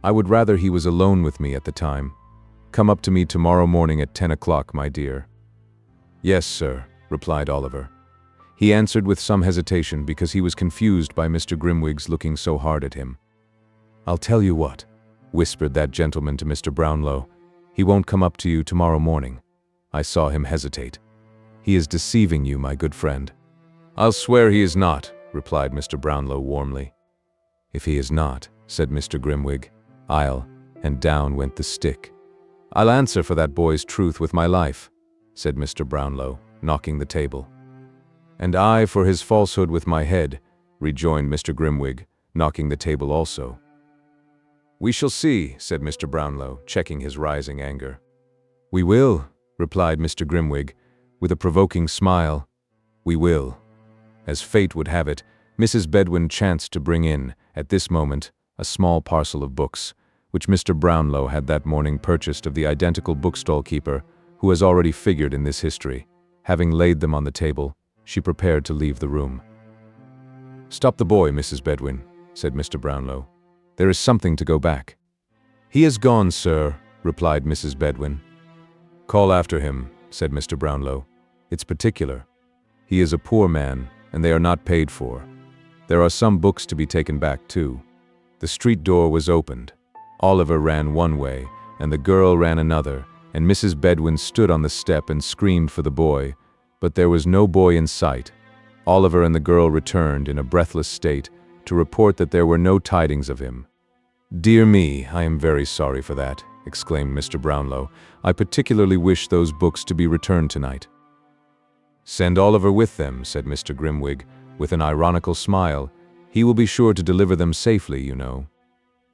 "I would rather he was alone with me at the time. Come up to me tomorrow morning at 10 o'clock, my dear." "Yes, sir," replied Oliver. He answered with some hesitation because he was confused by Mr. Grimwig's looking so hard at him. "I'll tell you what," whispered that gentleman to Mr. Brownlow. "He won't come up to you tomorrow morning. I saw him hesitate. He is deceiving you, my good friend." "I'll swear he is not," replied Mr. Brownlow warmly. "If he is not," said Mr. Grimwig, and down went the stick. "I'll answer for that boy's truth with my life," said Mr. Brownlow, knocking the table. "And I for his falsehood with my head," rejoined Mr. Grimwig, knocking the table also. "We shall see," said Mr. Brownlow, checking his rising anger. "We will," replied Mr. Grimwig, with a provoking smile. "We will." As fate would have it, Mrs. Bedwin chanced to bring in, at this moment, a small parcel of books, which Mr. Brownlow had that morning purchased of the identical bookstall keeper who has already figured in this history. Having laid them on the table, she prepared to leave the room. "Stop the boy, Mrs. Bedwin," said Mr. Brownlow. "There is something to go back." "He is gone, sir," replied Mrs. Bedwin. "Call after him," said Mr. Brownlow. "It's particular. He is a poor man, and they are not paid for. There are some books to be taken back, too." The street door was opened. Oliver ran one way, and the girl ran another, and Mrs. Bedwin stood on the step and screamed for the boy, but there was no boy in sight. Oliver and the girl returned in a breathless state to report that there were no tidings of him. "Dear me, I am very sorry for that," exclaimed Mr. Brownlow. "I particularly wish those books to be returned tonight." "Send Oliver with them," said Mr. Grimwig, with an ironical smile. "He will be sure to deliver them safely, you know."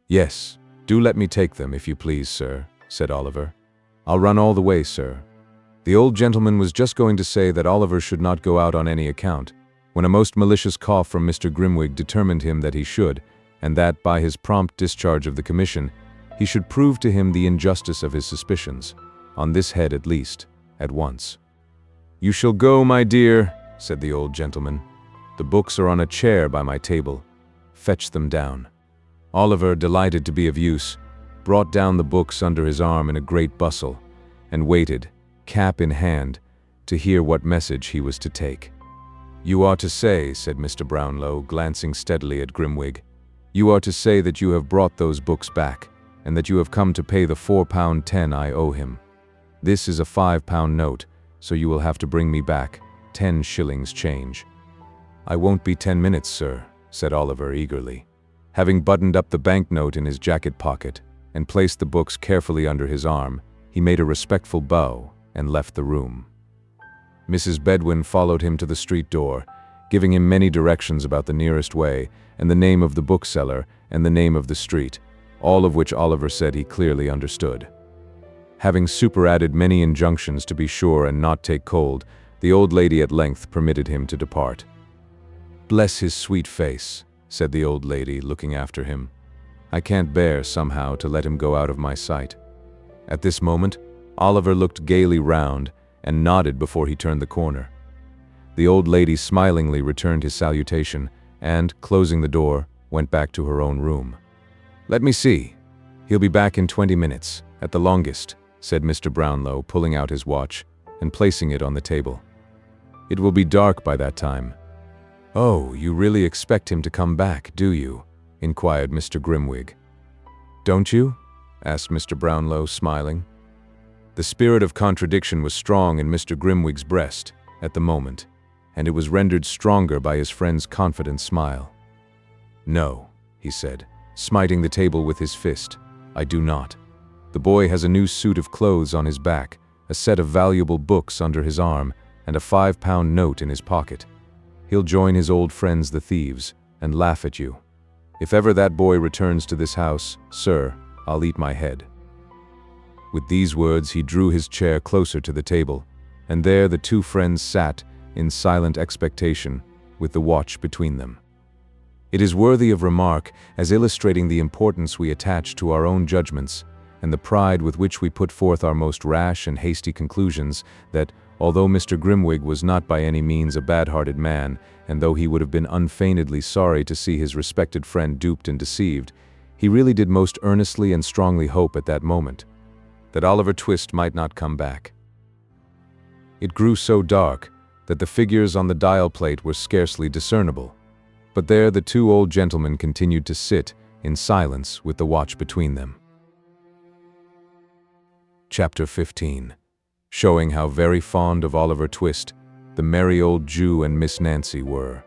"Yes, do let me take them, if you please, sir," said Oliver. "I'll run all the way, sir." The old gentleman was just going to say that Oliver should not go out on any account, when a most malicious cough from Mr. Grimwig determined him that he should, and that, by his prompt discharge of the commission, he should prove to him the injustice of his suspicions, on this head at least, at once. "You shall go, my dear," said the old gentleman. "The books are on a chair by my table. Fetch them down." Oliver, delighted to be of use, brought down the books under his arm in a great bustle, and waited, cap in hand, to hear what message he was to take. "You are to say," said Mr. Brownlow, glancing steadily at Grimwig, "you are to say that you have brought those books back, and that you have come to pay the £4.10 I owe him. This is a £5 note, so you will have to bring me back 10 shillings change." "I won't be 10 minutes, sir," said Oliver eagerly. Having buttoned up the banknote in his jacket pocket and placed the books carefully under his arm, he made a respectful bow and left the room. Mrs. Bedwin followed him to the street door, giving him many directions about the nearest way, and the name of the bookseller, and the name of the street, all of which Oliver said he clearly understood. Having superadded many injunctions to be sure and not take cold, the old lady at length permitted him to depart. "Bless his sweet face," said the old lady, looking after him. "I can't bear, somehow, to let him go out of my sight." At this moment, Oliver looked gaily round and nodded before he turned the corner. The old lady smilingly returned his salutation and, closing the door, went back to her own room. "Let me see. He'll be back in 20 minutes, at the longest," said Mr. Brownlow, pulling out his watch and placing it on the table. "It will be dark by that time." "Oh, you really expect him to come back, do you?" inquired Mr. Grimwig. "Don't you?" asked Mr. Brownlow, smiling. The spirit of contradiction was strong in Mr. Grimwig's breast at the moment, and it was rendered stronger by his friend's confident smile. "No," he said, smiting the table with his fist, "I do not. The boy has a new suit of clothes on his back, a set of valuable books under his arm, and a £5 note in his pocket. He'll join his old friends the thieves, and laugh at you. If ever that boy returns to this house, sir, I'll eat my head." With these words he drew his chair closer to the table, and there the two friends sat in silent expectation, with the watch between them. It is worthy of remark, as illustrating the importance we attach to our own judgments, and the pride with which we put forth our most rash and hasty conclusions, that, although Mr. Grimwig was not by any means a bad-hearted man, and though he would have been unfeignedly sorry to see his respected friend duped and deceived, he really did most earnestly and strongly hope at that moment that Oliver Twist might not come back. It grew so dark that the figures on the dial plate were scarcely discernible, but there the two old gentlemen continued to sit in silence with the watch between them. Chapter 15, showing how very fond of Oliver Twist the merry old Jew and Miss Nancy were.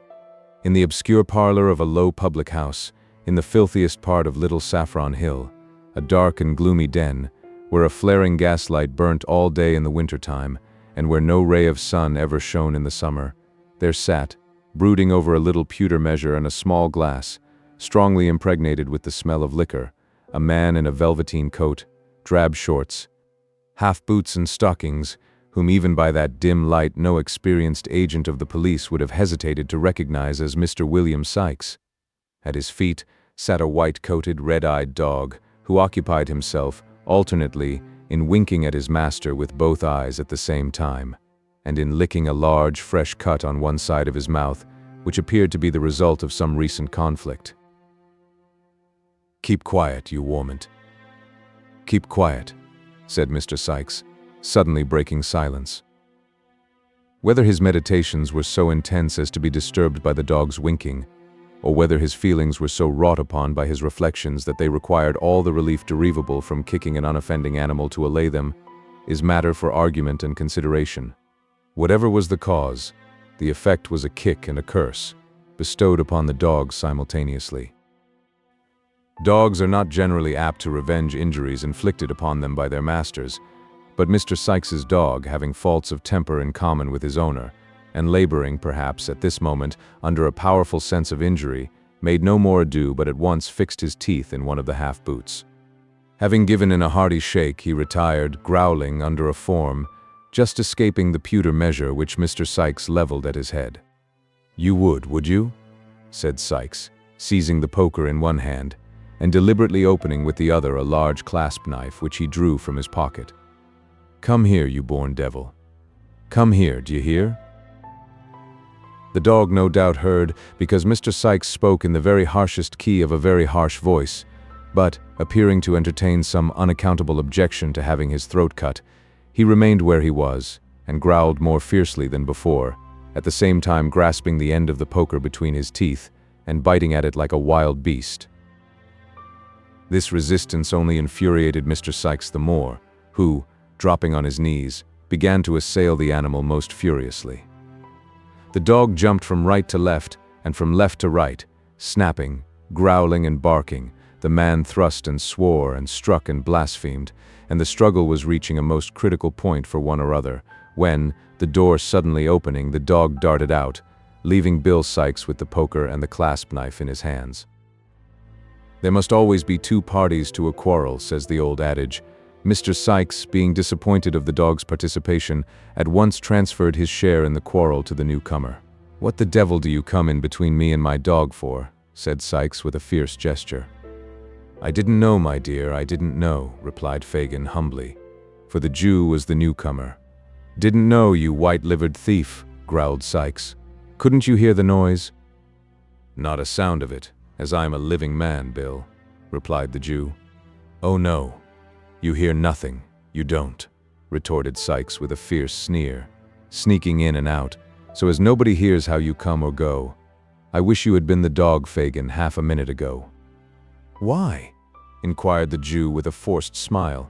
In the obscure parlor of a low public house, in the filthiest part of Little Saffron Hill, a dark and gloomy den, where a flaring gaslight burnt all day in the winter-time, and where no ray of sun ever shone in the summer, there sat, brooding over a little pewter measure and a small glass, strongly impregnated with the smell of liquor, a man in a velveteen coat, drab shorts, half-boots and stockings, whom even by that dim light no experienced agent of the police would have hesitated to recognize as Mr. William Sikes. At his feet sat a white-coated, red-eyed dog, who occupied himself, alternately, in winking at his master with both eyes at the same time, and in licking a large, fresh cut on one side of his mouth, which appeared to be the result of some recent conflict. "Keep quiet, you warmint. Keep quiet," said Mr. Sikes, suddenly breaking silence. Whether his meditations were so intense as to be disturbed by the dog's winking, or whether his feelings were so wrought upon by his reflections that they required all the relief derivable from kicking an unoffending animal to allay them, is matter for argument and consideration. Whatever was the cause, the effect was a kick and a curse, bestowed upon the dog simultaneously. Dogs are not generally apt to revenge injuries inflicted upon them by their masters, but Mr. Sikes's dog, having faults of temper in common with his owner, and laboring, perhaps, at this moment, under a powerful sense of injury, made no more ado but at once fixed his teeth in one of the half-boots. Having given in a hearty shake, he retired, growling, under a form, just escaping the pewter measure which Mr. Sikes leveled at his head. "You would you?" said Sikes, seizing the poker in one hand, and deliberately opening with the other a large clasp knife which he drew from his pocket. "Come here, you born devil. Come here, d'ye hear?" The dog no doubt heard, because Mr. Sikes spoke in the very harshest key of a very harsh voice, but, appearing to entertain some unaccountable objection to having his throat cut, he remained where he was, and growled more fiercely than before, at the same time grasping the end of the poker between his teeth, and biting at it like a wild beast. This resistance only infuriated Mr. Sikes the more, who, dropping on his knees, began to assail the animal most furiously. The dog jumped from right to left, and from left to right, snapping, growling and barking. The man thrust and swore and struck and blasphemed, and the struggle was reaching a most critical point for one or other, when, the door suddenly opening, the dog darted out, leaving Bill Sikes with the poker and the clasp knife in his hands. "There must always be two parties to a quarrel," says the old adage. Mr. Sikes, being disappointed of the dog's participation, at once transferred his share in the quarrel to the newcomer. "What the devil do you come in between me and my dog for?" said Sikes with a fierce gesture. "I didn't know, my dear, I didn't know," replied Fagin humbly, for the Jew was the newcomer. "Didn't know, you white-livered thief," growled Sikes. "Couldn't you hear the noise?" "Not a sound of it, as I am a living man, Bill," replied the Jew. "Oh no. You hear nothing, you don't," retorted Sikes with a fierce sneer, "sneaking in and out, so as nobody hears how you come or go. I wish you had been the dog, Fagin, half a minute ago." "Why?" inquired the Jew with a forced smile.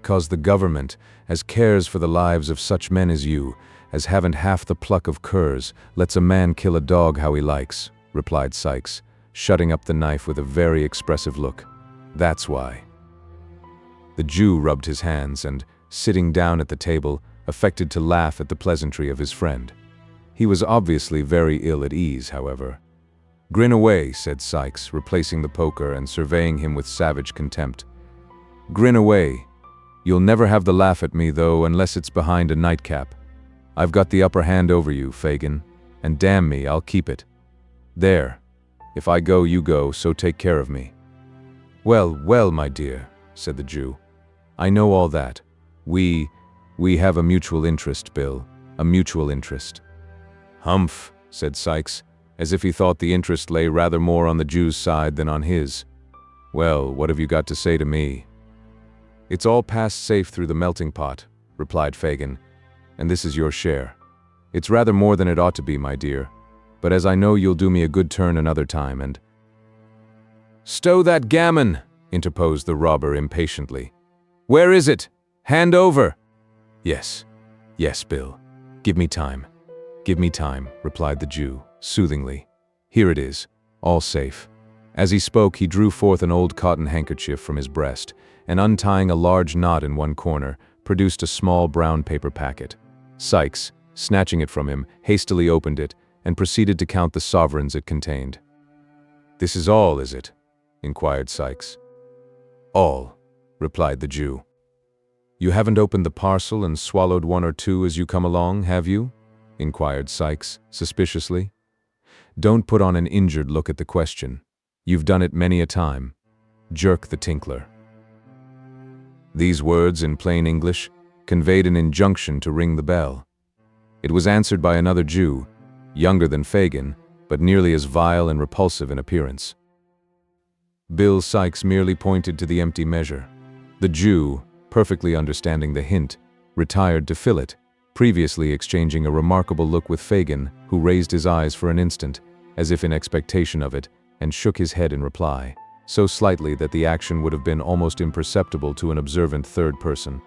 "'Cause the government, as cares for the lives of such men as you, as haven't half the pluck of curs, lets a man kill a dog how he likes," replied Sikes, shutting up the knife with a very expressive look. "That's why." The Jew rubbed his hands and, sitting down at the table, affected to laugh at the pleasantry of his friend. He was obviously very ill at ease, however. "Grin away," said Sikes, replacing the poker and surveying him with savage contempt. "Grin away. You'll never have the laugh at me, though, unless it's behind a nightcap. I've got the upper hand over you, Fagin, and damn me, I'll keep it. There. If I go, you go, so take care of me." "Well, well, my dear," said the Jew. "I know all that. We have a mutual interest, Bill, a mutual interest." "Humph," said Sikes, as if he thought the interest lay rather more on the Jew's side than on his. "Well, what have you got to say to me?" "It's all passed safe through the melting pot," replied Fagin, "and this is your share. It's rather more than it ought to be, my dear, but as I know you'll do me a good turn another time, and—" "Stow that gammon!" interposed the robber impatiently. "Where is it? Hand over!" Yes, Bill. Give me time. Give me time," replied the Jew, soothingly. "Here it is, all safe." As he spoke, he drew forth an old cotton handkerchief from his breast, and untying a large knot in one corner, produced a small brown paper packet. Sikes, snatching it from him, hastily opened it, and proceeded to count the sovereigns it contained. "This is all, is it?" inquired Sikes. "All," replied the Jew. "You haven't opened the parcel and swallowed one or two as you come along, have you?" inquired Sikes, suspiciously. "Don't put on an injured look at the question. You've done it many a time. Jerk the tinkler." These words, in plain English, conveyed an injunction to ring the bell. It was answered by another Jew, younger than Fagin, but nearly as vile and repulsive in appearance. Bill Sikes merely pointed to the empty measure. The Jew, perfectly understanding the hint, retired to fill it, previously exchanging a remarkable look with Fagin, who raised his eyes for an instant, as if in expectation of it, and shook his head in reply, so slightly that the action would have been almost imperceptible to an observant third person.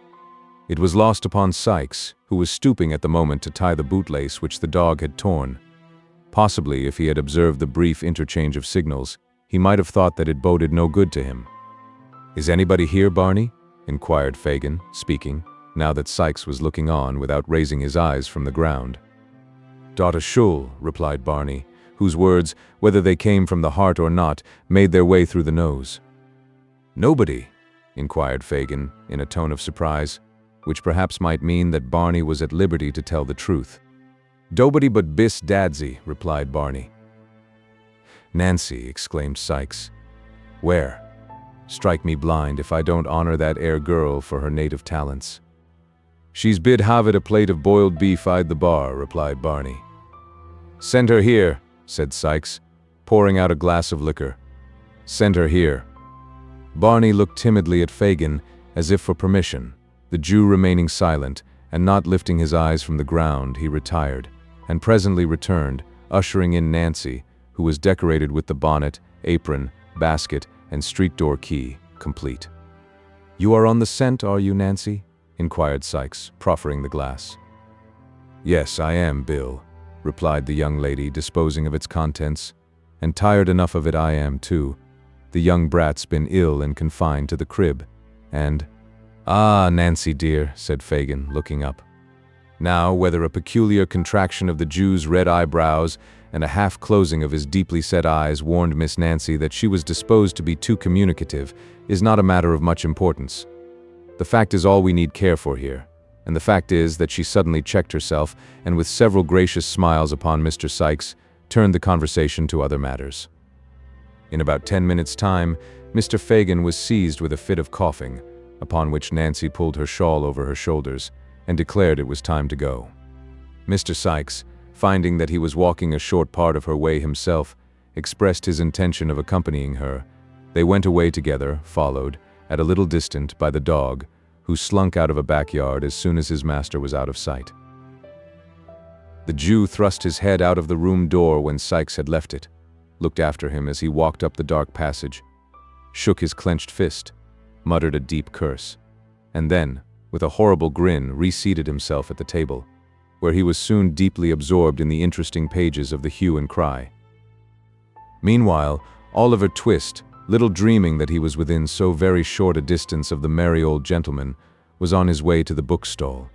It was lost upon Sikes, who was stooping at the moment to tie the bootlace which the dog had torn. Possibly, if he had observed the brief interchange of signals, he might have thought that it boded no good to him. "Is anybody here, Barney?" inquired Fagin, speaking, now that Sikes was looking on without raising his eyes from the ground. "Dot a shul," replied Barney, whose words, whether they came from the heart or not, made their way through the nose. "Nobody?" inquired Fagin, in a tone of surprise, which perhaps might mean that Barney was at liberty to tell the truth. "Dobody but Bis Dadsy," replied Barney. "Nancy," exclaimed Sikes. "Where? Strike me blind if I don't honor that air girl for her native talents." "She's bid have it a plate of boiled beef I'd the bar," replied Barney. "Send her here," said Sikes, pouring out a glass of liquor. "Send her here." Barney looked timidly at Fagin, as if for permission. The Jew remaining silent, and not lifting his eyes from the ground, he retired, and presently returned, ushering in Nancy, who was decorated with the bonnet, apron, basket, and street door key, complete. "You are on the scent, are you, Nancy?" inquired Sikes, proffering the glass. "Yes, I am, Bill," replied the young lady, disposing of its contents. "And tired enough of it I am, too. The young brat's been ill and confined to the crib, and—" "Ah, Nancy dear," said Fagin, looking up. Now, whether a peculiar contraction of the Jew's red eyebrows and a half-closing of his deeply set eyes warned Miss Nancy that she was disposed to be too communicative, is not a matter of much importance. The fact is all we need care for here, and the fact is that she suddenly checked herself and, with several gracious smiles upon Mr. Sikes, turned the conversation to other matters. In about 10 minutes' time, Mr. Fagin was seized with a fit of coughing, upon which Nancy pulled her shawl over her shoulders and declared it was time to go. Mr. Sikes, finding that he was walking a short part of her way himself, expressed his intention of accompanying her. They went away together, followed, at a little distant, by the dog, who slunk out of a backyard as soon as his master was out of sight. The Jew thrust his head out of the room door when Sikes had left it, looked after him as he walked up the dark passage, shook his clenched fist, muttered a deep curse, and then, with a horrible grin, reseated himself at the table, where he was soon deeply absorbed in the interesting pages of the hue and cry. Meanwhile, Oliver Twist, little dreaming that he was within so very short a distance of the merry old gentleman, was on his way to the bookstall.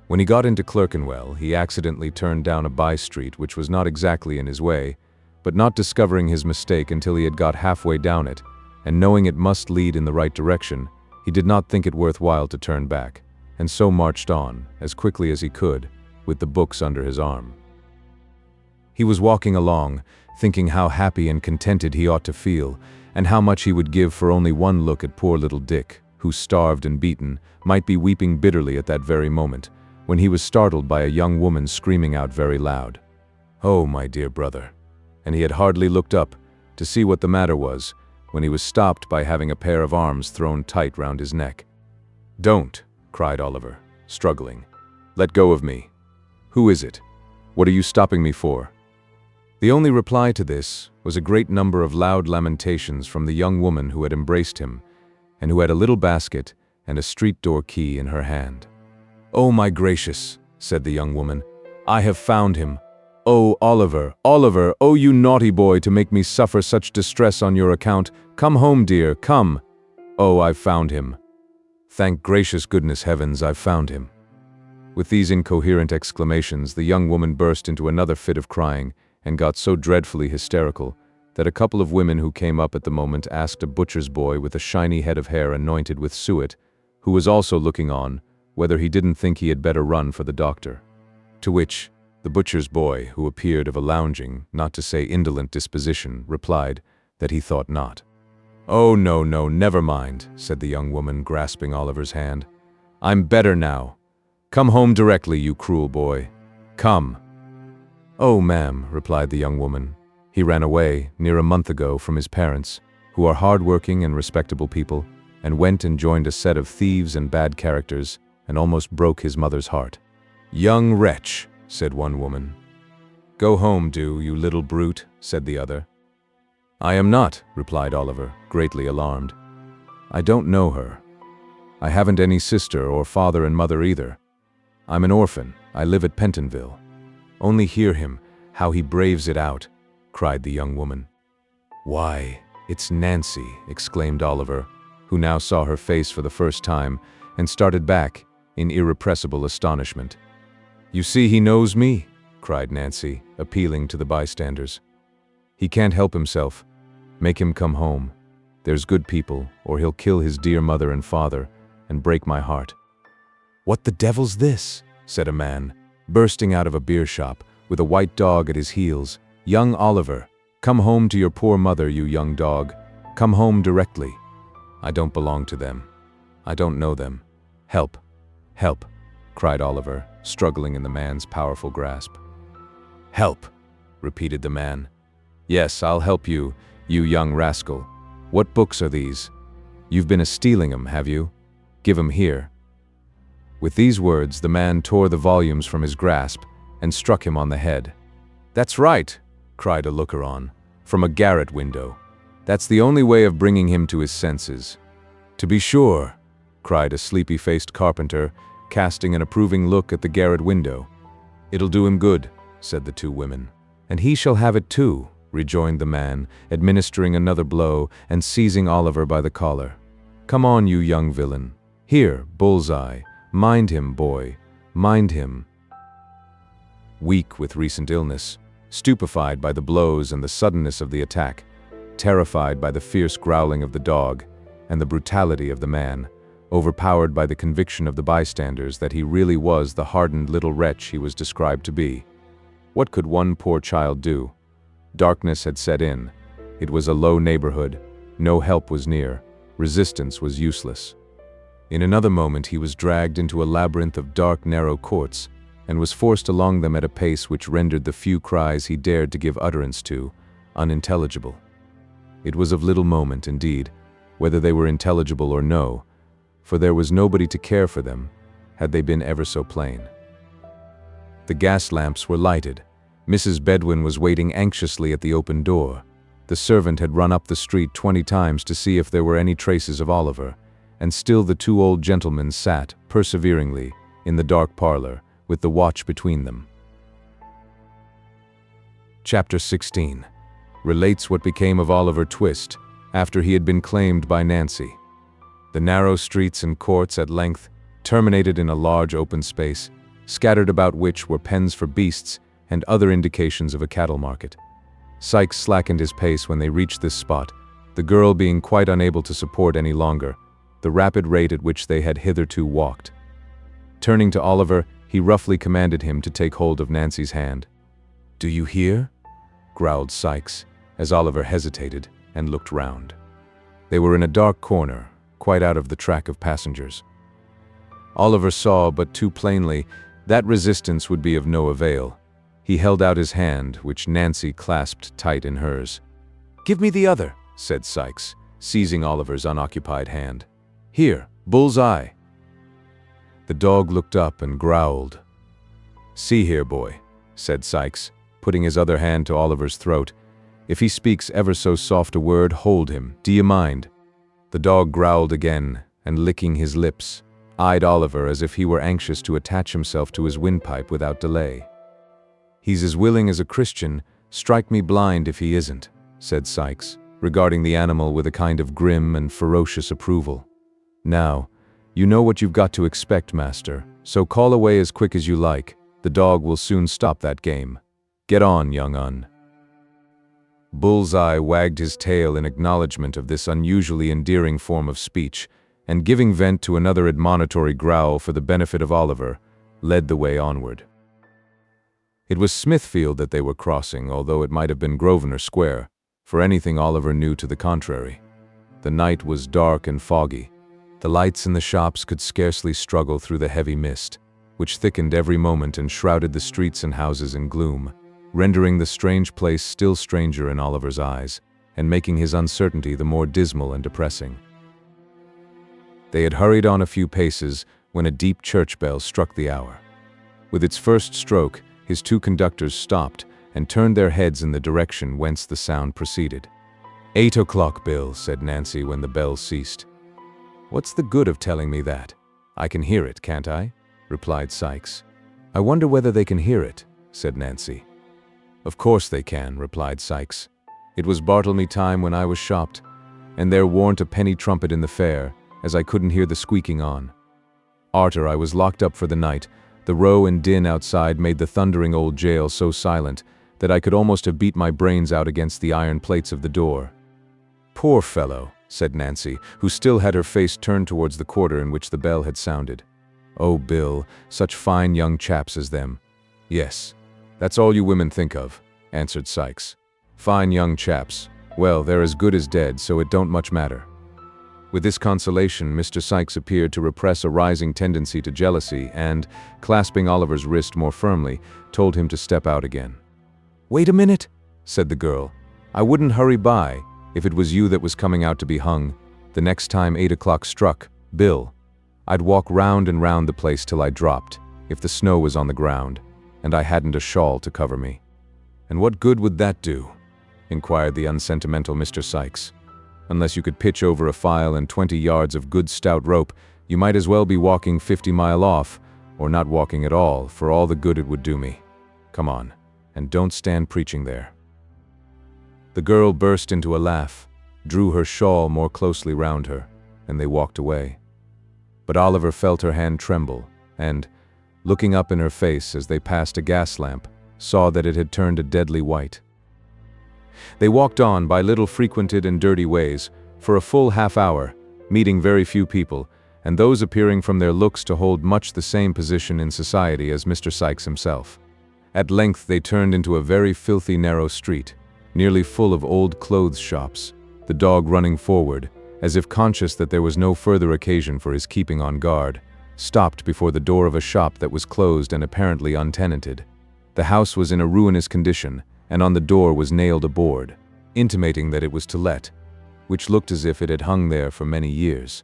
When he got into Clerkenwell, he accidentally turned down a by-street which was not exactly in his way, but not discovering his mistake until he had got halfway down it, and knowing it must lead in the right direction, he did not think it worthwhile to turn back, and so marched on, as quickly as he could, with the books under his arm. He was walking along, thinking how happy and contented he ought to feel, and how much he would give for only one look at poor little Dick, who, starved and beaten, might be weeping bitterly at that very moment, when he was startled by a young woman screaming out very loud, "Oh, my dear brother!" And he had hardly looked up to see what the matter was, when he was stopped by having a pair of arms thrown tight round his neck. "Don't!" cried Oliver, struggling. "Let go of me. Who is it? What are you stopping me for?" The only reply to this was a great number of loud lamentations from the young woman who had embraced him, and who had a little basket and a street door key in her hand. "Oh, my gracious," said the young woman, "I have found him. Oh, Oliver, Oliver, oh, you naughty boy, to make me suffer such distress on your account. Come home, dear, come. Oh, I've found him. Thank gracious goodness heavens, I've found him." With these incoherent exclamations, the young woman burst into another fit of crying, and got so dreadfully hysterical that a couple of women who came up at the moment asked a butcher's boy with a shiny head of hair anointed with suet, who was also looking on, whether he didn't think he had better run for the doctor. To which the butcher's boy, who appeared of a lounging, not to say indolent disposition, replied that he thought not. "Oh, no, no, never mind," said the young woman, grasping Oliver's hand. "I'm better now. Come home directly, you cruel boy. Come." "Oh, ma'am," replied the young woman. "He ran away, near a month ago, from his parents, who are hard-working and respectable people, and went and joined a set of thieves and bad characters, and almost broke his mother's heart." "Young wretch," said one woman. "Go home, do, you little brute," said the other. "I am not," replied Oliver, greatly alarmed. "I don't know her. I haven't any sister or father and mother either. I'm an orphan. I live at Pentonville. Only hear him, how he braves it out," cried the young woman. "Why, it's Nancy," exclaimed Oliver, who now saw her face for the first time, and started back in irrepressible astonishment. "You see he knows me," cried Nancy, appealing to the bystanders. "He can't help himself. Make him come home. There's good people, or he'll kill his dear mother and father, and break my heart." "What the devil's this?" said a man, bursting out of a beer shop, with a white dog at his heels. "Young Oliver, come home to your poor mother, you young dog. Come home directly." "I don't belong to them. I don't know them. Help, help," cried Oliver, struggling in the man's powerful grasp. "Help," repeated the man. "Yes, I'll help you, you young rascal. What books are these? You've been a-stealing 'em, have you? Give 'em here." With these words, the man tore the volumes from his grasp and struck him on the head. "That's right," cried a looker-on, from a garret window. "That's the only way of bringing him to his senses." "To be sure," cried a sleepy-faced carpenter, casting an approving look at the garret window. "It'll do him good," said the two women. "And he shall have it too," rejoined the man, administering another blow and seizing Oliver by the collar. "Come on, you young villain. Here, Bullseye. Mind him, boy. Mind him." Weak with recent illness, stupefied by the blows and the suddenness of the attack, terrified by the fierce growling of the dog and the brutality of the man, overpowered by the conviction of the bystanders that he really was the hardened little wretch he was described to be, what could one poor child do? Darkness had set in. It was a low neighborhood. No help was near. Resistance was useless. In another moment he was dragged into a labyrinth of dark, narrow courts, and was forced along them at a pace which rendered the few cries he dared to give utterance to unintelligible. It was of little moment, indeed, whether they were intelligible or no, for there was nobody to care for them, had they been ever so plain. The gas lamps were lighted. Mrs. Bedwin was waiting anxiously at the open door. The servant had run up the street 20 times to see if there were any traces of Oliver, and still the two old gentlemen sat, perseveringly, in the dark parlor, with the watch between them. Chapter 16 relates what became of Oliver Twist after he had been claimed by Nancy. The narrow streets and courts at length terminated in a large open space, scattered about which were pens for beasts and other indications of a cattle market. Sikes slackened his pace when they reached this spot, the girl being quite unable to support any longer the rapid rate at which they had hitherto walked. Turning to Oliver, he roughly commanded him to take hold of Nancy's hand. "Do you hear?" growled Sikes, as Oliver hesitated and looked round. They were in a dark corner, quite out of the track of passengers. Oliver saw, but too plainly, that resistance would be of no avail. He held out his hand, which Nancy clasped tight in hers. "Give me the other," said Sikes, seizing Oliver's unoccupied hand. "Here, Bullseye." The dog looked up and growled. "See here, boy," said Sikes, putting his other hand to Oliver's throat. "If he speaks ever so soft a word, hold him. Do you mind?" The dog growled again, and licking his lips, eyed Oliver as if he were anxious to attach himself to his windpipe without delay. "He's as willing as a Christian, strike me blind if he isn't," said Sikes, regarding the animal with a kind of grim and ferocious approval. "Now, you know what you've got to expect, master, so call away as quick as you like. The dog will soon stop that game. Get on, young un." Bullseye wagged his tail in acknowledgement of this unusually endearing form of speech, and giving vent to another admonitory growl for the benefit of Oliver, led the way onward. It was Smithfield that they were crossing, although it might have been Grosvenor Square, for anything Oliver knew to the contrary. The night was dark and foggy. The lights in the shops could scarcely struggle through the heavy mist, which thickened every moment and shrouded the streets and houses in gloom, rendering the strange place still stranger in Oliver's eyes, and making his uncertainty the more dismal and depressing. They had hurried on a few paces when a deep church bell struck the hour. With its first stroke, his two conductors stopped and turned their heads in the direction whence the sound proceeded. "8 o'clock, Bill," said Nancy when the bell ceased. "What's the good of telling me that? I can hear it, can't I?" replied Sikes. "I wonder whether they can hear it," said Nancy. "Of course they can," replied Sikes. "It was Bartlemy time when I was shopped, and there warn't a penny trumpet in the fair, as I couldn't hear the squeaking on. Arter, I was locked up for the night. The row and din outside made the thundering old jail so silent that I could almost have beat my brains out against the iron plates of the door." "Poor fellow," said Nancy, who still had her face turned towards the quarter in which the bell had sounded. "Oh, Bill, such fine young chaps as them." "Yes, that's all you women think of," answered Sikes. "Fine young chaps. Well, they're as good as dead, so it don't much matter." With this consolation, Mr. Sikes appeared to repress a rising tendency to jealousy and, clasping Oliver's wrist more firmly, told him to step out again. "Wait a minute," said the girl. "I wouldn't hurry by, if it was you that was coming out to be hung. The next time 8 o'clock struck, Bill, I'd walk round and round the place till I dropped, if the snow was on the ground, and I hadn't a shawl to cover me." "And what good would that do?" inquired the unsentimental Mr. Sikes. "Unless you could pitch over a file and 20 yards of good stout rope, you might as well be walking 50 miles off, or not walking at all, for all the good it would do me. Come on, and don't stand preaching there." The girl burst into a laugh, drew her shawl more closely round her, and they walked away. But Oliver felt her hand tremble, and, looking up in her face as they passed a gas lamp, saw that it had turned a deadly white. They walked on by little frequented and dirty ways for a full half-hour, meeting very few people, and those appearing from their looks to hold much the same position in society as Mr. Sikes himself. At length they turned into a very filthy narrow street, nearly full of old clothes shops, the dog running forward, as if conscious that there was no further occasion for his keeping on guard, stopped before the door of a shop that was closed and apparently untenanted. The house was in a ruinous condition, and on the door was nailed a board, intimating that it was to let, which looked as if it had hung there for many years.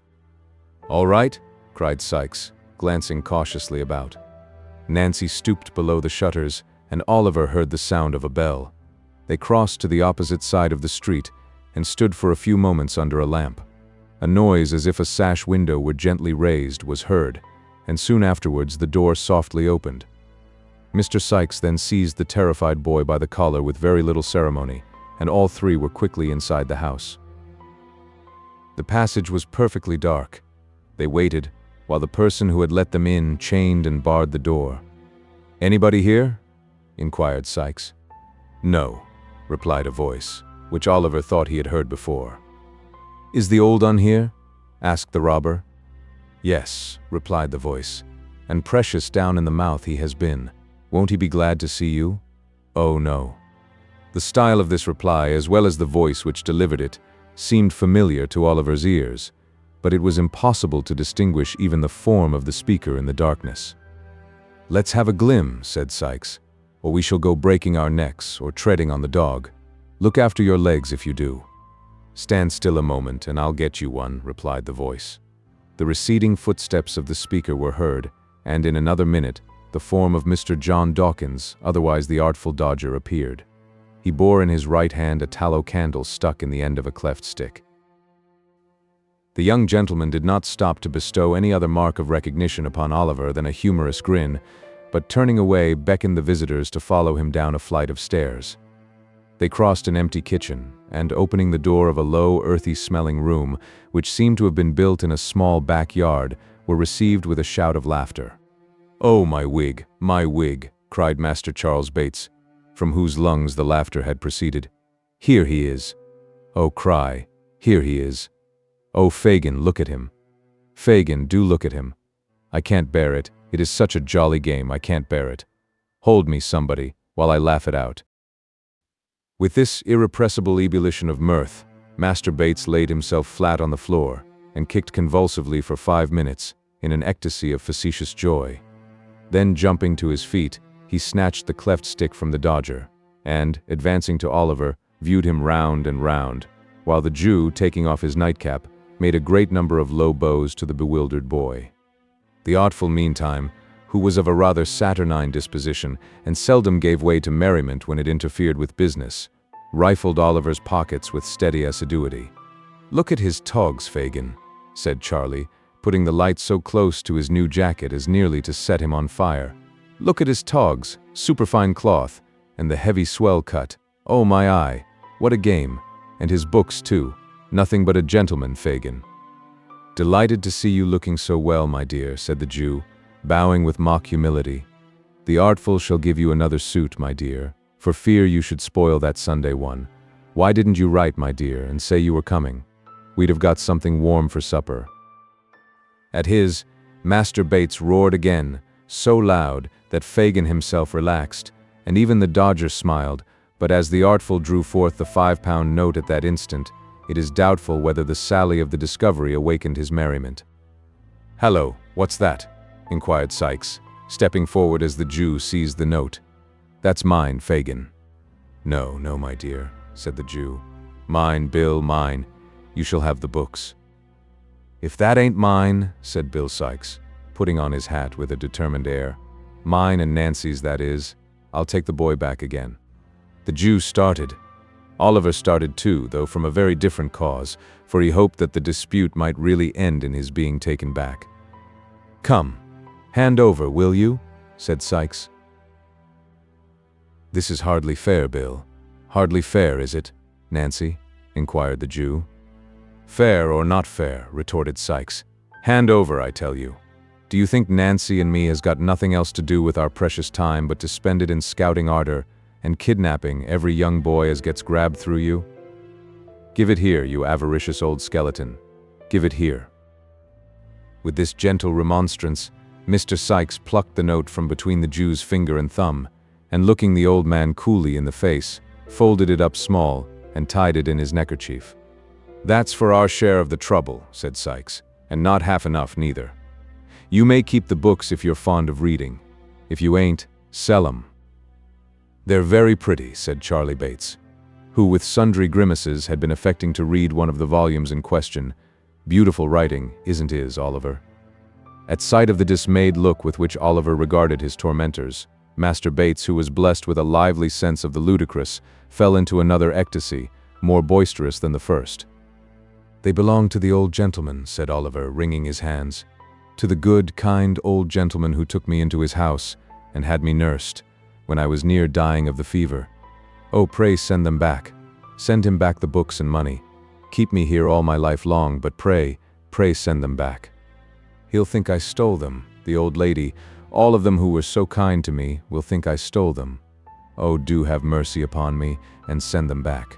"All right?" cried Sikes, glancing cautiously about. Nancy stooped below the shutters, and Oliver heard the sound of a bell. They crossed to the opposite side of the street, and stood for a few moments under a lamp. A noise as if a sash window were gently raised was heard, and soon afterwards the door softly opened. Mr. Sikes then seized the terrified boy by the collar with very little ceremony, and all three were quickly inside the house. The passage was perfectly dark. They waited, while the person who had let them in chained and barred the door. "Anybody here?" inquired Sikes. "No," replied a voice, which Oliver thought he had heard before. "Is the old un here?" asked the robber. "Yes," replied the voice, "and precious down in the mouth he has been. Won't he be glad to see you?" "Oh, no." The style of this reply, as well as the voice which delivered it, seemed familiar to Oliver's ears, but it was impossible to distinguish even the form of the speaker in the darkness. "Let's have a glim," said Sikes, "or we shall go breaking our necks or treading on the dog. Look after your legs if you do." "Stand still a moment, and I'll get you one," replied the voice. The receding footsteps of the speaker were heard, and in another minute, the form of Mr. John Dawkins, otherwise the Artful Dodger, appeared. He bore in his right hand a tallow candle stuck in the end of a cleft stick. The young gentleman did not stop to bestow any other mark of recognition upon Oliver than a humorous grin, but turning away beckoned the visitors to follow him down a flight of stairs. They crossed an empty kitchen, and opening the door of a low, earthy-smelling room, which seemed to have been built in a small backyard, were received with a shout of laughter. "Oh, my wig, cried Master Charles Bates, from whose lungs the laughter had proceeded. "Here he is. Oh, cry, here he is. Oh, Fagin, look at him. Fagin, do look at him. I can't bear it, it is such a jolly game, I can't bear it. Hold me, somebody, while I laugh it out." With this irrepressible ebullition of mirth, Master Bates laid himself flat on the floor and kicked convulsively for 5 minutes in an ecstasy of facetious joy. Then, jumping to his feet, he snatched the cleft stick from the dodger and, advancing to Oliver, viewed him round and round, while the Jew, taking off his nightcap, made a great number of low bows to the bewildered boy. The artful, meantime, who was of a rather saturnine disposition and seldom gave way to merriment when it interfered with business, rifled Oliver's pockets with steady assiduity. "Look at his togs, Fagin," said Charlie, putting the light so close to his new jacket as nearly to set him on fire. "Look at his togs, superfine cloth, and the heavy swell cut. Oh my eye, what a game! And his books too. Nothing but a gentleman, Fagin." "Delighted to see you looking so well, my dear," said the Jew, bowing with mock humility. "The artful shall give you another suit, my dear, for fear you should spoil that Sunday one. Why didn't you write, my dear, and say you were coming? We'd have got something warm for supper." At his, Master Bates roared again, so loud that Fagin himself relaxed, and even the Dodger smiled, but as the artful drew forth the £5 note at that instant, it is doubtful whether the sally of the discovery awakened his merriment. "Hallo, what's that?" inquired Sikes, stepping forward as the Jew seized the note. "That's mine, Fagin." "No, no, my dear," said the Jew. "Mine, Bill, mine. You shall have the books." "If that ain't mine," said Bill Sikes, putting on his hat with a determined air. "Mine and Nancy's, that is. I'll take the boy back again." The Jew started. Oliver started too, though from a very different cause, for he hoped that the dispute might really end in his being taken back. "Come, hand over, will you?" said Sikes. "This is hardly fair, Bill. Hardly fair, is it, Nancy?" inquired the Jew. "Fair or not fair," retorted Sikes. "Hand over, I tell you. Do you think Nancy and me has got nothing else to do with our precious time but to spend it in scouting ardor and kidnapping every young boy as gets grabbed through you? Give it here, you avaricious old skeleton. Give it here." With this gentle remonstrance, Mr. Sikes plucked the note from between the Jew's finger and thumb, and looking the old man coolly in the face, folded it up small and tied it in his neckerchief. "That's for our share of the trouble," said Sikes, "and not half enough neither. You may keep the books if you're fond of reading. If you ain't, sell 'em." "They're very pretty," said Charlie Bates, who with sundry grimaces had been affecting to read one of the volumes in question. "Beautiful writing, isn't his, Oliver?" At sight of the dismayed look with which Oliver regarded his tormentors, Master Bates, who was blessed with a lively sense of the ludicrous, fell into another ecstasy, more boisterous than the first. "They belong to the old gentleman," said Oliver, wringing his hands. "To the good, kind old gentleman who took me into his house and had me nursed, when I was near dying of the fever. Oh, pray send them back. Send him back the books and money. Keep me here all my life long, but pray, pray send them back. He'll think I stole them, the old lady, all of them who were so kind to me, will think I stole them. Oh, do have mercy upon me, and send them back."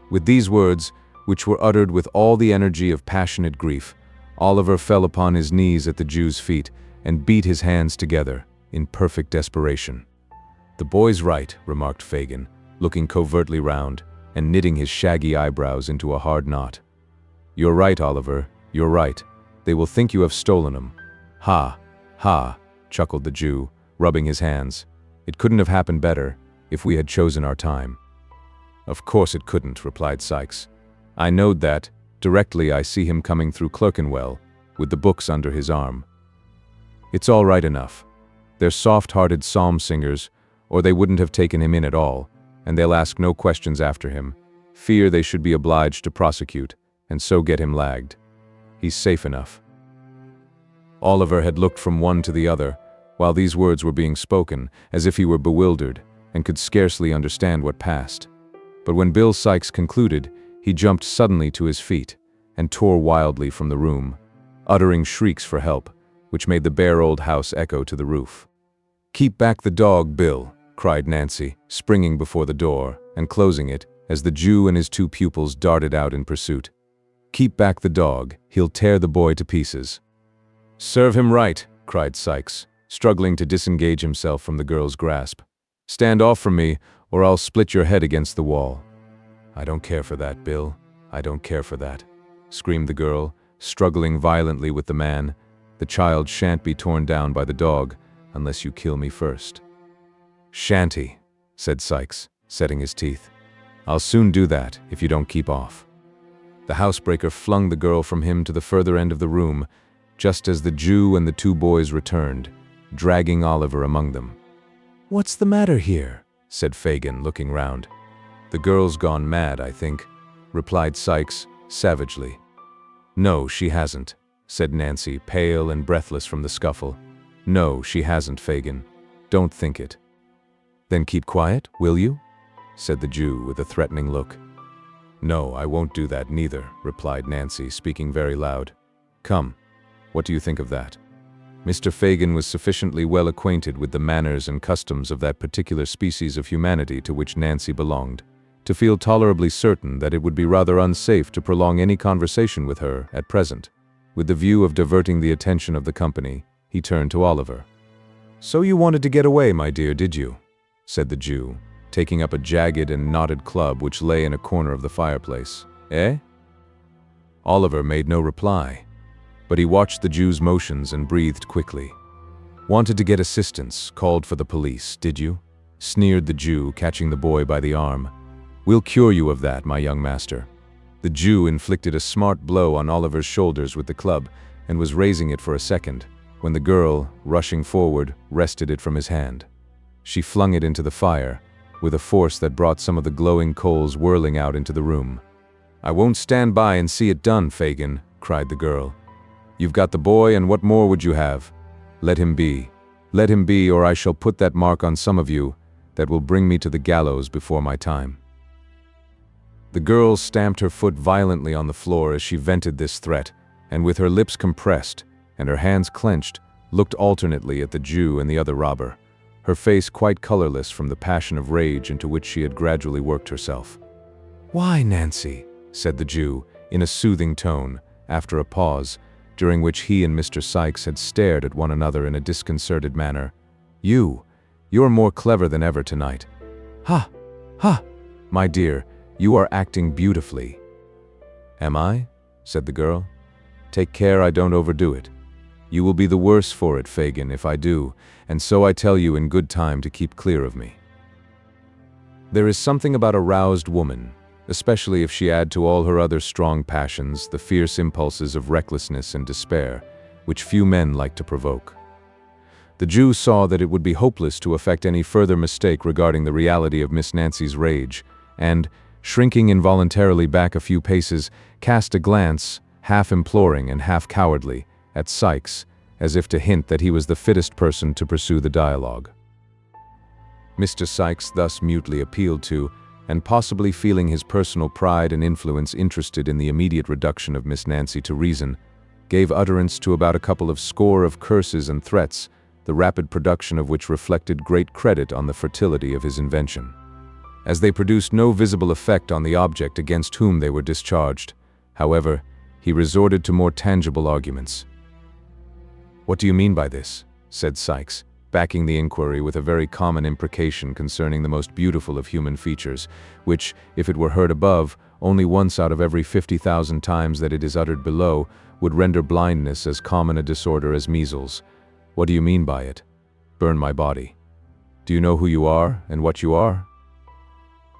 With these words, which were uttered with all the energy of passionate grief, Oliver fell upon his knees at the Jew's feet and beat his hands together in perfect desperation. "The boy's right," remarked Fagin, looking covertly round and knitting his shaggy eyebrows into a hard knot. "You're right, Oliver, you're right. They will think you have stolen 'em." "Ha, ha," chuckled the Jew, rubbing his hands. "It couldn't have happened better if we had chosen our time." "Of course it couldn't," replied Sikes. "I knowed that directly I see him coming through Clerkenwell with the books under his arm. It's all right enough. They're soft-hearted psalm singers, or they wouldn't have taken him in at all, and they'll ask no questions after him, fear they should be obliged to prosecute, and so get him lagged. He's safe enough." Oliver had looked from one to the other, while these words were being spoken, as if he were bewildered, and could scarcely understand what passed. But when Bill Sikes concluded, he jumped suddenly to his feet, and tore wildly from the room, uttering shrieks for help, which made the bare old house echo to the roof. "Keep back the dog, Bill," cried Nancy, springing before the door, and closing it, as the Jew and his two pupils darted out in pursuit. "Keep back the dog, he'll tear the boy to pieces." "Serve him right," cried Sikes, struggling to disengage himself from the girl's grasp. "Stand off from me, or I'll split your head against the wall." "I don't care for that, Bill. I don't care for that," screamed the girl, struggling violently with the man. "The child shan't be torn down by the dog unless you kill me first." "Shanty," said Sykes, setting his teeth. "I'll soon do that if you don't keep off." The housebreaker flung the girl from him to the further end of the room, just as the Jew and the two boys returned, dragging Oliver among them. "What's the matter here?" said Fagin, looking round. "The girl's gone mad, I think," replied Sykes, savagely. "No, she hasn't," said Nancy, pale and breathless from the scuffle. "No, she hasn't, Fagin. Don't think it." "Then keep quiet, will you?" said the Jew with a threatening look. "No, I won't do that neither," replied Nancy, speaking very loud. "Come, what do you think of that?" Mr. Fagin was sufficiently well acquainted with the manners and customs of that particular species of humanity to which Nancy belonged, to feel tolerably certain that it would be rather unsafe to prolong any conversation with her at present. With the view of diverting the attention of the company, he turned to Oliver. "So you wanted to get away, my dear, did you?" said the Jew, taking up a jagged and knotted club which lay in a corner of the fireplace. "Eh?" Oliver made no reply, but he watched the Jew's motions and breathed quickly. "Wanted to get assistance, called for the police, did you?" sneered the Jew, catching the boy by the arm. "We'll cure you of that, my young master." The Jew inflicted a smart blow on Oliver's shoulders with the club and was raising it for a second, when the girl, rushing forward, wrested it from his hand. She flung it into the fire, with a force that brought some of the glowing coals whirling out into the room. "I won't stand by and see it done, Fagin," cried the girl. "You've got the boy, and what more would you have? Let him be. Let him be, or I shall put that mark on some of you that will bring me to the gallows before my time." The girl stamped her foot violently on the floor as she vented this threat, and with her lips compressed and her hands clenched, looked alternately at the Jew and the other robber, her face quite colorless from the passion of rage into which she had gradually worked herself. "Why, Nancy," said the Jew, in a soothing tone, after a pause, during which he and Mr. Sykes had stared at one another in a disconcerted manner. You're more clever than ever tonight. Ha! Ha! My dear, you are acting beautifully." "Am I?" said the girl. "Take care I don't overdo it. You will be the worse for it, Fagin, if I do, and so I tell you in good time to keep clear of me." There is something about a roused woman, especially if she add to all her other strong passions the fierce impulses of recklessness and despair, which few men like to provoke. The Jew saw that it would be hopeless to effect any further mistake regarding the reality of Miss Nancy's rage, and, shrinking involuntarily back a few paces, cast a glance, half imploring and half cowardly, at Sykes, as if to hint that he was the fittest person to pursue the dialogue. Mr. Sykes, thus mutely appealed to, and possibly feeling his personal pride and influence interested in the immediate reduction of Miss Nancy to reason, gave utterance to about a couple of score of curses and threats, the rapid production of which reflected great credit on the fertility of his invention. As they produced no visible effect on the object against whom they were discharged, however, he resorted to more tangible arguments. "What do you mean by this?" said Sykes, backing the inquiry with a very common imprecation concerning the most beautiful of human features, which, if it were heard above, only once out of every 50,000 times that it is uttered below, would render blindness as common a disorder as measles. "What do you mean by it?" "Burn my body." "Do you know who you are, and what you are?"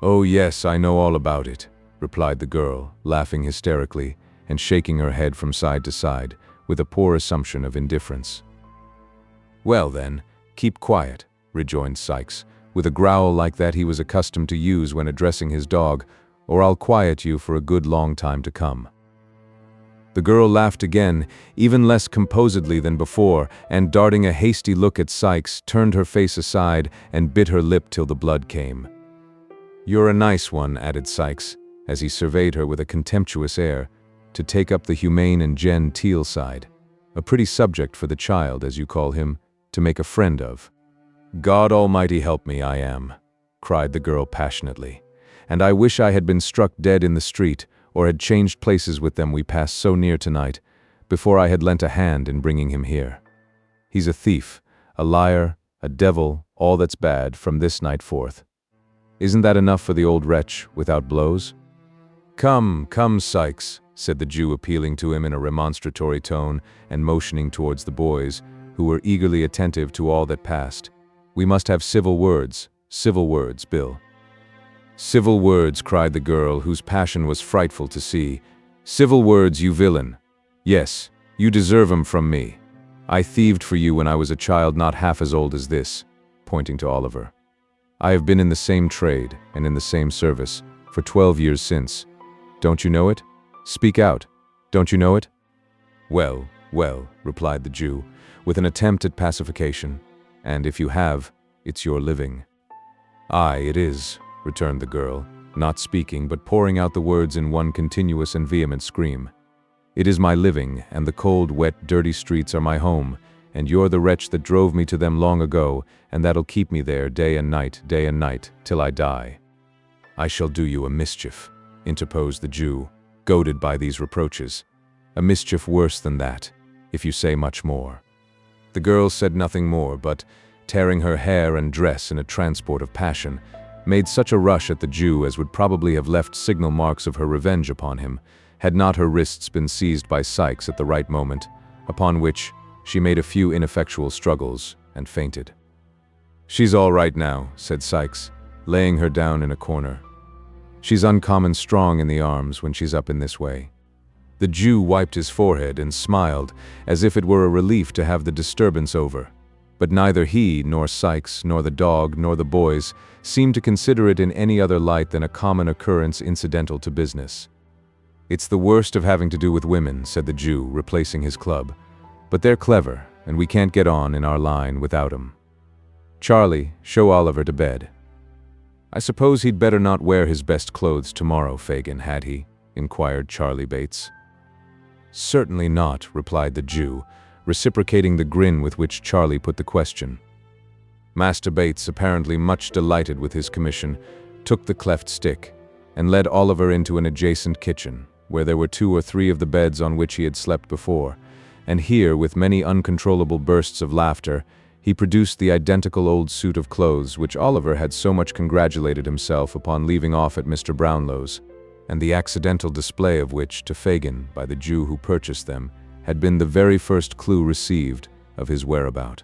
"Oh yes, I know all about it," replied the girl, laughing hysterically, and shaking her head from side to side, with a poor assumption of indifference. "Well then, keep quiet," rejoined Sykes, with a growl like that he was accustomed to use when addressing his dog, "or I'll quiet you for a good long time to come." The girl laughed again, even less composedly than before, and darting a hasty look at Sykes, turned her face aside and bit her lip till the blood came. "You're a nice one," added Sykes, as he surveyed her with a contemptuous air, "to take up the humane and genteel side. A pretty subject for the child, as you call him, to make a friend of." "God Almighty help me, I am," cried the girl passionately, "and I wish I had been struck dead in the street, or had changed places with them we passed so near tonight, before I had lent a hand in bringing him here. He's a thief, a liar, a devil, all that's bad, from this night forth. Isn't that enough for the old wretch, without blows?" "Come, come, Sykes," said the Jew, appealing to him in a remonstratory tone and motioning towards the boys, who were eagerly attentive to all that passed. "We must have civil words, Bill." "Civil words," cried the girl, whose passion was frightful to see. "Civil words, you villain. Yes, you deserve 'em from me. I thieved for you when I was a child not half as old as this," pointing to Oliver. "I have been in the same trade and in the same service for 12 years since. Don't you know it? Speak out. Don't you know it?" "Well, well," replied the Jew, with an attempt at pacification, "and if you have, it's your living." "Aye, it is," returned the girl, not speaking but pouring out the words in one continuous and vehement scream. "It is my living, and the cold, wet, dirty streets are my home, and you're the wretch that drove me to them long ago, and that'll keep me there day and night, till I die." "I shall do you a mischief," interposed the Jew, goaded by these reproaches. "A mischief worse than that, if you say much more." The girl said nothing more, but, tearing her hair and dress in a transport of passion, made such a rush at the Jew as would probably have left signal marks of her revenge upon him, had not her wrists been seized by Sykes at the right moment, upon which she made a few ineffectual struggles and fainted. "She's all right now," said Sykes, laying her down in a corner. "She's uncommon strong in the arms when she's up in this way." The Jew wiped his forehead and smiled, as if it were a relief to have the disturbance over. But neither he, nor Sykes, nor the dog, nor the boys seemed to consider it in any other light than a common occurrence incidental to business. "It's the worst of having to do with women," said the Jew, replacing his club. "But they're clever, and we can't get on in our line without 'em. Charlie, show Oliver to bed." "I suppose he'd better not wear his best clothes tomorrow, Fagin, had he?" inquired Charlie Bates. "Certainly not," replied the Jew, reciprocating the grin with which Charlie put the question. Master Bates, apparently much delighted with his commission, took the cleft stick and led Oliver into an adjacent kitchen, where there were 2 or 3 of the beds on which he had slept before, and here, with many uncontrollable bursts of laughter, he produced the identical old suit of clothes which Oliver had so much congratulated himself upon leaving off at Mr. Brownlow's, and the accidental display of which to Fagin by the Jew who purchased them had been the very first clue received of his whereabout.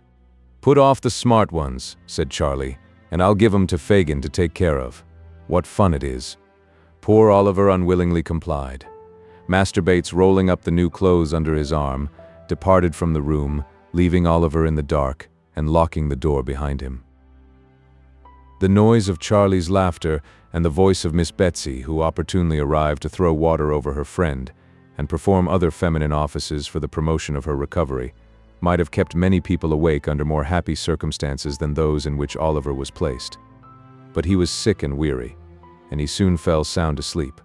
"Put off the smart ones," said Charlie, "and I'll give 'em to Fagin to take care of. What fun it is." Poor Oliver unwillingly complied. Master Bates, rolling up the new clothes under his arm, departed from the room, leaving Oliver in the dark and locking the door behind him. The noise of Charlie's laughter and the voice of Miss Betsy, who opportunely arrived to throw water over her friend and perform other feminine offices for the promotion of her recovery, might have kept many people awake under more happy circumstances than those in which Oliver was placed. But he was sick and weary, and he soon fell sound asleep.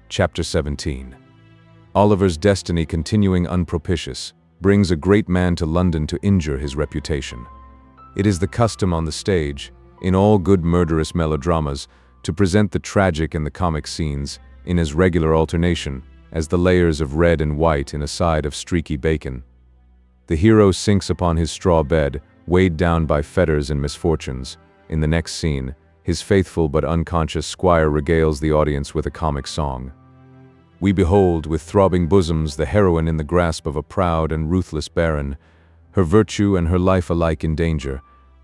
Chapter 17. Oliver's destiny continuing unpropitious brings a great man to London to injure his reputation. It is the custom on the stage, in all good murderous melodramas, to present the tragic and the comic scenes in as regular alternation as the layers of red and white in a side of streaky bacon. The hero sinks upon his straw bed, weighed down by fetters and misfortunes. In the next scene, his faithful but unconscious squire regales the audience with a comic song. We behold, with throbbing bosoms, the heroine in the grasp of a proud and ruthless baron, her virtue and her life alike in danger,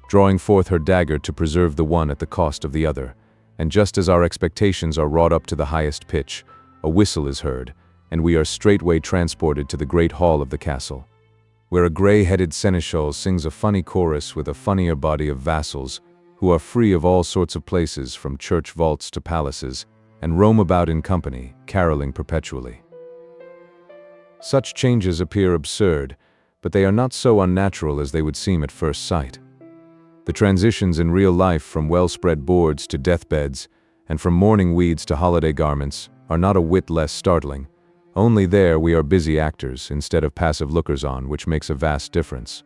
drawing forth her dagger to preserve the one at the cost of the other. And just as our expectations are wrought up to the highest pitch, a whistle is heard, and we are straightway transported to the great hall of the castle, where a gray-headed seneschal sings a funny chorus with a funnier body of vassals, who are free of all sorts of places from church vaults to palaces, and roam about in company, caroling perpetually. Such changes appear absurd, but they are not so unnatural as they would seem at first sight. The transitions in real life from well-spread boards to deathbeds, and from mourning weeds to holiday garments, are not a whit less startling. Only there we are busy actors instead of passive lookers-on, which makes a vast difference.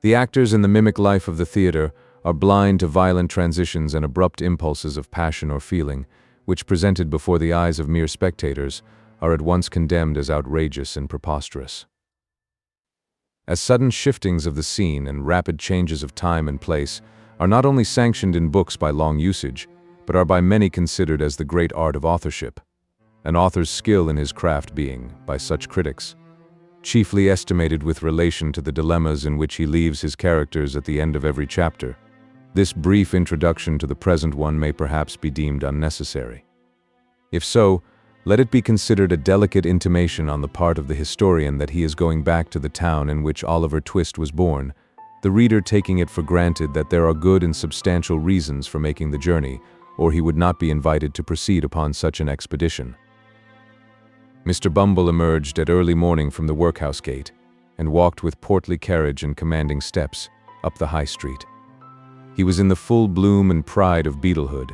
The actors in the mimic life of the theater are blind to violent transitions and abrupt impulses of passion or feeling, which, presented before the eyes of mere spectators, are at once condemned as outrageous and preposterous. As sudden shiftings of the scene and rapid changes of time and place are not only sanctioned in books by long usage, but are by many considered as the great art of authorship, an author's skill in his craft being, by such critics, chiefly estimated with relation to the dilemmas in which he leaves his characters at the end of every chapter. This brief introduction to the present one may perhaps be deemed unnecessary. If so, let it be considered a delicate intimation on the part of the historian that he is going back to the town in which Oliver Twist was born, the reader taking it for granted that there are good and substantial reasons for making the journey, or he would not be invited to proceed upon such an expedition. Mr. Bumble emerged at early morning from the workhouse gate, and walked with portly carriage and commanding steps up the high street. He was in the full bloom and pride of beetlehood.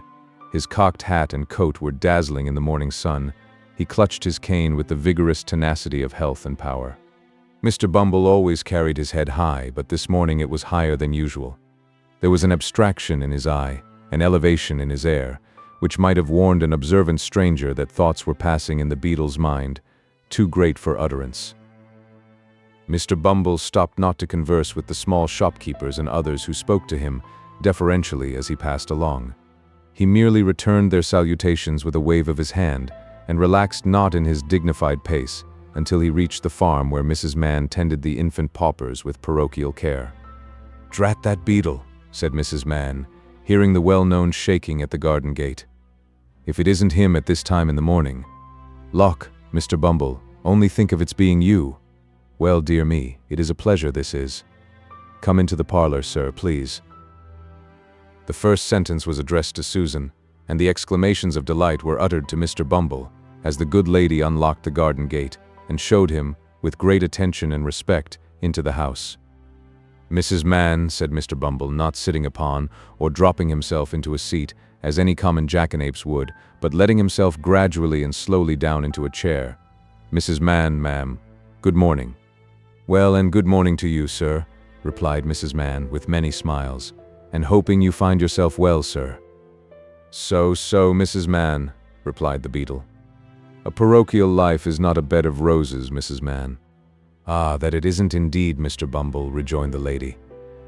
His cocked hat and coat were dazzling in the morning sun. He clutched his cane with the vigorous tenacity of health and power. Mr. Bumble always carried his head high, but this morning it was higher than usual. There was an abstraction in his eye, an elevation in his air, which might have warned an observant stranger that thoughts were passing in the beetle's mind, too great for utterance. Mr. Bumble stopped not to converse with the small shopkeepers and others who spoke to him deferentially as he passed along. He merely returned their salutations with a wave of his hand, and relaxed not in his dignified pace until he reached the farm where Mrs. Mann tended the infant paupers with parochial care. "Drat that beetle," said Mrs. Mann, hearing the well-known shaking at the garden gate. "If it isn't him at this time in the morning. Locke, Mr. Bumble, only think of its being you. Well, dear me, it is a pleasure, this is. Come into the parlor, sir, please." The first sentence was addressed to Susan, and the exclamations of delight were uttered to Mr. Bumble, as the good lady unlocked the garden gate, and showed him, with great attention and respect, into the house. "Mrs. Mann," said Mr. Bumble, not sitting upon, or dropping himself into a seat, as any common jackanapes would, but letting himself gradually and slowly down into a chair. "Mrs. Mann, ma'am, good morning." "Well, and good morning to you, sir," replied Mrs. Mann, with many smiles, "and hoping you find yourself well, sir." "So, Mrs. Mann," replied the beetle. "A parochial life is not a bed of roses, Mrs. Mann." "Ah, that it isn't indeed, Mr. Bumble," rejoined the lady,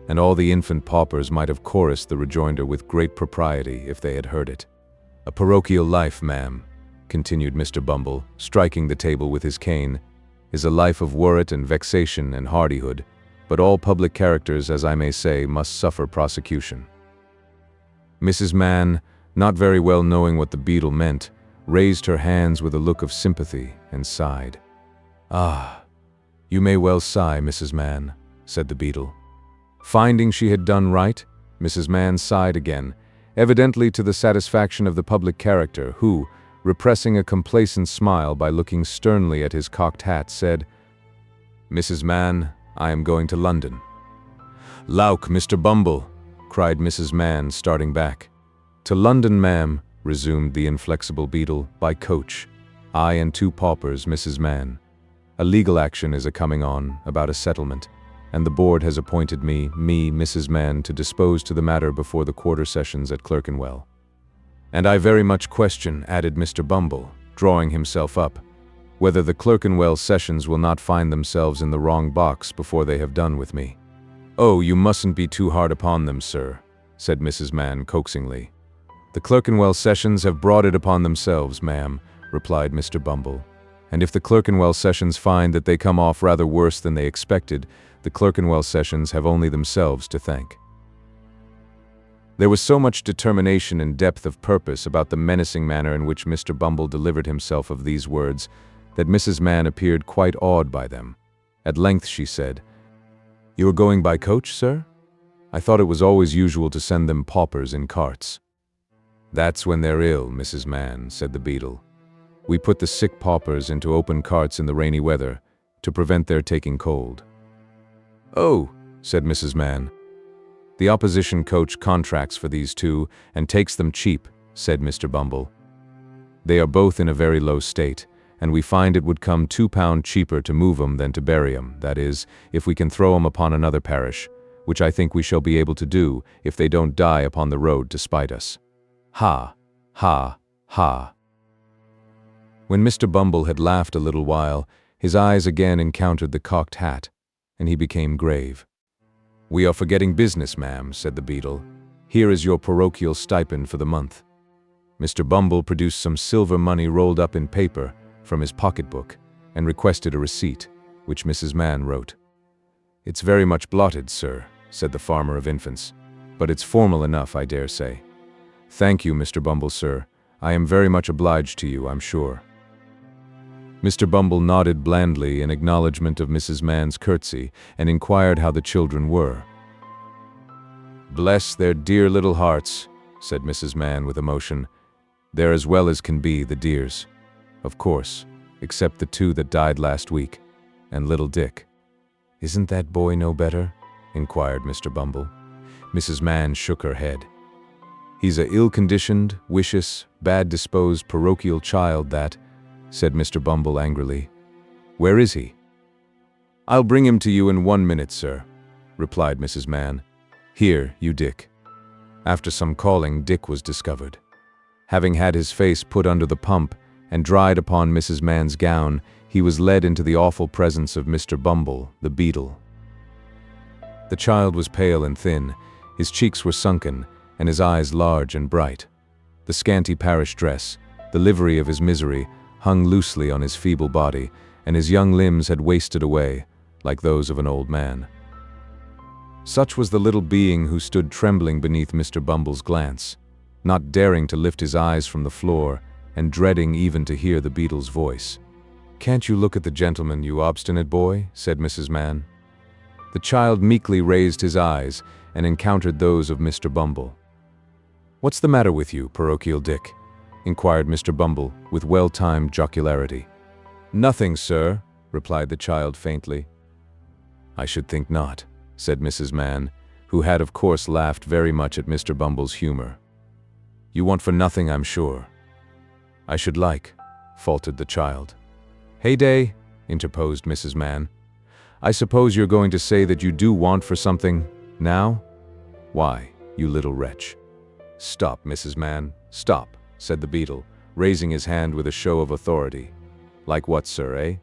and all the infant paupers might have chorused the rejoinder with great propriety if they had heard it. "A parochial life, ma'am," continued Mr. Bumble, striking the table with his cane, "is a life of worrit and vexation and hardihood, but all public characters, as I may say, must suffer prosecution." Mrs. Mann, not very well knowing what the beetle meant, raised her hands with a look of sympathy and sighed. "Ah, you may well sigh, Mrs. Mann," said the beetle. Finding she had done right, Mrs. Mann sighed again, evidently to the satisfaction of the public character, who, repressing a complacent smile by looking sternly at his cocked hat, said, "Mrs. Mann, I am going to London." "Lauk, Mr. Bumble!" cried Mrs. Mann, starting back. "To London, ma'am," resumed the inflexible beetle, "by coach. I and 2 paupers, Mrs. Mann. A legal action is a-coming on, about a settlement, and the board has appointed me, Mrs. Mann, to dispose to the matter before the quarter sessions at Clerkenwell. And I very much question," added Mr. Bumble, drawing himself up, "whether the Clerkenwell sessions will not find themselves in the wrong box before they have done with me." "Oh, you mustn't be too hard upon them, sir," said Mrs. Mann coaxingly. "The Clerkenwell sessions have brought it upon themselves, ma'am," replied Mr. Bumble. "And if the Clerkenwell sessions find that they come off rather worse than they expected, the Clerkenwell sessions have only themselves to thank." There was so much determination and depth of purpose about the menacing manner in which Mr. Bumble delivered himself of these words that Mrs. Mann appeared quite awed by them. At length she said, "You are going by coach, sir? I thought it was always usual to send them paupers in carts." "That's when they're ill, Mrs. Mann," said the beetle. "We put the sick paupers into open carts in the rainy weather, to prevent their taking cold." "Oh," said Mrs. Mann. "The opposition coach contracts for these 2, and takes them cheap," said Mr. Bumble. "They are both in a very low state, and we find it would come £2 cheaper to move 'em than to bury 'em, that is, if we can throw 'em upon another parish, which I think we shall be able to do if they don't die upon the road to spite us. Ha, ha, ha." When Mr. Bumble had laughed a little while, his eyes again encountered the cocked hat, and he became grave. "We are forgetting business, ma'am," said the beetle. "Here is your parochial stipend for the month." Mr. Bumble produced some silver money rolled up in paper from his pocketbook and requested a receipt, which Mrs. Mann wrote. "It's very much blotted, sir," said the farmer of infants, "but it's formal enough, I dare say." "Thank you, Mr. Bumble, sir. I am very much obliged to you, I'm sure." Mr. Bumble nodded blandly in acknowledgement of Mrs. Mann's curtsy and inquired how the children were. "Bless their dear little hearts," said Mrs. Mann with emotion. "They're as well as can be, the dears. Of course, except the two that died last week, and little Dick." "Isn't that boy no better?" inquired Mr. Bumble. Mrs. Mann shook her head. "He's a ill-conditioned, vicious, bad-disposed parochial child that," said Mr. Bumble angrily. "Where is he?" "I'll bring him to you in 1 minute, sir," replied Mrs. Mann. "Here, you Dick." After some calling, Dick was discovered. Having had his face put under the pump and dried upon Mrs. Mann's gown, he was led into the awful presence of Mr. Bumble, the beadle. The child was pale and thin, his cheeks were sunken, and his eyes large and bright. The scanty parish dress, the livery of his misery, hung loosely on his feeble body, and his young limbs had wasted away, like those of an old man. Such was the little being who stood trembling beneath Mr. Bumble's glance, not daring to lift his eyes from the floor, and dreading even to hear the beadle's voice. "Can't you look at the gentleman, you obstinate boy?" said Mrs. Mann. The child meekly raised his eyes and encountered those of Mr. Bumble. "What's the matter with you, parochial Dick?" inquired Mr. Bumble with well-timed jocularity. "Nothing, sir," replied the child faintly. "I should think not," said Mrs. Mann, who had of course laughed very much at Mr. Bumble's humor. "You want for nothing, I'm sure." "I should like," faltered the child. "Heyday," interposed Mrs. Mann. "I suppose you're going to say that you do want for something, now? Why, you little wretch." "Stop, Mrs. Mann, stop," said the beadle, raising his hand with a show of authority. "Like what, sir, eh?"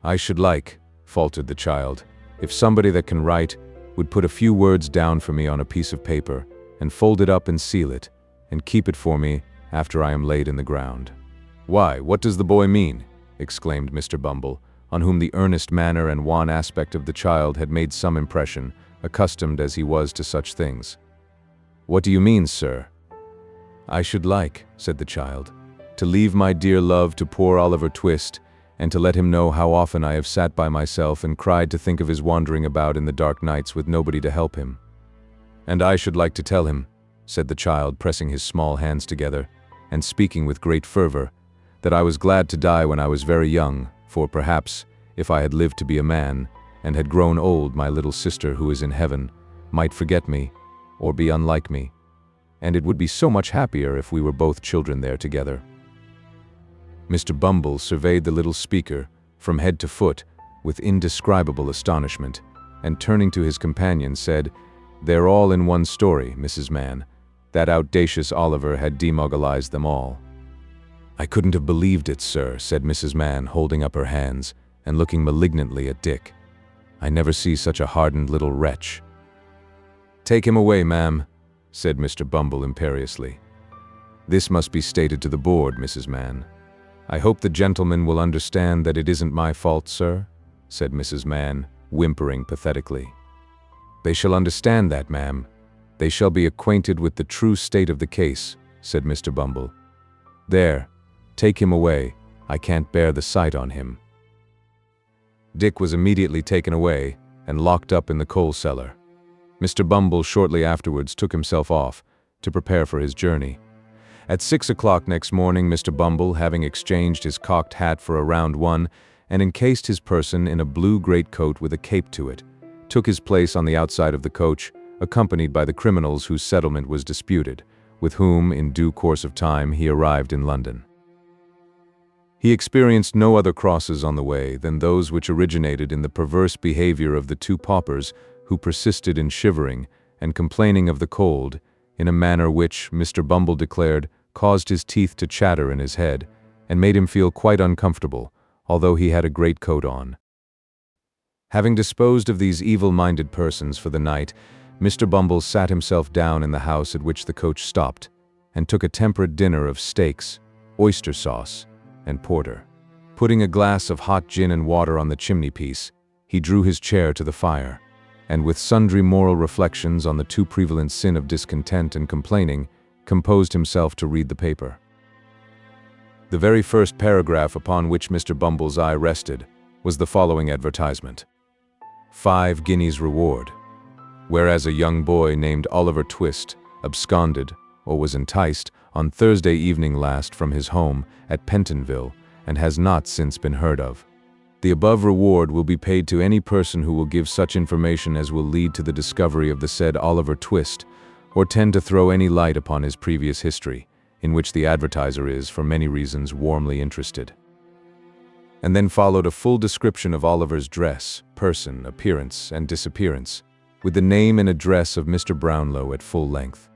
"I should like," faltered the child, "if somebody that can write would put a few words down for me on a piece of paper, and fold it up and seal it, and keep it for me after I am laid in the ground." "Why, what does the boy mean?" exclaimed Mr. Bumble, on whom the earnest manner and wan aspect of the child had made some impression, accustomed as he was to such things. "What do you mean, sir?" "I should like," said the child, "to leave my dear love to poor Oliver Twist, and to let him know how often I have sat by myself and cried to think of his wandering about in the dark nights with nobody to help him." "And I should like to tell him," said the child, pressing his small hands together, and speaking with great fervor, "that I was glad to die when I was very young, for perhaps, if I had lived to be a man, and had grown old, my little sister who is in heaven might forget me, or be unlike me, and it would be so much happier if we were both children there together." Mr. Bumble surveyed the little speaker, from head to foot, with indescribable astonishment, and turning to his companion said, "They're all in one story, Mrs. Mann. That audacious Oliver had demogalized them all." "I couldn't have believed it, sir," said Mrs. Mann, holding up her hands and looking malignantly at Dick. "I never see such a hardened little wretch." "Take him away, ma'am," said Mr. Bumble imperiously. "This must be stated to the board, Mrs. Mann." "I hope the gentleman will understand that it isn't my fault, sir," said Mrs. Mann, whimpering pathetically. "They shall understand that, ma'am. They shall be acquainted with the true state of the case," said Mr. Bumble. "There, take him away. I can't bear the sight on him." Dick was immediately taken away and locked up in the coal cellar. Mr. Bumble shortly afterwards took himself off to prepare for his journey. At 6 o'clock next morning, Mr. Bumble, having exchanged his cocked hat for a round one and encased his person in a blue greatcoat with a cape to it, took his place on the outside of the coach, accompanied by the criminals whose settlement was disputed, with whom, in due course of time, he arrived in London. He experienced no other crosses on the way than those which originated in the perverse behavior of the two paupers who persisted in shivering and complaining of the cold in a manner which, Mr. Bumble declared, caused his teeth to chatter in his head and made him feel quite uncomfortable, although he had a great coat on. Having disposed of these evil-minded persons for the night, Mr. Bumble sat himself down in the house at which the coach stopped, and took a temperate dinner of steaks, oyster sauce, and porter. Putting a glass of hot gin and water on the chimney-piece, he drew his chair to the fire, and with sundry moral reflections on the too prevalent sin of discontent and complaining, composed himself to read the paper. The very first paragraph upon which Mr. Bumble's eye rested was the following advertisement: 5 guineas reward. Whereas a young boy named Oliver Twist absconded, or was enticed, on Thursday evening last from his home at Pentonville, and has not since been heard of. The above reward will be paid to any person who will give such information as will lead to the discovery of the said Oliver Twist, or tend to throw any light upon his previous history, in which the advertiser is, for many reasons, warmly interested. And then followed a full description of Oliver's dress, person, appearance, and disappearance, with the name and address of Mr. Brownlow at full length.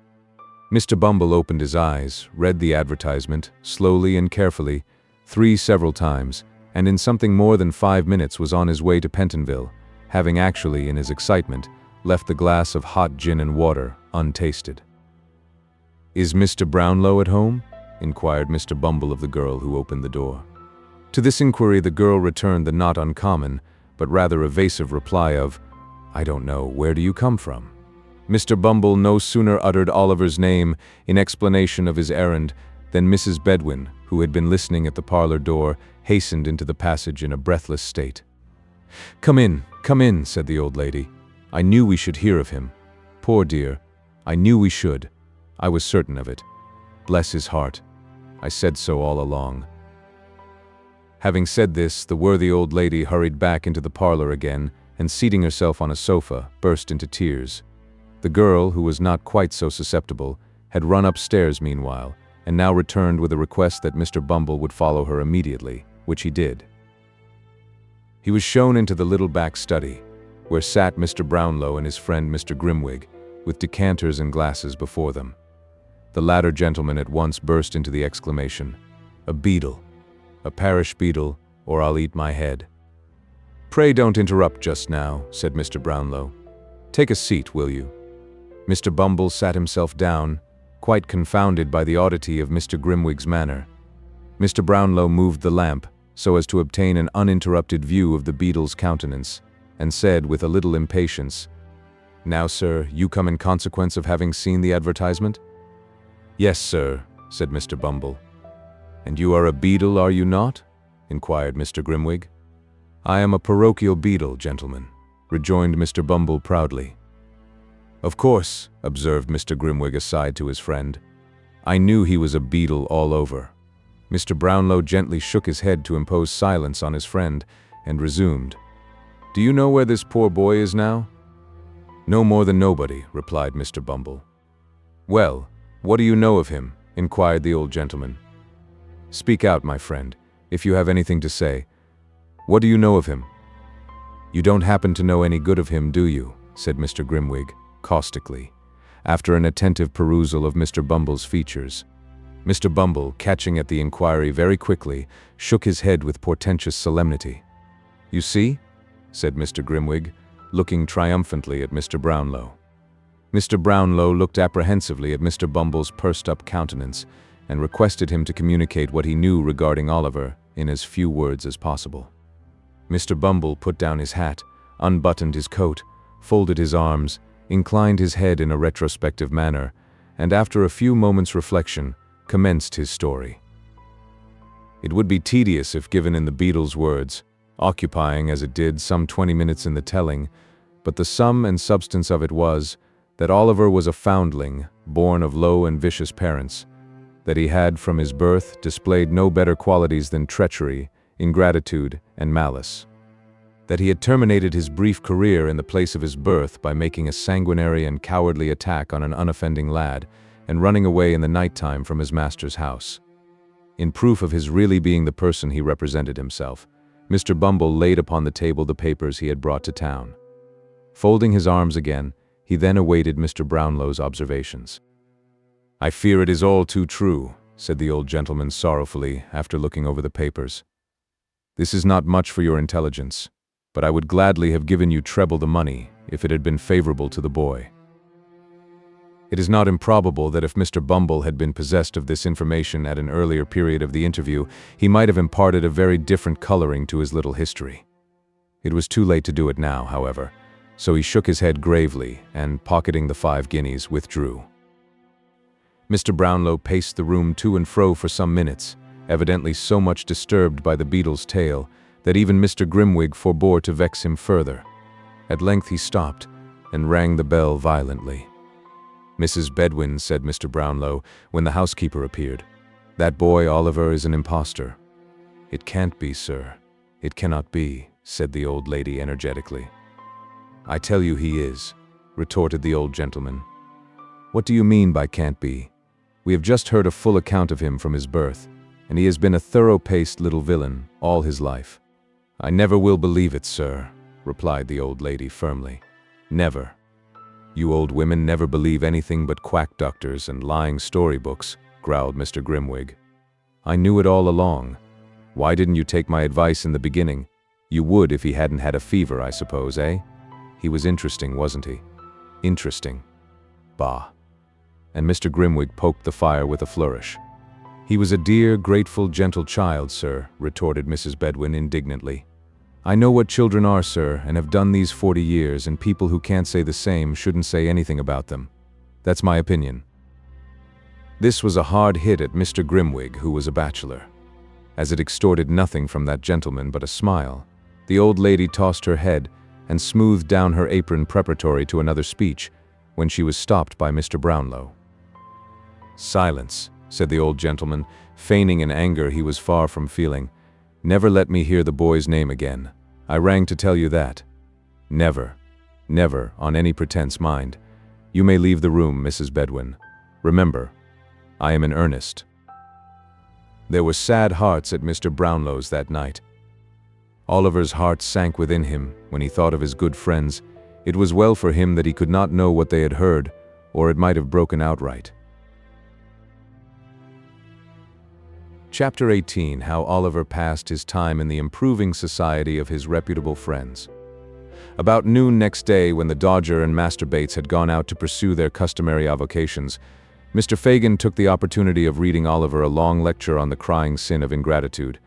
Mr. Bumble opened his eyes, read the advertisement, slowly and carefully, several times, and in something more than 5 minutes was on his way to Pentonville, having actually, in his excitement, left the glass of hot gin and water untasted. "Is Mr. Brownlow at home?" inquired Mr. Bumble of the girl who opened the door. To this inquiry the girl returned the not uncommon, but rather evasive reply of, "I don't know, where do you come from?" Mr. Bumble no sooner uttered Oliver's name in explanation of his errand than Mrs. Bedwin, who had been listening at the parlor door, hastened into the passage in a breathless state. Come in," said the old lady. "I knew we should hear of him. Poor dear, I knew we should. I was certain of it. Bless his heart. I said so all along." Having said this, the worthy old lady hurried back into the parlor again, and seating herself on a sofa, burst into tears. The girl, who was not quite so susceptible, had run upstairs meanwhile, and now returned with a request that Mr. Bumble would follow her immediately, which he did. He was shown into the little back study, where sat Mr. Brownlow and his friend Mr. Grimwig, with decanters and glasses before them. The latter gentleman at once burst into the exclamation, "A beadle! A parish beadle, or I'll eat my head." "Pray don't interrupt just now," said Mr. Brownlow. "Take a seat, will you?" Mr. Bumble sat himself down, quite confounded by the oddity of Mr. Grimwig's manner. Mr. Brownlow moved the lamp so as to obtain an uninterrupted view of the beadle's countenance, and said with a little impatience, "Now, sir, you come in consequence of having seen the advertisement?" "Yes, sir," said Mr. Bumble. "And you are a beadle, are you not?" inquired Mr. Grimwig. "I am a parochial beadle, gentlemen," rejoined Mr. Bumble proudly. "Of course," observed Mr. Grimwig aside to his friend. "I knew he was a beadle all over." Mr. Brownlow gently shook his head to impose silence on his friend, and resumed, "Do you know where this poor boy is now?" "No more than nobody," replied Mr. Bumble. "Well, what do you know of him?" inquired the old gentleman. "Speak out, my friend, if you have anything to say. What do you know of him?" "You don't happen to know any good of him, do you?" said Mr. Grimwig, caustically, after an attentive perusal of Mr. Bumble's features. Mr. Bumble, catching at the inquiry very quickly, shook his head with portentous solemnity. "You see?" said Mr. Grimwig, looking triumphantly at Mr. Brownlow. Mr. Brownlow looked apprehensively at Mr. Bumble's pursed-up countenance, and requested him to communicate what he knew regarding Oliver in as few words as possible. Mr. Bumble put down his hat, unbuttoned his coat, folded his arms, inclined his head in a retrospective manner, and after a few moments' reflection, commenced his story. It would be tedious if given in the beadle's words, occupying, as it did, some 20 minutes in the telling, but the sum and substance of it was that Oliver was a foundling, born of low and vicious parents, that he had from his birth displayed no better qualities than treachery, ingratitude, and malice, that he had terminated his brief career in the place of his birth by making a sanguinary and cowardly attack on an unoffending lad, and running away in the night-time from his master's house. In proof of his really being the person he represented himself, Mr. Bumble laid upon the table the papers he had brought to town. Folding his arms again, he then awaited Mr. Brownlow's observations. "I fear it is all too true," said the old gentleman sorrowfully, after looking over the papers. "This is not much for your intelligence, but I would gladly have given you treble the money if it had been favorable to the boy." It is not improbable that if Mr. Bumble had been possessed of this information at an earlier period of the interview, he might have imparted a very different coloring to his little history. It was too late to do it now, however, so he shook his head gravely and, pocketing the 5 guineas, withdrew. Mr. Brownlow paced the room to and fro for some minutes, evidently so much disturbed by the beadle's tale that even Mr. Grimwig forbore to vex him further. At length he stopped and rang the bell violently. "Mrs. Bedwin," said Mr. Brownlow, when the housekeeper appeared, "that boy Oliver is an impostor." "It can't be, sir. It cannot be," said the old lady energetically. "I tell you he is," retorted the old gentleman. "What do you mean by can't be? We have just heard a full account of him from his birth, and he has been a thorough-paced little villain all his life." "I never will believe it, sir," replied the old lady firmly. "Never. You old women never believe anything but quack doctors and lying storybooks," growled Mr. Grimwig. "I knew it all along. Why didn't you take my advice in the beginning? You would if he hadn't had a fever, I suppose, eh? He was interesting, wasn't he? Interesting. Bah." And Mr. Grimwig poked the fire with a flourish. "He was a dear, grateful, gentle child, sir," retorted Mrs. Bedwin indignantly. "I know what children are, sir, and have done these 40 years, and people who can't say the same shouldn't say anything about them. That's my opinion." This was a hard hit at Mr. Grimwig, who was a bachelor. As it extorted nothing from that gentleman but a smile, the old lady tossed her head and smoothed down her apron preparatory to another speech, when she was stopped by Mr. Brownlow. "Silence," said the old gentleman, feigning an anger he was far from feeling. "Never let me hear the boy's name again. I rang to tell you that. Never, never, on any pretense, mind. You may leave the room, Mrs. Bedwin. Remember, I am in earnest." There were sad hearts at Mr. Brownlow's that night. Oliver's heart sank within him when he thought of his good friends. It was well for him that he could not know what they had heard, or it might have broken outright. Chapter 18. How Oliver passed his time in the improving society of his reputable friends. About noon next day, when the Dodger and Master Bates had gone out to pursue their customary avocations, Mr. Fagin took the opportunity of reading Oliver a long lecture on the crying sin of ingratitude,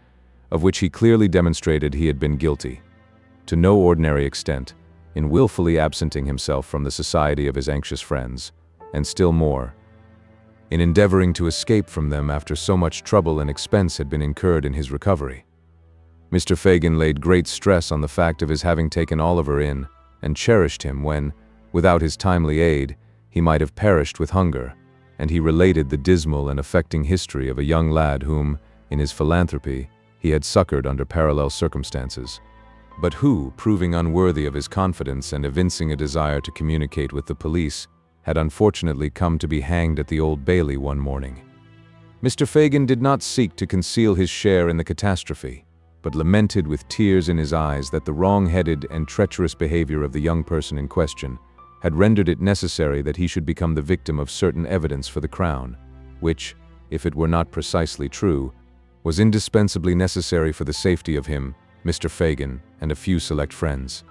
of which he clearly demonstrated he had been guilty, to no ordinary extent, in willfully absenting himself from the society of his anxious friends, and still more, in endeavoring to escape from them after so much trouble and expense had been incurred in his recovery. Mr. Fagin laid great stress on the fact of his having taken Oliver in and cherished him when, without his timely aid, he might have perished with hunger, and he related the dismal and affecting history of a young lad whom, in his philanthropy, he had succored under parallel circumstances, but who, proving unworthy of his confidence and evincing a desire to communicate with the police, had unfortunately come to be hanged at the Old Bailey one morning. Mr. Fagin did not seek to conceal his share in the catastrophe, but lamented with tears in his eyes that the wrong-headed and treacherous behavior of the young person in question had rendered it necessary that he should become the victim of certain evidence for the Crown, which, if it were not precisely true, was indispensably necessary for the safety of him, Mr. Fagin, and a few select friends.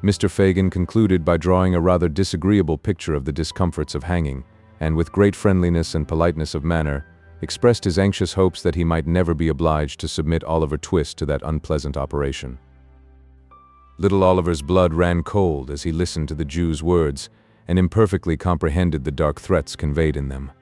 Mr. Fagin concluded by drawing a rather disagreeable picture of the discomforts of hanging, and with great friendliness and politeness of manner, expressed his anxious hopes that he might never be obliged to submit Oliver Twist to that unpleasant operation. Little Oliver's blood ran cold as he listened to the Jew's words, and imperfectly comprehended the dark threats conveyed in them.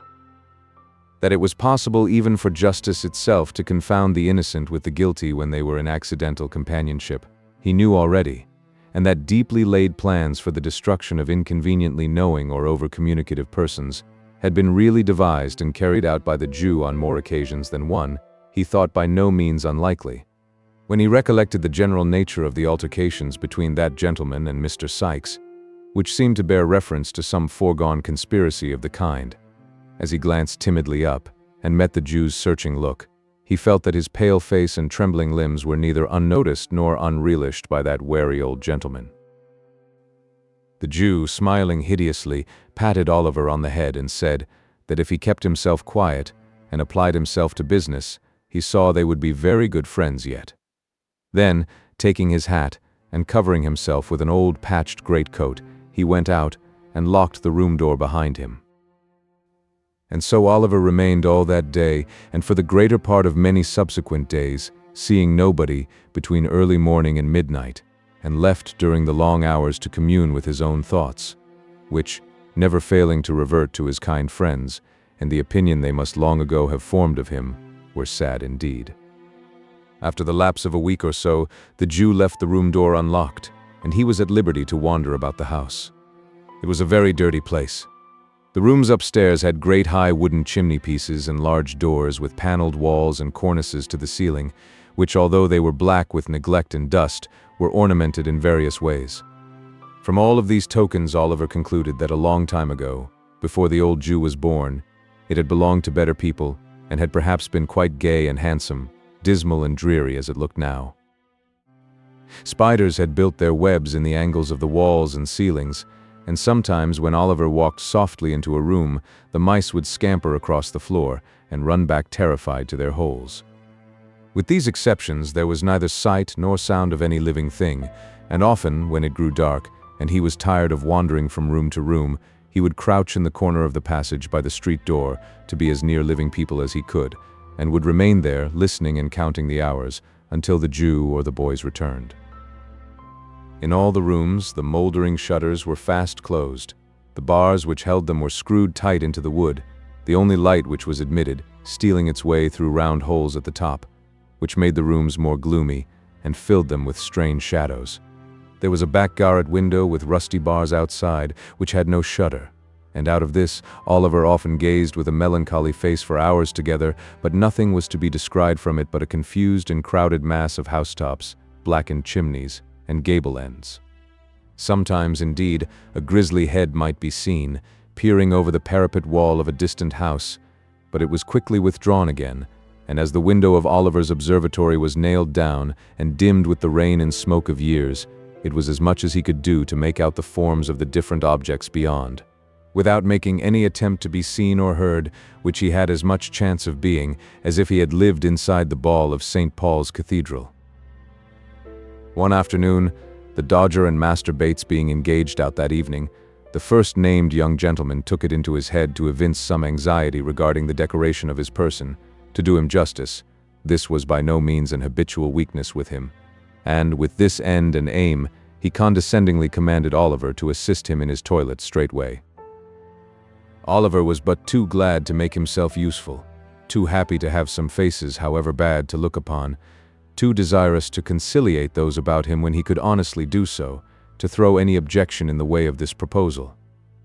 That it was possible even for justice itself to confound the innocent with the guilty when they were in accidental companionship, he knew already, and that deeply laid plans for the destruction of inconveniently knowing or over-communicative persons had been really devised and carried out by the Jew on more occasions than one, he thought by no means unlikely. When he recollected the general nature of the altercations between that gentleman and Mr. Sikes, which seemed to bear reference to some foregone conspiracy of the kind, as he glanced timidly up and met the Jew's searching look, he felt that his pale face and trembling limbs were neither unnoticed nor unrelished by that wary old gentleman. The Jew, smiling hideously, patted Oliver on the head and said that if he kept himself quiet and applied himself to business, he saw they would be very good friends yet. Then, taking his hat and covering himself with an old patched greatcoat, he went out and locked the room door behind him. And so Oliver remained all that day, and for the greater part of many subsequent days, seeing nobody between early morning and midnight, and left during the long hours to commune with his own thoughts, which, never failing to revert to his kind friends, and the opinion they must long ago have formed of him, were sad indeed. After the lapse of a week or so, the Jew left the room door unlocked, and he was at liberty to wander about the house. It was a very dirty place. The rooms upstairs had great high wooden chimney pieces and large doors with paneled walls and cornices to the ceiling, which, although they were black with neglect and dust, were ornamented in various ways. From all of these tokens, Oliver concluded that a long time ago, before the old Jew was born, it had belonged to better people and had perhaps been quite gay and handsome, dismal and dreary as it looked now. Spiders had built their webs in the angles of the walls and ceilings, and sometimes when Oliver walked softly into a room, the mice would scamper across the floor and run back terrified to their holes. With these exceptions, there was neither sight nor sound of any living thing, and often, when it grew dark, and he was tired of wandering from room to room, he would crouch in the corner of the passage by the street door to be as near living people as he could, and would remain there, listening and counting the hours, until the Jew or the boys returned. In all the rooms, the moldering shutters were fast closed. The bars which held them were screwed tight into the wood, the only light which was admitted, stealing its way through round holes at the top, which made the rooms more gloomy and filled them with strange shadows. There was a back garret window with rusty bars outside, which had no shutter, and out of this Oliver often gazed with a melancholy face for hours together, but nothing was to be descried from it but a confused and crowded mass of housetops, blackened chimneys, and gable ends. Sometimes, indeed, a grisly head might be seen, peering over the parapet wall of a distant house, but it was quickly withdrawn again, and as the window of Oliver's observatory was nailed down and dimmed with the rain and smoke of years, it was as much as he could do to make out the forms of the different objects beyond, without making any attempt to be seen or heard, which he had as much chance of being as if he had lived inside the ball of St. Paul's Cathedral. One afternoon, the Dodger and Master Bates being engaged out that evening, the first named young gentleman took it into his head to evince some anxiety regarding the decoration of his person. To do him justice, this was by no means an habitual weakness with him, and with this end and aim, he condescendingly commanded Oliver to assist him in his toilet straightway. Oliver was but too glad to make himself useful, too happy to have some faces, however bad, to look upon, too desirous to conciliate those about him when he could honestly do so, to throw any objection in the way of this proposal.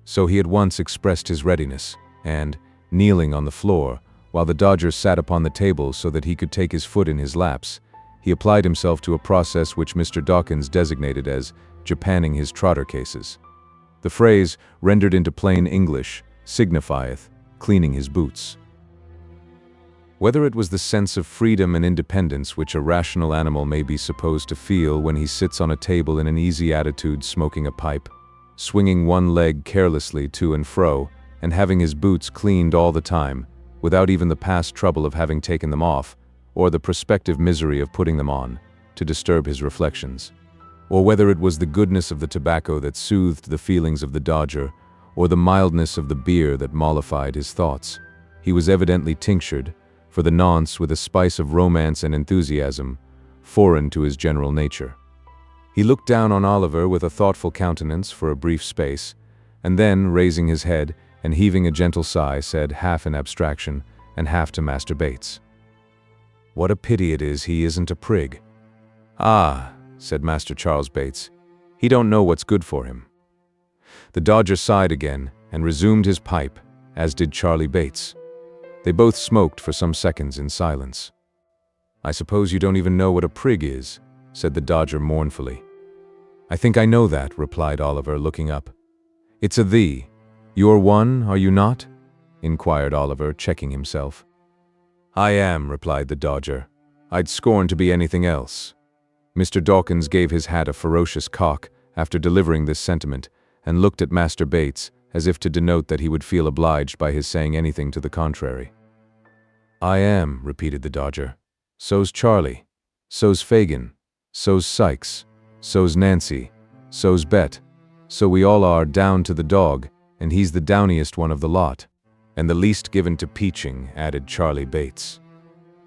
So he at once expressed his readiness, and, kneeling on the floor, while the Dodger sat upon the table so that he could take his foot in his laps, he applied himself to a process which Mr. Dawkins designated as japanning his trotter cases. The phrase, rendered into plain English, signifieth cleaning his boots. Whether it was the sense of freedom and independence which a rational animal may be supposed to feel when he sits on a table in an easy attitude smoking a pipe, swinging one leg carelessly to and fro, and having his boots cleaned all the time, without even the past trouble of having taken them off, or the prospective misery of putting them on, to disturb his reflections, or whether it was the goodness of the tobacco that soothed the feelings of the Dodger, or the mildness of the beer that mollified his thoughts, he was evidently tinctured, for the nonce, with a spice of romance and enthusiasm, foreign to his general nature. He looked down on Oliver with a thoughtful countenance for a brief space, and then, raising his head and heaving a gentle sigh, said, half in abstraction and half to Master Bates, "What a pity it is he isn't a prig." "Ah," said Master Charles Bates, "he don't know what's good for him." The Dodger sighed again and resumed his pipe, as did Charlie Bates. They both smoked for some seconds in silence. "I suppose you don't even know what a prig is," said the Dodger mournfully. "I think I know that," replied Oliver, looking up. "It's a thee. You're one, are you not?" inquired Oliver, checking himself. "I am," replied the Dodger. "I'd scorn to be anything else." Mr. Dawkins gave his hat a ferocious cock after delivering this sentiment, and looked at Master Bates, as if to denote that he would feel obliged by his saying anything to the contrary. "I am," repeated the Dodger. "So's Charlie. So's Fagin. So's Sykes. So's Nancy. So's Bet. So we all are, down to the dog, and he's the downiest one of the lot. "And the least given to peaching," added Charlie Bates.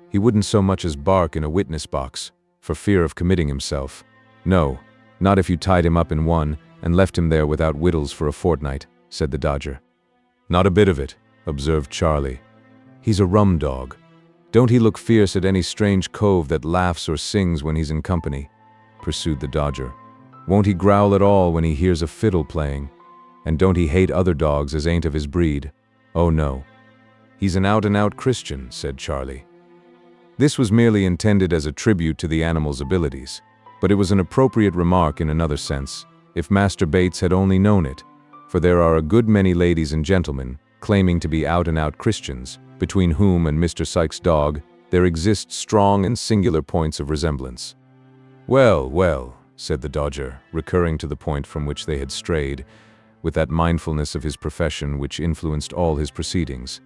"He wouldn't so much as bark in a witness box, for fear of committing himself. No, not if you tied him up in one and left him there without victuals for a fortnight," said the Dodger. "Not a bit of it," observed Charlie. "He's a rum dog. Don't he look fierce at any strange cove that laughs or sings when he's in company?" pursued the Dodger. "Won't he growl at all when he hears a fiddle playing? And don't he hate other dogs as ain't of his breed? Oh no. He's an out-and-out Christian," said Charlie. This was merely intended as a tribute to the animal's abilities, but it was an appropriate remark in another sense, if Master Bates had only known it, for there are a good many ladies and gentlemen claiming to be out-and-out Christians, between whom and Mr. Sykes' dog there exist strong and singular points of resemblance. "Well, well," said the Dodger, recurring to the point from which they had strayed, with that mindfulness of his profession which influenced all his proceedings.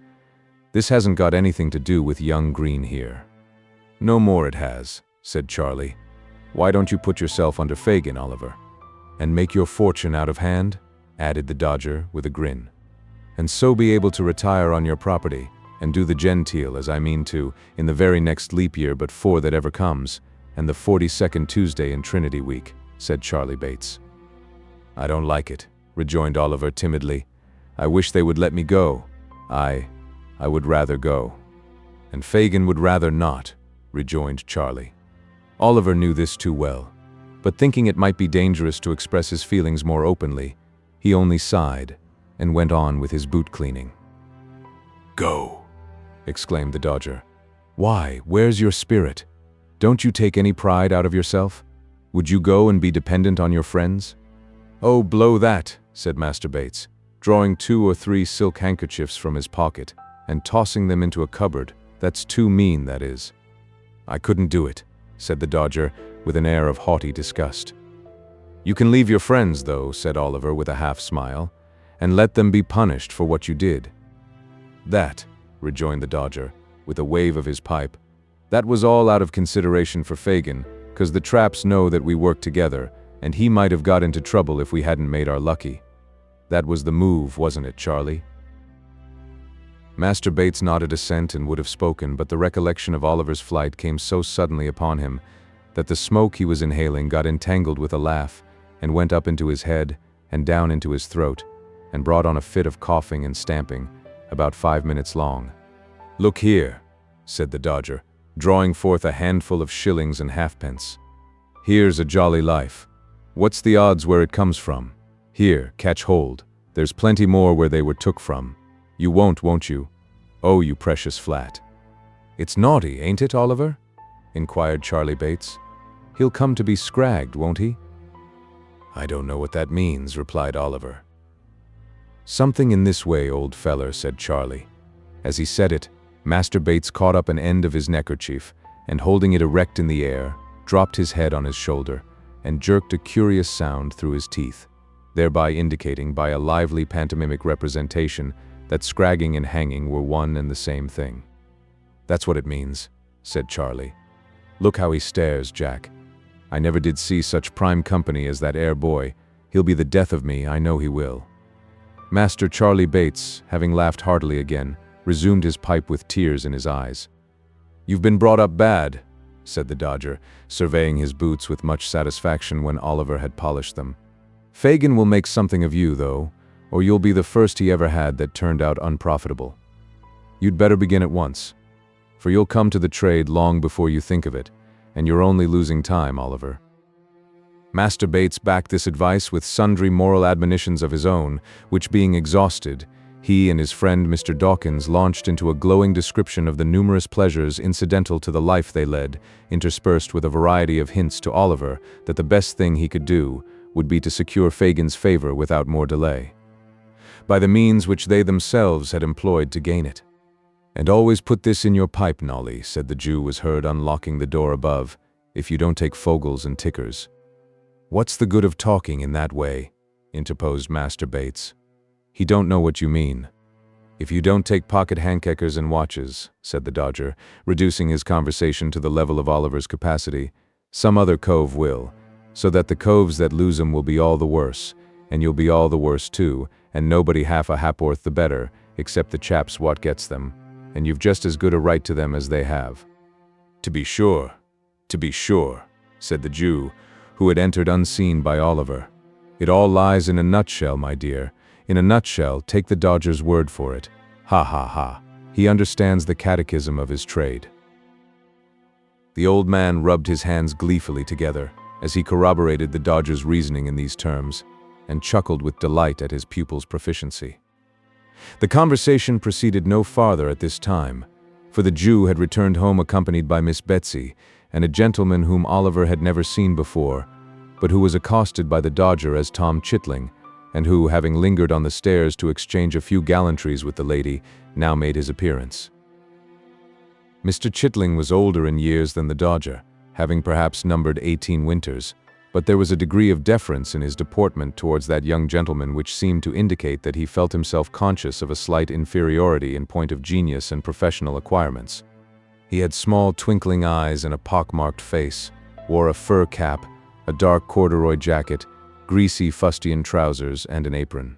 "This hasn't got anything to do with young Green here." "No more it has," said Charlie. "Why don't you put yourself under Fagin, Oliver?" "And make your fortune out of hand?" added the Dodger with a grin. "And so be able to retire on your property, and do the genteel, as I mean to, in the very next leap year but 4 that ever comes, and the 42nd Tuesday in Trinity Week," said Charlie Bates. "I don't like it," rejoined Oliver timidly. "I wish they would let me go. I would rather go." "And Fagin would rather not," rejoined Charlie. Oliver knew this too well, but thinking it might be dangerous to express his feelings more openly, he only sighed and went on with his boot cleaning. "Go!" exclaimed the Dodger. "Why, where's your spirit? Don't you take any pride out of yourself? Would you go and be dependent on your friends?" "Oh, blow that," said Master Bates, drawing 2 or 3 silk handkerchiefs from his pocket and tossing them into a cupboard. "That's too mean, that is." "I couldn't do it," said the Dodger with an air of haughty disgust. "You can leave your friends, though," said Oliver with a half-smile, "and let them be punished for what you did." "That," rejoined the Dodger, with a wave of his pipe, "that was all out of consideration for Fagin, 'cause the traps know that we work together, and he might have got into trouble if we hadn't made our lucky. That was the move, wasn't it, Charlie?" Master Bates nodded assent and would have spoken, but the recollection of Oliver's flight came so suddenly upon him that the smoke he was inhaling got entangled with a laugh and went up into his head and down into his throat and brought on a fit of coughing and stamping, about 5 minutes long. "Look here," said the Dodger, drawing forth a handful of shillings and halfpence. "Here's a jolly life. What's the odds where it comes from? Here, catch hold. There's plenty more where they were took from. You won't you? Oh, you precious flat." "It's naughty, ain't it, Oliver?" inquired Charlie Bates. "He'll come to be scragged, won't he?" "I don't know what that means," replied Oliver. "Something in this way, old feller," said Charlie. As he said it, Master Bates caught up an end of his neckerchief and, holding it erect in the air, dropped his head on his shoulder and jerked a curious sound through his teeth, thereby indicating by a lively pantomimic representation that scragging and hanging were one and the same thing. "That's what it means," said Charlie. "Look how he stares, Jack. I never did see such prime company as that 'ere boy. He'll be the death of me, I know he will." Master Charlie Bates, having laughed heartily again, resumed his pipe with tears in his eyes. "You've been brought up bad," said the Dodger, surveying his boots with much satisfaction when Oliver had polished them. "Fagin will make something of you, though, or you'll be the first he ever had that turned out unprofitable. You'd better begin at once, for you'll come to the trade long before you think of it, and you're only losing time, Oliver." Master Bates backed this advice with sundry moral admonitions of his own, which being exhausted, he and his friend Mr. Dawkins launched into a glowing description of the numerous pleasures incidental to the life they led, interspersed with a variety of hints to Oliver that the best thing he could do would be to secure Fagin's favor without more delay, by the means which they themselves had employed to gain it. "And always put this in your pipe, Nolly," said the Jew was heard unlocking the door above, "if you don't take fogels and tickers." "What's the good of talking in that way?" interposed Master Bates. "He don't know what you mean." "If you don't take pocket handkekers and watches," said the Dodger, reducing his conversation to the level of Oliver's capacity, "some other cove will, so that the coves that lose 'em will be all the worse, and you'll be all the worse too, and nobody half a ha'porth the better, except the chaps what gets them, and you've just as good a right to them as they have." To be sure, said the Jew, who had entered unseen by Oliver. "It all lies in a nutshell, my dear. In a nutshell, take the Dodger's word for it. Ha ha ha. He understands the catechism of his trade." The old man rubbed his hands gleefully together as he corroborated the Dodger's reasoning in these terms, and chuckled with delight at his pupil's proficiency. The conversation proceeded no farther at this time, for the Jew had returned home accompanied by Miss Betsy and a gentleman whom Oliver had never seen before, but who was accosted by the Dodger as Tom Chitling, and who, having lingered on the stairs to exchange a few gallantries with the lady, now made his appearance. Mr. Chitling was older in years than the Dodger, having perhaps numbered 18 winters, but there was a degree of deference in his deportment towards that young gentleman which seemed to indicate that he felt himself conscious of a slight inferiority in point of genius and professional acquirements. He had small twinkling eyes and a pock-marked face, wore a fur cap, a dark corduroy jacket, greasy fustian trousers, and an apron.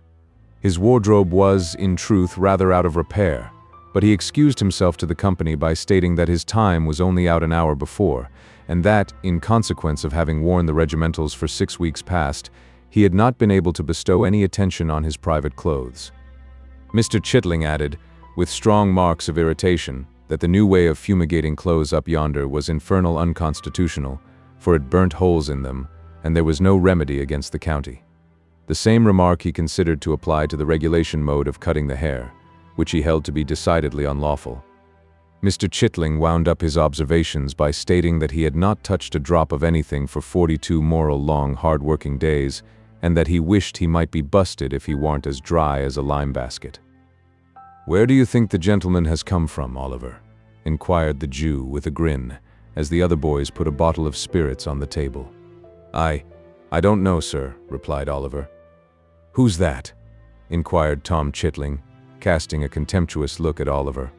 His wardrobe was, in truth, rather out of repair, but he excused himself to the company by stating that his time was only out an hour before, and that, in consequence of having worn the regimentals for 6 weeks past, he had not been able to bestow any attention on his private clothes. Mr. Chitling added, with strong marks of irritation, that the new way of fumigating clothes up yonder was infernal unconstitutional, for it burnt holes in them, and there was no remedy against the county. The same remark he considered to apply to the regulation mode of cutting the hair, which he held to be decidedly unlawful. Mr. Chitling wound up his observations by stating that he had not touched a drop of anything for 42 moral long hard-working days, and that he wished he might be busted if he weren't as dry as a lime basket. "Where do you think the gentleman has come from, Oliver?" inquired the Jew with a grin, as the other boys put a bottle of spirits on the table. I don't know, sir," replied Oliver. "Who's that?" inquired Tom Chitling, casting a contemptuous look at Oliver.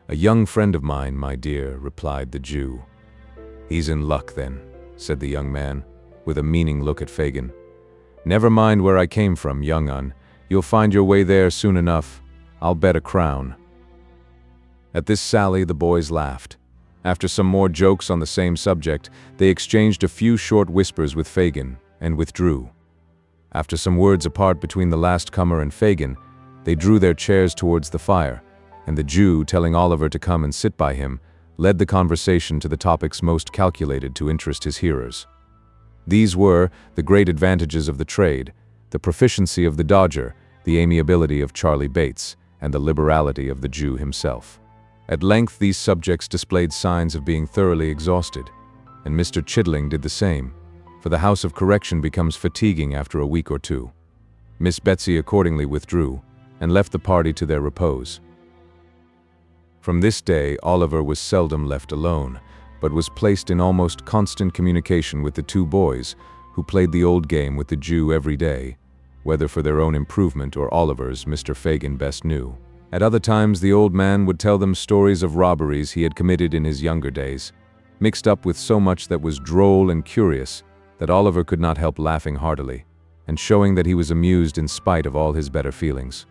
"A young friend of mine, my dear," replied the Jew. "He's in luck, then," said the young man, with a meaning look at Fagin. "Never mind where I came from, young un. You'll find your way there soon enough. I'll bet a crown." At this sally, the boys laughed. After some more jokes on the same subject, they exchanged a few short whispers with Fagin, and withdrew. After some words apart between the last comer and Fagin, they drew their chairs towards the fire, and the Jew, telling Oliver to come and sit by him, led the conversation to the topics most calculated to interest his hearers. These were the great advantages of the trade, the proficiency of the Dodger, the amiability of Charlie Bates, and the liberality of the Jew himself. At length these subjects displayed signs of being thoroughly exhausted, and Mr. Chitling did the same, for the House of Correction becomes fatiguing after a week or two. Miss Betsy accordingly withdrew, and left the party to their repose. From this day Oliver was seldom left alone, but was placed in almost constant communication with the two boys, who played the old game with the Jew every day, whether for their own improvement or Oliver's, Mr. Fagin best knew. At other times the old man would tell them stories of robberies he had committed in his younger days, mixed up with so much that was droll and curious that Oliver could not help laughing heartily, and showing that he was amused in spite of all his better feelings.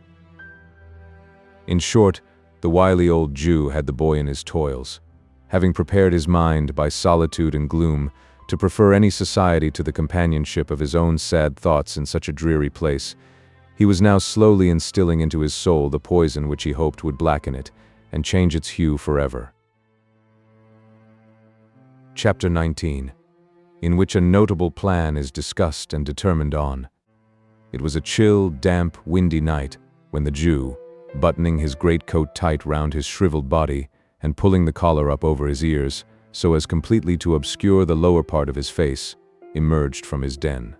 In short, the wily old Jew had the boy in his toils. Having prepared his mind by solitude and gloom to prefer any society to the companionship of his own sad thoughts in such a dreary place, he was now slowly instilling into his soul the poison which he hoped would blacken it and change its hue forever. Chapter 19, in which a notable plan is discussed and determined on. It was a chill, damp, windy night when the Jew, buttoning his greatcoat tight round his shriveled body and pulling the collar up over his ears so as completely to obscure the lower part of his face, emerged from his den.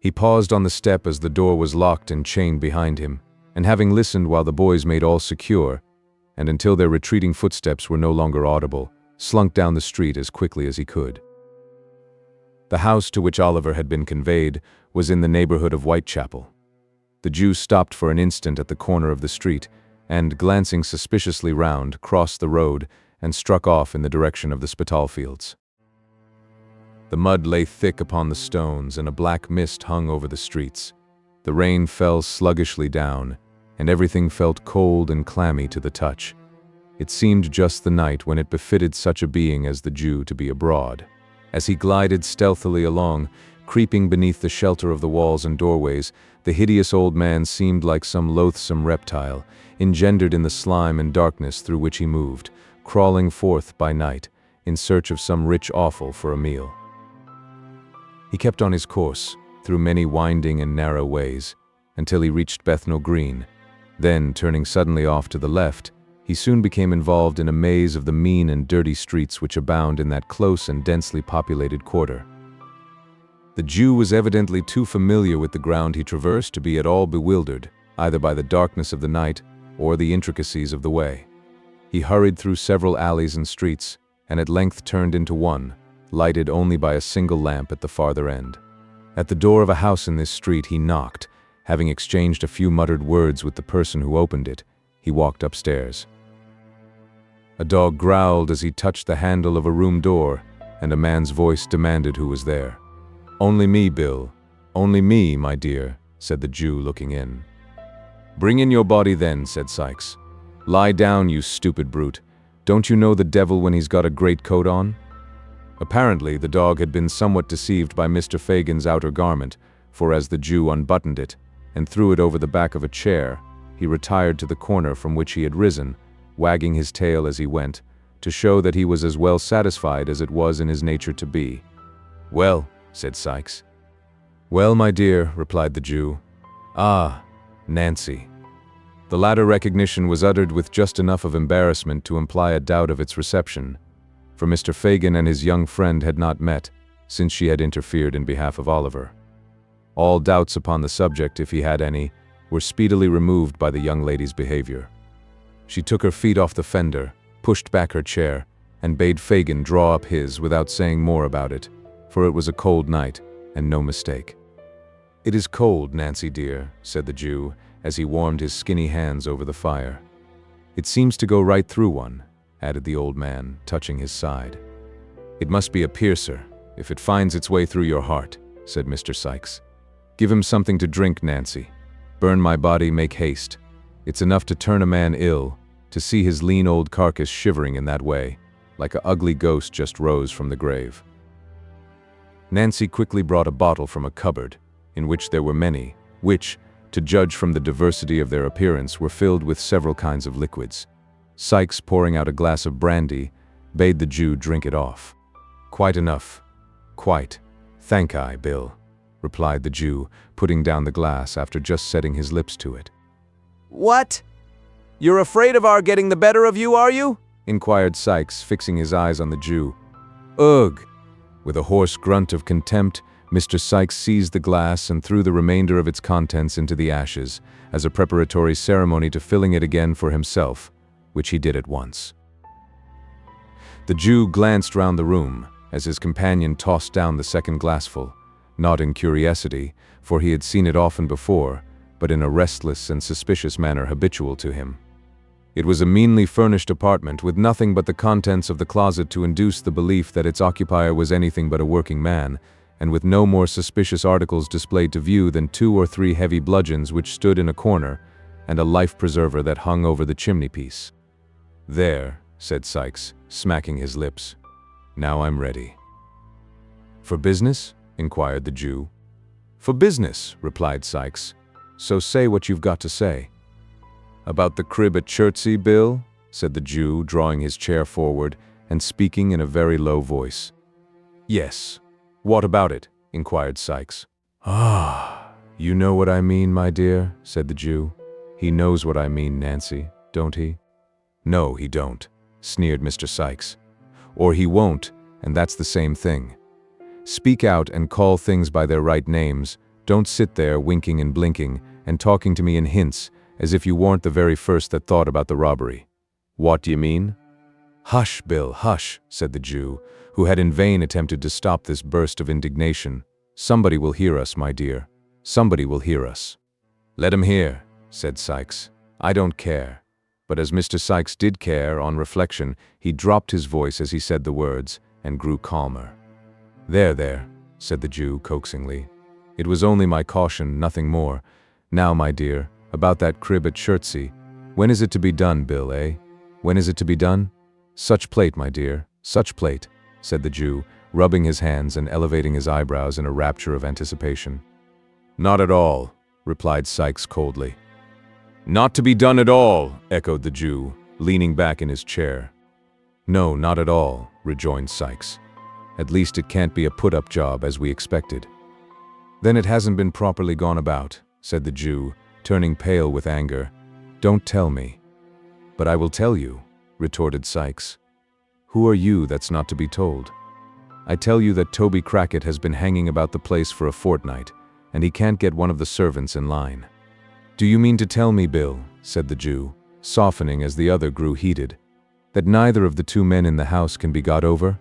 He paused on the step as the door was locked and chained behind him, and having listened while the boys made all secure, and until their retreating footsteps were no longer audible, slunk down the street as quickly as he could. The house to which Oliver had been conveyed was in the neighborhood of Whitechapel. The Jew stopped for an instant at the corner of the street, and, glancing suspiciously round, crossed the road and struck off in the direction of the Spitalfields. The mud lay thick upon the stones, and a black mist hung over the streets. The rain fell sluggishly down, and everything felt cold and clammy to the touch. It seemed just the night when it befitted such a being as the Jew to be abroad. As he glided stealthily along, creeping beneath the shelter of the walls and doorways, the hideous old man seemed like some loathsome reptile, engendered in the slime and darkness through which he moved, crawling forth by night, in search of some rich offal for a meal. He kept on his course, through many winding and narrow ways, until he reached Bethnal Green. Then, turning suddenly off to the left, he soon became involved in a maze of the mean and dirty streets which abound in that close and densely populated quarter. The Jew was evidently too familiar with the ground he traversed to be at all bewildered, either by the darkness of the night or the intricacies of the way. He hurried through several alleys and streets, and at length turned into one, lighted only by a single lamp at the farther end. At the door of a house in this street he knocked. Having exchanged a few muttered words with the person who opened it, he walked upstairs. A dog growled as he touched the handle of a room door, and a man's voice demanded who was there. "Only me, Bill. Only me, my dear," said the Jew, looking in. "Bring in your body then," said Sikes. "Lie down, you stupid brute. Don't you know the devil when he's got a great coat on?" Apparently, the dog had been somewhat deceived by Mr. Fagin's outer garment, for as the Jew unbuttoned it and threw it over the back of a chair, he retired to the corner from which he had risen, wagging his tail as he went, to show that he was as well satisfied as it was in his nature to be. "Well," said Sikes. "Well, my dear," replied the Jew. "Ah, Nancy." The latter recognition was uttered with just enough of embarrassment to imply a doubt of its reception, for Mr. Fagin and his young friend had not met, since she had interfered in behalf of Oliver. All doubts upon the subject, if he had any, were speedily removed by the young lady's behavior. She took her feet off the fender, pushed back her chair, and bade Fagin draw up his without saying more about it, for it was a cold night, and no mistake. "It is cold, Nancy dear," said the Jew, as he warmed his skinny hands over the fire. "It seems to go right through one," added the old man, touching his side. "It must be a piercer, if it finds its way through your heart," said Mr. Sikes. "Give him something to drink, Nancy. Burn my body, make haste. It's enough to turn a man ill, to see his lean old carcass shivering in that way, like a ugly ghost just rose from the grave." Nancy quickly brought a bottle from a cupboard, in which there were many, which, to judge from the diversity of their appearance, were filled with several kinds of liquids. Sikes, pouring out a glass of brandy, bade the Jew drink it off. "Quite enough. Quite. Thank I, Bill," replied the Jew, putting down the glass after just setting his lips to it. What? You're afraid of our getting the better of you, are you? Inquired Sikes, fixing his eyes on the Jew. Ugh! With a hoarse grunt of contempt, Mr. Sikes seized the glass and threw the remainder of its contents into the ashes, as a preparatory ceremony to filling it again for himself, which he did at once. The Jew glanced round the room, as his companion tossed down the second glassful, not in curiosity, for he had seen it often before, but in a restless and suspicious manner habitual to him. It was a meanly furnished apartment, with nothing but the contents of the closet to induce the belief that its occupier was anything but a working man, and with no more suspicious articles displayed to view than 2 or 3 heavy bludgeons which stood in a corner, and a life-preserver that hung over the chimney-piece. "There," said Sikes, smacking his lips. "Now I'm ready." "For business?" inquired the Jew. "For business," replied Sikes. "So say what you've got to say." "About the crib at Chertsey, Bill?" said the Jew, drawing his chair forward and speaking in a very low voice. "Yes. What about it?" inquired Sikes. "Ah, you know what I mean, my dear," said the Jew. "He knows what I mean, Nancy, don't he?" "No, he don't," sneered Mr. Sikes. "Or he won't, and that's the same thing. Speak out and call things by their right names. Don't sit there winking and blinking and talking to me in hints, as if you weren't the very first that thought about the robbery. What do you mean?" "Hush, Bill, hush," said the Jew, who had in vain attempted to stop this burst of indignation. "Somebody will hear us, my dear. Somebody will hear us." "Let him hear," said Sikes. "I don't care." But as Mr. Sikes did care, on reflection, he dropped his voice as he said the words, and grew calmer. There, said the Jew coaxingly. "It was only my caution, nothing more. Now, my dear, About that crib at Chertsey. When is it to be done, Bill, eh? When is it to be done? Such plate, my dear, such plate, said the Jew, rubbing his hands and elevating his eyebrows in a rapture of anticipation. Not at all, replied Sykes coldly. Not to be done at all, echoed the Jew, leaning back in his chair. No, not at all, rejoined Sykes. At least it can't be a put-up job as we expected. Then it hasn't been properly gone about, said the Jew, turning pale with anger. Don't tell me. But I will tell you, retorted Sykes. Who are you that's not to be told? I tell you that Toby Crackit has been hanging about the place for a fortnight, and he can't get one of the servants in line. Do you mean to tell me, Bill, said the Jew, softening as the other grew heated, that neither of the two men in the house can be got over?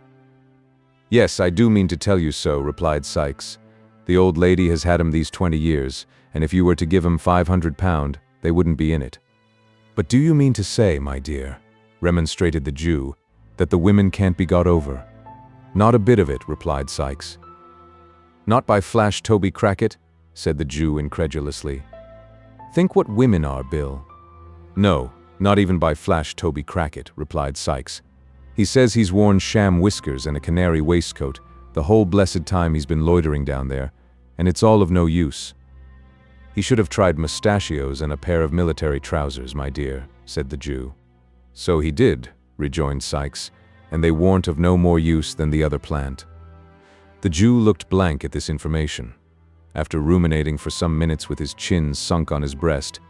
Yes, I do mean to tell you so, replied Sykes. The old lady has had him these 20 years, and if you were to give him £500, they wouldn't be in it. But do you mean to say, my dear, remonstrated the Jew, that the women can't be got over? Not a bit of it, replied Sykes. Not by Flash Toby Crackit, said the Jew incredulously. Think what women are, Bill. No, not even by Flash Toby Crackit, replied Sykes. He says he's worn sham whiskers and a canary waistcoat the whole blessed time he's been loitering down there, and it's all of no use. He should have tried mustachios and a pair of military trousers, my dear, said the Jew. So he did, rejoined Sykes, and they warn't of no more use than the other plant. The Jew looked blank at this information. After ruminating for some minutes with his chin sunk on his breast,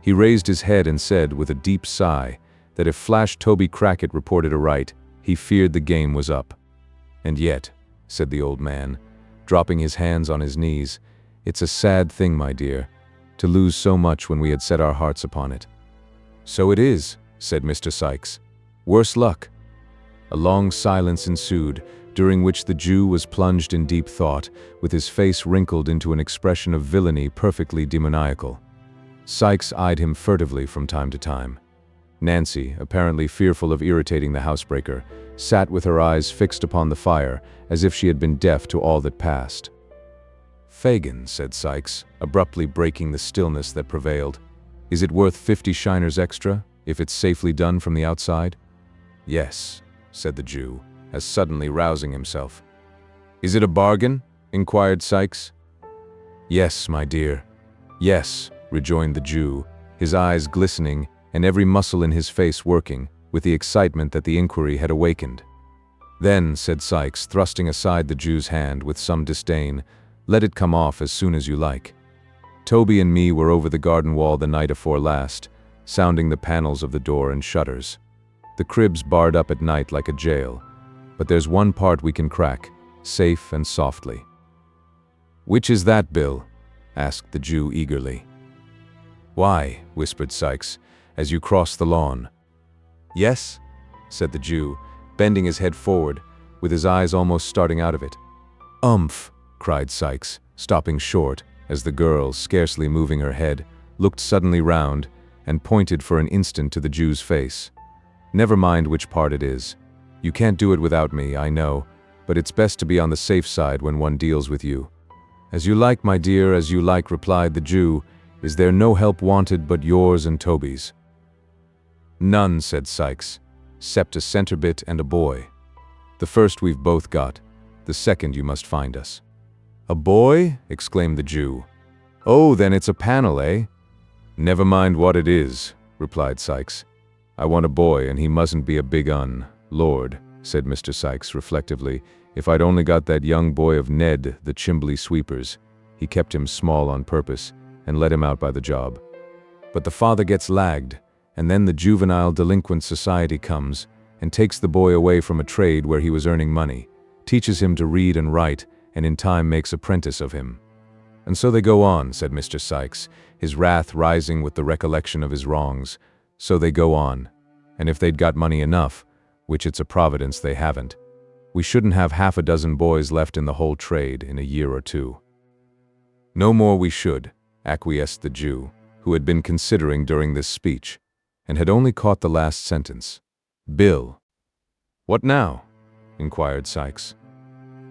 he raised his head and said with a deep sigh that if Flash Toby Crackit reported aright, he feared the game was up. And yet, said the old man, dropping his hands on his knees, it's a sad thing, my dear, to lose so much when we had set our hearts upon it. So it is, said Mr. Sykes. Worse luck. A long silence ensued, during which the Jew was plunged in deep thought, with his face wrinkled into an expression of villainy perfectly demoniacal. Sykes eyed him furtively from time to time. Nancy, apparently fearful of irritating the housebreaker, sat with her eyes fixed upon the fire, as if she had been deaf to all that passed. Fagin, said Sykes, abruptly breaking the stillness that prevailed, is it worth 50 shiners extra, if it's safely done from the outside? Yes, said the Jew, as suddenly rousing himself. Is it a bargain? Inquired Sykes. Yes, my dear. Yes, rejoined the Jew, his eyes glistening and every muscle in his face working with the excitement that the inquiry had awakened. Then, said Sykes, thrusting aside the Jew's hand with some disdain, let it come off as soon as you like. Toby and me were over the garden wall the night afore last, sounding the panels of the door and shutters. The crib's barred up at night like a jail, but there's one part we can crack, safe and softly. Which is that, Bill? Asked the Jew eagerly. Why, whispered Sykes, as you cross the lawn. Yes, said the Jew, bending his head forward, with his eyes almost starting out of it. Umph, cried Sykes, stopping short, as the girl, scarcely moving her head, looked suddenly round and pointed for an instant to the Jew's face. Never mind which part it is. You can't do it without me, I know, but it's best to be on the safe side when one deals with you. As you like, my dear, as you like, replied the Jew. Is there no help wanted but yours and Toby's? None, said Sykes, except a centrebit and a boy. The first we've both got, the second you must find us. A boy? Exclaimed the Jew. Oh, then it's a panel, eh? Never mind what it is, replied Sykes. I want a boy, and he mustn't be a big un. Lord, said Mr. Sykes reflectively, if I'd only got that young boy of Ned, the chimbley sweeper's. He kept him small on purpose, and let him out by the job. But the father gets lagged, and then the Juvenile Delinquent Society comes, and takes the boy away from a trade where he was earning money, teaches him to read and write, and in time makes apprentice of him. And so they go on, said Mr. Sykes, his wrath rising with the recollection of his wrongs. So they go on, and if they'd got money enough, which it's a providence they haven't, we shouldn't have half a dozen boys left in the whole trade in a year or two. No more we should, acquiesced the Jew, who had been considering during this speech, and had only caught the last sentence. Bill. What now? Inquired Sykes.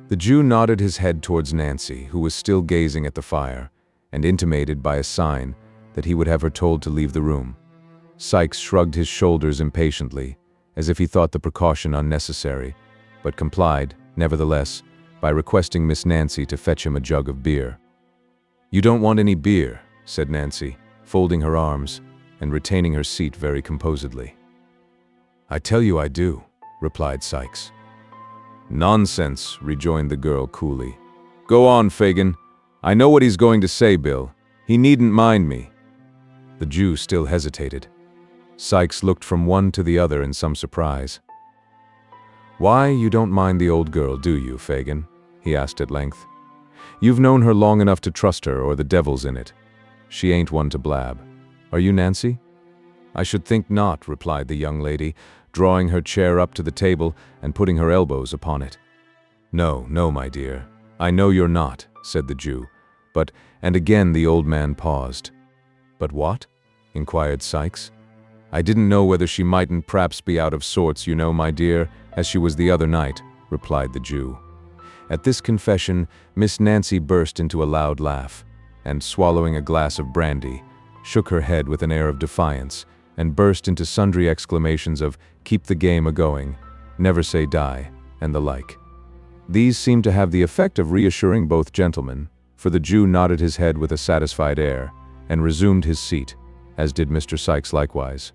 The Jew nodded his head towards Nancy, who was still gazing at the fire, and intimated by a sign that he would have her told to leave the room. Sykes shrugged his shoulders impatiently, as if he thought the precaution unnecessary, but complied, nevertheless, by requesting Miss Nancy to fetch him a jug of beer. "You don't want any beer," said Nancy, folding her arms and retaining her seat very composedly. "I tell you I do," replied Sykes. "Nonsense," rejoined the girl coolly. "Go on, Fagin. I know what he's going to say, Bill. He needn't mind me." The Jew still hesitated. Sykes looked from one to the other in some surprise. "Why, you don't mind the old girl, do you, Fagin?" he asked at length. "You've known her long enough to trust her, or the devil's in it. She ain't one to blab. Are you, Nancy?" "I should think not," replied the young lady, drawing her chair up to the table and putting her elbows upon it. "No, no, my dear. I know you're not," said the Jew. "But," and again the old man paused. "But what?" inquired Sykes. "I didn't know whether she mightn't p'raps be out of sorts, you know, my dear, as she was the other night," replied the Jew. At this confession, Miss Nancy burst into a loud laugh, and swallowing a glass of brandy, shook her head with an air of defiance, and burst into sundry exclamations of "keep the game a-going," "never say die," and the like. These seemed to have the effect of reassuring both gentlemen, for the Jew nodded his head with a satisfied air, and resumed his seat, as did Mr. Sykes likewise.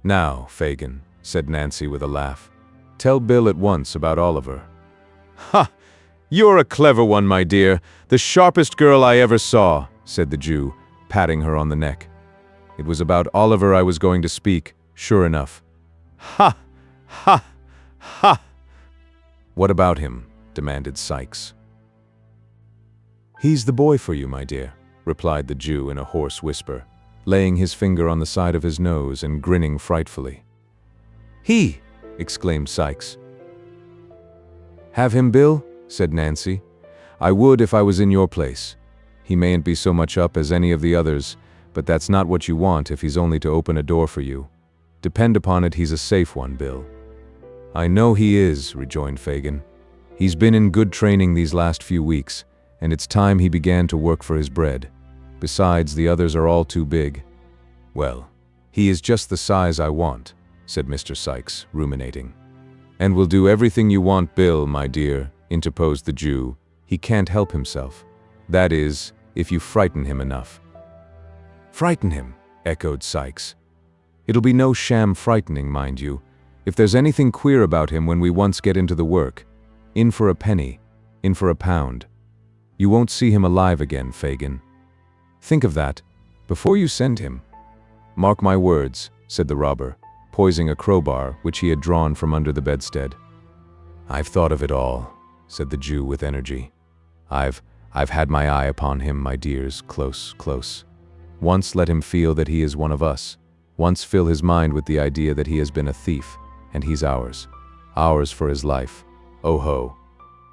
"Now, Fagin," said Nancy with a laugh, "tell Bill at once about Oliver." "Ha! You're a clever one, my dear, the sharpest girl I ever saw," said the Jew, patting her on the neck. "It was about Oliver I was going to speak, sure enough." "Ha! Ha! Ha!" "What about him?" demanded Sykes. "He's the boy for you, my dear," replied the Jew in a hoarse whisper, laying his finger on the side of his nose and grinning frightfully. "He!" exclaimed Sykes. "Have him, Bill?" said Nancy. "I would if I was in your place. He mayn't be so much up as any of the others, but that's not what you want if he's only to open a door for you. Depend upon it, he's a safe one, Bill." "I know he is," rejoined Fagin. "He's been in good training these last few weeks, and it's time he began to work for his bread. Besides, the others are all too big." "Well, he is just the size I want," said Mr. Sykes, ruminating. "And will do everything you want, Bill, my dear," interposed the Jew. "He can't help himself. That is, if you frighten him enough." "Frighten him," echoed Sykes. "It'll be no sham frightening, mind you. If there's anything queer about him when we once get into the work, in for a penny, in for a pound. You won't see him alive again, Fagin. Think of that, before you send him." "Mark my words," said the robber, poising a crowbar which he had drawn from under the bedstead. "I've thought of it all," said the Jew with energy. I've had my eye upon him, my dears, close, close. Once let him feel that he is one of us. Once fill his mind with the idea that he has been a thief, and he's ours. Ours for his life. Oh ho.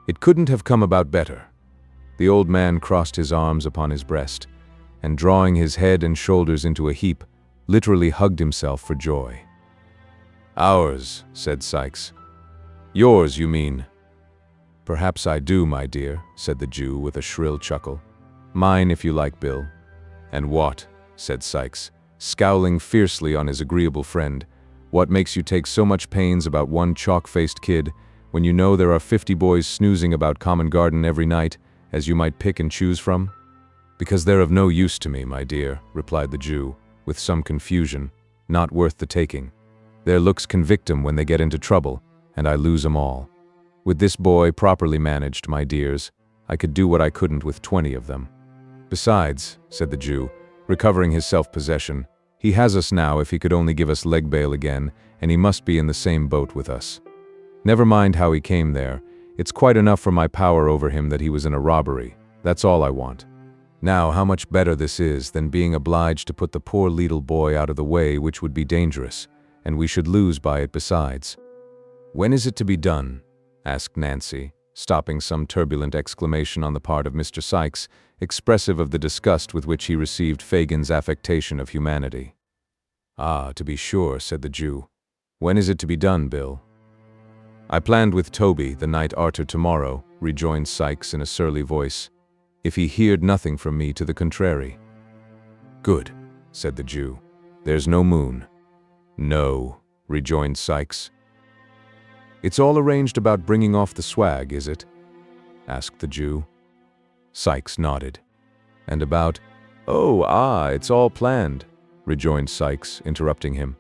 It couldn't have come about better." The old man crossed his arms upon his breast, and drawing his head and shoulders into a heap, literally hugged himself for joy. "Ours," said Sykes. "Yours, you mean?" "Perhaps I do, my dear," said the Jew with a shrill chuckle. "Mine, if you like, Bill." "And what?" said Sykes, scowling fiercely on his agreeable friend. "What makes you take so much pains about one chalk-faced kid, when you know there are 50 boys snoozing about Common Garden every night, as you might pick and choose from?" "Because they're of no use to me, my dear," replied the Jew, with some confusion. "Not worth the taking. Their looks convict 'em when they get into trouble, and I lose 'em all. With this boy properly managed, my dears, I could do what I couldn't with 20 of them. Besides," said the Jew, recovering his self-possession, "he has us now if he could only give us leg bail again, and he must be in the same boat with us. Never mind how he came there. It's quite enough for my power over him that he was in a robbery. That's all I want. Now, how much better this is than being obliged to put the poor little boy out of the way, which would be dangerous, and we should lose by it besides." "When is it to be done?" asked Nancy, stopping some turbulent exclamation on the part of Mr. Sykes, expressive of the disgust with which he received Fagin's affectation of humanity. "Ah, to be sure," said the Jew. "When is it to be done, Bill?" "I planned with Toby the night arter tomorrow," rejoined Sykes in a surly voice, "if he heard nothing from me to the contrary." Good, said the Jew. There's no moon. No, rejoined Sykes. It's all arranged about bringing off the swag, is it? Asked the Jew. Sykes nodded. And about, it's all planned, rejoined Sykes, interrupting him.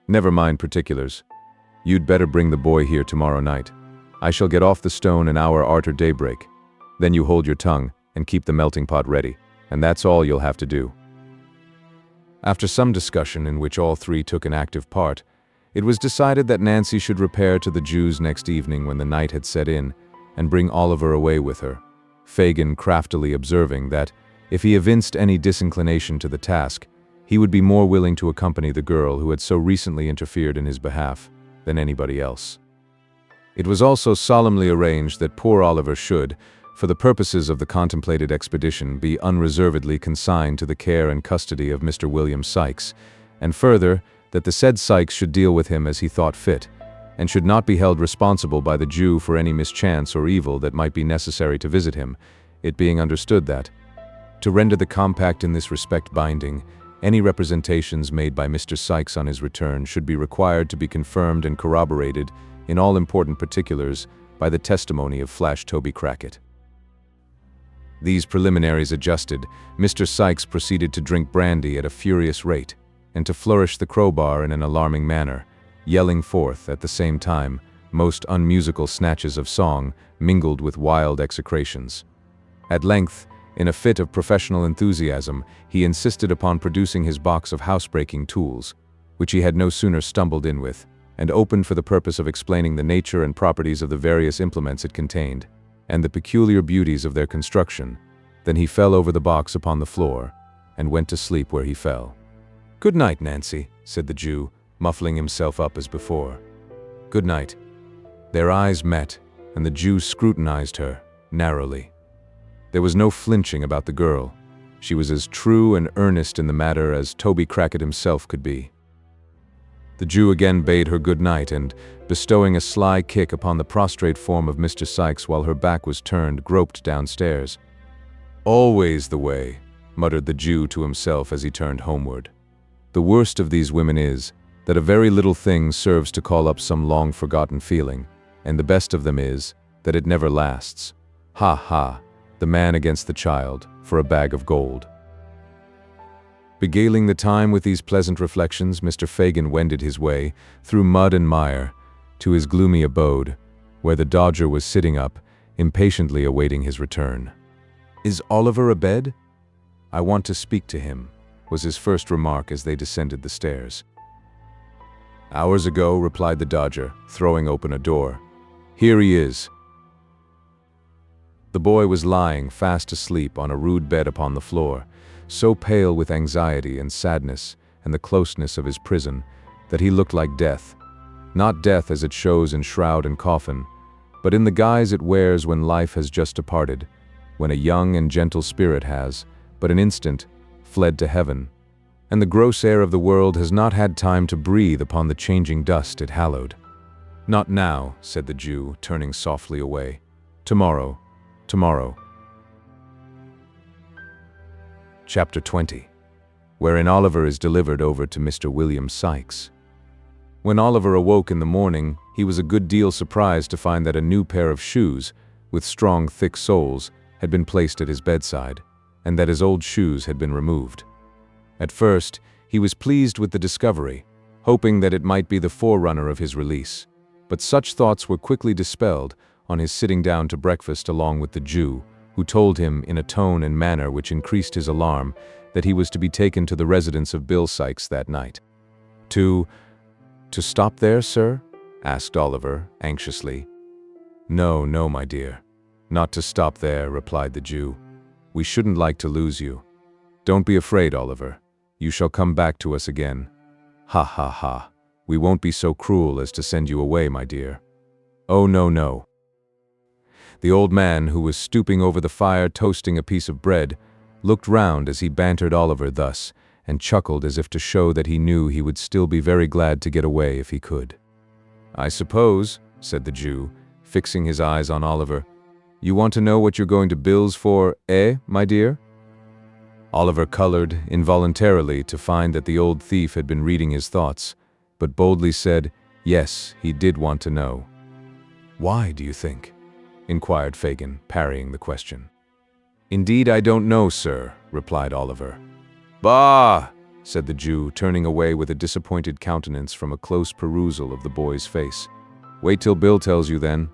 Never mind particulars. You'd better bring the boy here tomorrow night. I shall get off the stone an hour arter daybreak. Then you hold your tongue and keep the melting pot ready, and that's all you'll have to do. After some discussion in which all three took an active part, it was decided that Nancy should repair to the Jew's next evening when the night had set in, and bring Oliver away with her, Fagin craftily observing that, if he evinced any disinclination to the task, he would be more willing to accompany the girl who had so recently interfered in his behalf than anybody else. It was also solemnly arranged that poor Oliver should, for the purposes of the contemplated expedition, be unreservedly consigned to the care and custody of Mr. William Sykes, and further, that the said Sykes should deal with him as he thought fit, and should not be held responsible by the Jew for any mischance or evil that might be necessary to visit him, it being understood that, to render the compact in this respect binding, any representations made by Mr. Sykes on his return should be required to be confirmed and corroborated in all important particulars by the testimony of Flash Toby Crackit. These preliminaries adjusted, Mr. Sykes proceeded to drink brandy at a furious rate, and to flourish the crowbar in an alarming manner, yelling forth, at the same time, most unmusical snatches of song, mingled with wild execrations. At length, in a fit of professional enthusiasm, he insisted upon producing his box of housebreaking tools, which he had no sooner stumbled in with, and opened for the purpose of explaining the nature and properties of the various implements it contained, and the peculiar beauties of their construction, than he fell over the box upon the floor, and went to sleep where he fell. "Good night, Nancy," said the Jew, muffling himself up as before. "Good night." Their eyes met, and the Jew scrutinized her, narrowly. There was no flinching about the girl. She was as true and earnest in the matter as Toby Crackit himself could be. The Jew again bade her good night, and, bestowing a sly kick upon the prostrate form of Mr. Sykes while her back was turned, groped downstairs. "Always the way," muttered the Jew to himself as he turned homeward. The worst of these women is, that a very little thing serves to call up some long-forgotten feeling, and the best of them is, that it never lasts. Ha ha, the man against the child, for a bag of gold. Beguiling the time with these pleasant reflections, Mr. Fagin wended his way, through mud and mire, to his gloomy abode, where the Dodger was sitting up, impatiently awaiting his return. "Is Oliver abed? I want to speak to him," was his first remark as they descended the stairs. "Hours ago," replied the Dodger, throwing open a door. "Here he is." The boy was lying fast asleep on a rude bed upon the floor, so pale with anxiety and sadness and the closeness of his prison that he looked like death. Not death as it shows in shroud and coffin, but in the guise it wears when life has just departed, when a young and gentle spirit has, but an instant, fled to heaven, and the gross air of the world has not had time to breathe upon the changing dust it hallowed. "Not now," said the Jew, turning softly away. "Tomorrow, tomorrow." Chapter 20, wherein Oliver is delivered over to Mr. William Sykes. When Oliver awoke in the morning, he was a good deal surprised to find that a new pair of shoes, with strong, thick soles, had been placed at his bedside, and that his old shoes had been removed. At first, he was pleased with the discovery, hoping that it might be the forerunner of his release, but such thoughts were quickly dispelled on his sitting down to breakfast along with the Jew, who told him, in a tone and manner which increased his alarm, that he was to be taken to the residence of Bill Sykes that night. To stop there, sir?" asked Oliver, anxiously. "No, no, my dear. Not to stop there," replied the Jew. "We shouldn't like to lose you. Don't be afraid, Oliver. You shall come back to us again. Ha ha ha. We won't be so cruel as to send you away, my dear. Oh, no, no." The old man, who was stooping over the fire toasting a piece of bread, looked round as he bantered Oliver thus, and chuckled as if to show that he knew he would still be very glad to get away if he could. "I suppose," said the Jew, fixing his eyes on Oliver, "you want to know what you're going to Bill's for, my dear?" Oliver colored involuntarily to find that the old thief had been reading his thoughts, but boldly said, yes, he did want to know. "Why, do you think?" inquired Fagin, parrying the question. "Indeed, I don't know, sir," replied Oliver. "Bah!" said the Jew, turning away with a disappointed countenance from a close perusal of the boy's face. "Wait till Bill tells you then."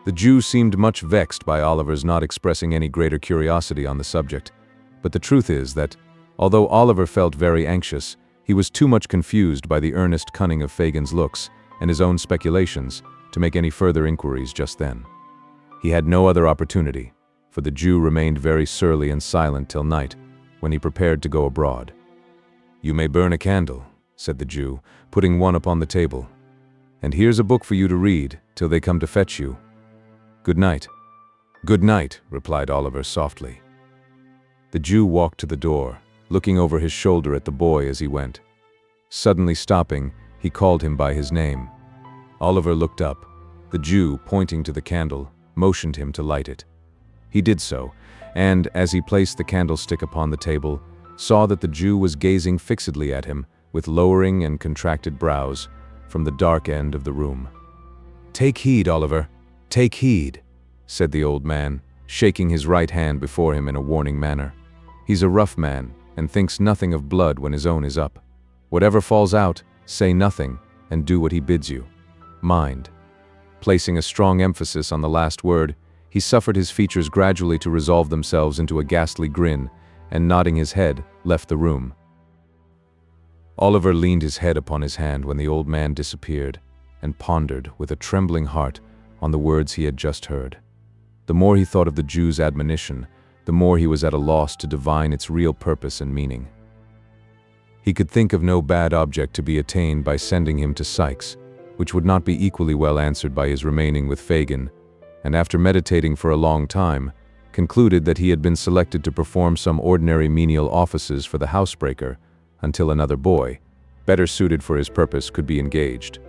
The Jew seemed much vexed by Oliver's not expressing any greater curiosity on the subject, but the truth is that, although Oliver felt very anxious, he was too much confused by the earnest cunning of Fagin's looks and his own speculations to make any further inquiries just then. He had no other opportunity, for the Jew remained very surly and silent till night, when he prepared to go abroad. "You may burn a candle," said the Jew, putting one upon the table. "And here's a book for you to read till they come to fetch you. Good night." "Good night," replied Oliver softly. The Jew walked to the door, looking over his shoulder at the boy as he went. Suddenly stopping, he called him by his name. Oliver looked up. The Jew, pointing to the candle, motioned him to light it. He did so, and, as he placed the candlestick upon the table, saw that the Jew was gazing fixedly at him, with lowering and contracted brows, from the dark end of the room. "Take heed, Oliver, take heed," said the old man, shaking his right hand before him in a warning manner. "He's a rough man, and thinks nothing of blood when his own is up. Whatever falls out, say nothing, and do what he bids you. Mind." Placing a strong emphasis on the last word, he suffered his features gradually to resolve themselves into a ghastly grin, and nodding his head, left the room. Oliver leaned his head upon his hand when the old man disappeared, and pondered, with a trembling heart, on the words he had just heard. The more he thought of the Jew's admonition, the more he was at a loss to divine its real purpose and meaning. He could think of no bad object to be attained by sending him to Sykes, which would not be equally well answered by his remaining with Fagin, and after meditating for a long time, concluded that he had been selected to perform some ordinary menial offices for the housebreaker, until another boy, better suited for his purpose, could be engaged.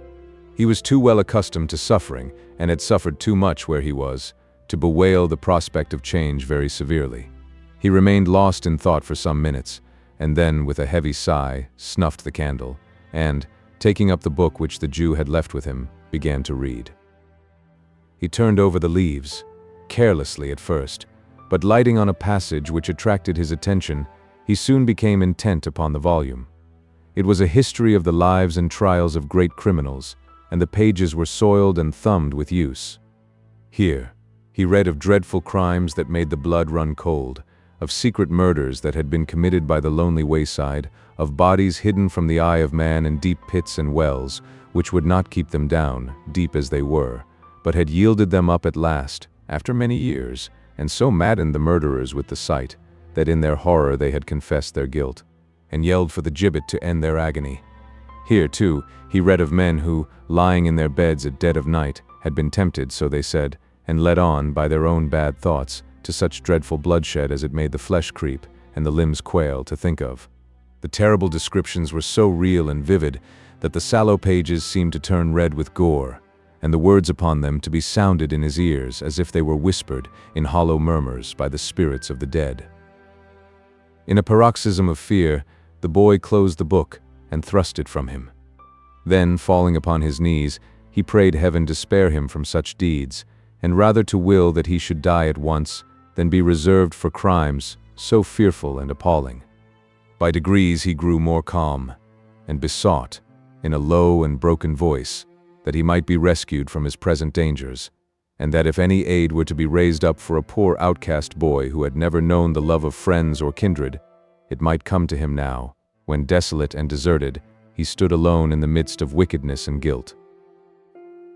He was too well accustomed to suffering, and had suffered too much where he was, to bewail the prospect of change very severely. He remained lost in thought for some minutes, and then, with a heavy sigh, snuffed the candle, and, taking up the book which the Jew had left with him, began to read. He turned over the leaves, carelessly at first, but lighting on a passage which attracted his attention, he soon became intent upon the volume. It was a history of the lives and trials of great criminals, and the pages were soiled and thumbed with use. Here, he read of dreadful crimes that made the blood run cold, of secret murders that had been committed by the lonely wayside, of bodies hidden from the eye of man in deep pits and wells, which would not keep them down, deep as they were, but had yielded them up at last, after many years, and so maddened the murderers with the sight, that in their horror they had confessed their guilt, and yelled for the gibbet to end their agony. Here, too, he read of men who, lying in their beds at dead of night, had been tempted, so they said, and led on by their own bad thoughts, to such dreadful bloodshed as it made the flesh creep and the limbs quail to think of. The terrible descriptions were so real and vivid that the sallow pages seemed to turn red with gore, and the words upon them to be sounded in his ears as if they were whispered in hollow murmurs by the spirits of the dead. In a paroxysm of fear, the boy closed the book and thrust it from him. Then, falling upon his knees, he prayed heaven to spare him from such deeds, and rather to will that he should die at once than be reserved for crimes so fearful and appalling. By degrees he grew more calm, and besought, in a low and broken voice, that he might be rescued from his present dangers, and that if any aid were to be raised up for a poor outcast boy who had never known the love of friends or kindred, it might come to him now, when desolate and deserted, he stood alone in the midst of wickedness and guilt.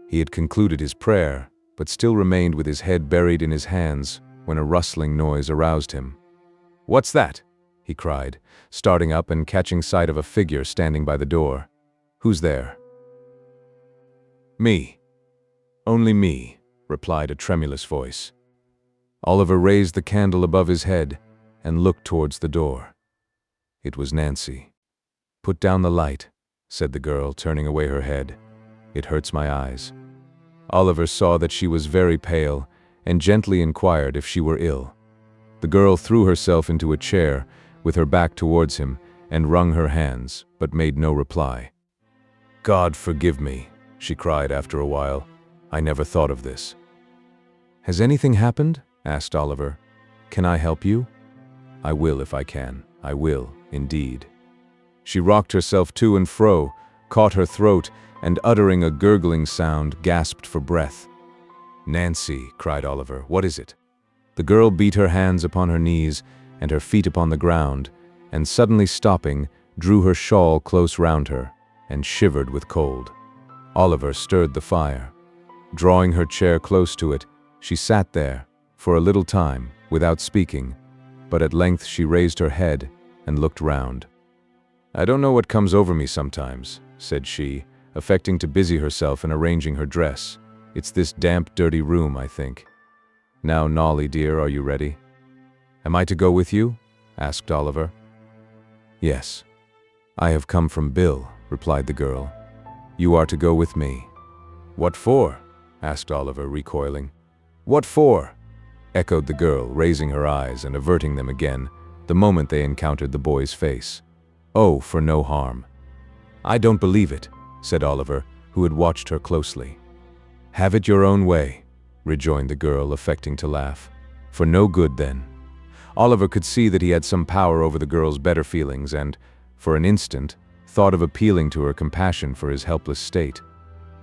He had concluded his prayer, but still remained with his head buried in his hands, when a rustling noise aroused him. "What's that?" he cried, starting up and catching sight of a figure standing by the door. "Who's there?" "Me. Only me," replied a tremulous voice. Oliver raised the candle above his head and looked towards the door. It was Nancy. "Put down the light," said the girl, turning away her head. "It hurts my eyes." Oliver saw that she was very pale, and gently inquired if she were ill. The girl threw herself into a chair, with her back towards him, and wrung her hands, but made no reply. "God forgive me," she cried after a while. "I never thought of this." "Has anything happened?" asked Oliver. "Can I help you?" "I will if I can. I will, indeed." She rocked herself to and fro, caught her throat, and uttering a gurgling sound, gasped for breath. "Nancy," cried Oliver, "what is it?" The girl beat her hands upon her knees and her feet upon the ground, and suddenly stopping, drew her shawl close round her, and shivered with cold. Oliver stirred the fire. Drawing her chair close to it, she sat there, for a little time, without speaking, but at length she raised her head and looked round. "I don't know what comes over me sometimes," said she, affecting to busy herself in arranging her dress. "It's this damp, dirty room, I think. Now, Nolly, dear, are you ready?" "Am I to go with you?" asked Oliver. "Yes. I have come from Bill," replied the girl. "You are to go with me." "What for?" asked Oliver, recoiling. "What for?" echoed the girl, raising her eyes and averting them again the moment they encountered the boy's face. "Oh, for no harm." "I don't believe it," said Oliver, who had watched her closely. "Have it your own way," rejoined the girl, affecting to laugh. "For no good, then." Oliver could see that he had some power over the girl's better feelings and, for an instant, thought of appealing to her compassion for his helpless state.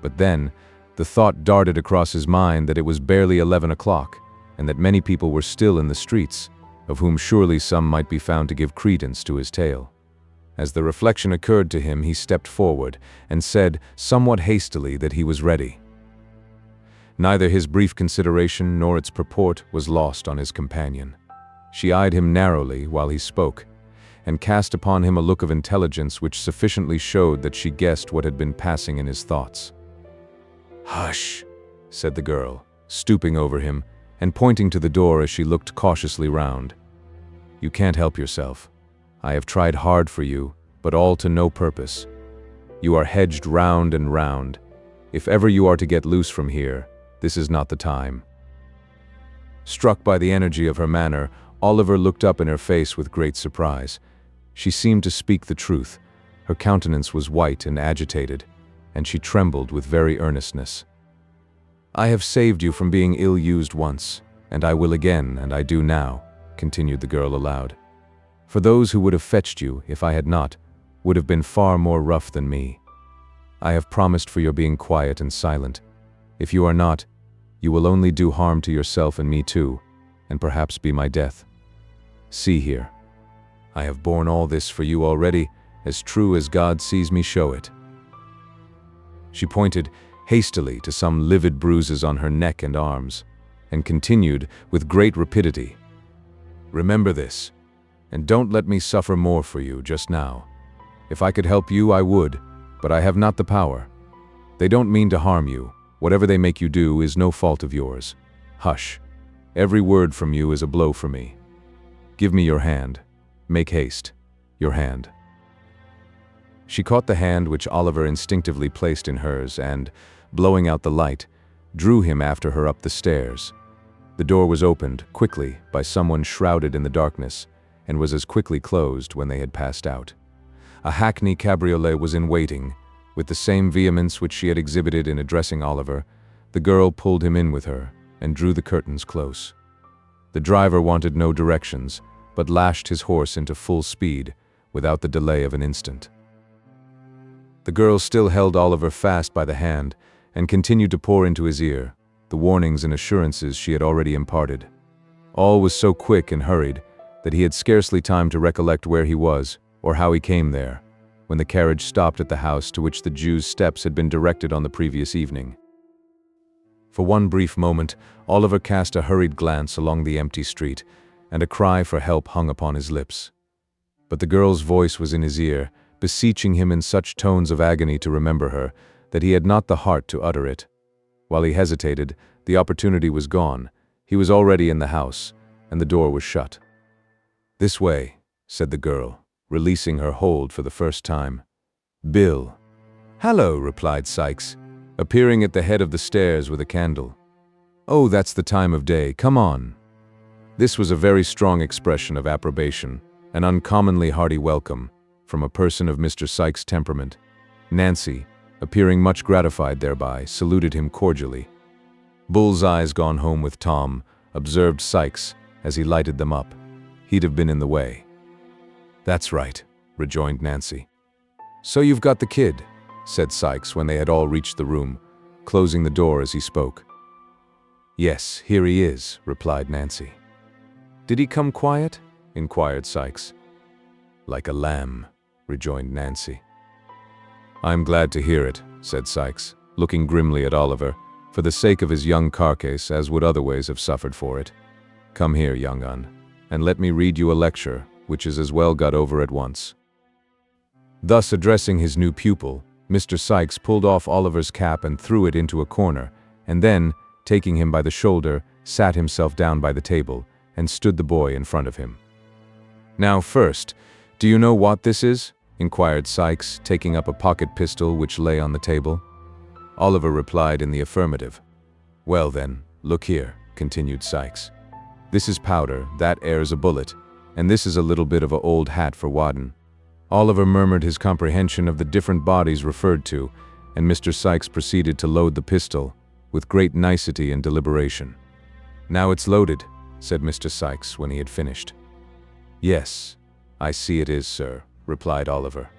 But then, the thought darted across his mind that it was barely 11 o'clock, and that many people were still in the streets, of whom surely some might be found to give credence to his tale. As the reflection occurred to him, he stepped forward and said, somewhat hastily, that he was ready. Neither his brief consideration nor its purport was lost on his companion. She eyed him narrowly while he spoke, and cast upon him a look of intelligence which sufficiently showed that she guessed what had been passing in his thoughts. "Hush," said the girl, stooping over him and pointing to the door as she looked cautiously round. "You can't help yourself. I have tried hard for you, but all to no purpose. You are hedged round and round. If ever you are to get loose from here, this is not the time." Struck by the energy of her manner, Oliver looked up in her face with great surprise. She seemed to speak the truth. Her countenance was white and agitated, and she trembled with very earnestness. "I have saved you from being ill-used once, and I will again, and I do now," continued the girl aloud. "For those who would have fetched you, if I had not, would have been far more rough than me. I have promised for your being quiet and silent. If you are not, you will only do harm to yourself and me too, and perhaps be my death. See here. I have borne all this for you already, as true as God sees me show it." She pointed hastily to some livid bruises on her neck and arms, and continued with great rapidity. "Remember this, and don't let me suffer more for you just now. If I could help you, I would, but I have not the power. They don't mean to harm you. Whatever they make you do is no fault of yours. Hush. Every word from you is a blow for me. Give me your hand. Make haste. Your hand." She caught the hand which Oliver instinctively placed in hers and, blowing out the light, drew him after her up the stairs. The door was opened, quickly, by someone shrouded in the darkness, and was as quickly closed when they had passed out. A hackney cabriolet was in waiting. With the same vehemence which she had exhibited in addressing Oliver, the girl pulled him in with her and drew the curtains close. The driver wanted no directions, but lashed his horse into full speed, without the delay of an instant. The girl still held Oliver fast by the hand, and continued to pour into his ear the warnings and assurances she had already imparted. All was so quick and hurried that he had scarcely time to recollect where he was, or how he came there, when the carriage stopped at the house to which the Jew's steps had been directed on the previous evening. For one brief moment, Oliver cast a hurried glance along the empty street, and a cry for help hung upon his lips. But the girl's voice was in his ear, beseeching him in such tones of agony to remember her, that he had not the heart to utter it. While he hesitated, the opportunity was gone. He was already in the house, and the door was shut. "This way," said the girl, releasing her hold for the first time. "Bill." "Hallo," replied Sykes, appearing at the head of the stairs with a candle. "Oh, that's the time of day. Come on." This was a very strong expression of approbation, An uncommonly hearty welcome from a person of Mr. Sykes' temperament. Nancy, appearing much gratified thereby, saluted him cordially. Bull's-Eyes, gone home with Tom, observed Sykes as he lighted them up. He'd have been in the way. "That's right," rejoined Nancy. "So you've got the kid," said Sykes when they had all reached the room, closing the door as he spoke. "Yes, here he is," replied Nancy. "Did he come quiet?" inquired Sykes. "Like a lamb," rejoined Nancy. "I'm glad to hear it," said Sykes, looking grimly at Oliver, for the sake of his young carcass, as would otherwise have suffered for it. "Come here, young un, and let me read you a lecture, which is as well got over at once." Thus addressing his new pupil, Mr. Sykes pulled off Oliver's cap and threw it into a corner, and then, taking him by the shoulder, sat himself down by the table, and stood the boy in front of him. "Now first, do you know what this is?" inquired Sykes, taking up a pocket pistol which lay on the table. Oliver replied in the affirmative. "Well then, look here," continued Sykes. "This is powder, that air's a bullet, and this is a little bit of a old hat for waddin'." Oliver murmured his comprehension of the different bodies referred to, and Mr. Sykes proceeded to load the pistol, with great nicety and deliberation. "Now it's loaded," said Mr. Sykes when he had finished. "Yes, I see it is, sir," replied Oliver.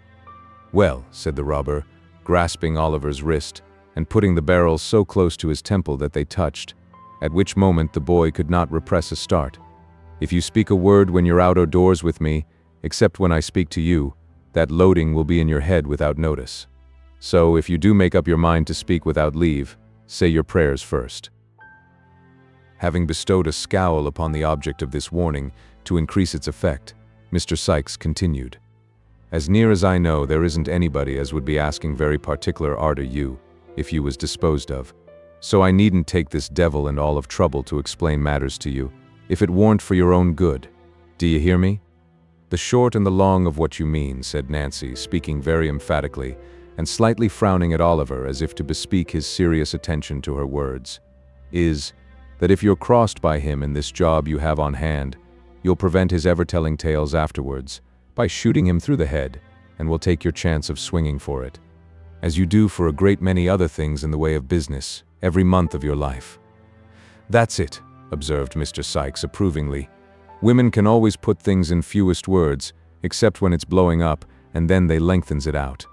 "Well," said the robber, grasping Oliver's wrist, and putting the barrel so close to his temple that they touched, at which moment the boy could not repress a start. "If you speak a word when you're out o' doors with me, except when I speak to you, that loading will be in your head without notice. So, if you do make up your mind to speak without leave, say your prayers first." Having bestowed a scowl upon the object of this warning to increase its effect, Mr. Sykes continued. "As near as I know, there isn't anybody as would be asking very particular arter you, if you was disposed of. So I needn't take this devil and all of trouble to explain matters to you, if it warn't for your own good. Do you hear me?" "The short and the long of what you mean," said Nancy, speaking very emphatically, and slightly frowning at Oliver as if to bespeak his serious attention to her words, "is, that if you're crossed by him in this job you have on hand, you'll prevent his ever telling tales afterwards, by shooting him through the head, and will take your chance of swinging for it, as you do for a great many other things in the way of business, every month of your life." "That's it," observed Mr. Sykes approvingly. "Women can always put things in fewest words, except when it's blowing up, and then they lengthens it out.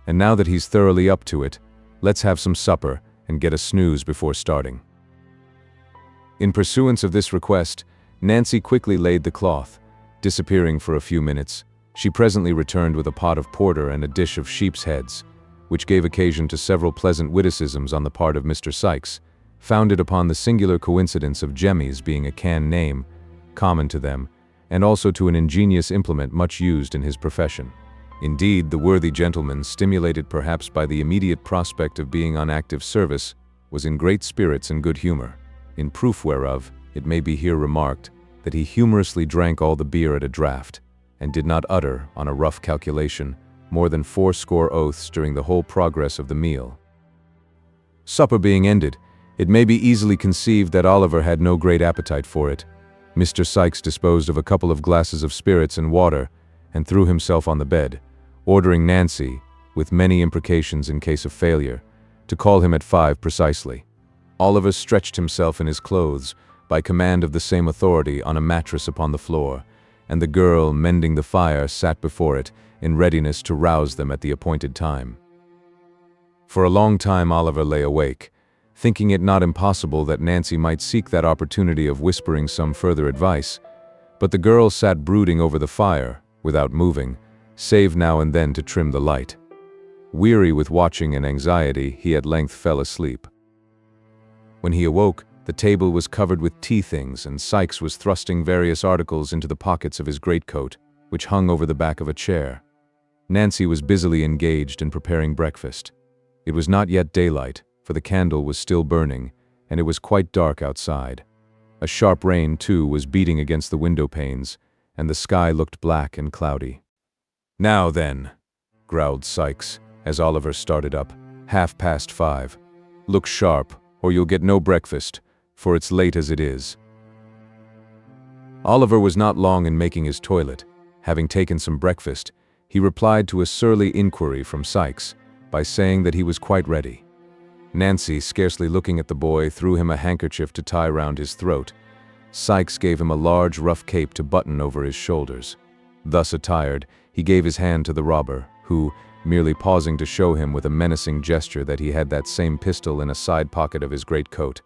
And now that he's thoroughly up to it, let's have some supper, and get a snooze before starting." In pursuance of this request, Nancy quickly laid the cloth. Disappearing for a few minutes, she presently returned with a pot of porter and a dish of sheep's heads, which gave occasion to several pleasant witticisms on the part of Mr. Sykes, founded upon the singular coincidence of Jemmy's being a canned name, common to them, and also to an ingenious implement much used in his profession. Indeed, the worthy gentleman, stimulated perhaps by the immediate prospect of being on active service, was in great spirits and good humor, in proof whereof, it may be here remarked, that he humorously drank all the beer at a draught, and did not utter, on a rough calculation, more than 80 oaths during the whole progress of the meal. Supper being ended, it may be easily conceived that Oliver had no great appetite for it. Mr. Sykes disposed of a couple of glasses of spirits and water, and threw himself on the bed, ordering Nancy, with many imprecations in case of failure, to call him at 5 precisely. Oliver stretched himself in his clothes, by command of the same authority, on a mattress upon the floor, and the girl, mending the fire, sat before it, in readiness to rouse them at the appointed time. For a long time Oliver lay awake, thinking it not impossible that Nancy might seek that opportunity of whispering some further advice, but the girl sat brooding over the fire, without moving, save now and then to trim the light. Weary with watching and anxiety, he at length fell asleep. When he awoke, the table was covered with tea things, and Sykes was thrusting various articles into the pockets of his greatcoat, which hung over the back of a chair. Nancy was busily engaged in preparing breakfast. It was not yet daylight, for the candle was still burning, and it was quite dark outside. A sharp rain, too, was beating against the window panes, and the sky looked black and cloudy. "Now then," growled Sykes, as Oliver started up, 5:30. "Look sharp, or you'll get no breakfast, for it's late as it is." Oliver was not long in making his toilet, Having taken some breakfast, he replied to a surly inquiry from Sikes by saying that he was quite ready. Nancy, scarcely looking at the boy, threw him a handkerchief to tie round his throat. Sikes gave him a large, rough cape to button over his shoulders. Thus attired, he gave his hand to the robber, who, merely pausing to show him with a menacing gesture that he had that same pistol in a side pocket of his greatcoat,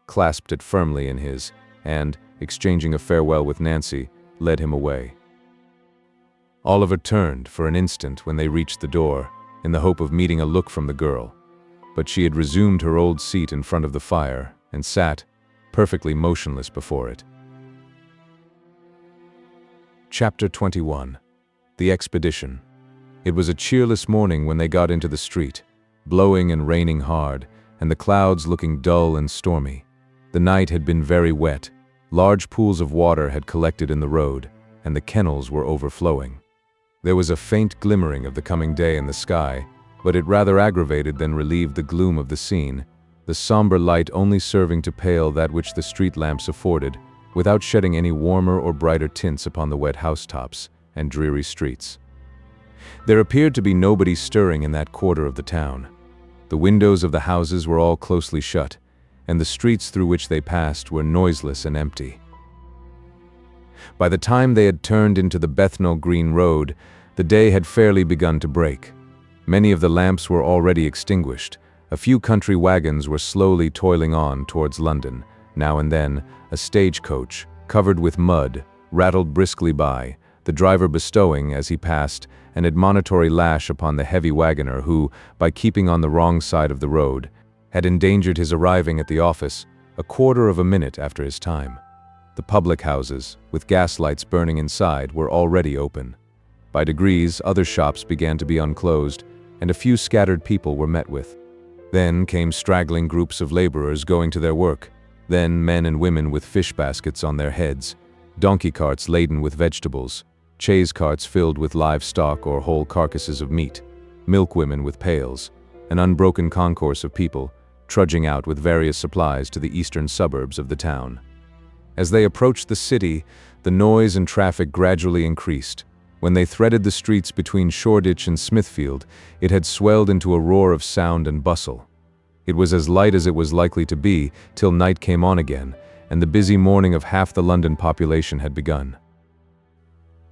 clasped it firmly in his, and, exchanging a farewell with Nancy, led him away. Oliver turned for an instant when they reached the door, in the hope of meeting a look from the girl, but she had resumed her old seat in front of the fire and sat, perfectly motionless before it. Chapter 21. The Expedition. It was a cheerless morning when they got into the street, blowing and raining hard, and the clouds looking dull and stormy. The night had been very wet. Large pools of water had collected in the road, and the kennels were overflowing. There was a faint glimmering of the coming day in the sky, but it rather aggravated than relieved the gloom of the scene, the somber light only serving to pale that which the street lamps afforded, without shedding any warmer or brighter tints upon the wet housetops and dreary streets. There appeared to be nobody stirring in that quarter of the town. The windows of the houses were all closely shut, and the streets through which they passed were noiseless and empty. By the time they had turned into the Bethnal Green Road, the day had fairly begun to break. Many of the lamps were already extinguished. A few country wagons were slowly toiling on towards London. Now and then, a stagecoach, covered with mud, rattled briskly by, the driver bestowing, as he passed, an admonitory lash upon the heavy wagoner who, by keeping on the wrong side of the road, had endangered his arriving at the office a quarter of a minute after his time. The public houses, with gas lights burning inside, were already open. By degrees, other shops began to be unclosed, and a few scattered people were met with. Then came straggling groups of laborers going to their work, then men and women with fish baskets on their heads, donkey carts laden with vegetables, chaise carts filled with livestock or whole carcasses of meat, milkwomen with pails, an unbroken concourse of people, trudging out with various supplies to the eastern suburbs of the town. As they approached the city, the noise and traffic gradually increased. When they threaded the streets between Shoreditch and Smithfield, it had swelled into a roar of sound and bustle. It was as light as it was likely to be till night came on again, and the busy morning of half the London population had begun.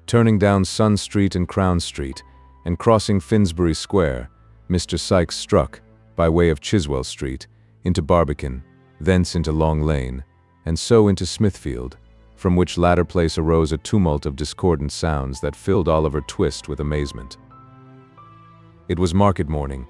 Turning down Sun Street and Crown Street, and crossing Finsbury Square, Mr. Sikes struck, by way of Chiswell Street, into Barbican, thence into Long Lane, and so into Smithfield, from which latter place arose a tumult of discordant sounds that filled Oliver Twist with amazement. It was market morning.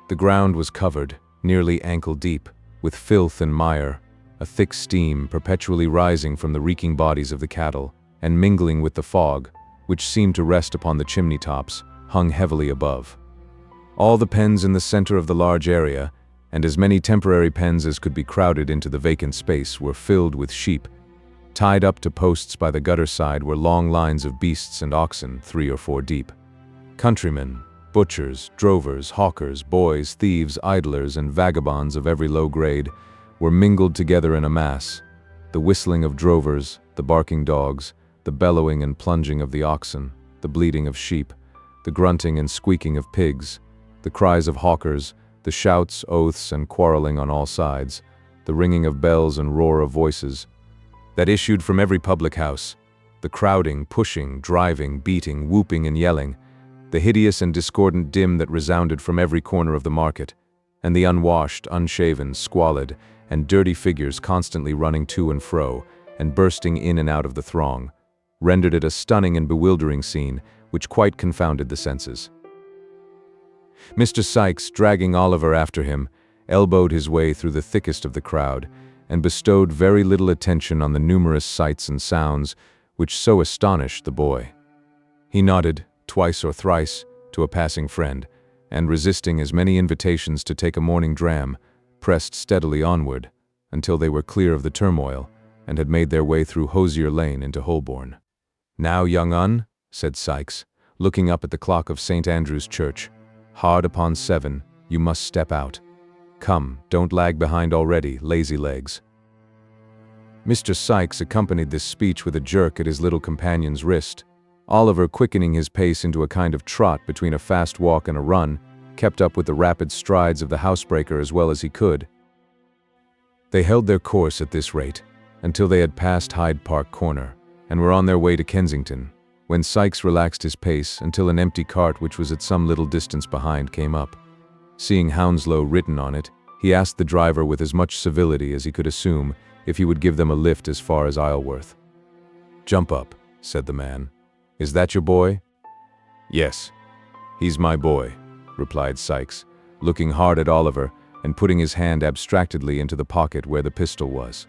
The ground was covered, nearly ankle-deep, with filth and mire, a thick steam perpetually rising from the reeking bodies of the cattle, and mingling with the fog, which seemed to rest upon the chimney-tops, hung heavily above. All the pens in the center of the large area, and as many temporary pens as could be crowded into the vacant space, were filled with sheep. Tied up to posts by the gutter side were long lines of beasts and oxen, 3 or 4 deep. Countrymen, butchers, drovers, hawkers, boys, thieves, idlers, and vagabonds of every low grade were mingled together in a mass. The whistling of drovers, the barking dogs, the bellowing and plunging of the oxen, the bleating of sheep, the grunting and squeaking of pigs, the cries of hawkers, the shouts, oaths, and quarreling on all sides, the ringing of bells and roar of voices, that issued from every public house, the crowding, pushing, driving, beating, whooping, and yelling, the hideous and discordant din that resounded from every corner of the market, and the unwashed, unshaven, squalid, and dirty figures constantly running to and fro, and bursting in and out of the throng, rendered it a stunning and bewildering scene which quite confounded the senses. Mr. Sikes, dragging Oliver after him, elbowed his way through the thickest of the crowd, and bestowed very little attention on the numerous sights and sounds which so astonished the boy. He nodded, twice or thrice, to a passing friend, and resisting as many invitations to take a morning dram, pressed steadily onward, until they were clear of the turmoil, and had made their way through Hosier Lane into Holborn. "Now, young un," said Sikes, looking up at the clock of St. Andrew's Church, "hard upon 7, you must step out. Come, don't lag behind already, lazy legs." Mr. Sikes accompanied this speech with a jerk at his little companion's wrist. Oliver, quickening his pace into a kind of trot between a fast walk and a run, kept up with the rapid strides of the housebreaker as well as he could. They held their course at this rate until they had passed Hyde Park Corner and were on their way to Kensington, when Sikes relaxed his pace until an empty cart which was at some little distance behind came up. Seeing Hounslow written on it, he asked the driver with as much civility as he could assume if he would give them a lift as far as Isleworth. "Jump up," said the man. "Is that your boy?" "Yes, he's my boy," replied Sikes, looking hard at Oliver and putting his hand abstractedly into the pocket where the pistol was.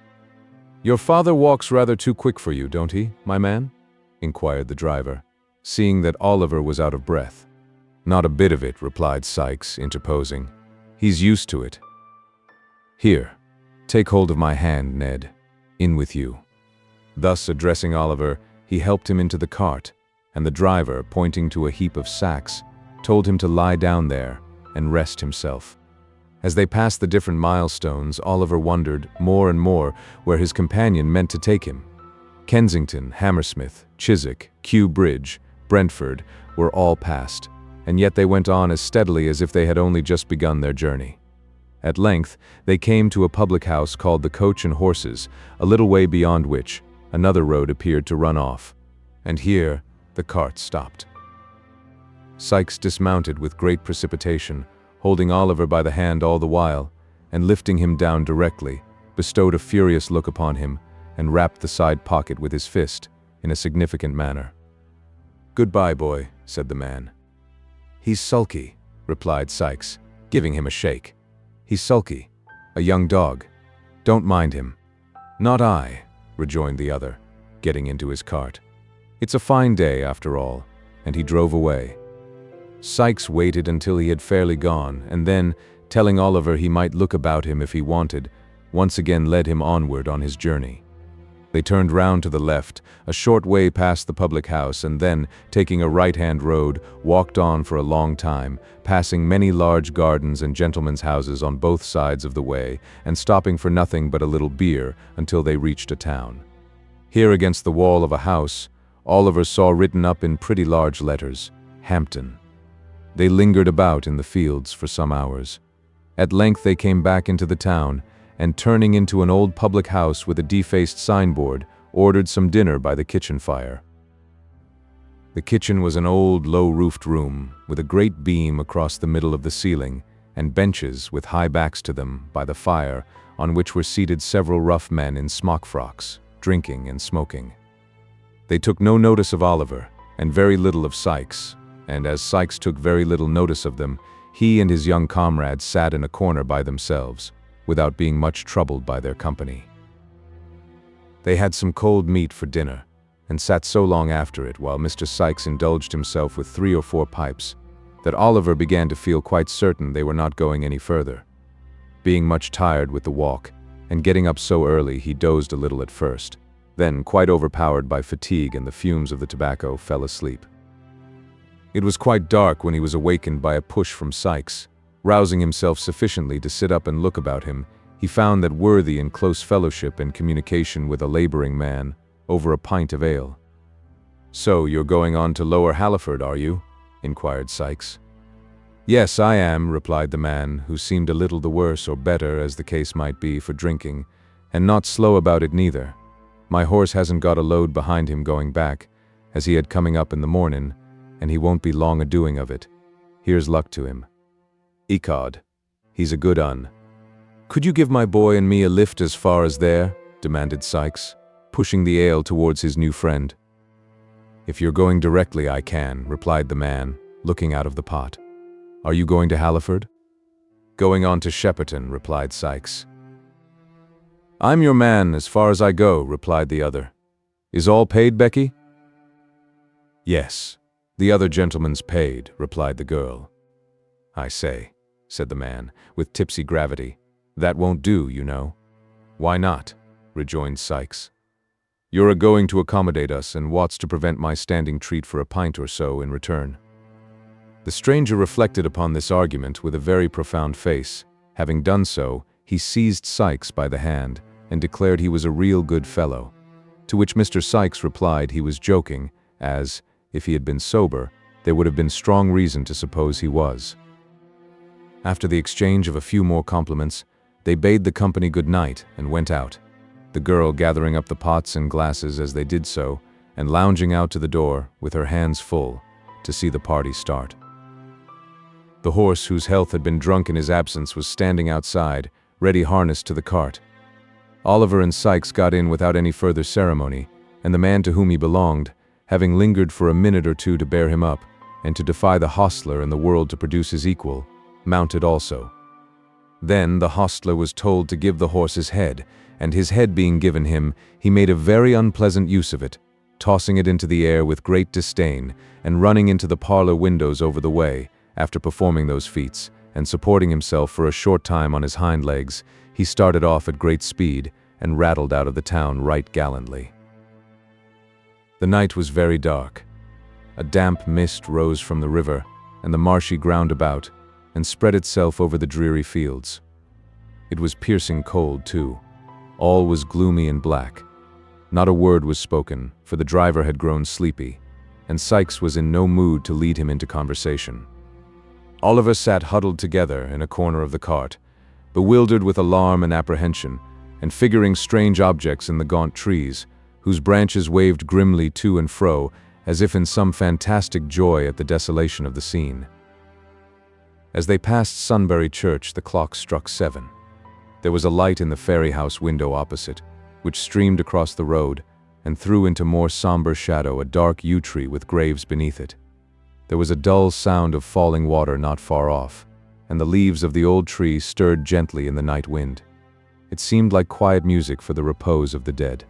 "Your father walks rather too quick for you, don't he, my man?" inquired the driver, seeing that Oliver was out of breath. "Not a bit of it," replied Sikes, interposing. "He's used to it. Here, take hold of my hand, Ned. In with you." Thus addressing Oliver, he helped him into the cart, and the driver, pointing to a heap of sacks, told him to lie down there and rest himself. As they passed the different milestones, Oliver wondered more and more where his companion meant to take him. Kensington, Hammersmith, Chiswick, Kew Bridge, Brentford were all passed, and yet they went on as steadily as if they had only just begun their journey. At length, they came to a public house called the Coach and Horses, a little way beyond which another road appeared to run off, and here the cart stopped. Sikes dismounted with great precipitation, holding Oliver by the hand all the while, and lifting him down directly, bestowed a furious look upon him, and rapped the side pocket with his fist in a significant manner. "Goodbye, boy," said the man. "He's sulky," replied Sikes, giving him a shake. "He's sulky. A young dog. Don't mind him." "Not I," rejoined the other, getting into his cart. "It's a fine day, after all," and he drove away. Sikes waited until he had fairly gone, and then, telling Oliver he might look about him if he wanted, once again led him onward on his journey. They turned round to the left, a short way past the public house, and then, taking a right-hand road, walked on for a long time, passing many large gardens and gentlemen's houses on both sides of the way, and stopping for nothing but a little beer until they reached a town. Here, against the wall of a house, Oliver saw written up in pretty large letters, "Hampton." They lingered about in the fields for some hours. At length they came back into the town, and turning into an old public house with a defaced signboard, ordered some dinner by the kitchen fire. The kitchen was an old, low-roofed room, with a great beam across the middle of the ceiling, and benches with high backs to them by the fire, on which were seated several rough men in smock frocks, drinking and smoking. They took no notice of Oliver, and very little of Sikes, and as Sikes took very little notice of them, he and his young comrade sat in a corner by themselves, without being much troubled by their company. They had some cold meat for dinner, and sat so long after it while Mr. Sikes indulged himself with 3 or 4 pipes, that Oliver began to feel quite certain they were not going any further. Being much tired with the walk, and getting up so early, he dozed a little at first, then, quite overpowered by fatigue and the fumes of the tobacco, fell asleep. It was quite dark when he was awakened by a push from Sikes. Rousing himself sufficiently to sit up and look about him, he found that worthy in close fellowship and communication with a laboring man, over a pint of ale. "So you're going on to Lower Halliford, are you?" inquired Sikes. "Yes, I am," replied the man, who seemed a little the worse or better, as the case might be, for drinking, and not slow about it neither. "My horse hasn't got a load behind him going back, as he had coming up in the morning, and he won't be long a-doing of it. Here's luck to him. Ecod, he's a good un." "Could you give my boy and me a lift as far as there?" demanded Sikes, pushing the ale towards his new friend. "If you're going directly, I can," replied the man, looking out of the pot. "Are you going to Halliford?" "Going on to Shepperton," replied Sikes. "I'm your man as far as I go," replied the other. "Is all paid, Becky?" "Yes, the other gentleman's paid," replied the girl. "I say," said the man, with tipsy gravity, "that won't do, you know." "Why not?" rejoined Sikes. "You're a-going to accommodate us, and what's to prevent my standing treat for a pint or so in return?" The stranger reflected upon this argument with a very profound face. Having done so, he seized Sikes by the hand, and declared he was a real good fellow, to which Mr. Sikes replied he was joking, as, If he had been sober, there would have been strong reason to suppose he was. After the exchange of a few more compliments, they bade the company good night and went out, the girl gathering up the pots and glasses as they did so, and lounging out to the door with her hands full to see the party start. The horse, whose health had been drunk in his absence, was standing outside, ready harnessed to the cart. Oliver and Sikes got in without any further ceremony, and the man to whom he belonged, having lingered for a minute or two to bear him up, and to defy the hostler and the world to produce his equal, mounted also. Then the hostler was told to give the horse his head, and his head being given him, he made a very unpleasant use of it, tossing it into the air with great disdain, and running into the parlor windows over the way. After performing those feats, and supporting himself for a short time on his hind legs, he started off at great speed, and rattled out of the town right gallantly. The night was very dark. A damp mist rose from the river, and the marshy ground about, and spread itself over the dreary fields. It was piercing cold, too. All was gloomy and black. Not a word was spoken, for the driver had grown sleepy, and Sikes was in no mood to lead him into conversation. Oliver sat huddled together in a corner of the cart, bewildered with alarm and apprehension, and figuring strange objects in the gaunt trees, whose branches waved grimly to and fro, as if in some fantastic joy at the desolation of the scene. As they passed Sunbury Church, the clock struck 7. There was a light in the ferry house window opposite, which streamed across the road, and threw into more somber shadow a dark yew tree with graves beneath it. There was a dull sound of falling water not far off, and the leaves of the old tree stirred gently in the night wind. It seemed like quiet music for the repose of the dead.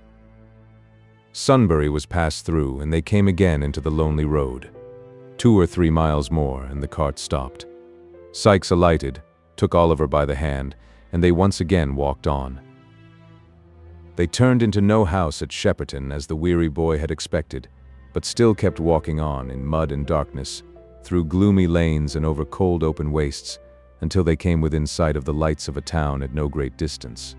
Sunbury was passed through, and they came again into the lonely road. 2 or 3 miles more, and the cart stopped. Sikes alighted, took Oliver by the hand, and they once again walked on. They turned into no house at Shepperton, as the weary boy had expected, but still kept walking on in mud and darkness, through gloomy lanes and over cold open wastes, until they came within sight of the lights of a town at no great distance.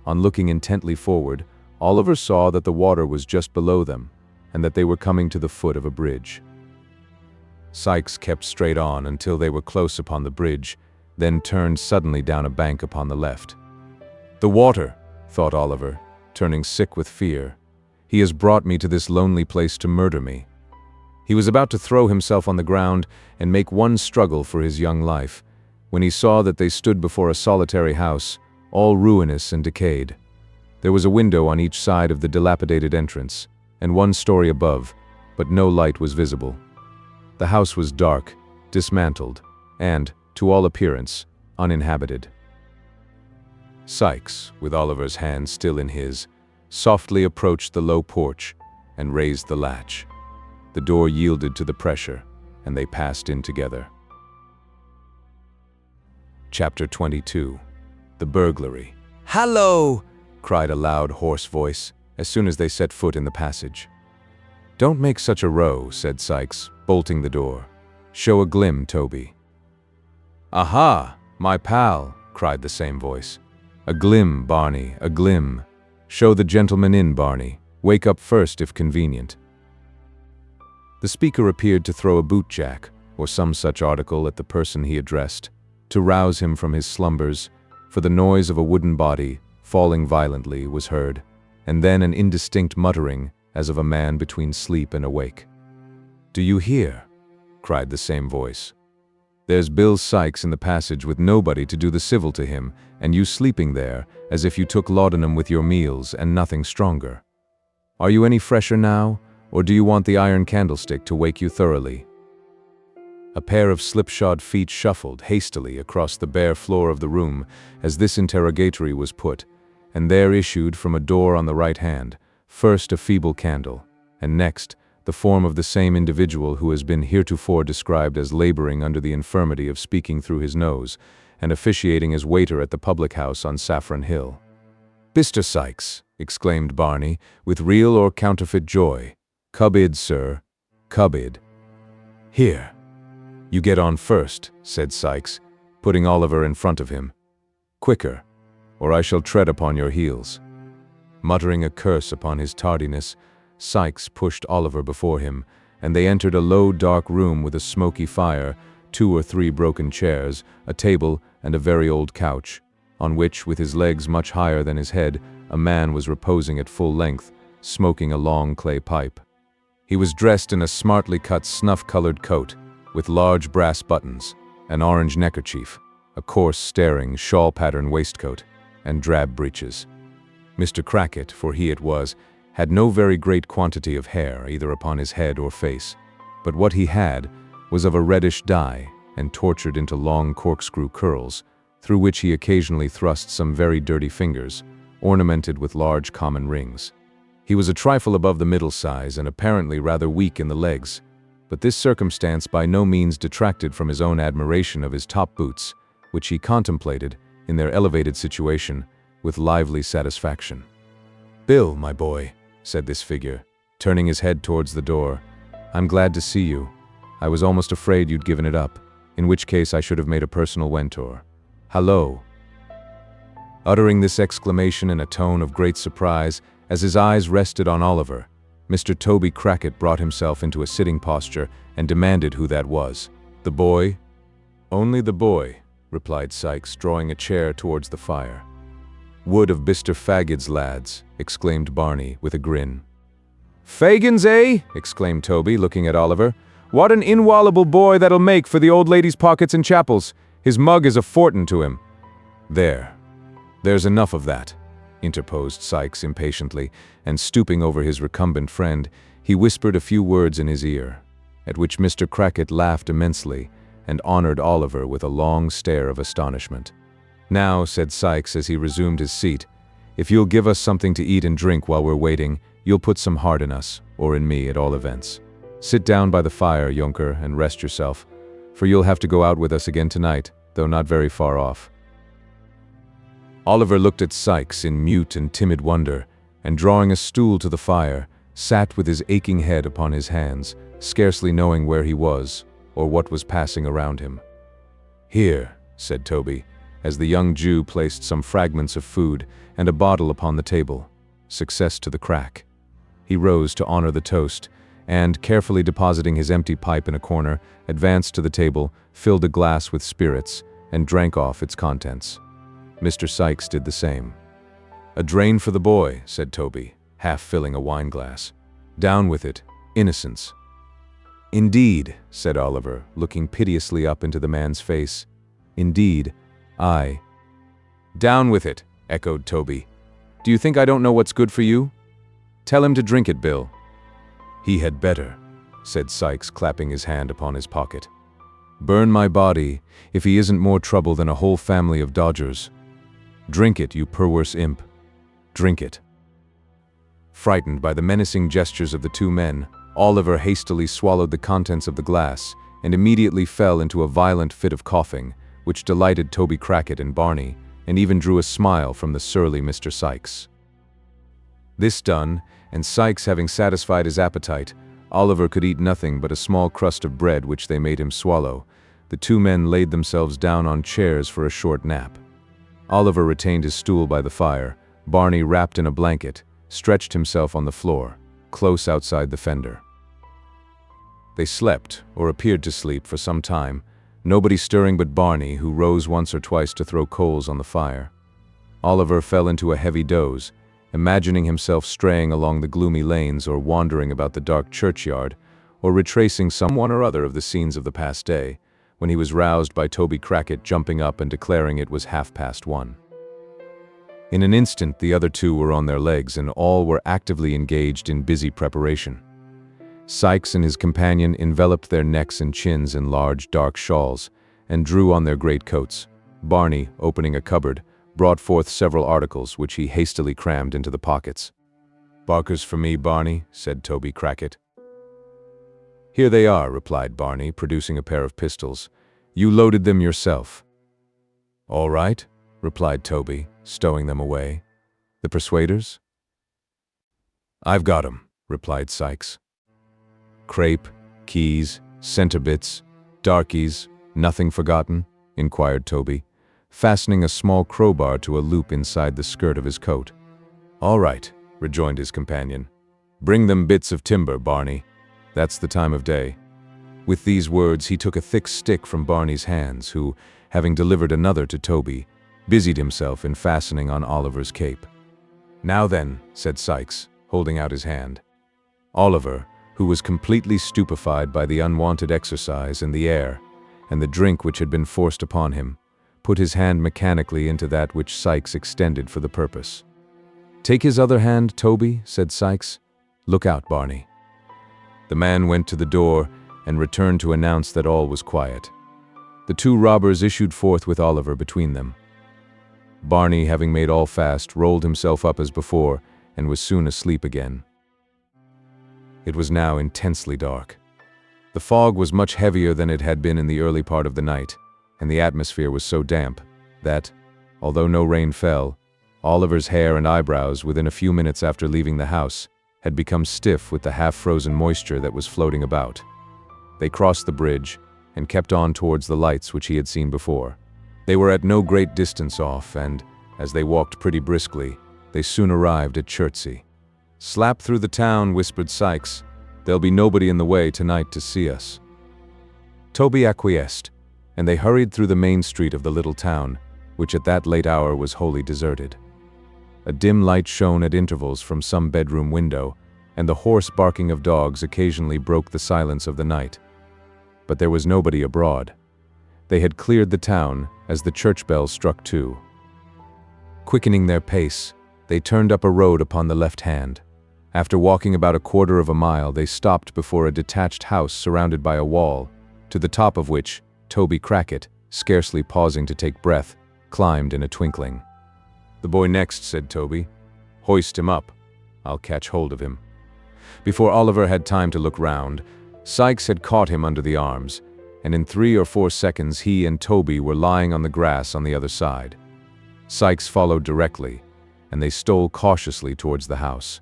On looking intently forward, Oliver saw that the water was just below them, and that they were coming to the foot of a bridge. Sikes kept straight on until they were close upon the bridge, then turned suddenly down a bank upon the left. "The water," thought Oliver, turning sick with fear. "He has brought me to this lonely place to murder me." He was about to throw himself on the ground and make one struggle for his young life, when he saw that they stood before a solitary house, all ruinous and decayed. There was a window on each side of the dilapidated entrance, and 1 story above, but no light was visible. The house was dark, dismantled, and, to all appearance, uninhabited. Sikes, with Oliver's hand still in his, softly approached the low porch and raised the latch. The door yielded to the pressure, and they passed in together. Chapter 22. The Burglary. "Hallo!" cried a loud, hoarse voice, as soon as they set foot in the passage. "Don't make such a row," said Sikes, bolting the door. "Show a glim, Toby." "Aha, my pal!" cried the same voice. "A glim, Barney, a glim. Show the gentleman in, Barney. Wake up first if convenient." The speaker appeared to throw a bootjack, or some such article, at the person he addressed, to rouse him from his slumbers, for the noise of a wooden body, falling violently, was heard, and then an indistinct muttering, as of a man between sleep and awake. "Do you hear?" cried the same voice. "There's Bill Sikes in the passage with nobody to do the civil to him, and you sleeping there, as if you took laudanum with your meals and nothing stronger. Are you any fresher now, or do you want the iron candlestick to wake you thoroughly?" A pair of slipshod feet shuffled hastily across the bare floor of the room as this interrogatory was put, and there issued from a door on the right hand, first a feeble candle, and next the form of the same individual who has been heretofore described as laboring under the infirmity of speaking through his nose, and officiating as waiter at the public house on Saffron Hill. "Mr. Sikes," exclaimed Barney, with real or counterfeit joy. "Cub-id, sir, cub-id." "Here, you get on first," said Sikes, putting Oliver in front of him. "Quicker, or I shall tread upon your heels." Muttering a curse upon his tardiness, Sikes pushed Oliver before him, and they entered a low, dark room with a smoky fire, 2 or 3 broken chairs, a table, and a very old couch, on which, with his legs much higher than his head, a man was reposing at full length, smoking a long clay pipe. He was dressed in a smartly cut snuff-colored coat, with large brass buttons, an orange neckerchief, a coarse, staring, shawl-pattern waistcoat, and drab breeches. Mr. Crackit, for he it was, had no very great quantity of hair, either upon his head or face, but what he had was of a reddish dye, and tortured into long corkscrew curls, through which he occasionally thrust some very dirty fingers, ornamented with large common rings. He was a trifle above the middle size and apparently rather weak in the legs, but this circumstance by no means detracted from his own admiration of his top boots, which he contemplated, in their elevated situation, with lively satisfaction. "Bill, my boy," said this figure, turning his head towards the door, "I'm glad to see you. I was almost afraid you'd given it up, in which case I should have made a personal Wentor. Hallo." Uttering this exclamation in a tone of great surprise, as his eyes rested on Oliver, Mr. Toby Crackit brought himself into a sitting posture and demanded who that was. "The boy?" "Only the boy," replied Sikes, drawing a chair towards the fire. "Wood of Bister Faggid's lads," exclaimed Barney, with a grin. "Fagins, eh?" exclaimed Toby, looking at Oliver. "What an inwallable boy that'll make for the old lady's pockets and chapels. His mug is a fortin to him." There's enough of that," interposed Sikes impatiently, and stooping over his recumbent friend, he whispered a few words in his ear, at which Mr. Crackit laughed immensely, and honored Oliver with a long stare of astonishment. "Now," said Sikes as he resumed his seat, "if you'll give us something to eat and drink while we're waiting, you'll put some heart in us, or in me at all events. Sit down by the fire, Jonker, and rest yourself, for you'll have to go out with us again tonight, though not very far off." Oliver looked at Sikes in mute and timid wonder, and drawing a stool to the fire, sat with his aching head upon his hands, scarcely knowing where he was, or what was passing around him. "Here," said Toby, as the young Jew placed some fragments of food and a bottle upon the table. "Success to the crack." He rose to honor the toast, and, carefully depositing his empty pipe in a corner, advanced to the table, filled a glass with spirits, and drank off its contents. Mr. Sikes did the same. "A drain for the boy," said Toby, half filling a wine-glass. "Down with it, innocence." "Indeed," said Oliver, looking piteously up into the man's face. "Indeed, I—" "Down with it," echoed Toby. "Do you think I don't know what's good for you? Tell him to drink it, Bill." "He had better," said Sikes, clapping his hand upon his pocket. "Burn my body, if he isn't more trouble than a whole family of dodgers. Drink it, you perverse imp. Drink it." Frightened by the menacing gestures of the two men, Oliver hastily swallowed the contents of the glass, and immediately fell into a violent fit of coughing, which delighted Toby Crackit and Barney, and even drew a smile from the surly Mr. Sikes. This done, and Sikes having satisfied his appetite, Oliver could eat nothing but a small crust of bread which they made him swallow. The two men laid themselves down on chairs for a short nap. Oliver retained his stool by the fire. Barney, wrapped in a blanket, stretched himself on the floor, close outside the fender. They slept, or appeared to sleep, for some time, nobody stirring but Barney, who rose once or twice to throw coals on the fire. Oliver fell into a heavy doze, imagining himself straying along the gloomy lanes or wandering about the dark churchyard, or retracing some one or other of the scenes of the past day, when he was roused by Toby Crackit jumping up and declaring it was 1:30. In an instant the other two were on their legs, and all were actively engaged in busy preparation. Sikes and his companion enveloped their necks and chins in large dark shawls, and drew on their great coats. Barney, opening a cupboard, brought forth several articles which he hastily crammed into the pockets. "Barkers for me, Barney," said Toby Crackit. "Here they are," replied Barney, producing a pair of pistols. "You loaded them yourself." "All right," replied Toby, stowing them away. "The persuaders?" "I've got 'em," replied Sikes. "Crape, keys, center bits, darkies, nothing forgotten?" inquired Toby, fastening a small crowbar to a loop inside the skirt of his coat. "All right," rejoined his companion. "Bring them bits of timber, Barney. That's the time of day." With these words, he took a thick stick from Barney's hands, who, having delivered another to Toby, busied himself in fastening on Oliver's cape. "Now then," said Sikes, holding out his hand. Oliver, who was completely stupefied by the unwanted exercise and the air, and the drink which had been forced upon him, put his hand mechanically into that which Sikes extended for the purpose. "Take his other hand, Toby," said Sikes. "Look out, Barney." The man went to the door and returned to announce that all was quiet. The two robbers issued forth with Oliver between them. Barney, having made all fast, rolled himself up as before and was soon asleep again. It was now intensely dark. The fog was much heavier than it had been in the early part of the night, and the atmosphere was so damp that, although no rain fell, Oliver's hair and eyebrows, within a few minutes after leaving the house, had become stiff with the half-frozen moisture that was floating about. They crossed the bridge and kept on towards the lights which he had seen before. They were at no great distance off, and, as they walked pretty briskly, they soon arrived at Chertsey. "Slap through the town," whispered Sikes. "There'll be nobody in the way tonight to see us." Toby acquiesced, and they hurried through the main street of the little town, which at that late hour was wholly deserted. A dim light shone at intervals from some bedroom window, and the hoarse barking of dogs occasionally broke the silence of the night. But there was nobody abroad. They had cleared the town as the church bells struck 2. Quickening their pace, they turned up a road upon the left hand. After walking about a quarter of a mile, they stopped before a detached house surrounded by a wall, to the top of which Toby Crackit, scarcely pausing to take breath, climbed in a twinkling. "The boy next," said Toby. "Hoist him up. I'll catch hold of him." Before Oliver had time to look round, Sikes had caught him under the arms, and in 3 or 4 seconds he and Toby were lying on the grass on the other side. Sikes followed directly, and they stole cautiously towards the house.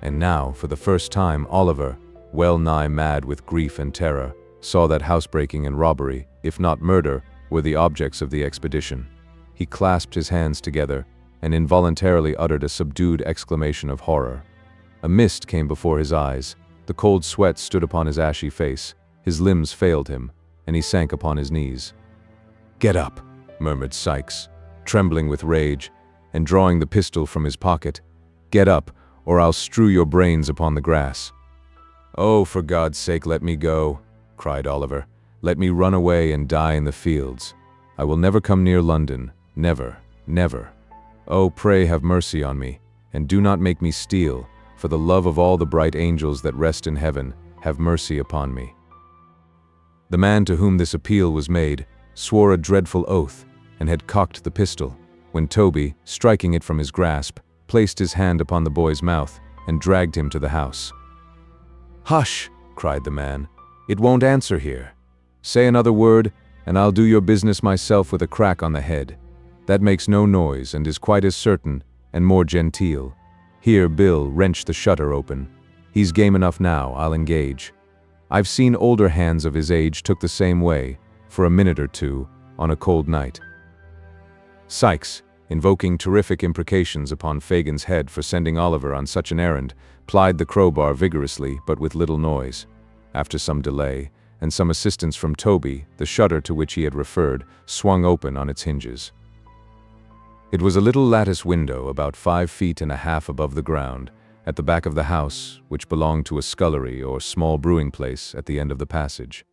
And now, for the first time, Oliver, well nigh mad with grief and terror, saw that housebreaking and robbery, if not murder, were the objects of the expedition. He clasped his hands together and involuntarily uttered a subdued exclamation of horror. A mist came before his eyes, the cold sweat stood upon his ashy face, his limbs failed him, and he sank upon his knees. "Get up," murmured Sikes, trembling with rage, and drawing the pistol from his pocket. "Get up, or I'll strew your brains upon the grass." "Oh, for God's sake, let me go," cried Oliver. "Let me run away and die in the fields. I will never come near London, never, never. Oh, pray have mercy on me, and do not make me steal. For the love of all the bright angels that rest in heaven, have mercy upon me." The man to whom this appeal was made swore a dreadful oath and had cocked the pistol, when Toby, striking it from his grasp, placed his hand upon the boy's mouth and dragged him to the house. "Hush!" cried the man. "It won't answer here. Say another word, and I'll do your business myself with a crack on the head. That makes no noise and is quite as certain and more genteel. Here, Bill, wrench the shutter open. He's game enough now, I'll engage. I've seen older hands of his age took the same way, for a minute or two, on a cold night." Sikes, invoking terrific imprecations upon Fagin's head for sending Oliver on such an errand, plied the crowbar vigorously but with little noise. After some delay, and some assistance from Toby, the shutter to which he had referred swung open on its hinges. It was a little lattice window about 5 feet and a half above the ground, at the back of the house, which belonged to a scullery or small brewing place at the end of the passage.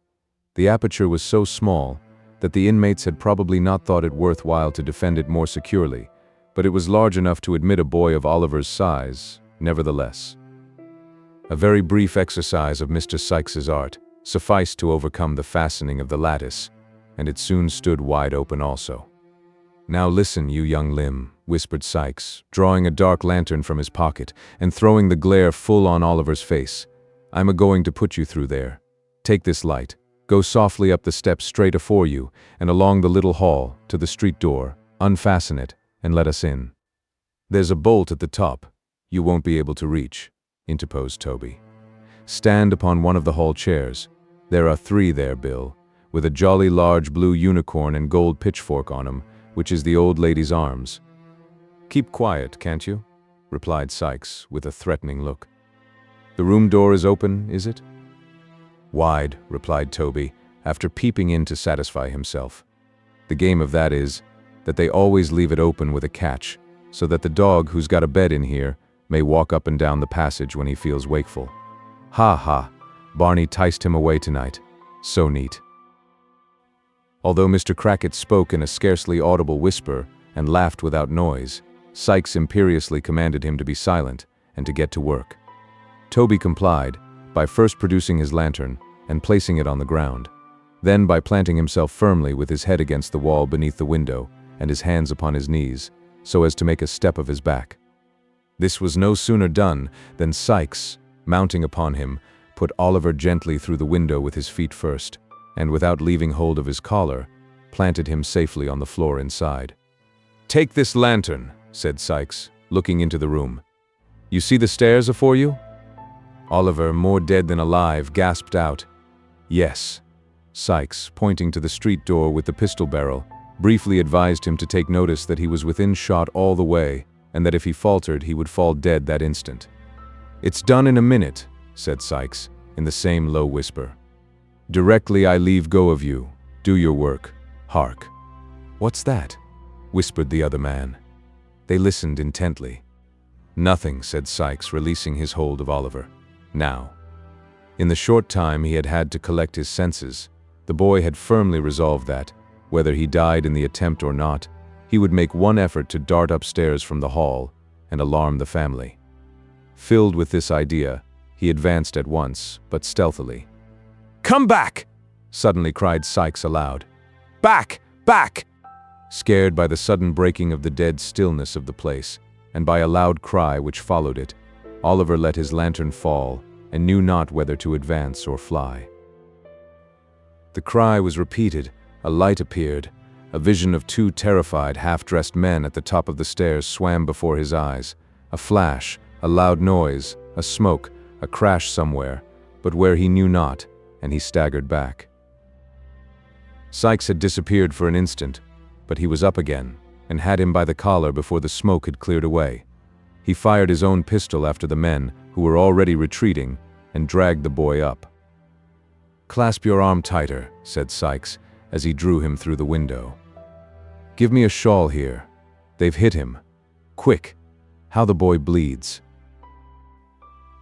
The aperture was so small that the inmates had probably not thought it worth while to defend it more securely, but it was large enough to admit a boy of Oliver's size, nevertheless. A very brief exercise of Mr. Sikes's art sufficed to overcome the fastening of the lattice, and it soon stood wide open also. "Now listen, you young limb," whispered Sikes, drawing a dark lantern from his pocket and throwing the glare full on Oliver's face. "I'm a-going to put you through there. Take this light. Go softly up the steps straight afore you, and along the little hall, to the street door, unfasten it, and let us in." "There's a bolt at the top. You won't be able to reach," interposed Toby. "Stand upon one of the hall chairs. There are 3 there, Bill, with a jolly large blue unicorn and gold pitchfork on 'em, which is the old lady's arms." "Keep quiet, can't you?" replied Sikes, with a threatening look. The room door is open, is it?" "Wide," replied Toby, after peeping in to satisfy himself. "The game of that is, that they always leave it open with a catch, so that the dog who's got a bed in here may walk up and down the passage when he feels wakeful. Ha ha, Barney ticed him away tonight. So neat." Although Mr. Crackit spoke in a scarcely audible whisper and laughed without noise, Sikes imperiously commanded him to be silent and to get to work. Toby complied by first producing his lantern and placing it on the ground, then by planting himself firmly with his head against the wall beneath the window and his hands upon his knees, so as to make a step of his back. This was no sooner done than Sikes, mounting upon him, put Oliver gently through the window with his feet first, and without leaving hold of his collar, planted him safely on the floor inside. "Take this lantern," said Sikes, looking into the room. "You see the stairs afore you?" Oliver, more dead than alive, gasped out, "Yes." Sikes, pointing to the street door with the pistol barrel, briefly advised him to take notice that he was within shot all the way, and that if he faltered he would fall dead that instant. "It's done in a minute," said Sikes, in the same low whisper. "Directly I leave go of you, do your work. Hark." "What's that?" whispered the other man. They listened intently. "Nothing," said Sikes, releasing his hold of Oliver. "Now." In the short time he had had to collect his senses, the boy had firmly resolved that, whether he died in the attempt or not, he would make one effort to dart upstairs from the hall and alarm the family. Filled with this idea, he advanced at once, but stealthily. "Come back!" suddenly cried Sikes aloud. "Back! Back!" Scared by the sudden breaking of the dead stillness of the place, and by a loud cry which followed it, Oliver let his lantern fall, and knew not whether to advance or fly. The cry was repeated, a light appeared, a vision of two terrified, half-dressed men at the top of the stairs swam before his eyes. A flash, a loud noise, a smoke, a crash somewhere, but where he knew not, and he staggered back. Sikes had disappeared for an instant, but he was up again, and had him by the collar before the smoke had cleared away. He fired his own pistol after the men, who were already retreating, and dragged the boy up. "Clasp your arm tighter," said Sikes, as he drew him through the window. "Give me a shawl here. They've hit him. Quick! How the boy bleeds!"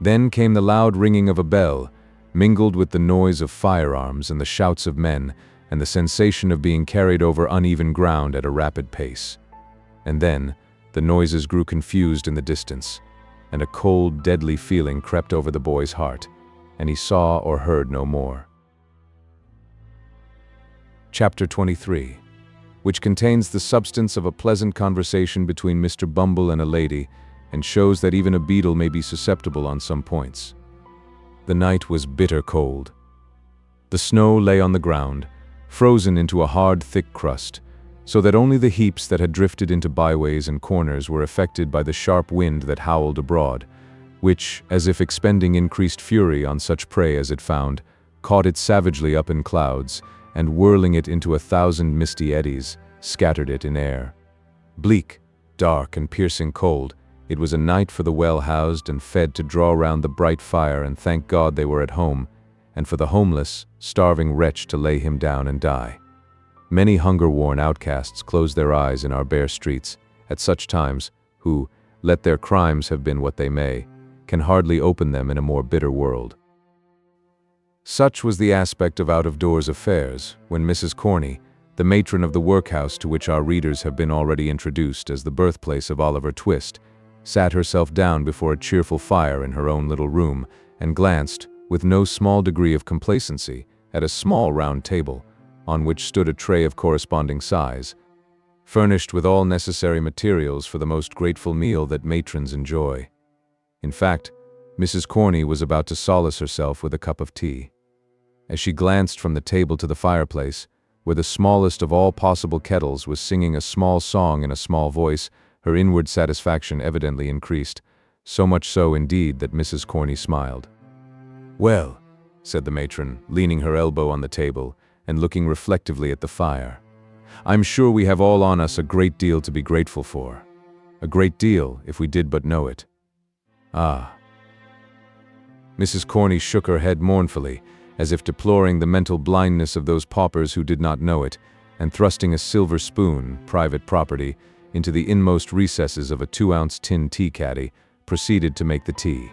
Then came the loud ringing of a bell, mingled with the noise of firearms and the shouts of men, and the sensation of being carried over uneven ground at a rapid pace. And then, the noises grew confused in the distance, and a cold, deadly feeling crept over the boy's heart, and he saw or heard no more. Chapter 23, which contains the substance of a pleasant conversation between Mr. Bumble and a lady, and shows that even a beetle may be susceptible on some points. The night was bitter cold. The snow lay on the ground, frozen into a hard, thick crust, so that only the heaps that had drifted into byways and corners were affected by the sharp wind that howled abroad, which, as if expending increased fury on such prey as it found, caught it savagely up in clouds, and whirling it into 1,000 misty eddies, scattered it in air. Bleak, dark, and piercing cold, it was a night for the well-housed and fed to draw round the bright fire and thank God they were at home, and for the homeless, starving wretch to lay him down and die. Many hunger-worn outcasts close their eyes in our bare streets at such times, who, let their crimes have been what they may, can hardly open them in a more bitter world. Such was the aspect of out-of-doors affairs when Mrs. Corney, the matron of the workhouse to which our readers have been already introduced as the birthplace of Oliver Twist, sat herself down before a cheerful fire in her own little room and glanced, with no small degree of complacency, at a small round table, on which stood a tray of corresponding size, furnished with all necessary materials for the most grateful meal that matrons enjoy. In fact, Mrs. Corney was about to solace herself with a cup of tea. As she glanced from the table to the fireplace, where the smallest of all possible kettles was singing a small song in a small voice, her inward satisfaction evidently increased, so much so indeed that Mrs. Corney smiled. "Well," said the matron, leaning her elbow on the table and looking reflectively at the fire, "I'm sure we have all on us a great deal to be grateful for. A great deal, if we did but know it. Ah." Mrs. Corney shook her head mournfully, as if deploring the mental blindness of those paupers who did not know it, and thrusting a silver spoon, private property, into the inmost recesses of a 2-ounce tin tea caddy, proceeded to make the tea.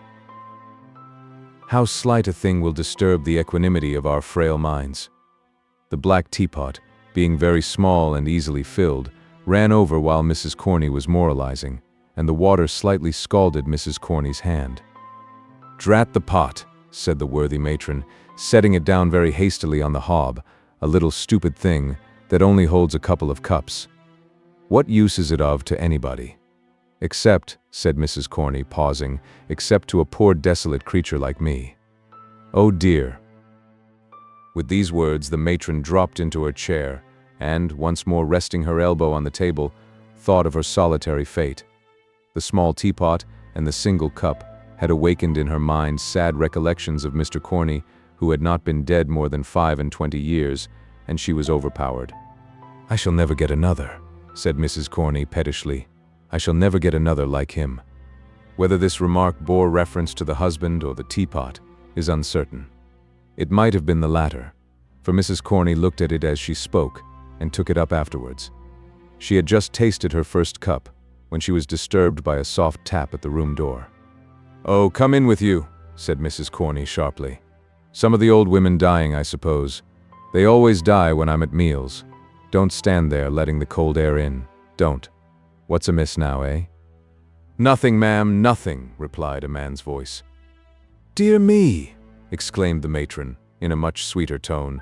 How slight a thing will disturb the equanimity of our frail minds. The black teapot, being very small and easily filled, ran over while Mrs. Corney was moralizing, and the water slightly scalded Mrs. Corney's hand. "Drat the pot," said the worthy matron, setting it down very hastily on the hob, "a little stupid thing that only holds a couple of cups. What use is it of to anybody? Except," said Mrs. Corney, pausing, "except to a poor desolate creature like me. Oh dear." With these words, the matron dropped into her chair, and, once more resting her elbow on the table, thought of her solitary fate. The small teapot and the single cup had awakened in her mind sad recollections of Mr. Corney, who had not been dead more than 25 years, and she was overpowered. "I shall never get another," said Mrs. Corney pettishly. "I shall never get another like him." Whether this remark bore reference to the husband or the teapot is uncertain. It might have been the latter, for Mrs. Corney looked at it as she spoke and took it up afterwards. She had just tasted her first cup when she was disturbed by a soft tap at the room door. "Oh, come in with you," said Mrs. Corney sharply. "Some of the old women dying, I suppose. They always die when I'm at meals. Don't stand there letting the cold air in. Don't. What's amiss now, eh?" "Nothing, ma'am, nothing," replied a man's voice. "Dear me!" exclaimed the matron, in a much sweeter tone.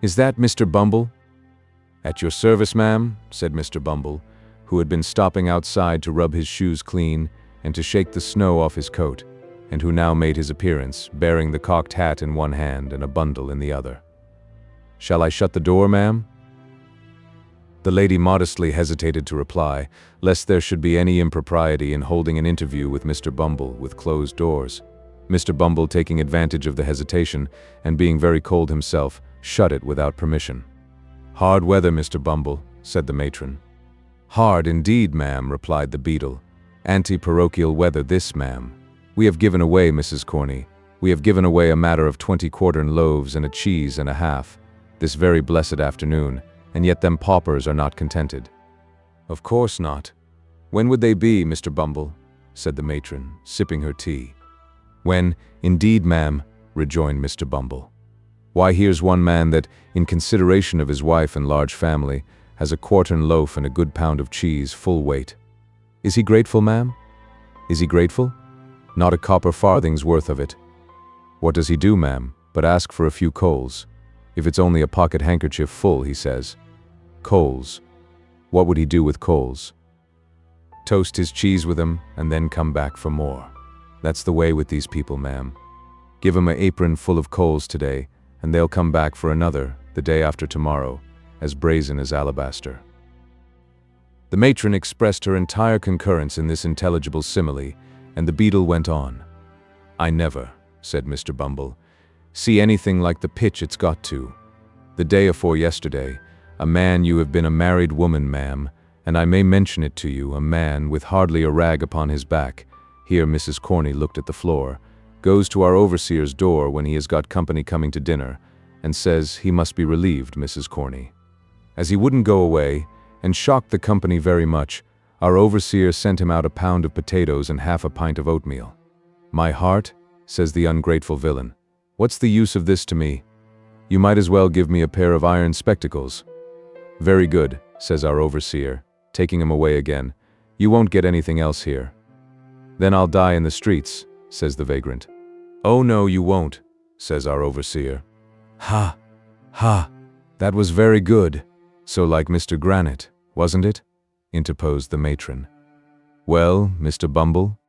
"Is that Mr. Bumble?" "At your service, ma'am," said Mr. Bumble, who had been stopping outside to rub his shoes clean and to shake the snow off his coat, and who now made his appearance, bearing the cocked hat in one hand and a bundle in the other. "Shall I shut the door, ma'am?" The lady modestly hesitated to reply, lest there should be any impropriety in holding an interview with Mr. Bumble with closed doors. Mr. Bumble, taking advantage of the hesitation, and being very cold himself, shut it without permission. "Hard weather, Mr. Bumble," said the matron. "Hard indeed, ma'am," replied the beadle. "Anti-parochial weather this, ma'am. We have given away, Mrs. Corney, we have given away a matter of 20 quartern loaves and a cheese and a half, this very blessed afternoon, and yet them paupers are not contented." "Of course not. When would they be, Mr. Bumble?" said the matron, sipping her tea. "When, indeed, ma'am," rejoined Mr. Bumble. "Why, here's one man that, in consideration of his wife and large family, has a quartern loaf and a good pound of cheese, full weight. Is he grateful, ma'am? Is he grateful? Not a copper farthing's worth of it. What does he do, ma'am, but ask for a few coals? If it's only a pocket handkerchief full, he says. Coals. What would he do with coals? Toast his cheese with 'em, and then come back for more. That's the way with these people, ma'am. Give 'em an apron full of coals today, and they'll come back for another, the day after tomorrow, as brazen as alabaster." The matron expressed her entire concurrence in this intelligible simile, and the beadle went on. "I never," said Mr. Bumble, "see anything like the pitch it's got to. The day afore yesterday, a man, you have been a married woman, ma'am, and I may mention it to you, a man with hardly a rag upon his back," here Mrs. Corney looked at the floor, "goes to our overseer's door when he has got company coming to dinner, and says he must be relieved, Mrs. Corney. As he wouldn't go away, and shocked the company very much, our overseer sent him out a pound of potatoes and half a pint of oatmeal. 'My heart,' says the ungrateful villain, 'what's the use of this to me? You might as well give me a pair of iron spectacles.' 'Very good,' says our overseer, taking him away again. 'You won't get anything else here.' 'Then I'll die in the streets,' says the vagrant. 'Oh no, you won't,' says our overseer. 'Ha! Ha! That was very good. So like Mr. Granite, wasn't it?' interposed the matron. 'Well, Mr. Bumble?'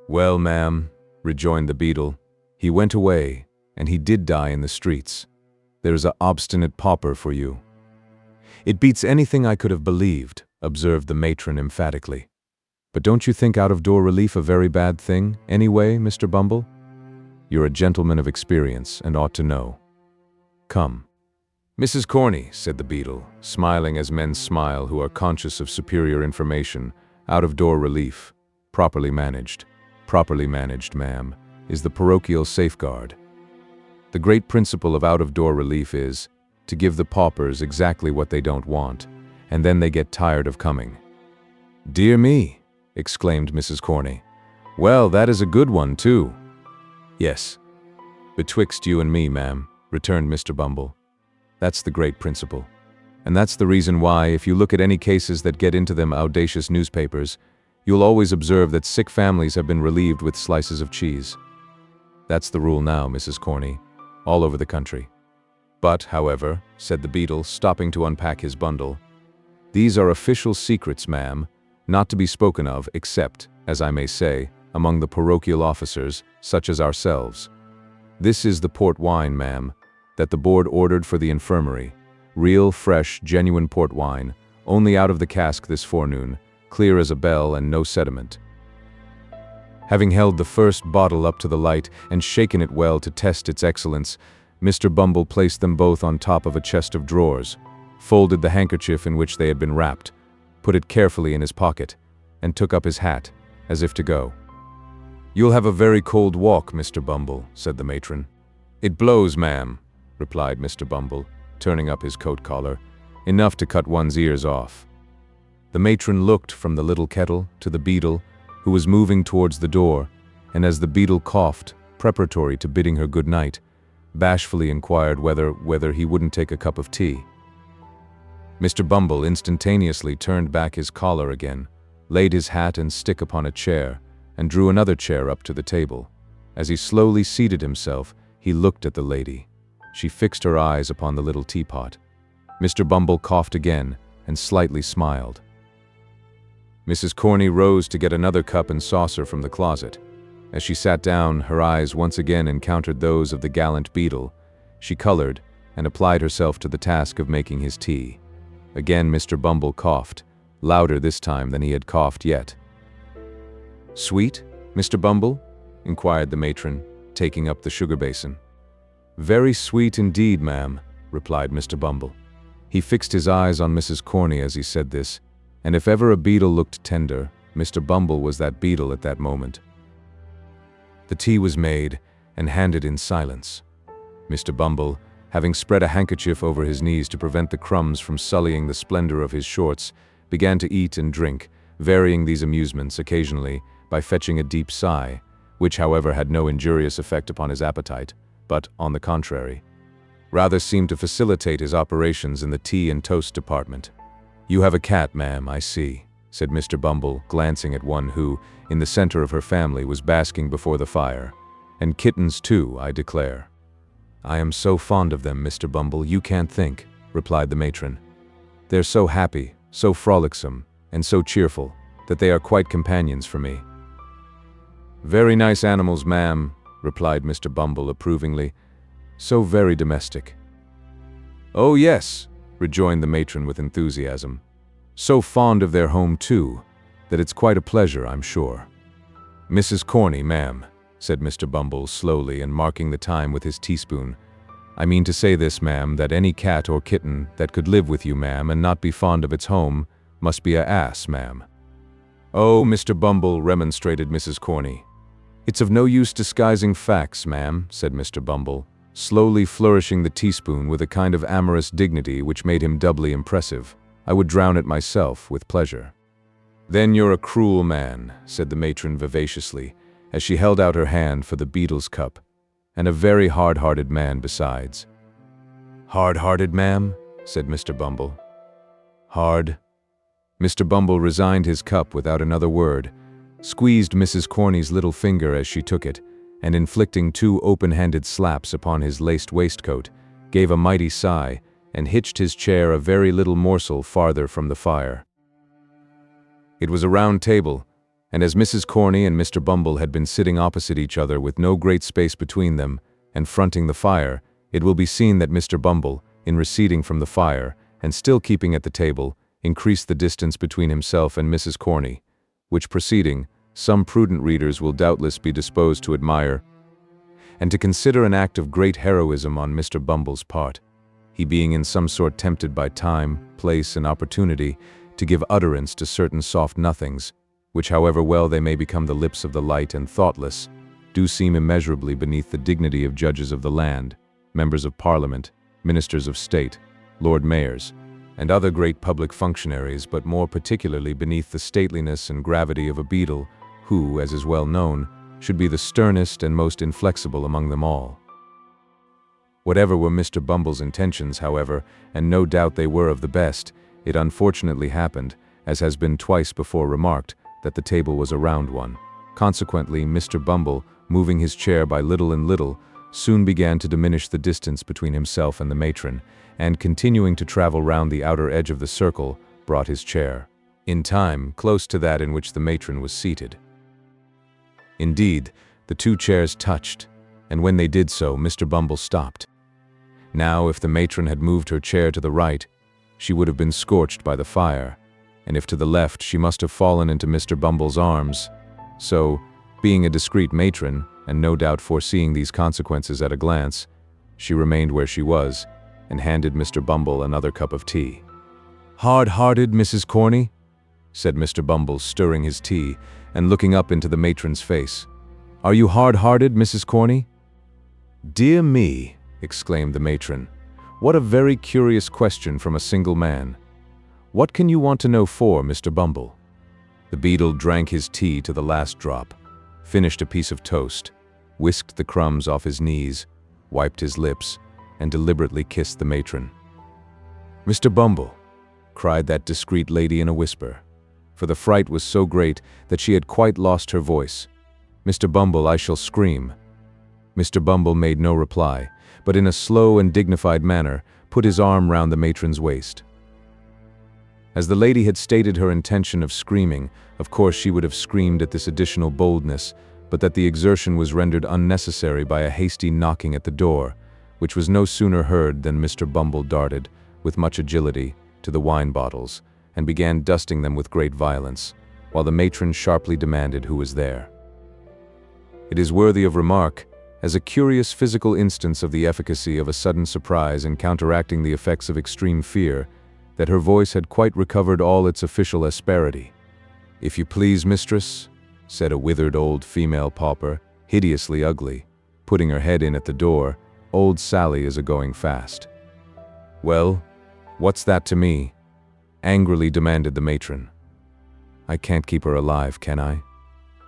'Well, ma'am,' rejoined the beadle, 'he went away, and he did die in the streets. There's a obstinate pauper for you.' 'It beats anything I could have believed,' observed the matron emphatically. 'But don't you think out-of-door relief a very bad thing, anyway, Mr. Bumble? You're a gentleman of experience, and ought to know. Come.' 'Mrs. Corney,' said the beadle, smiling as men smile who are conscious of superior information, 'out-of-door relief. Properly managed, ma'am, is the parochial safeguard. The great principle of out-of-door relief is to give the paupers exactly what they don't want, and then they get tired of coming. "Dear me," exclaimed Mrs. Corney. "Well, that is a good one, too." "Yes, betwixt you and me, ma'am," returned Mr. Bumble. "That's the great principle. And that's the reason why, if you look at any cases that get into them audacious newspapers, you'll always observe that sick families have been relieved with slices of cheese. That's the rule now, Mrs. Corney, all over the country. But, however," said the beadle, stopping to unpack his bundle, "these are official secrets, ma'am, not to be spoken of except, as I may say, among the parochial officers, such as ourselves. This is the port wine, ma'am, that the board ordered for the infirmary. Real, fresh, genuine port wine, only out of the cask this forenoon, clear as a bell and no sediment." Having held the first bottle up to the light and shaken it well to test its excellence, Mr. Bumble placed them both on top of a chest of drawers, folded the handkerchief in which they had been wrapped, put it carefully in his pocket, and took up his hat, as if to go. "You'll have a very cold walk, Mr. Bumble," said the matron. "It blows, ma'am," replied Mr. Bumble, turning up his coat collar, "enough to cut one's ears off." The matron looked from the little kettle to the beadle, who was moving towards the door, and as the beadle coughed, preparatory to bidding her good night, bashfully inquired whether he wouldn't take a cup of tea. Mr. Bumble instantaneously turned back his collar again, laid his hat and stick upon a chair, and drew another chair up to the table. As he slowly seated himself, he looked at the lady. She fixed her eyes upon the little teapot. Mr. Bumble coughed again and slightly smiled. Mrs. Corney rose to get another cup and saucer from the closet. As she sat down, her eyes once again encountered those of the gallant beadle. She colored and applied herself to the task of making his tea. Again Mr. Bumble coughed, louder this time than he had coughed yet. "Sweet, Mr. Bumble?" inquired the matron, taking up the sugar basin. "Very sweet indeed, ma'am," replied Mr. Bumble. He fixed his eyes on Mrs. Corney as he said this, and if ever a beadle looked tender, Mr. Bumble was that beadle at that moment. The tea was made and handed in silence. Mr. Bumble, having spread a handkerchief over his knees to prevent the crumbs from sullying the splendor of his shorts, began to eat and drink, varying these amusements occasionally by fetching a deep sigh, which, however, had no injurious effect upon his appetite, but, on the contrary, rather seemed to facilitate his operations in the tea and toast department. "You have a cat, ma'am, I see," said Mr. Bumble, glancing at one who, in the center of her family, was basking before the fire. "And kittens, too, I declare." "I am so fond of them, Mr. Bumble, you can't think," replied the matron. "They're so happy, so frolicsome, and so cheerful, that they are quite companions for me." "Very nice animals, ma'am," replied Mr. Bumble approvingly. "So very domestic." "Oh yes," rejoined the matron with enthusiasm. "So fond of their home, too, that it's quite a pleasure, I'm sure." "Mrs. Corney, ma'am," said Mr. Bumble slowly and marking the time with his teaspoon, "I mean to say this, ma'am, that any cat or kitten that could live with you, ma'am, and not be fond of its home, must be a ass, ma'am." "Oh, Mr. Bumble," remonstrated Mrs. Corney. "It's of no use disguising facts, ma'am," said Mr. Bumble, slowly flourishing the teaspoon with a kind of amorous dignity which made him doubly impressive. "I would drown it myself with pleasure." "Then you're a cruel man," said the matron vivaciously, as she held out her hand for the beadle's cup, "and a very hard-hearted man besides." "Hard-hearted, ma'am?" said Mr. Bumble. "Hard?" Mr. Bumble resigned his cup without another word, squeezed Mrs. Corney's little finger as she took it, and inflicting 2 open-handed slaps upon his laced waistcoat, gave a mighty sigh, and hitched his chair a very little morsel farther from the fire. It was a round table, and as Mrs. Corney and Mr. Bumble had been sitting opposite each other with no great space between them, and fronting the fire, it will be seen that Mr. Bumble, in receding from the fire, and still keeping at the table, increased the distance between himself and Mrs. Corney, which proceeding, some prudent readers will doubtless be disposed to admire, and to consider an act of great heroism on Mr. Bumble's part, he being in some sort tempted by time, place, and opportunity to give utterance to certain soft nothings, which however well they may become the lips of the light and thoughtless, do seem immeasurably beneath the dignity of judges of the land, members of Parliament, ministers of state, Lord Mayors, and other great public functionaries, but more particularly beneath the stateliness and gravity of a beadle who, as is well known, should be the sternest and most inflexible among them all. Whatever were Mr. Bumble's intentions, however, and no doubt they were of the best, it unfortunately happened, as has been twice before remarked, that the table was a round one. Consequently, Mr. Bumble, moving his chair by little and little, soon began to diminish the distance between himself and the matron, and continuing to travel round the outer edge of the circle, brought his chair, in time, close to that in which the matron was seated. Indeed, the two chairs touched, and when they did so, Mr. Bumble stopped. Now, if the matron had moved her chair to the right, she would have been scorched by the fire, and if to the left, she must have fallen into Mr. Bumble's arms. So, being a discreet matron, and no doubt foreseeing these consequences at a glance, she remained where she was, and handed Mr. Bumble another cup of tea. "Hard-hearted, Mrs. Corney?" said Mr. Bumble, stirring his tea, and looking up into the matron's face. "Are you hard-hearted, Mrs. Corney?" "Dear me," exclaimed the matron. "What a very curious question from a single man. What can you want to know for, Mr. Bumble?" The beadle drank his tea to the last drop, finished a piece of toast, whisked the crumbs off his knees, wiped his lips, and deliberately kissed the matron. "Mr. Bumble," cried that discreet lady in a whisper, for the fright was so great that she had quite lost her voice. "Mr. Bumble, I shall scream." Mr. Bumble made no reply, but in a slow and dignified manner put his arm round the matron's waist. As the lady had stated her intention of screaming, of course she would have screamed at this additional boldness, but that the exertion was rendered unnecessary by a hasty knocking at the door, which was no sooner heard than Mr. Bumble darted, with much agility, to the wine bottles, and began dusting them with great violence, while the matron sharply demanded who was there. It is worthy of remark, as a curious physical instance of the efficacy of a sudden surprise in counteracting the effects of extreme fear, that her voice had quite recovered all its official asperity. "If you please, mistress," said a withered old female pauper, hideously ugly, putting her head in at the door, "Old Sally is a-going fast." "Well, what's that to me?" angrily demanded the matron. "I can't keep her alive, can I?"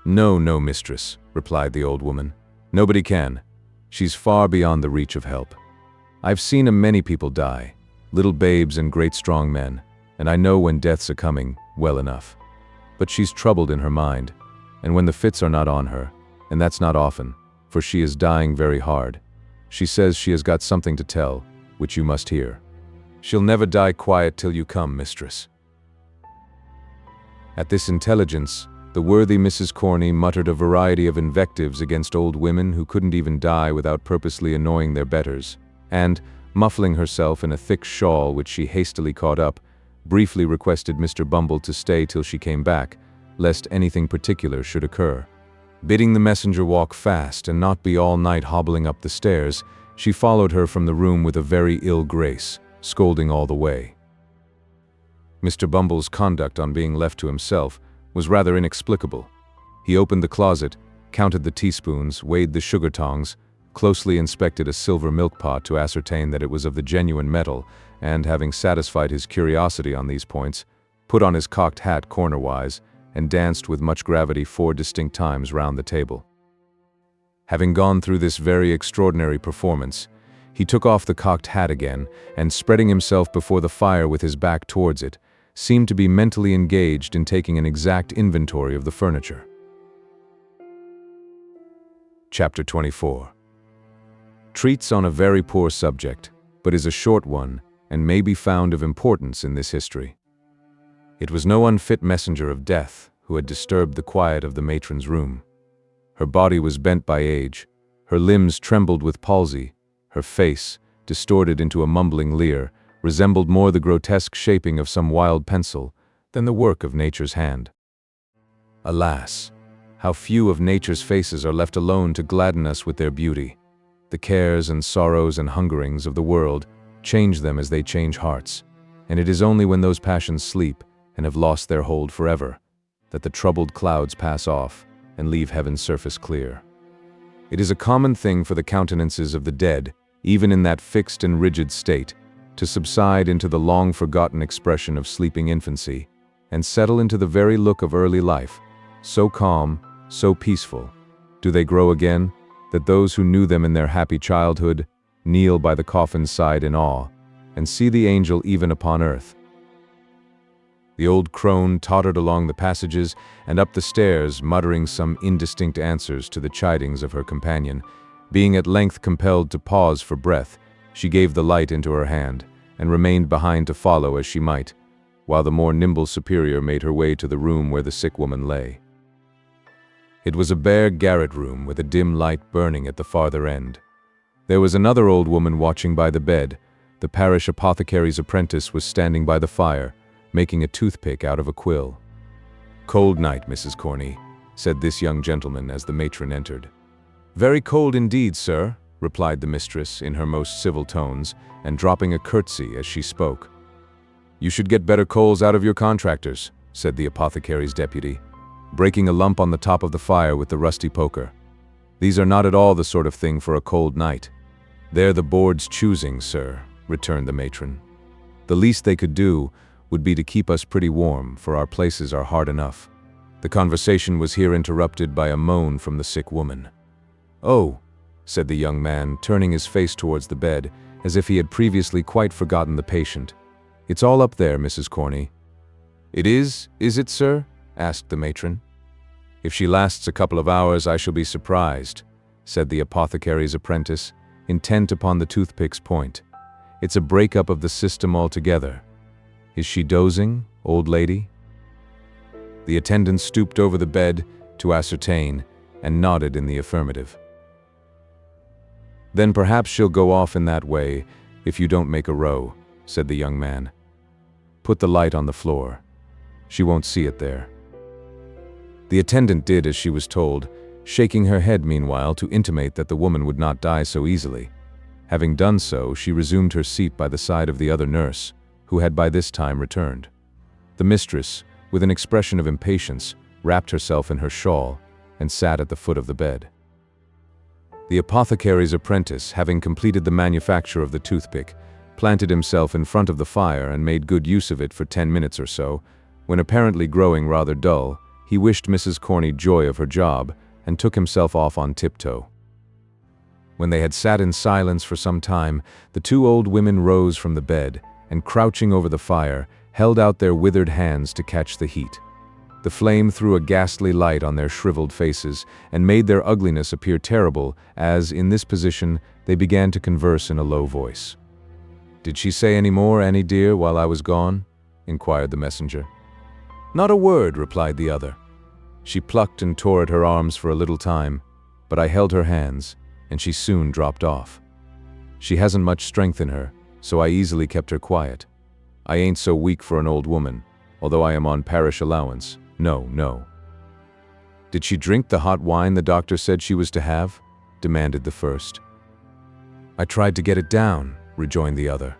"No, no, mistress," replied the old woman. "Nobody can. She's far beyond the reach of help. I've seen many people die, little babes and great strong men, and I know when death's a-coming, well enough. But she's troubled in her mind, and when the fits are not on her, and that's not often, for she is dying very hard, she says she has got something to tell, which you must hear. She'll never die quiet till you come, mistress." At this intelligence, the worthy Mrs. Corney muttered a variety of invectives against old women who couldn't even die without purposely annoying their betters, and, muffling herself in a thick shawl which she hastily caught up, briefly requested Mr. Bumble to stay till she came back, lest anything particular should occur. Bidding the messenger walk fast and not be all night hobbling up the stairs, she followed her from the room with a very ill grace, scolding all the way. Mr. Bumble's conduct on being left to himself was rather inexplicable. He opened the closet, counted the teaspoons, weighed the sugar tongs, closely inspected a silver milk pot to ascertain that it was of the genuine metal, and, having satisfied his curiosity on these points, put on his cocked hat cornerwise, and danced with much gravity 4 distinct times round the table. Having gone through this very extraordinary performance, he took off the cocked hat again, and spreading himself before the fire with his back towards it, seemed to be mentally engaged in taking an exact inventory of the furniture. Chapter 24. Treats on a very poor subject, but is a short one, and may be found of importance in this history. It was no unfit messenger of death who had disturbed the quiet of the matron's room. Her body was bent by age, her limbs trembled with palsy, her face, distorted into a mumbling leer, resembled more the grotesque shaping of some wild pencil than the work of nature's hand. Alas, how few of nature's faces are left alone to gladden us with their beauty. The cares and sorrows and hungerings of the world change them as they change hearts, and it is only when those passions sleep and have lost their hold forever that the troubled clouds pass off and leave heaven's surface clear. It is a common thing for the countenances of the dead, even in that fixed and rigid state, to subside into the long-forgotten expression of sleeping infancy, and settle into the very look of early life, so calm, so peaceful. Do they grow again, that those who knew them in their happy childhood kneel by the coffin's side in awe, and see the angel even upon earth? The old crone tottered along the passages and up the stairs, muttering some indistinct answers to the chidings of her companion. Being at length compelled to pause for breath, she gave the light into her hand, and remained behind to follow as she might, while the more nimble superior made her way to the room where the sick woman lay. It was a bare garret room with a dim light burning at the farther end. There was another old woman watching by the bed. The parish apothecary's apprentice was standing by the fire, making a toothpick out of a quill. "Cold night, Mrs. Corney," said this young gentleman as the matron entered. "Very cold indeed, sir," replied the mistress in her most civil tones, and dropping a curtsy as she spoke. "You should get better coals out of your contractors," said the apothecary's deputy, breaking a lump on the top of the fire with the rusty poker. "These are not at all the sort of thing for a cold night." "They're the board's choosing, sir," returned the matron. "The least they could do would be to keep us pretty warm, for our places are hard enough." The conversation was here interrupted by a moan from the sick woman. "Oh," said the young man, turning his face towards the bed, as if he had previously quite forgotten the patient. "It's all up there, Mrs. Corney." "It is it, sir?" asked the matron. "If she lasts a couple of hours, I shall be surprised," said the apothecary's apprentice, intent upon the toothpick's point. "It's a break-up of the system altogether. Is she dozing, old lady?" The attendant stooped over the bed to ascertain, and nodded in the affirmative. "Then perhaps she'll go off in that way, if you don't make a row," said the young man. "Put the light on the floor. She won't see it there." The attendant did as she was told, shaking her head meanwhile to intimate that the woman would not die so easily. Having done so, she resumed her seat by the side of the other nurse, who had by this time returned. The mistress, with an expression of impatience, wrapped herself in her shawl and sat at the foot of the bed. The apothecary's apprentice, having completed the manufacture of the toothpick, planted himself in front of the fire and made good use of it for 10 minutes or so, when apparently growing rather dull, he wished Mrs. Corney joy of her job and took himself off on tiptoe. When they had sat in silence for some time, the two old women rose from the bed and, crouching over the fire, held out their withered hands to catch the heat. The flame threw a ghastly light on their shriveled faces and made their ugliness appear terrible as, in this position, they began to converse in a low voice. "Did she say any more, Annie dear, while I was gone?" inquired the messenger. "Not a word," replied the other. "She plucked and tore at her arms for a little time, but I held her hands, and she soon dropped off. She hasn't much strength in her, so I easily kept her quiet. I ain't so weak for an old woman, although I am on parish allowance. No, no." "Did she drink the hot wine the doctor said she was to have?" demanded the first. "I tried to get it down," rejoined the other,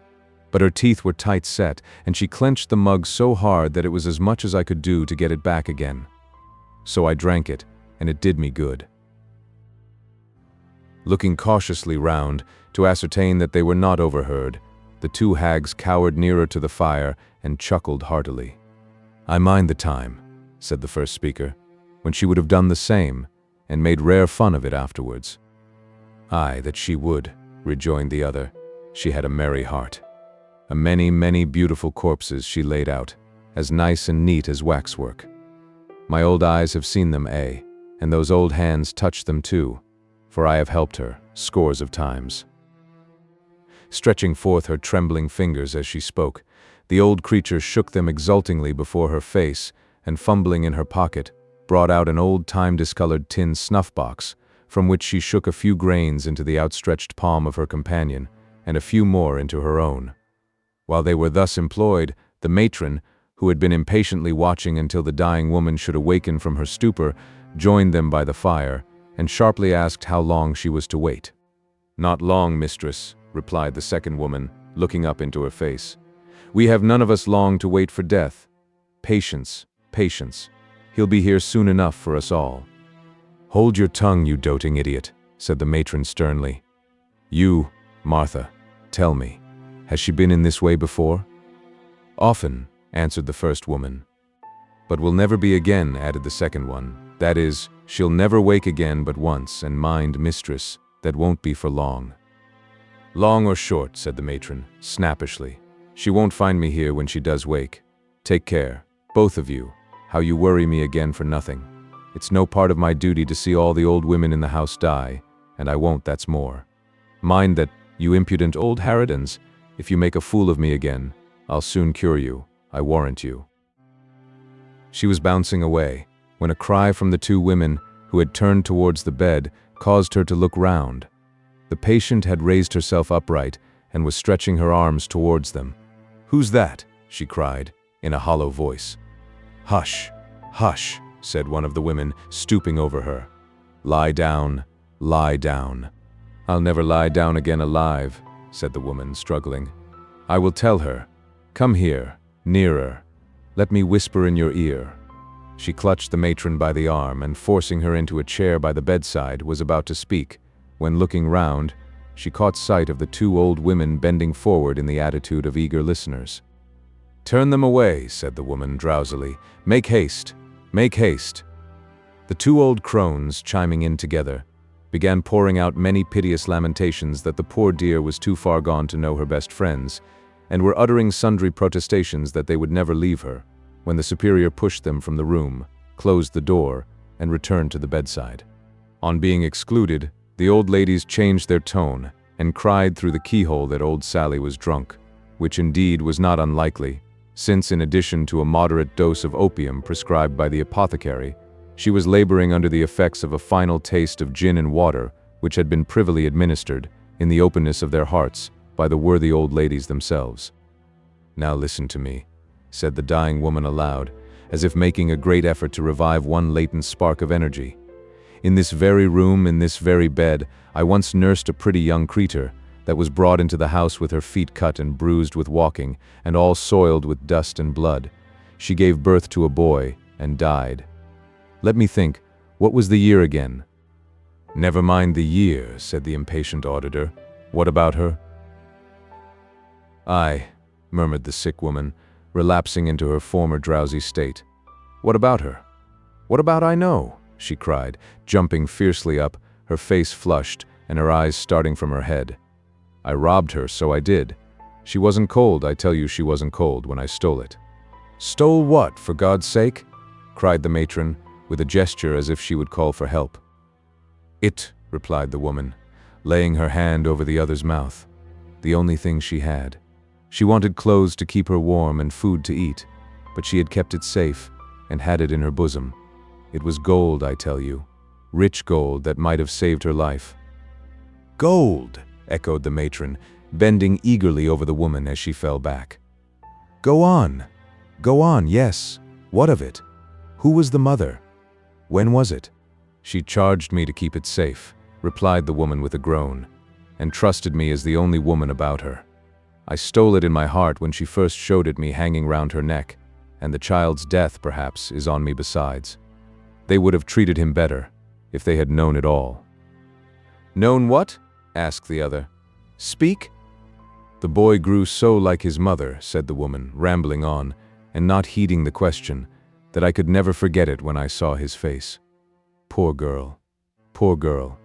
"but her teeth were tight set, and she clenched the mug so hard that it was as much as I could do to get it back again. So I drank it, and it did me good." Looking cautiously round to ascertain that they were not overheard, the two hags cowered nearer to the fire and chuckled heartily. "I mind the time," said the first speaker, "when she would have done the same, and made rare fun of it afterwards." "Aye, that she would," rejoined the other. "She had a merry heart. A many, many beautiful corpses she laid out, as nice and neat as waxwork. My old eyes have seen them, and those old hands touched them too, for I have helped her scores of times." Stretching forth her trembling fingers as she spoke, the old creature shook them exultingly before her face, and fumbling in her pocket, brought out an old time-discolored tin snuff-box, from which she shook a few grains into the outstretched palm of her companion, and a few more into her own. While they were thus employed, the matron, who had been impatiently watching until the dying woman should awaken from her stupor, joined them by the fire, and sharply asked how long she was to wait. "Not long, mistress," replied the second woman, looking up into her face. "We have none of us long to wait for death. Patience, patience. He'll be here soon enough for us all." "Hold your tongue, you doting idiot," said the matron sternly. You, Martha, tell me, has she been in this way before? Often, answered the first woman. But will never be again, added the second one. That is, she'll never wake again but once, and mind, mistress, that won't be for long. Long or short, said the matron, snappishly. She won't find me here when she does wake. Take care, both of you, how you worry me again for nothing. It's no part of my duty to see all the old women in the house die, and I won't, that's more. Mind that, you impudent old harridans, if you make a fool of me again, I'll soon cure you, I warrant you. She was bouncing away, when a cry from the two women, who had turned towards the bed, caused her to look round. The patient had raised herself upright, and was stretching her arms towards them. Who's that? She cried, in a hollow voice. Hush, hush, said one of the women, stooping over her. Lie down, lie down. I'll never lie down again alive, said the woman, struggling. I will tell her. Come here, nearer. Let me whisper in your ear. She clutched the matron by the arm and, forcing her into a chair by the bedside, was about to speak, when, looking round, she caught sight of the two old women bending forward in the attitude of eager listeners. Turn them away, said the woman drowsily. Make haste, make haste. The two old crones, chiming in together, began pouring out many piteous lamentations that the poor dear was too far gone to know her best friends, and were uttering sundry protestations that they would never leave her, when the superior pushed them from the room, closed the door, and returned to the bedside. On being excluded, the old ladies changed their tone, and cried through the keyhole that old Sally was drunk, which indeed was not unlikely, since in addition to a moderate dose of opium prescribed by the apothecary, she was laboring under the effects of a final taste of gin and water, which had been privily administered, in the openness of their hearts, by the worthy old ladies themselves. Now listen to me, said the dying woman aloud, as if making a great effort to revive one latent spark of energy. In this very room, in this very bed, I once nursed a pretty young creature, that was brought into the house with her feet cut and bruised with walking, and all soiled with dust and blood. She gave birth to a boy, and died. Let me think, what was the year again? Never mind the year, said the impatient auditor. What about her? Aye, murmured the sick woman, relapsing into her former drowsy state. What about her? What about I know? She cried, jumping fiercely up, her face flushed, and her eyes starting from her head. I robbed her, so I did. She wasn't cold, I tell you she wasn't cold when I stole it. Stole what, for God's sake? Cried the matron, with a gesture as if she would call for help. It, replied the woman, laying her hand over the other's mouth. The only thing she had. She wanted clothes to keep her warm and food to eat, but she had kept it safe and had it in her bosom. It was gold, I tell you, rich gold that might have saved her life. Gold, echoed the matron, bending eagerly over the woman as she fell back. Go on, yes, what of it? Who was the mother? When was it? She charged me to keep it safe, replied the woman with a groan, and trusted me as the only woman about her. I stole it in my heart when she first showed it me hanging round her neck, and the child's death, perhaps, is on me besides. They would have treated him better, if they had known it all. Known what? Asked the other. Speak? The boy grew so like his mother, said the woman, rambling on, and not heeding the question, that I could never forget it when I saw his face. Poor girl. Poor girl.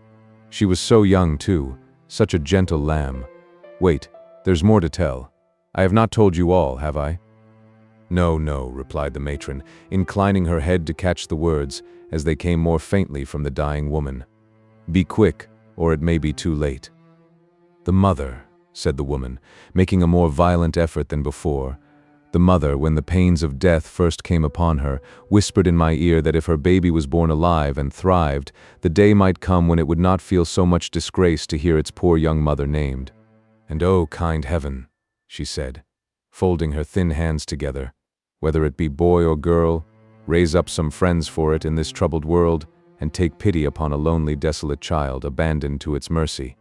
She was so young, too, such a gentle lamb. Wait, there's more to tell. I have not told you all, have I? No, no, replied the matron, inclining her head to catch the words as they came more faintly from the dying woman. Be quick, or it may be too late. The mother, said the woman, making a more violent effort than before. The mother, when the pains of death first came upon her, whispered in my ear that if her baby was born alive and thrived, the day might come when it would not feel so much disgrace to hear its poor young mother named. And oh, kind heaven, she said, folding her thin hands together, whether it be boy or girl, raise up some friends for it in this troubled world, and take pity upon a lonely, desolate child abandoned to its mercy.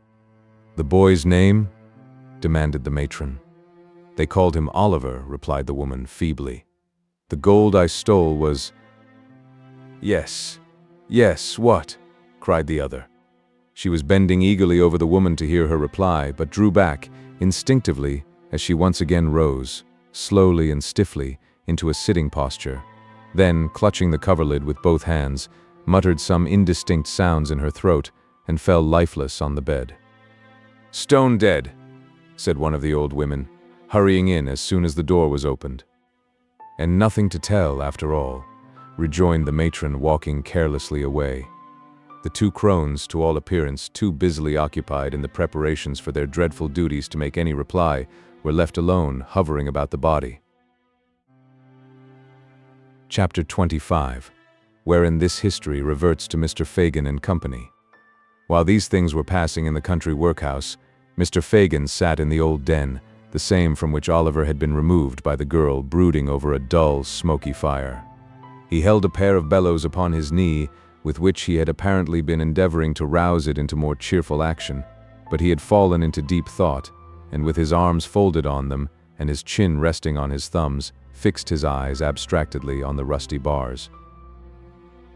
The boy's name? Demanded the matron. They called him Oliver, replied the woman feebly. The gold I stole was... Yes, what? Cried the other. She was bending eagerly over the woman to hear her reply, but drew back, instinctively, as she once again rose, slowly and stiffly, into a sitting posture. Then, clutching the coverlid with both hands, muttered some indistinct sounds in her throat and fell lifeless on the bed. "Stone dead," said one of the old women, hurrying in as soon as the door was opened. "And nothing to tell, after all," rejoined the matron, walking carelessly away. The two crones, to all appearance too busily occupied in the preparations for their dreadful duties to make any reply, were left alone, hovering about the body. Chapter 25, wherein this history reverts to Mr. Fagin and company. While these things were passing in the country workhouse, Mr. Fagin sat in the old den, the same from which Oliver had been removed by the girl, brooding over a dull, smoky fire. He held a pair of bellows upon his knee, with which he had apparently been endeavoring to rouse it into more cheerful action, but he had fallen into deep thought, and with his arms folded on them, and his chin resting on his thumbs, fixed his eyes abstractedly on the rusty bars.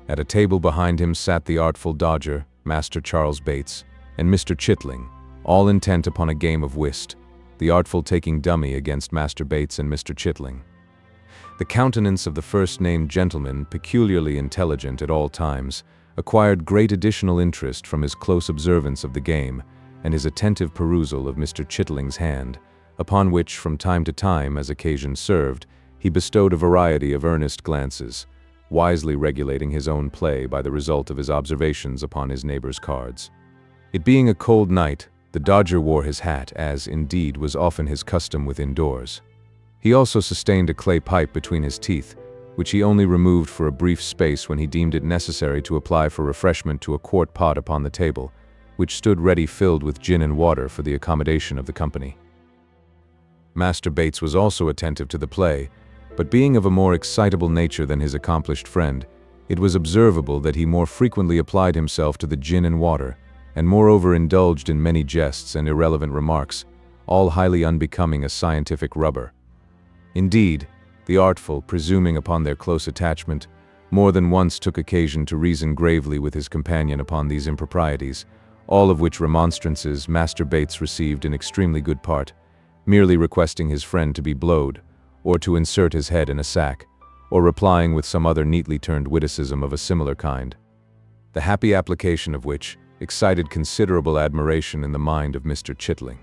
At a table behind him sat the artful Dodger, Master Charles Bates, and Mr. Chitling, all intent upon a game of whist, the artful taking dummy against Master Bates and Mr. Chitling. The countenance of the first-named gentleman, peculiarly intelligent at all times, acquired great additional interest from his close observance of the game and his attentive perusal of Mr. Chitling's hand, upon which, from time to time, as occasion served, he bestowed a variety of earnest glances, wisely regulating his own play by the result of his observations upon his neighbor's cards. It being a cold night, the Dodger wore his hat, as, indeed, was often his custom within doors. He also sustained a clay pipe between his teeth, which he only removed for a brief space when he deemed it necessary to apply for refreshment to a quart pot upon the table, which stood ready filled with gin and water for the accommodation of the company. Master Bates was also attentive to the play, but being of a more excitable nature than his accomplished friend, it was observable that he more frequently applied himself to the gin and water, and moreover indulged in many jests and irrelevant remarks, all highly unbecoming a scientific rubber. Indeed, the artful, presuming upon their close attachment, more than once took occasion to reason gravely with his companion upon these improprieties, all of which remonstrances Master Bates received in extremely good part, merely requesting his friend to be blowed, or to insert his head in a sack, or replying with some other neatly turned witticism of a similar kind, the happy application of which excited considerable admiration in the mind of Mr. Chitling.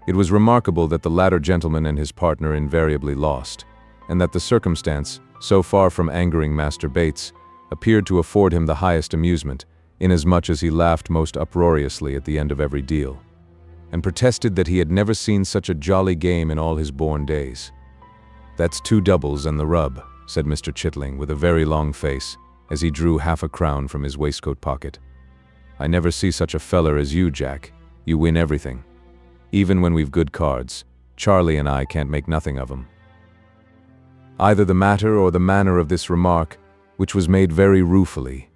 It was remarkable that the latter gentleman and his partner invariably lost, and that the circumstance, so far from angering Master Bates, appeared to afford him the highest amusement, inasmuch as he laughed most uproariously at the end of every deal, and protested that he had never seen such a jolly game in all his born days. "That's 2 doubles and the rub," said Mr. Chitling with a very long face, as he drew half a crown from his waistcoat pocket. "I never see such a feller as you, Jack. You win everything. Even when we've good cards, Charlie and I can't make nothing of 'em." Either the matter or the manner of this remark, which was made very ruefully,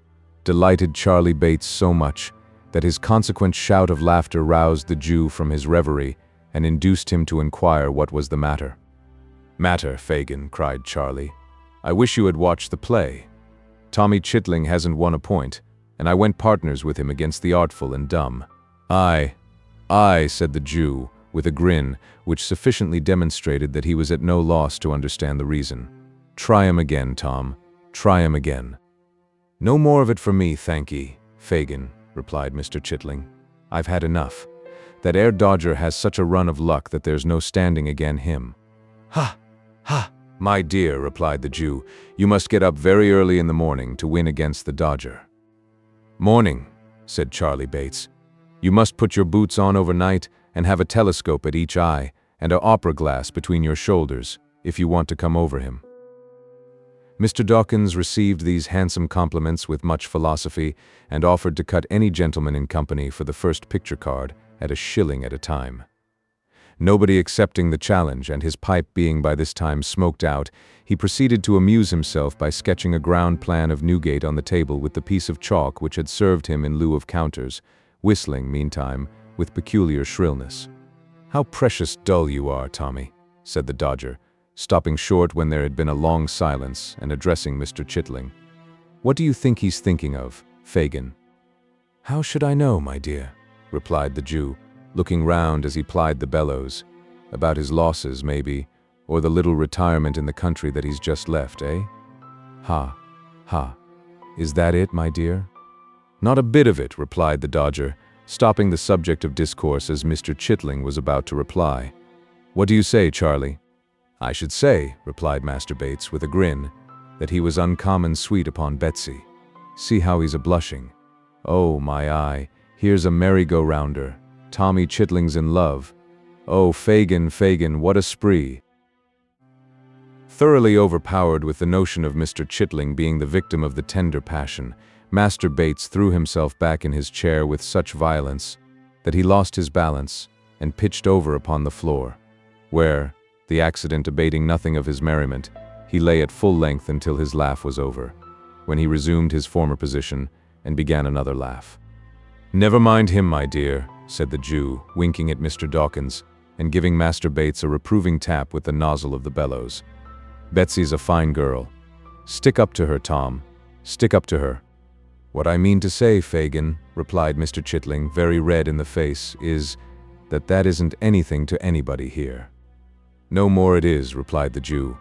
delighted Charlie Bates so much that his consequent shout of laughter roused the Jew from his reverie and induced him to inquire what was the matter. "Matter, Fagin," cried Charlie. "I wish you had watched the play. Tommy Chitling hasn't won a point, and I went partners with him against the artful and dumb." "Aye," said the Jew, with a grin, which sufficiently demonstrated that he was at no loss to understand the reason. "Try him again, Tom. Try him again." "No more of it for me, thank ye, Fagin," replied Mr. Chitling. "I've had enough. That ere Dodger has such a run of luck that there's no standing again him." "Ha! Ha! My dear," replied the Jew, "you must get up very early in the morning to win against the Dodger." "Morning," said Charlie Bates. "You must put your boots on overnight and have a telescope at each eye and an opera glass between your shoulders if you want to come over him." Mr. Dawkins received these handsome compliments with much philosophy and offered to cut any gentleman in company for the first picture card at a shilling at a time. Nobody accepting the challenge, and his pipe being by this time smoked out, he proceeded to amuse himself by sketching a ground plan of Newgate on the table with the piece of chalk which had served him in lieu of counters, whistling, meantime, with peculiar shrillness. "How precious dull you are, Tommy," said the Dodger, stopping short when there had been a long silence and addressing Mr. Chitling. "What do you think he's thinking of, Fagin?" "How should I know, my dear?" replied the Jew, looking round as he plied the bellows. "About his losses, maybe, or the little retirement in the country that he's just left, eh?" "Ha, ha. Is that it, my dear?" "Not a bit of it," replied the Dodger, stopping the subject of discourse as Mr. Chitling was about to reply. "What do you say, Charlie?" "I should say," replied Master Bates with a grin, "that he was uncommon sweet upon Betsy. See how he's a-blushing. Oh, my eye, here's a merry-go-rounder. Tommy Chitling's in love. Oh, Fagin, Fagin, what a spree!" Thoroughly overpowered with the notion of Mr. Chitling being the victim of the tender passion, Master Bates threw himself back in his chair with such violence that he lost his balance and pitched over upon the floor, where, the accident abating nothing of his merriment, he lay at full length until his laugh was over, when he resumed his former position and began another laugh. "Never mind him, my dear," said the Jew, winking at Mr. Dawkins and giving Master Bates a reproving tap with the nozzle of the bellows. "Betsy's a fine girl. Stick up to her, Tom. Stick up to her." "What I mean to say, Fagin," replied Mr. Chitling, very red in the face, "is that isn't anything to anybody here." "No more it is," replied the Jew.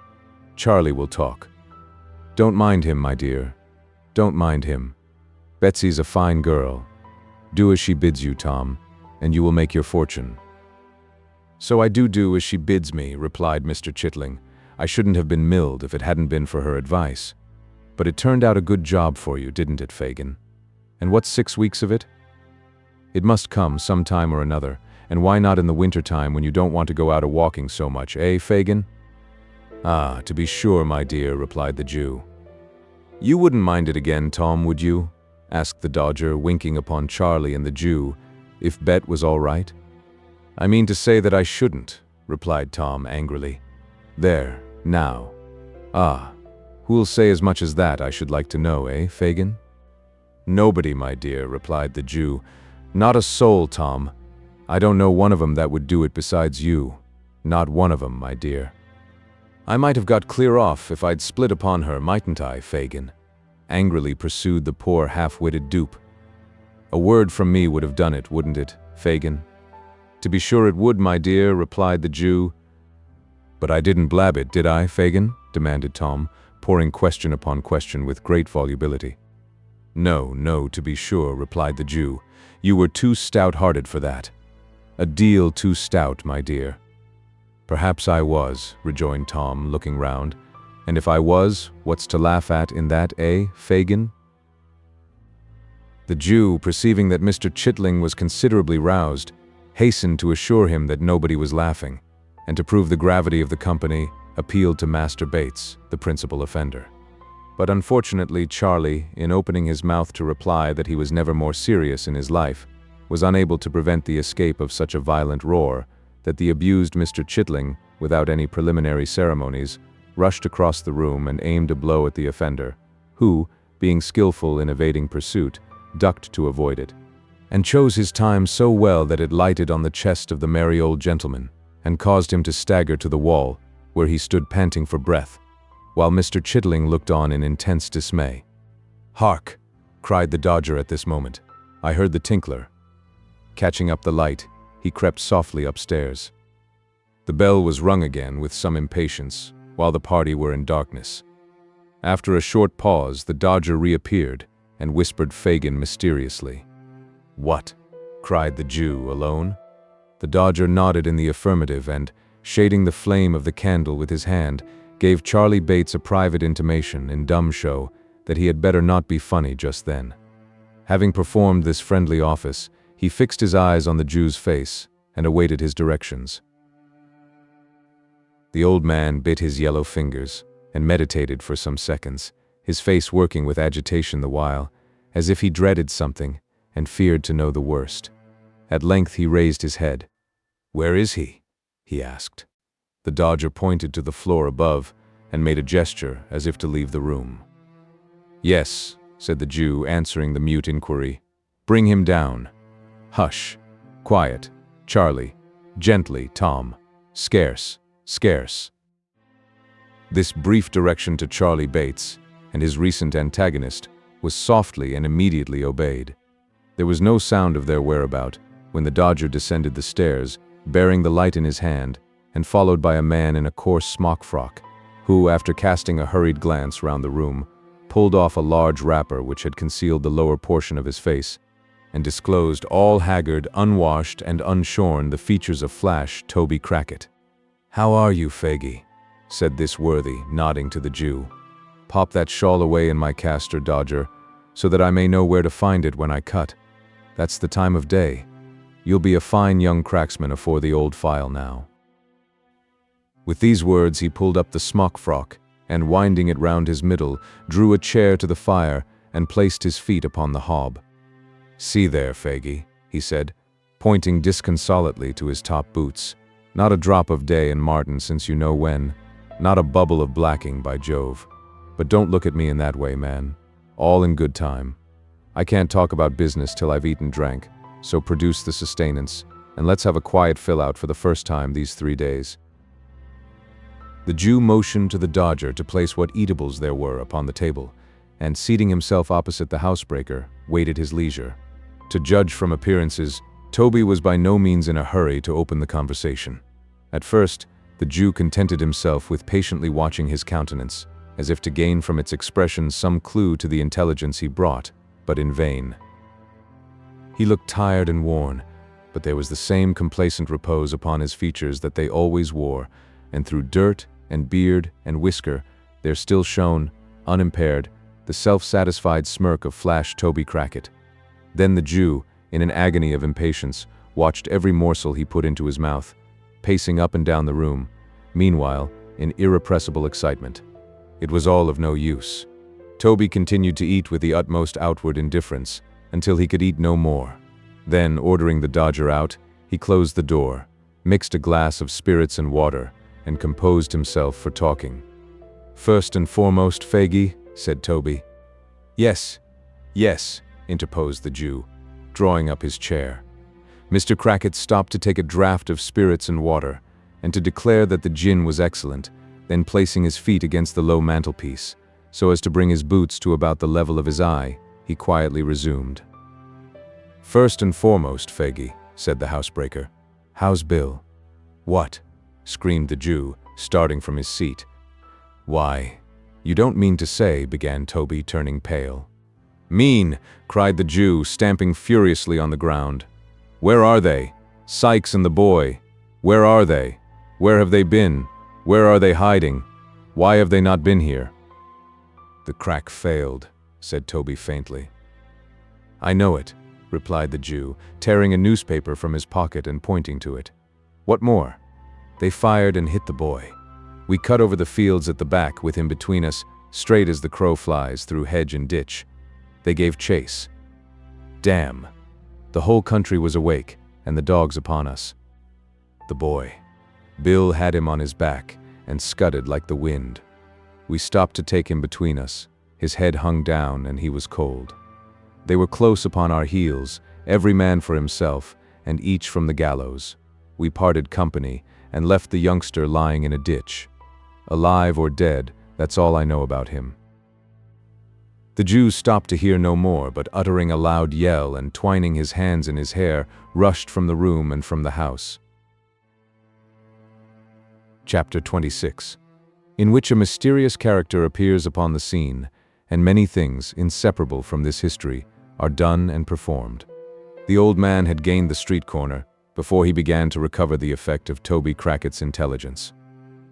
"Charlie will talk." "Don't mind him, my dear. Don't mind him. Betsy's a fine girl. Do as she bids you, Tom, and you will make your fortune." "So I do as she bids me," replied Mr. Chitling. "I shouldn't have been milled if it hadn't been for her advice. But it turned out a good job for you, didn't it, Fagin? And what's 6 weeks of it? It must come some time or another, and why not in the winter time when you don't want to go out a-walking so much, eh, Fagin?" "Ah, to be sure, my dear," replied the Jew. "You wouldn't mind it again, Tom, would you?" asked the Dodger, winking upon Charlie and the Jew, "if Bet was all right?" "I mean to say that I shouldn't," replied Tom angrily. "There, now. Ah, who'll say as much as that, I should like to know, eh, Fagin?" "Nobody, my dear," replied the Jew. "Not a soul, Tom. I don't know one of 'em that would do it besides you. Not one of 'em, my dear." "I might have got clear off if I'd split upon her, mightn't I, Fagin?" angrily pursued the poor half-witted dupe. "A word from me would have done it, wouldn't it, Fagin?" "To be sure it would, my dear," replied the Jew. "But I didn't blab it, did I, Fagin?" demanded Tom, pouring question upon question with great volubility. "No, no, to be sure," replied the Jew. "You were too stout-hearted for that. A deal too stout, my dear." "Perhaps I was," rejoined Tom, looking round. "And if I was, what's to laugh at in that, eh, Fagin?" The Jew, perceiving that Mr. Chitling was considerably roused, hastened to assure him that nobody was laughing, and to prove the gravity of the company, appealed to Master Bates, the principal offender. But unfortunately, Charlie, in opening his mouth to reply that he was never more serious in his life, was unable to prevent the escape of such a violent roar that the abused Mr. Chitling, without any preliminary ceremonies, rushed across the room and aimed a blow at the offender, who, being skillful in evading pursuit, ducked to avoid it, and chose his time so well that it lighted on the chest of the merry old gentleman, and caused him to stagger to the wall, where he stood panting for breath, while Mr. Chitling looked on in intense dismay. "Hark!" cried the Dodger at this moment. "I heard the tinkler." Catching up the light, he crept softly upstairs. The bell was rung again with some impatience, while the party were in darkness. After a short pause, the Dodger reappeared and whispered Fagin mysteriously. "What?" cried the Jew, alone. The Dodger nodded in the affirmative and, shading the flame of the candle with his hand, gave Charlie Bates a private intimation, in dumb show, that he had better not be funny just then. Having performed this friendly office, he fixed his eyes on the Jew's face and awaited his directions. The old man bit his yellow fingers and meditated for some seconds, his face working with agitation the while, as if he dreaded something and feared to know the worst. At length he raised his head. "Where is he?" he asked. The Dodger pointed to the floor above and made a gesture as if to leave the room. "Yes," said the Jew, answering the mute inquiry. "Bring him down. Hush. Quiet. Charlie. Gently, Tom. Scarce. Scarce." This brief direction to Charlie Bates and his recent antagonist was softly and immediately obeyed. There was no sound of their whereabout when the Dodger descended the stairs, bearing the light in his hand, and followed by a man in a coarse smock frock, who, after casting a hurried glance round the room, pulled off a large wrapper which had concealed the lower portion of his face, and disclosed all haggard, unwashed, and unshorn the features of Flash Toby Crackit. "How are you, Faggy?" said this worthy, nodding to the Jew. "Pop that shawl away in my castor, Dodger, so that I may know where to find it when I cut. That's the time of day. You'll be a fine young cracksman afore the old file now." With these words he pulled up the smock frock, and winding it round his middle, drew a chair to the fire and placed his feet upon the hob. "See there, Faggy," he said, pointing disconsolately to his top boots. "Not a drop of day in Martin since you know when, not a bubble of blacking, by Jove. But don't look at me in that way, man. All in good time. I can't talk about business till I've eaten and drank, so produce the sustenance, and let's have a quiet fill-out for the first time these 3 days." The Jew motioned to the Dodger to place what eatables there were upon the table, and seating himself opposite the housebreaker, waited his leisure. To judge from appearances, Toby was by no means in a hurry to open the conversation. At first, the Jew contented himself with patiently watching his countenance, as if to gain from its expression some clue to the intelligence he brought, but in vain. He looked tired and worn, but there was the same complacent repose upon his features that they always wore, and through dirt and beard and whisker there still shone, unimpaired, the self-satisfied smirk of Flash Toby Crackit. Then the Jew, in an agony of impatience, watched every morsel he put into his mouth, pacing up and down the room, meanwhile in irrepressible excitement. It was all of no use. Toby continued to eat with the utmost outward indifference until he could eat no more. Then, ordering the Dodger out, he closed the door, mixed a glass of spirits and water, and composed himself for talking. "First and foremost, Faggy," said Toby. "Yes, yes," interposed the Jew, drawing up his chair. Mr. Crackit stopped to take a draught of spirits and water, and to declare that the gin was excellent, then placing his feet against the low mantelpiece, so as to bring his boots to about the level of his eye, he quietly resumed. "First and foremost, Faggy," said the housebreaker, "how's Bill?" "What?" screamed the Jew, starting from his seat. "Why, you don't mean to say," began Toby, turning pale. "Mean!" cried the Jew, stamping furiously on the ground. "Where are they? Sykes and the boy. Where are they? Where have they been? Where are they hiding? Why have they not been here?" "The crack failed," said Toby faintly. "I know it," replied the Jew, tearing a newspaper from his pocket and pointing to it. "What more?" "They fired and hit the boy. We cut over the fields at the back with him between us, straight as the crow flies, through hedge and ditch. They gave chase. Damn! The whole country was awake, and the dogs upon us. The boy. Bill had him on his back, and scudded like the wind. We stopped to take him between us. His head hung down, and he was cold. They were close upon our heels, every man for himself, and each from the gallows. We parted company, and left the youngster lying in a ditch. Alive or dead, that's all I know about him." The Jew stopped to hear no more, but uttering a loud yell and twining his hands in his hair, rushed from the room and from the house. Chapter 26, in which a mysterious character appears upon the scene, and many things, inseparable from this history, are done and performed. The old man had gained the street corner before he began to recover the effect of Toby Crackit's intelligence.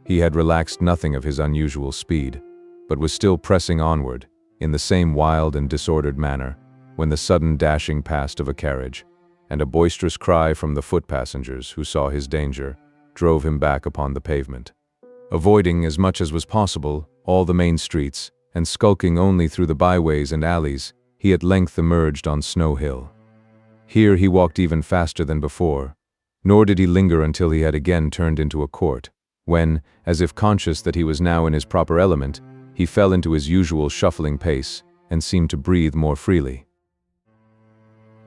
He had relaxed nothing of his unusual speed, but was still pressing onward, in the same wild and disordered manner, when the sudden dashing past of a carriage, and a boisterous cry from the foot passengers who saw his danger, drove him back upon the pavement. Avoiding, as much as was possible, all the main streets, and skulking only through the byways and alleys, he at length emerged on Snow Hill. Here he walked even faster than before, nor did he linger until he had again turned into a court, when, as if conscious that he was now in his proper element, he fell into his usual shuffling pace, and seemed to breathe more freely.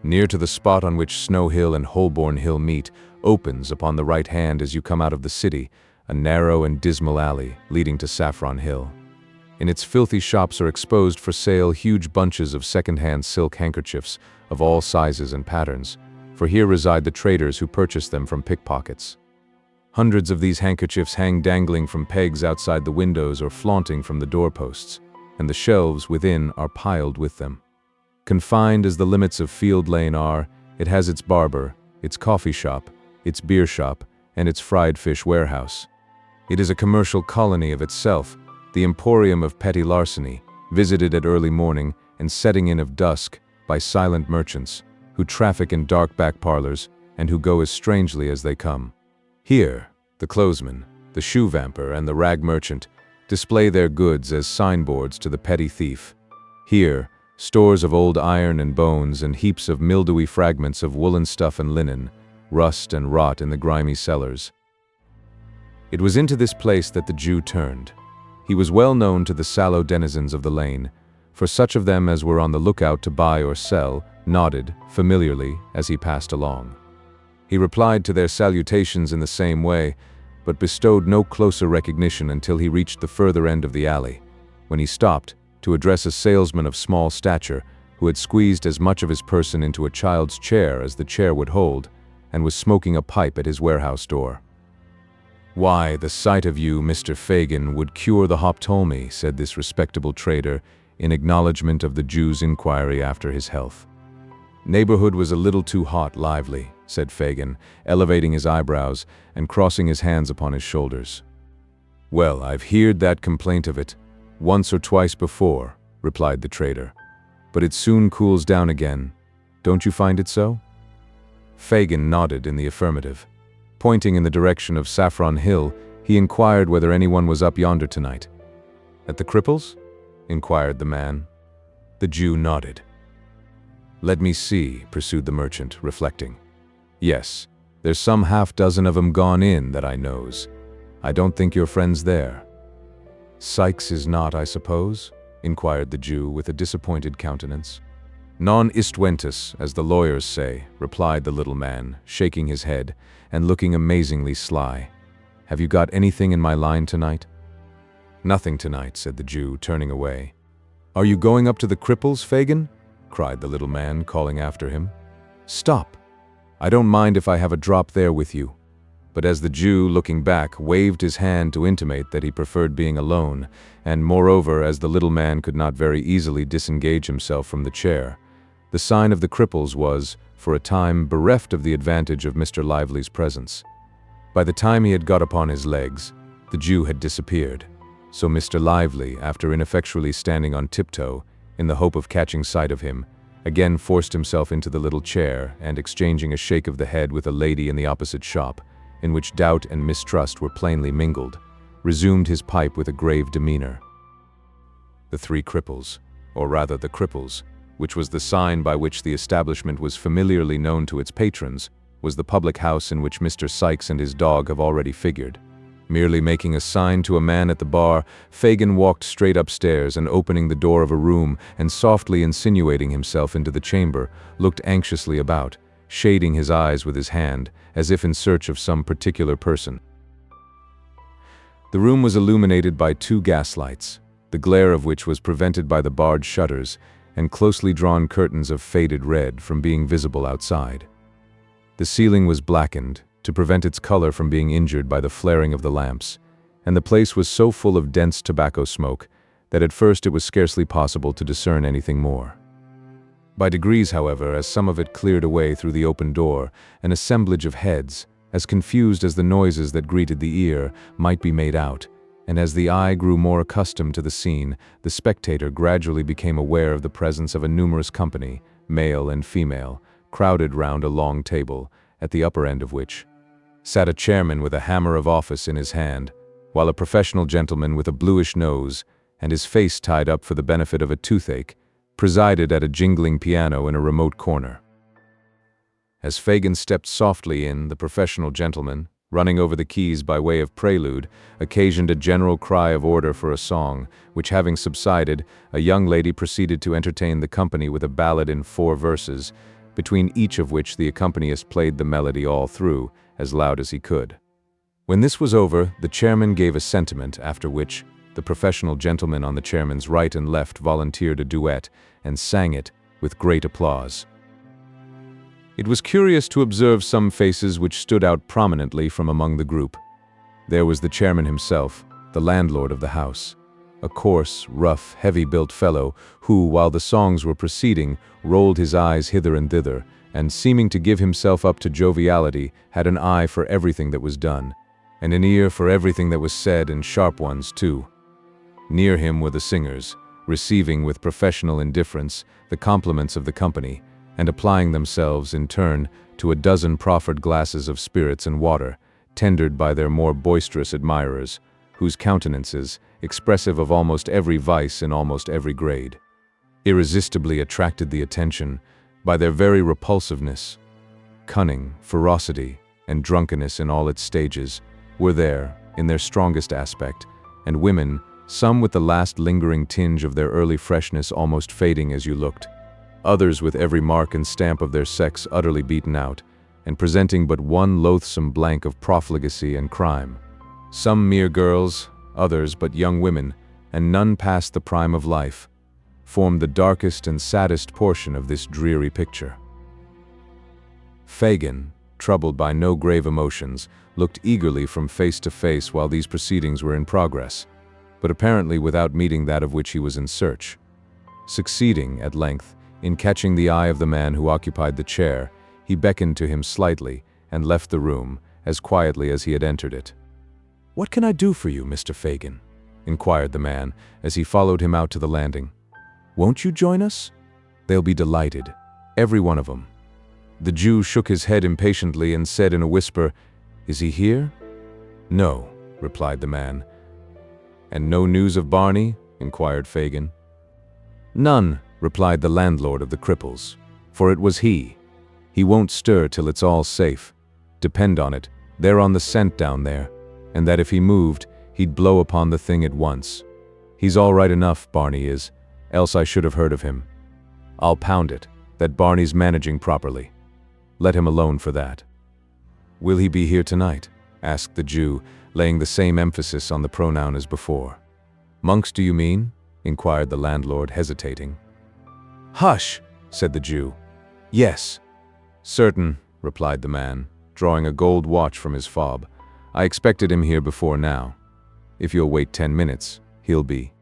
Near to the spot on which Snow Hill and Holborn Hill meet, opens, upon the right hand as you come out of the city, a narrow and dismal alley leading to Saffron Hill. In its filthy shops are exposed for sale huge bunches of second-hand silk handkerchiefs of all sizes and patterns, for here reside the traders who purchase them from pickpockets. Hundreds of these handkerchiefs hang dangling from pegs outside the windows or flaunting from the doorposts, and the shelves within are piled with them. Confined as the limits of Field Lane are, it has its barber, its coffee shop, its beer shop, and its fried fish warehouse. It is a commercial colony of itself, the emporium of petty larceny, visited at early morning and setting in of dusk by silent merchants, who traffic in dark back parlors and who go as strangely as they come. Here, the clothesman, the shoe vamper, and the rag merchant display their goods as signboards to the petty thief. Here, stores of old iron and bones and heaps of mildewy fragments of woolen stuff and linen rust and rot in the grimy cellars. It was into this place that the Jew turned. He was well known to the sallow denizens of the lane, for such of them as were on the lookout to buy or sell nodded familiarly as he passed along. He replied to their salutations in the same way, but bestowed no closer recognition until he reached the further end of the alley, when he stopped to address a salesman of small stature who had squeezed as much of his person into a child's chair as the chair would hold, and was smoking a pipe at his warehouse door. "Why, the sight of you, Mr. Fagin, would cure the hoptolmy," said this respectable trader, in acknowledgment of the Jew's inquiry after his health. "Neighborhood was a little too hot lively," said Fagin, elevating his eyebrows and crossing his hands upon his shoulders. "Well, I've heard that complaint of it once or twice before," replied the trader. "But it soon cools down again. Don't you find it so?" Fagin nodded in the affirmative. Pointing in the direction of Saffron Hill, he inquired whether anyone was up yonder tonight. "At the Cripples?" inquired the man. The Jew nodded. "Let me see," pursued the merchant, reflecting. "Yes, there's some half-dozen of 'em gone in that I knows. I don't think your friend's there." "Sykes is not, I suppose?" inquired the Jew with a disappointed countenance. "Non istwentus, as the lawyers say," replied the little man, shaking his head and looking amazingly sly. "Have you got anything in my line tonight?" "Nothing tonight," said the Jew, turning away. "Are you going up to the Cripples, Fagin?" cried the little man, calling after him. "Stop! I don't mind if I have a drop there with you." But as the Jew, looking back, waved his hand to intimate that he preferred being alone, and moreover, as the little man could not very easily disengage himself from the chair, the sign of the Cripples was, for a time, bereft of the advantage of Mr. Lively's presence. By the time he had got upon his legs, the Jew had disappeared, so Mr. Lively, after ineffectually standing on tiptoe, in the hope of catching sight of him, again forced himself into the little chair and, exchanging a shake of the head with a lady in the opposite shop, in which doubt and mistrust were plainly mingled, resumed his pipe with a grave demeanor. The Three Cripples, or rather the Cripples, which was the sign by which the establishment was familiarly known to its patrons, was the public house in which Mr. Sykes and his dog have already figured. Merely making a sign to a man at the bar, Fagin walked straight upstairs and, opening the door of a room and softly insinuating himself into the chamber, looked anxiously about, shading his eyes with his hand, as if in search of some particular person. The room was illuminated by 2 gaslights, the glare of which was prevented by the barred shutters and closely drawn curtains of faded red from being visible outside. The ceiling was blackened, to prevent its color from being injured by the flaring of the lamps, and the place was so full of dense tobacco smoke that at first it was scarcely possible to discern anything more. By degrees, however, as some of it cleared away through the open door, an assemblage of heads, as confused as the noises that greeted the ear, might be made out, and as the eye grew more accustomed to the scene, the spectator gradually became aware of the presence of a numerous company, male and female, crowded round a long table, at the upper end of which sat a chairman with a hammer of office in his hand, while a professional gentleman with a bluish nose and his face tied up for the benefit of a toothache presided at a jingling piano in a remote corner. As Fagin stepped softly in, the professional gentleman, running over the keys by way of prelude, occasioned a general cry of order for a song, which having subsided, a young lady proceeded to entertain the company with a ballad in 4 verses, between each of which the accompanist played the melody all through, as loud as he could. When this was over, the chairman gave a sentiment, after which, The professional gentlemen on the chairman's right and left volunteered a duet and sang it with great applause. It was curious to observe some faces which stood out prominently from among the group. There was the chairman himself, the landlord of the house, a coarse, rough, heavy-built fellow who, while the songs were proceeding, rolled his eyes hither and thither, and seeming to give himself up to joviality, had an eye for everything that was done, and an ear for everything that was said, and sharp ones too. Near him were the singers, receiving with professional indifference the compliments of the company, and applying themselves, in turn, to a dozen proffered glasses of spirits and water, tendered by their more boisterous admirers, whose countenances, expressive of almost every vice in almost every grade, irresistibly attracted the attention by their very repulsiveness. Cunning, ferocity, and drunkenness in all its stages were there, in their strongest aspect, and women, some with the last lingering tinge of their early freshness almost fading as you looked, others with every mark and stamp of their sex utterly beaten out, and presenting but one loathsome blank of profligacy and crime. Some mere girls, others but young women, and none past the prime of life, formed the darkest and saddest portion of this dreary picture. Fagin, troubled by no grave emotions, looked eagerly from face to face while these proceedings were in progress, but apparently without meeting that of which he was in search. Succeeding, at length, in catching the eye of the man who occupied the chair, he beckoned to him slightly and left the room as quietly as he had entered it. "What can I do for you, Mr. Fagin?" inquired the man as he followed him out to the landing. "Won't you join us? They'll be delighted, every one of them." The Jew shook his head impatiently and said in a whisper, "Is he here?" "No," replied the man. "And no news of Barney?" inquired Fagin. "None," replied the landlord of the Cripples, "for it was he. He won't stir till it's all safe. Depend on it, they're on the scent down there, and that if he moved, he'd blow upon the thing at once. He's all right enough, Barney is, else I should have heard of him. I'll pound it, that Barney's managing properly. Let him alone for that." "Will he be here tonight?" asked the Jew, laying the same emphasis on the pronoun as before. "Monks, do you mean?" inquired the landlord, hesitating. "Hush," said the Jew. "Yes." "Certain," replied the man, drawing a gold watch from his fob. "I expected him here before now. If you'll wait 10 minutes, he'll be."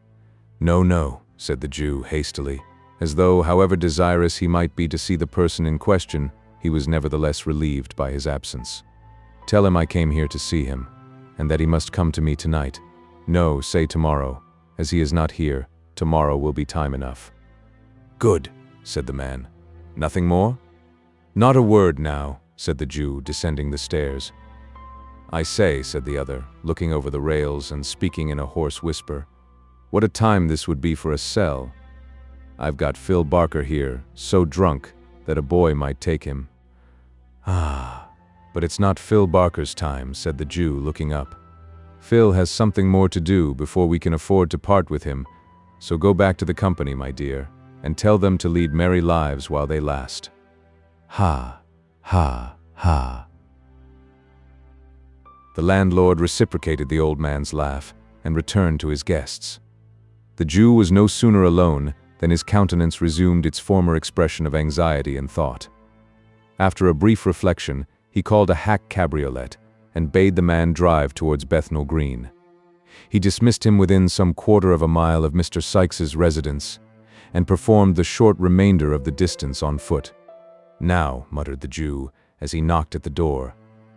"No, no," said the Jew hastily, as though, however desirous he might be to see the person in question, he was nevertheless relieved by his absence. "Tell him I came here to see him, and that he must come to me tonight. No, say tomorrow. As he is not here, tomorrow will be time enough." "Good," said the man. "Nothing more?" "Not a word now," said the Jew, descending the stairs. "I say," said the other, looking over the rails and speaking in a hoarse whisper, "what a time this would be for a cell. I've got Phil Barker here, so drunk that a boy might take him." "Ah, but it's not Phil Barker's time," said the Jew, looking up. "Phil has something more to do before we can afford to part with him, so go back to the company, my dear, and tell them to lead merry lives while they last." "Ha, ha, ha." The landlord reciprocated the old man's laugh and returned to his guests. The Jew was no sooner alone than his countenance resumed its former expression of anxiety and thought. After a brief reflection, he called a hack cabriolet and bade the man drive towards Bethnal Green. He dismissed him within some quarter of a mile of Mr. Sykes's residence, and performed the short remainder of the distance on foot. "Now," muttered the Jew, as he knocked at the door,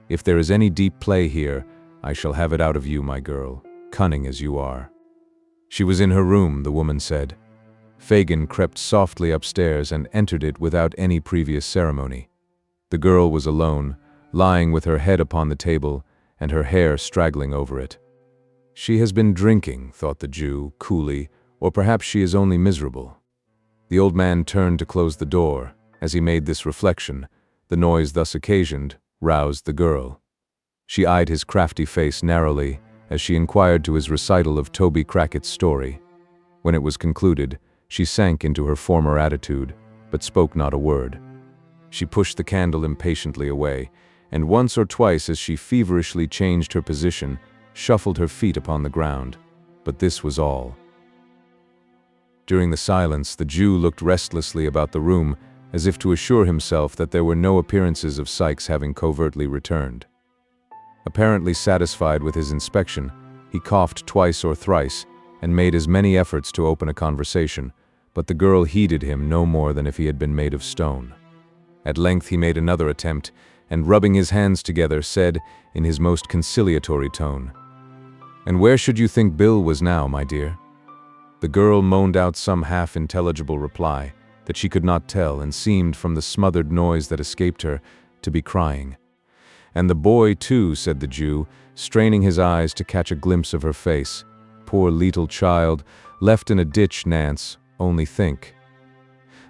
"if there is any deep play here, I shall have it out of you, my girl, cunning as you are." "She was in her room," the woman said. Fagin crept softly upstairs and entered it without any previous ceremony. The girl was alone, lying with her head upon the table and her hair straggling over it. "She has been drinking," thought the Jew, coolly, "or perhaps she is only miserable." The old man turned to close the door. As he made this reflection, the noise thus occasioned roused the girl. She eyed his crafty face narrowly as she inquired to his recital of Toby Crackett's story. When it was concluded, she sank into her former attitude, but spoke not a word. She pushed the candle impatiently away, and once or twice as she feverishly changed her position, shuffled her feet upon the ground. but this was all. During the silence, the Jew looked restlessly about the room, as if to assure himself that there were no appearances of Sikes having covertly returned. Apparently satisfied with his inspection, he coughed twice or thrice and made as many efforts to open a conversation, but the girl heeded him no more than if he had been made of stone. At length he made another attempt, and rubbing his hands together, said, in his most conciliatory tone, "And where should you think Bill was now, my dear?" The girl moaned out some half-intelligible reply that she could not tell, and seemed, from the smothered noise that escaped her, to be crying. "And the boy, too," said the Jew, straining his eyes to catch a glimpse of her face. "Poor leetle child, left in a ditch, Nance, only think."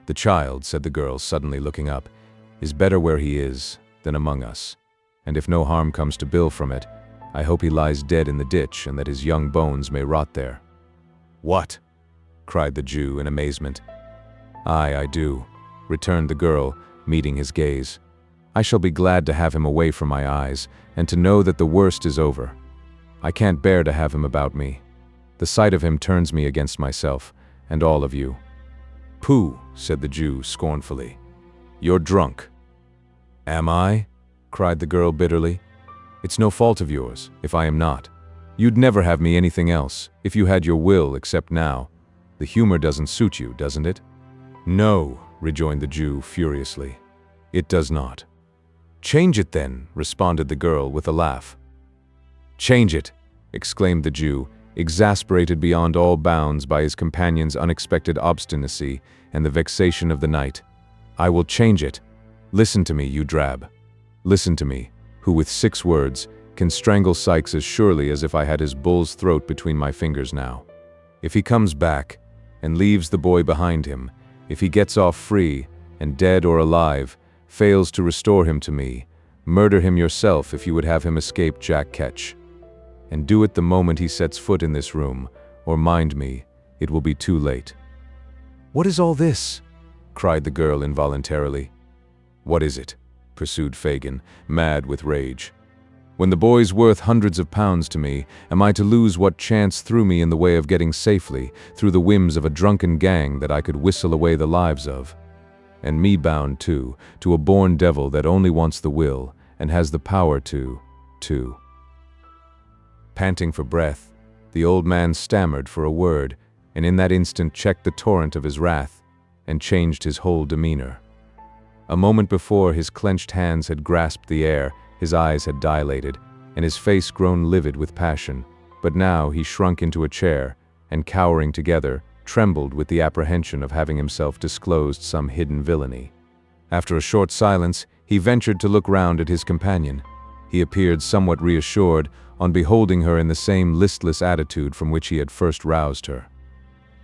"The child," said the girl, suddenly looking up, "is better where he is than among us. And if no harm comes to Bill from it, I hope he lies dead in the ditch and that his young bones may rot there." "What?" cried the Jew in amazement. "Aye, I do," returned the girl, meeting his gaze. "I shall be glad to have him away from my eyes, and to know that the worst is over. I can't bear to have him about me. The sight of him turns me against myself, and all of you." "Pooh," said the Jew scornfully. "You're drunk." "Am I?" cried the girl bitterly. "It's no fault of yours, if I am not. You'd never have me anything else, if you had your will, except now. The humor doesn't suit you, doesn't it?" "No," rejoined the Jew furiously. "It does not." "Change it then," responded the girl with a laugh. "Change it," exclaimed the Jew, exasperated beyond all bounds by his companion's unexpected obstinacy and the vexation of the night. "I will change it. Listen to me, you drab. Listen to me, who with 6 words can strangle Sikes as surely as if I had his bull's throat between my fingers now. If he comes back and leaves the boy behind him, if he gets off free and, dead or alive, fails to restore him to me, murder him yourself if you would have him escape Jack Ketch. And do it the moment he sets foot in this room, or mind me, it will be too late." "What is all this?" cried the girl involuntarily. "What is it?" pursued Fagin, mad with rage. "When the boy's worth hundreds of pounds to me, am I to lose what chance threw me in the way of getting safely, through the whims of a drunken gang that I could whistle away the lives of? And me bound, too, to a born devil that only wants the will, and has the power to. Panting for breath, the old man stammered for a word, and in that instant checked the torrent of his wrath, and changed his whole demeanor. A moment before, his clenched hands had grasped the air, his eyes had dilated, and his face grown livid with passion, but now he shrunk into a chair, and cowering together, trembled with the apprehension of having himself disclosed some hidden villainy. After a short silence, he ventured to look round at his companion. He appeared somewhat reassured on beholding her in the same listless attitude from which he had first roused her.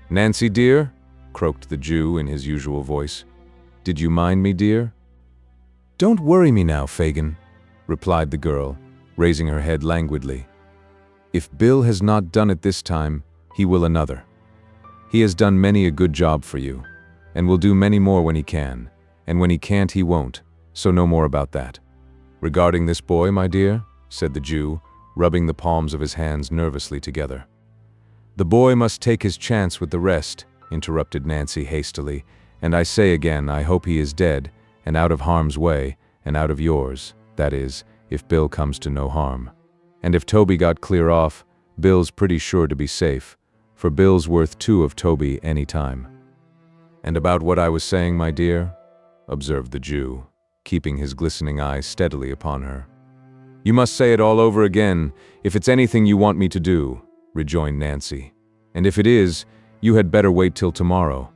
"Nancy, dear," croaked the Jew in his usual voice, "did you mind me, dear?" "Don't worry me now, Fagin," replied the girl, raising her head languidly. "If Bill has not done it this time, he will another. He has done many a good job for you, and will do many more when he can, and when he can't he won't, so no more about that. Regarding this boy, my dear," said the Jew, rubbing the palms of his hands nervously together. "The boy must take his chance with the rest," interrupted Nancy hastily, "and I say again, I hope he is dead, and out of harm's way, and out of yours, that is, if Bill comes to no harm. And if Toby got clear off, Bill's pretty sure to be safe, for Bill's worth 2 of Toby any time." "And about what I was saying, my dear?" observed the Jew, keeping his glistening eyes steadily upon her. "You must say it all over again, if it's anything you want me to do," rejoined Nancy. "And if it is, you had better wait till tomorrow.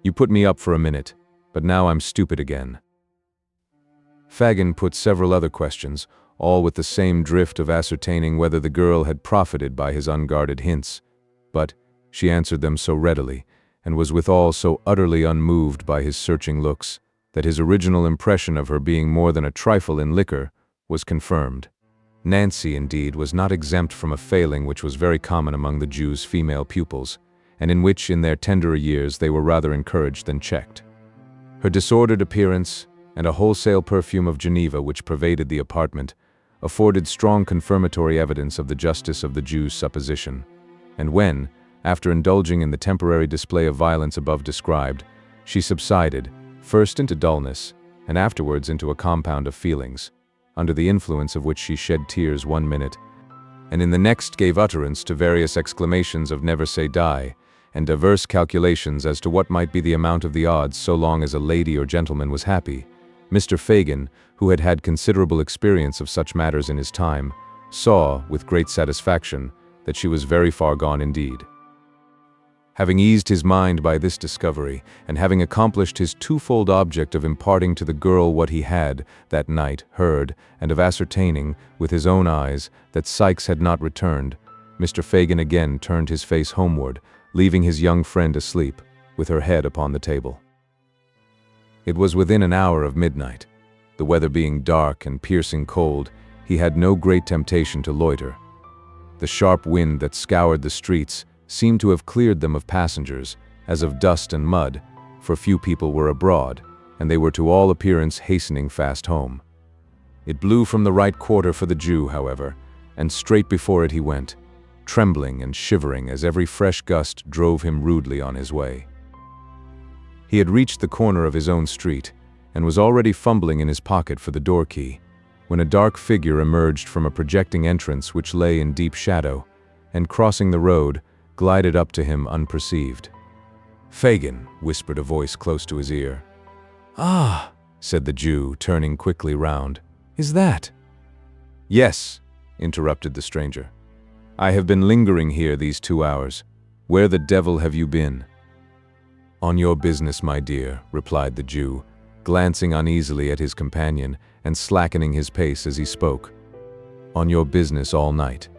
You put me up for a minute, but now I'm stupid again." Fagin put several other questions, all with the same drift of ascertaining whether the girl had profited by his unguarded hints, but she answered them so readily, and was withal so utterly unmoved by his searching looks, that his original impression of her being more than a trifle in liquor was confirmed. Nancy, indeed, was not exempt from a failing which was very common among the Jew's female pupils, and in which, in their tenderer years, they were rather encouraged than checked. Her disordered appearance, and a wholesale perfume of Geneva which pervaded the apartment, afforded strong confirmatory evidence of the justice of the Jew's supposition, and when, after indulging in the temporary display of violence above described, she subsided, first into dullness, and afterwards into a compound of feelings, under the influence of which she shed tears 1 minute, and in the next gave utterance to various exclamations of never say die, and diverse calculations as to what might be the amount of the odds so long as a lady or gentleman was happy, Mr. Fagin, who had had considerable experience of such matters in his time, saw, with great satisfaction, that she was very far gone indeed. Having eased his mind by this discovery, and having accomplished his twofold object of imparting to the girl what he had, that night, heard, and of ascertaining, with his own eyes, that Sikes had not returned, Mr. Fagin again turned his face homeward, leaving his young friend asleep, with her head upon the table. It was within an hour of midnight. The weather being dark and piercing cold, he had no great temptation to loiter. The sharp wind that scoured the streets seemed to have cleared them of passengers, as of dust and mud, for few people were abroad, and they were to all appearance hastening fast home. It blew from the right quarter for the Jew, however, and straight before it he went, trembling and shivering as every fresh gust drove him rudely on his way. He had reached the corner of his own street, and was already fumbling in his pocket for the door key, when a dark figure emerged from a projecting entrance which lay in deep shadow, and crossing the road, glided up to him unperceived. "Fagin," whispered a voice close to his ear. "Ah," said the Jew, turning quickly round. "Is that—" "Yes," interrupted the stranger. "I have been lingering here these 2 hours. Where the devil have you been?" "On your business, my dear," replied the Jew, glancing uneasily at his companion and slackening his pace as he spoke. "On your business all night."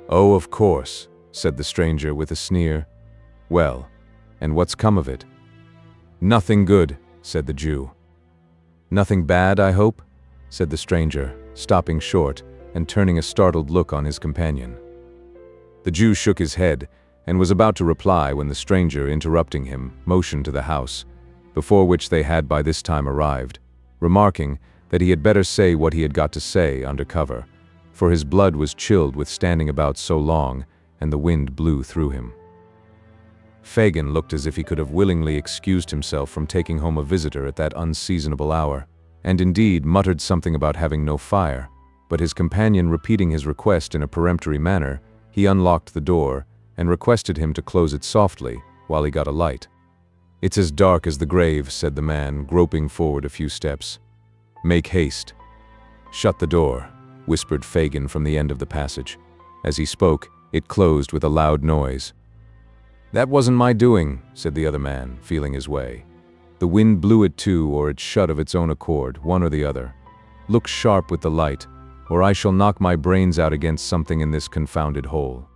"Oh, of course," said the stranger with a sneer. "Well, and what's come of it?" "Nothing good," said the Jew. "Nothing bad, I hope?" said the stranger, stopping short and turning a startled look on his companion. The Jew shook his head and was about to reply when the stranger, interrupting him, motioned to the house, before which they had by this time arrived, remarking that he had better say what he had got to say under cover, for his blood was chilled with standing about so long, and the wind blew through him. Fagin looked as if he could have willingly excused himself from taking home a visitor at that unseasonable hour, and indeed muttered something about having no fire, but his companion repeating his request in a peremptory manner, he unlocked the door and requested him to close it softly while he got a light. "It's as dark as the grave," said the man, groping forward a few steps. "Make haste." "Shut the door," whispered Fagin from the end of the passage. As he spoke, it closed with a loud noise. "That wasn't my doing," said the other man, feeling his way. "The wind blew it to, or it shut of its own accord, one or the other. Look sharp with the light, or I shall knock my brains out against something in this confounded hole."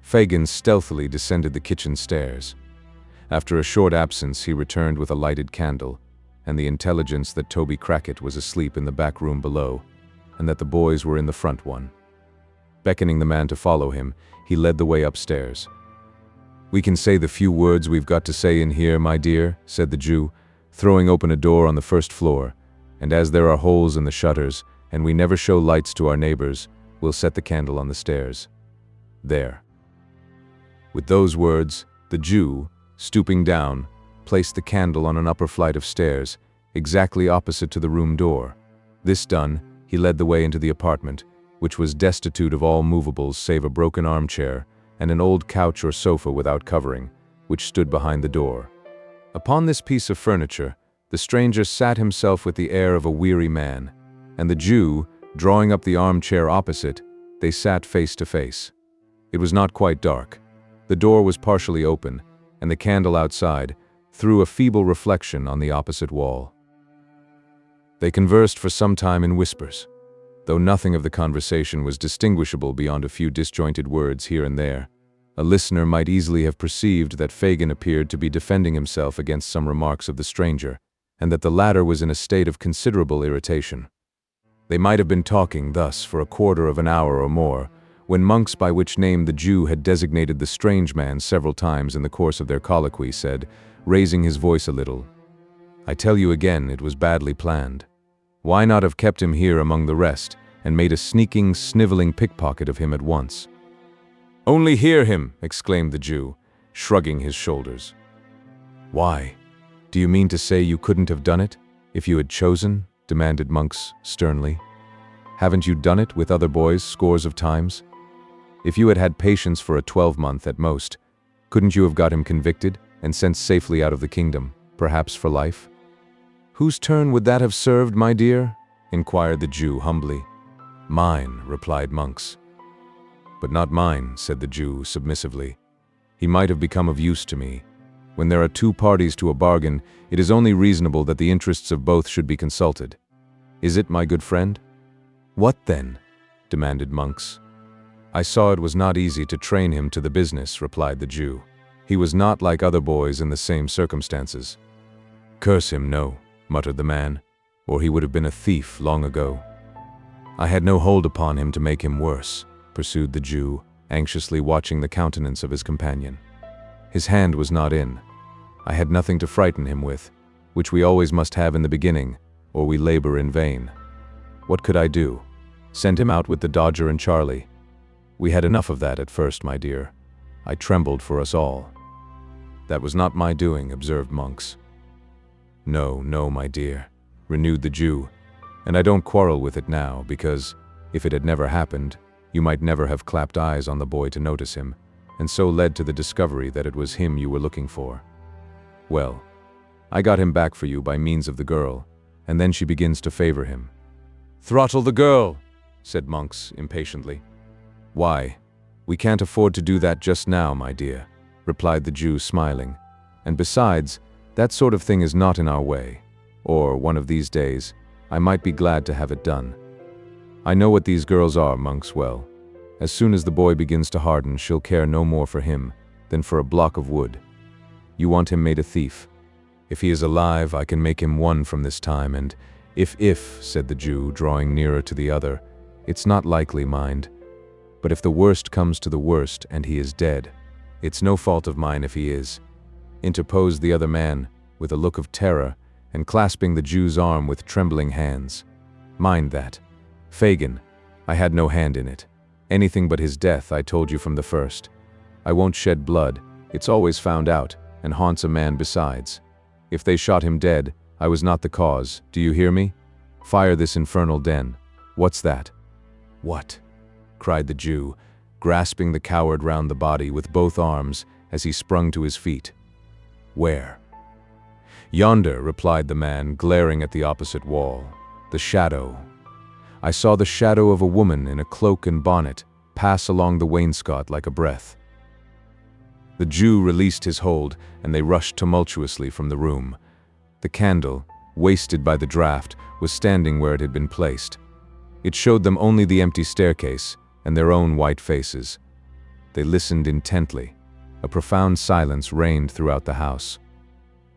Fagin stealthily descended the kitchen stairs. After a short absence, he returned with a lighted candle, and the intelligence that Toby Crackit was asleep in the back room below, and that the boys were in the front one. Beckoning the man to follow him, he led the way upstairs. "We can say the few words we've got to say in here, my dear," said the Jew, throwing open a door on the first floor, "and as there are holes in the shutters, and we never show lights to our neighbors, we'll set the candle on the stairs. There." With those words, the Jew, stooping down, placed the candle on an upper flight of stairs, exactly opposite to the room door. This done, he led the way into the apartment, which was destitute of all movables save a broken armchair and an old couch or sofa without covering, which stood behind the door. Upon this piece of furniture, the stranger sat himself with the air of a weary man, and the Jew, drawing up the armchair opposite, they sat face to face. It was not quite dark. The door was partially open, and the candle outside threw a feeble reflection on the opposite wall. They conversed for some time in whispers, though nothing of the conversation was distinguishable beyond a few disjointed words here and there. A listener might easily have perceived that Fagin appeared to be defending himself against some remarks of the stranger, and that the latter was in a state of considerable irritation. They might have been talking thus for a quarter of an hour or more, when Monks, by which name the Jew had designated the strange man several times in the course of their colloquy, said, raising his voice a little, "I tell you again, it was badly planned. Why not have kept him here among the rest, and made a sneaking, sniveling pickpocket of him at once?" "Only hear him!" exclaimed the Jew, shrugging his shoulders. "Why? Do you mean to say you couldn't have done it, if you had chosen?" demanded Monks sternly. "Haven't you done it with other boys scores of times? If you had had patience for a 12-month at most, couldn't you have got him convicted and sent safely out of the kingdom, perhaps for life?" "Whose turn would that have served, my dear?" inquired the Jew humbly. "Mine," replied Monks. "But not mine," said the Jew submissively. "He might have become of use to me. When there are two parties to a bargain, it is only reasonable that the interests of both should be consulted. Is it, my good friend?" "What then?" demanded Monks. "I saw it was not easy to train him to the business," replied the Jew. "He was not like other boys in the same circumstances." "Curse him, no," muttered the man, "or he would have been a thief long ago." "I had no hold upon him to make him worse," pursued the Jew, anxiously watching the countenance of his companion. "His hand was not in. I had nothing to frighten him with, which we always must have in the beginning, or we labor in vain. What could I do? Send him out with the Dodger and Charlie? We had enough of that at first, my dear. I trembled for us all." "That was not my doing," observed Monks. "No, no, my dear," renewed the Jew, "and I don't quarrel with it now, because, if it had never happened, you might never have clapped eyes on the boy to notice him, and so led to the discovery that it was him you were looking for. Well, I got him back for you by means of the girl, and then she begins to favor him." "Throttle the girl," said Monks impatiently. "Why, we can't afford to do that just now, my dear," replied the Jew, smiling. "And besides, that sort of thing is not in our way, or, one of these days, I might be glad to have it done. I know what these girls are, Monks, well. As soon as the boy begins to harden, she'll care no more for him than for a block of wood. You want him made a thief. If he is alive, I can make him one from this time, and if, said the Jew, drawing nearer to the other, "it's not likely, mind. But if the worst comes to the worst, and he is dead, it's no fault of mine if he is," interposed the other man, with a look of terror, and clasping the Jew's arm with trembling hands. "Mind that. Fagin, I had no hand in it. Anything but his death, I told you from the first. I won't shed blood, it's always found out, and haunts a man besides. If they shot him dead, I was not the cause, do you hear me? Fire this infernal den. What's that?" "What?" cried the Jew, grasping the coward round the body with both arms as he sprung to his feet. "Where?" "Yonder," replied the man, glaring at the opposite wall. "The shadow. I saw the shadow of a woman in a cloak and bonnet pass along the wainscot like a breath." The Jew released his hold, and they rushed tumultuously from the room. The candle, wasted by the draught, was standing where it had been placed. It showed them only the empty staircase and their own white faces. They listened intently. A profound silence reigned throughout the house.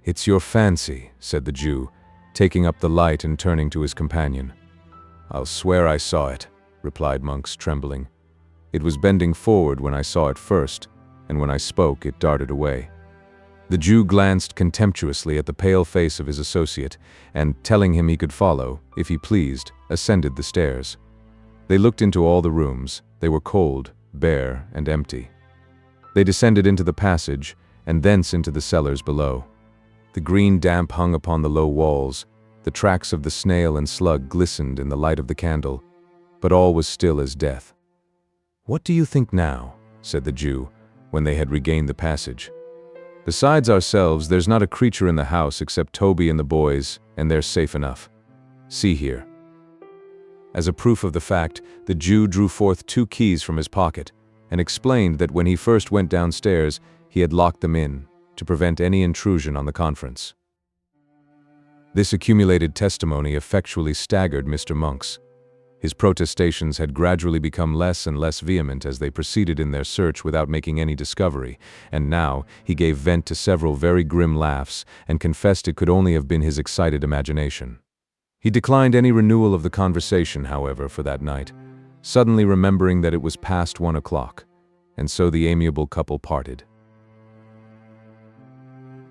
"It's your fancy," said the Jew, taking up the light and turning to his companion. "I'll swear I saw it," replied Monks, trembling. "It was bending forward when I saw it first, and when I spoke, it darted away." The Jew glanced contemptuously at the pale face of his associate, and, telling him he could follow, if he pleased, ascended the stairs. They looked into all the rooms. They were cold, bare, and empty. They descended into the passage, and thence into the cellars below. The green damp hung upon the low walls. The tracks of the snail and slug glistened in the light of the candle, but all was still as death. "What do you think now?" said the Jew, when they had regained the passage. "Besides ourselves, there's not a creature in the house except Toby and the boys, and they're safe enough. See here." As a proof of the fact, the Jew drew forth 2 keys from his pocket, and explained that when he first went downstairs, he had locked them in, to prevent any intrusion on the conference. This accumulated testimony effectually staggered Mr. Monks. His protestations had gradually become less and less vehement as they proceeded in their search without making any discovery, and now he gave vent to several very grim laughs and confessed it could only have been his excited imagination. He declined any renewal of the conversation, however, for that night, suddenly remembering that it was past 1 o'clock, and so the amiable couple parted.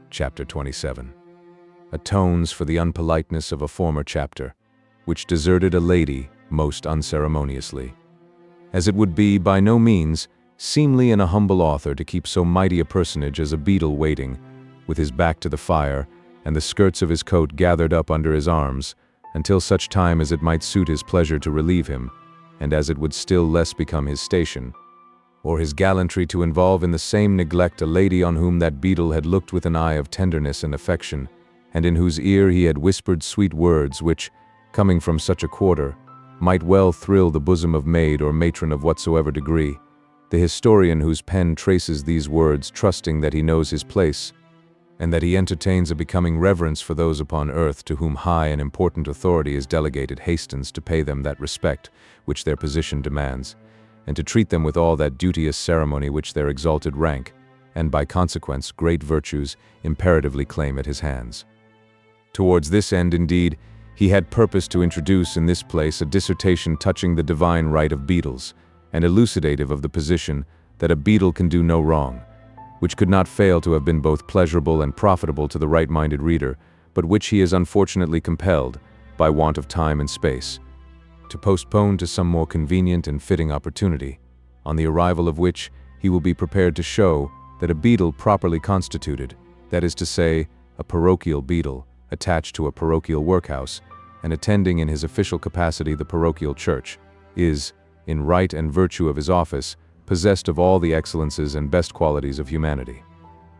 Chapter 27. Atones for the unpoliteness of a former chapter, which deserted a lady most unceremoniously. As it would be, by no means, seemly in a humble author to keep so mighty a personage as a beetle waiting, with his back to the fire, and the skirts of his coat gathered up under his arms, until such time as it might suit his pleasure to relieve him, and as it would still less become his station, or his gallantry to involve in the same neglect a lady on whom that beetle had looked with an eye of tenderness and affection, and in whose ear he had whispered sweet words which, coming from such a quarter, might well thrill the bosom of maid or matron of whatsoever degree. The historian whose pen traces these words, trusting that he knows his place, and that he entertains a becoming reverence for those upon earth to whom high and important authority is delegated, hastens to pay them that respect which their position demands, and to treat them with all that duteous ceremony which their exalted rank, and by consequence great virtues, imperatively claim at his hands. Towards this end, indeed, he had purposed to introduce in this place a dissertation touching the divine right of beetles, and elucidative of the position that a beetle can do no wrong, which could not fail to have been both pleasurable and profitable to the right-minded reader, but which he is unfortunately compelled, by want of time and space, to postpone to some more convenient and fitting opportunity, on the arrival of which he will be prepared to show that a beetle properly constituted, that is to say, a parochial beetle, attached to a parochial workhouse, and attending in his official capacity the parochial church, is, in right and virtue of his office, possessed of all the excellences and best qualities of humanity,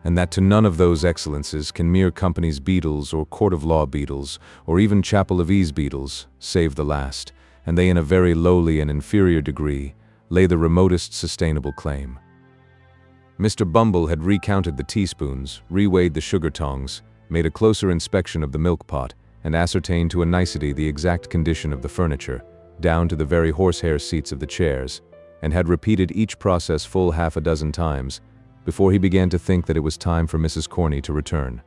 and that to none of those excellences can mere company's beetles or court of law beetles, or even chapel of ease beetles, save the last, and they in a very lowly and inferior degree, lay the remotest sustainable claim. Mr. Bumble had recounted the teaspoons, reweighed the sugar tongs, made a closer inspection of the milk pot, and ascertained to a nicety the exact condition of the furniture, down to the very horsehair seats of the chairs, and had repeated each process full half a dozen times, before he began to think that it was time for Mrs. Corney to return.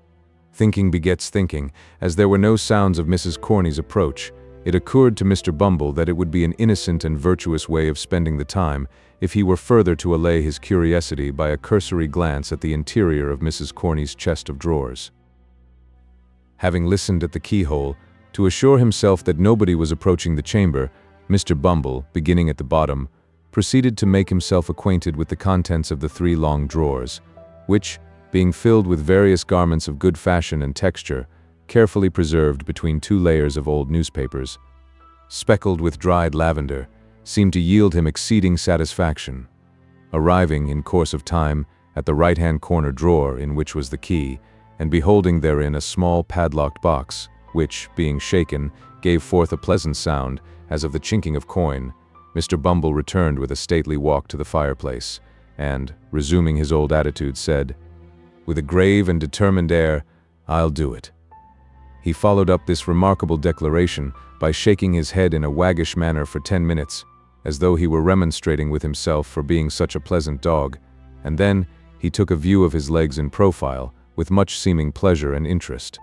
Thinking begets thinking. As there were no sounds of Mrs. Corney's approach, it occurred to Mr. Bumble that it would be an innocent and virtuous way of spending the time if he were further to allay his curiosity by a cursory glance at the interior of Mrs. Corney's chest of drawers. Having listened at the keyhole, to assure himself that nobody was approaching the chamber, Mr. Bumble, beginning at the bottom, proceeded to make himself acquainted with the contents of the 3 long drawers, which, being filled with various garments of good fashion and texture, carefully preserved between 2 layers of old newspapers, speckled with dried lavender, seemed to yield him exceeding satisfaction. Arriving, in course of time, at the right-hand corner drawer in which was the key, and beholding therein a small padlocked box, which, being shaken, gave forth a pleasant sound, as of the chinking of coin, Mr. Bumble returned with a stately walk to the fireplace, and, resuming his old attitude, said, with a grave and determined air, "I'll do it." He followed up this remarkable declaration by shaking his head in a waggish manner for 10 minutes, as though he were remonstrating with himself for being such a pleasant dog, and then he took a view of his legs in profile, with much seeming pleasure and interest.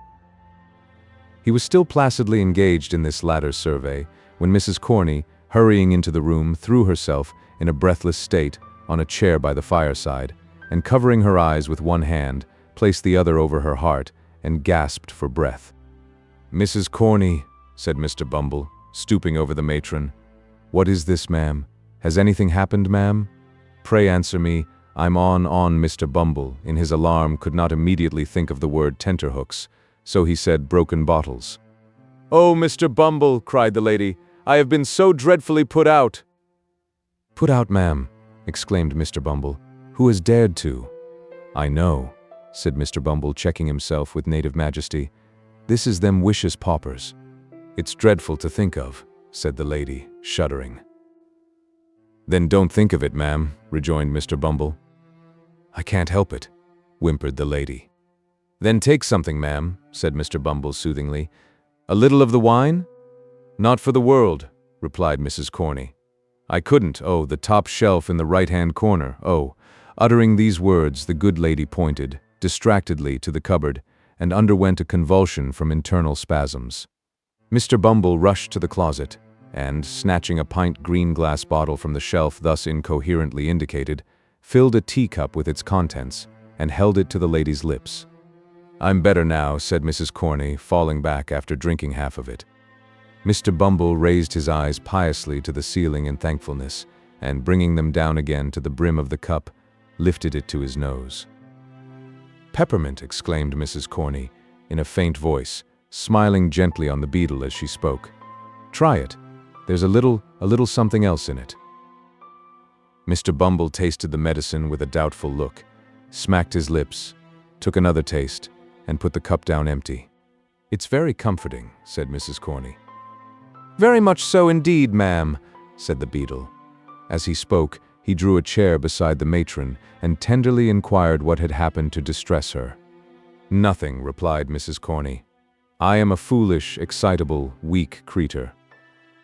He was still placidly engaged in this latter survey, when Mrs. Corney, hurrying into the room, threw herself, in a breathless state, on a chair by the fireside, and covering her eyes with one hand, placed the other over her heart, and gasped for breath. "Mrs. Corney," said Mr. Bumble, stooping over the matron. "What is this, ma'am? Has anything happened, ma'am? Pray answer me. I'm on." Mr. Bumble, in his alarm, could not immediately think of the word tenterhooks, so he said broken bottles. "Oh, Mr. Bumble," cried the lady, "I have been so dreadfully put out." "Put out, ma'am?" exclaimed Mr. Bumble. "Who has dared to?" "I know," said Mr. Bumble, checking himself with native majesty. "This is them wicious paupers." "It's dreadful to think of," said the lady, shuddering. "Then don't think of it, ma'am," rejoined Mr. Bumble. "I can't help it," whimpered the lady. "Then take something, ma'am," said Mr. Bumble soothingly. "A little of the wine?" "Not for the world," replied Mrs. Corney. "I couldn't. Oh, the top shelf in the right-hand corner. Oh." Uttering these words, the good lady pointed, distractedly, to the cupboard, and underwent a convulsion from internal spasms. Mr. Bumble rushed to the closet, and, snatching a pint green glass bottle from the shelf thus incoherently indicated, filled a teacup with its contents, and held it to the lady's lips. "I'm better now," said Mrs. Corney, falling back after drinking half of it. Mr. Bumble raised his eyes piously to the ceiling in thankfulness, and, bringing them down again to the brim of the cup, lifted it to his nose. "Peppermint!" exclaimed Mrs. Corney, in a faint voice, smiling gently on the beetle as she spoke. "Try it. There's a little something else in it." Mr. Bumble tasted the medicine with a doubtful look, smacked his lips, took another taste, and put the cup down empty. "It's very comforting," said Mrs. Corney. "Very much so indeed, ma'am," said the beetle. As he spoke, he drew a chair beside the matron and tenderly inquired what had happened to distress her. "Nothing," replied Mrs. Corney. "I am a foolish, excitable, weak creature."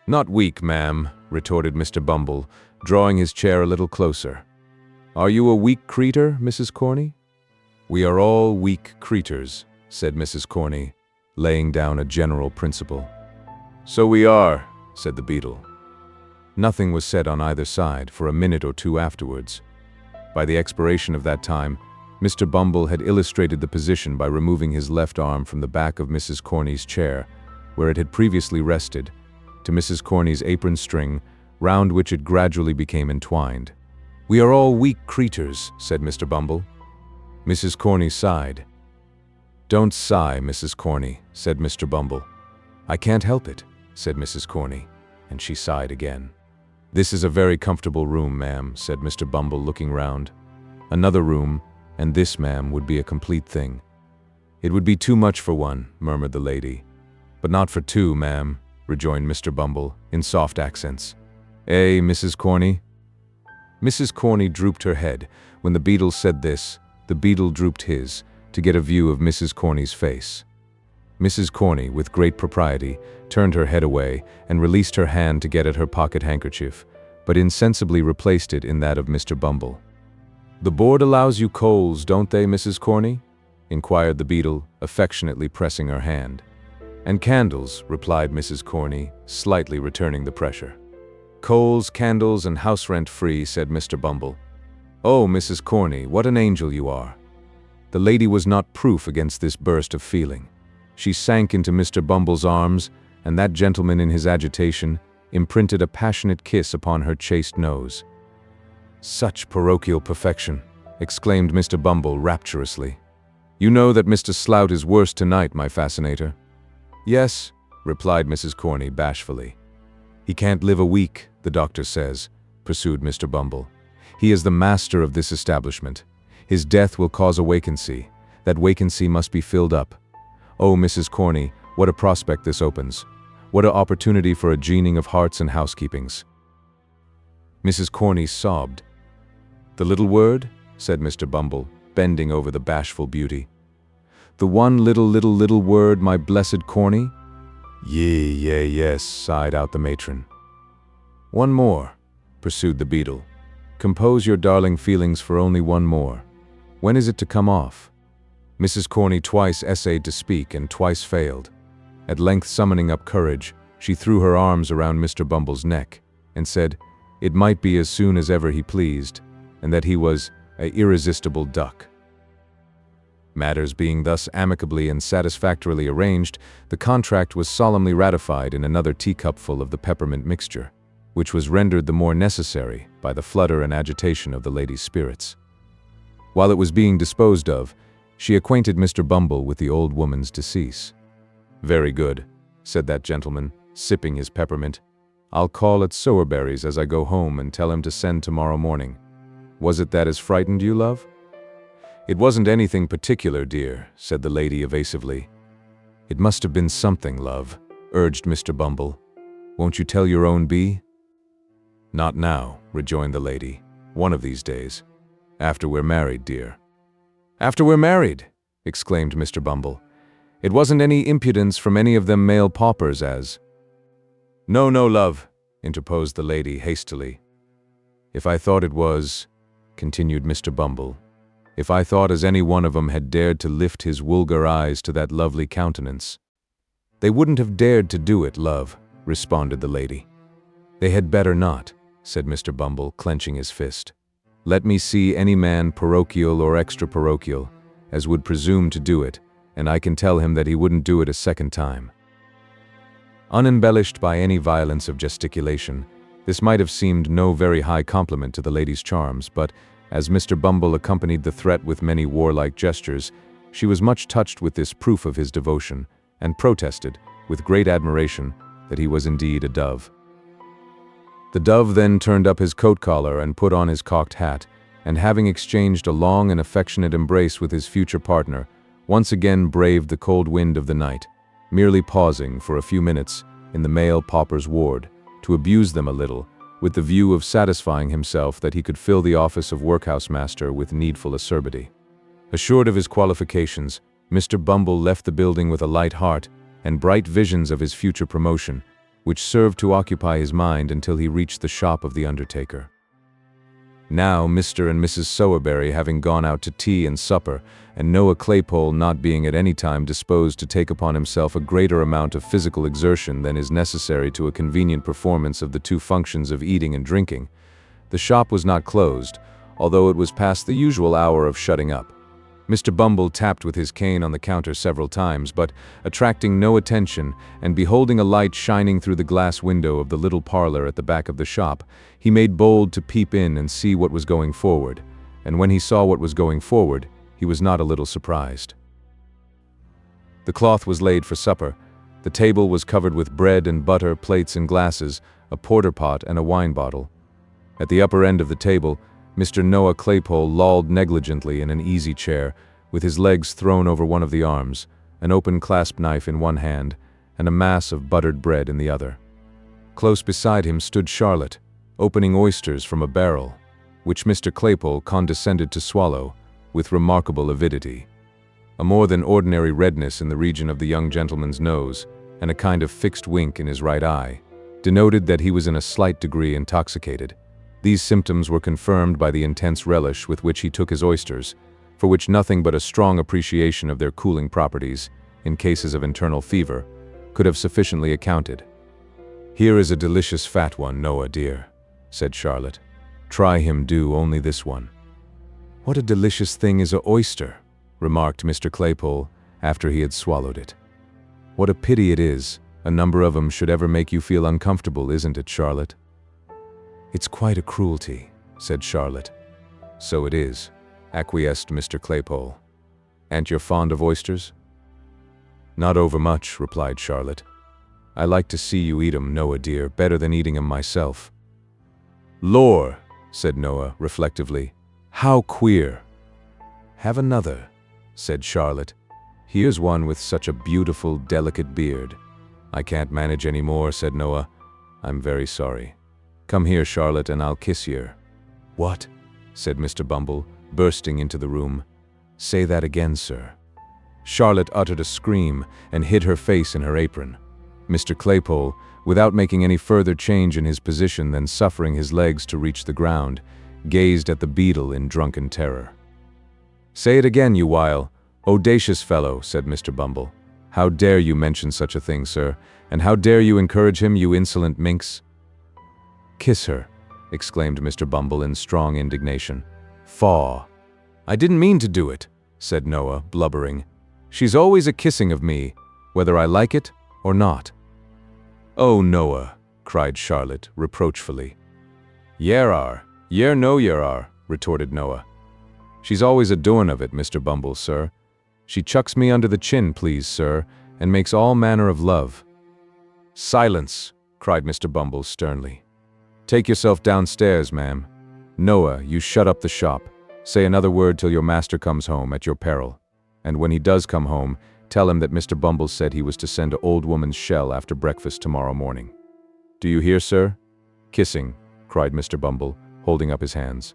"Not weak, ma'am," retorted Mr. Bumble, drawing his chair a little closer. "Are you a weak creature, Mrs. Corney?" "We are all weak creatures," said Mrs. Corney, laying down a general principle. "So we are," said the beetle. Nothing was said on either side for a minute or two afterwards. By the expiration of that time, Mr. Bumble had illustrated the position by removing his left arm from the back of Mrs. Corney's chair, where it had previously rested, to Mrs. Corney's apron string, round which it gradually became entwined. "We are all weak creatures," said Mr. Bumble. Mrs. Corney sighed. "Don't sigh, Mrs. Corney," said Mr. Bumble. "I can't help it," said Mrs. Corney, and she sighed again. "This is a very comfortable room, ma'am," said Mr. Bumble, looking round. "Another room, and this, ma'am, would be a complete thing." "It would be too much for one," murmured the lady. "But not for two, ma'am," rejoined Mr. Bumble, in soft accents. "Eh, Mrs. Corney?" Mrs. Corney drooped her head. When the beetle said this, the beetle drooped his, to get a view of Mrs. Corney's face. Mrs. Corney, with great propriety, turned her head away and released her hand to get at her pocket handkerchief, but insensibly replaced it in that of Mr. Bumble. "The board allows you coals, don't they, Mrs. Corney?" inquired the beetle, affectionately pressing her hand. "And candles," replied Mrs. Corney, slightly returning the pressure. "Coals, candles, and house rent free," said Mr. Bumble. "Oh, Mrs. Corney, what an angel you are!" The lady was not proof against this burst of feeling. She sank into Mr. Bumble's arms, and that gentleman in his agitation imprinted a passionate kiss upon her chaste nose. "Such parochial perfection!" exclaimed Mr. Bumble rapturously. "You know that Mr. Slout is worse tonight, my fascinator." "Yes," replied Mrs. Corney bashfully. "He can't live a week, the doctor says," pursued Mr. Bumble. "He is the master of this establishment. His death will cause a vacancy. That vacancy must be filled up. Oh, Mrs. Corney, what a prospect this opens. What an opportunity for a gening of hearts and housekeepings." Mrs. Corney sobbed. "The little word?" said Mr. Bumble, bending over the bashful beauty. "The one little word, my blessed Corney?" Yes," sighed out the matron. "One more," pursued the beetle. "Compose your darling feelings for only one more. When is it to come off?" Mrs. Corney twice essayed to speak and twice failed. At length, summoning up courage, she threw her arms around Mr. Bumble's neck and said it might be as soon as ever he pleased, and that he was a irresistible duck. Matters being thus amicably and satisfactorily arranged, the contract was solemnly ratified in another teacupful of the peppermint mixture, which was rendered the more necessary by the flutter and agitation of the lady's spirits. While it was being disposed of, she acquainted Mr. Bumble with the old woman's decease. "Very good," said that gentleman, sipping his peppermint. "I'll call at Sowerberry's as I go home and tell him to send tomorrow morning. Was it that has frightened you, love?" "It wasn't anything particular, dear," said the lady evasively. "It must have been something, love," urged Mr. Bumble. "Won't you tell your own bee?" "Not now," rejoined the lady. "One of these days. After we're married, dear." "After we're married!" exclaimed Mr. Bumble. "It wasn't any impudence from any of them male paupers as—" "No, love," interposed the lady hastily. "If I thought it was," continued Mr. Bumble, "if I thought as any one of 'em had dared to lift his vulgar eyes to that lovely countenance—" "They wouldn't have dared to do it, love," responded the lady. "They had better not," said Mr. Bumble, clenching his fist. "Let me see any man, parochial or extra-parochial, as would presume to do it, and I can tell him that he wouldn't do it a second time." Unembellished by any violence of gesticulation, This might have seemed no very high compliment to the lady's charms, but as Mr. Bumble accompanied the threat with many warlike gestures, she was much touched with this proof of his devotion, and protested, with great admiration, that he was indeed a dove. The dove then turned up his coat collar and put on his cocked hat, and having exchanged a long and affectionate embrace with his future partner, once again braved the cold wind of the night, merely pausing for a few minutes in the male paupers' ward to abuse them a little, with the view of satisfying himself that he could fill the office of workhouse master with needful acerbity. Assured of his qualifications, Mr. Bumble left the building with a light heart and bright visions of his future promotion, which served to occupy his mind until he reached the shop of the undertaker. Now, Mr. and Mrs. Sowerberry having gone out to tea and supper, and Noah Claypole not being at any time disposed to take upon himself a greater amount of physical exertion than is necessary to a convenient performance of the two functions of eating and drinking, the shop was not closed, although it was past the usual hour of shutting up. Mr. Bumble tapped with his cane on the counter several times, but, attracting no attention, and beholding a light shining through the glass window of the little parlor at the back of the shop, he made bold to peep in and see what was going forward, and when he saw what was going forward, he was not a little surprised. The cloth was laid for supper. The table was covered with bread and butter, plates and glasses, a porter pot and a wine bottle. At the upper end of the table, Mr. Noah Claypole lolled negligently in an easy chair, with his legs thrown over one of the arms, an open clasp knife in one hand, and a mass of buttered bread in the other. Close beside him stood Charlotte, opening oysters from a barrel, which Mr. Claypole condescended to swallow, with remarkable avidity. A more than ordinary redness in the region of the young gentleman's nose, and a kind of fixed wink in his right eye, denoted that he was in a slight degree intoxicated. These symptoms were confirmed by the intense relish with which he took his oysters, for which nothing but a strong appreciation of their cooling properties, in cases of internal fever, could have sufficiently accounted. "Here is a delicious fat one, Noah, dear," said Charlotte. "Try him, do, only this one." "What a delicious thing is a oyster," remarked Mr. Claypole, after he had swallowed it. "What a pity it is, a number of 'em should ever make you feel uncomfortable, isn't it, Charlotte?" "It's quite a cruelty," said Charlotte. "So it is," acquiesced Mr. Claypole. "An't you fond of oysters?" "Not overmuch," replied Charlotte. "I like to see you eat 'em, Noah dear, better than eating 'em myself." "Lor," said Noah reflectively, "how queer." "Have another," said Charlotte. "Here's one with such a beautiful, delicate beard." "I can't manage any more," said Noah. "I'm very sorry. Come here, Charlotte, and I'll kiss you." "What?" said Mr. Bumble, bursting into the room. "Say that again, sir." Charlotte uttered a scream and hid her face in her apron. Mr. Claypole, without making any further change in his position than suffering his legs to reach the ground, gazed at the beadle in drunken terror. "Say it again, you wile, audacious fellow," said Mr. Bumble. "How dare you mention such a thing, sir? And how dare you encourage him, you insolent minx?" "Kiss her," exclaimed Mr. Bumble in strong indignation. "Faugh!" "I didn't mean to do it," said Noah, blubbering. "She's always a kissing of me, whether I like it or not." "Oh, Noah," cried Charlotte reproachfully. "Yer are, yer know yer are," retorted Noah. "She's always a doin' of it, Mr. Bumble, sir. She chucks me under the chin, please, sir, and makes all manner of love." "Silence!" cried Mr. Bumble sternly. "Take yourself downstairs, ma'am. Noah, you shut up the shop. Say another word till your master comes home, at your peril. And when he does come home, tell him that Mr. Bumble said he was to send an old woman's shell after breakfast tomorrow morning. Do you hear, sir?" "Kissing," cried Mr. Bumble, holding up his hands.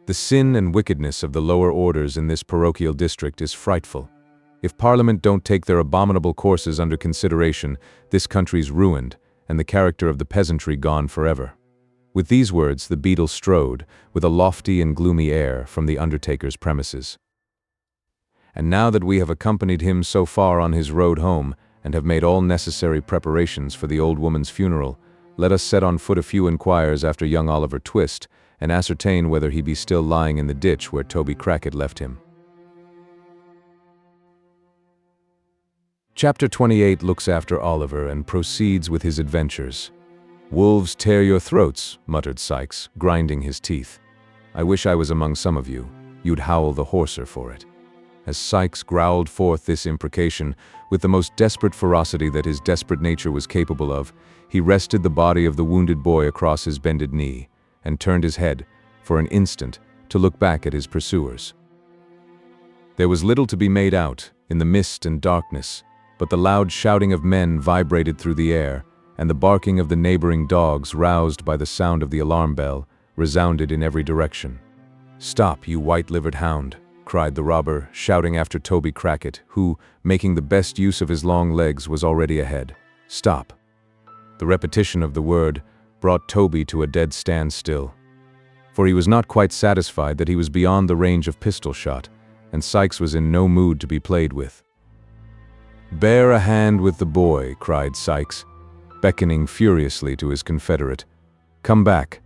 "The sin and wickedness of the lower orders in this parochial district is frightful. If Parliament don't take their abominable courses under consideration, this country's ruined, and the character of the peasantry gone forever." With these words the beadle strode, with a lofty and gloomy air, from the undertaker's premises. "And now that we have accompanied him so far on his road home, and have made all necessary preparations for the old woman's funeral, let us set on foot a few inquires after young Oliver Twist, and ascertain whether he be still lying in the ditch where Toby Crackit left him." Chapter 28 looks after Oliver and proceeds with his adventures. "Wolves tear your throats," muttered Sikes, grinding his teeth. "I wish I was among some of you. You'd howl the hoarser for it." As Sikes growled forth this imprecation, with the most desperate ferocity that his desperate nature was capable of, he rested the body of the wounded boy across his bended knee, and turned his head, for an instant, to look back at his pursuers. There was little to be made out, in the mist and darkness, but the loud shouting of men vibrated through the air, and the barking of the neighboring dogs, roused by the sound of the alarm bell, resounded in every direction. "Stop, you white-livered hound!" cried the robber, shouting after Toby Crackit, who, making the best use of his long legs, was already ahead. "Stop!" The repetition of the word brought Toby to a dead standstill, for he was not quite satisfied that he was beyond the range of pistol shot, and Sikes was in no mood to be played with. "Bear a hand with the boy," cried Sikes, beckoning furiously to his confederate. "Come back."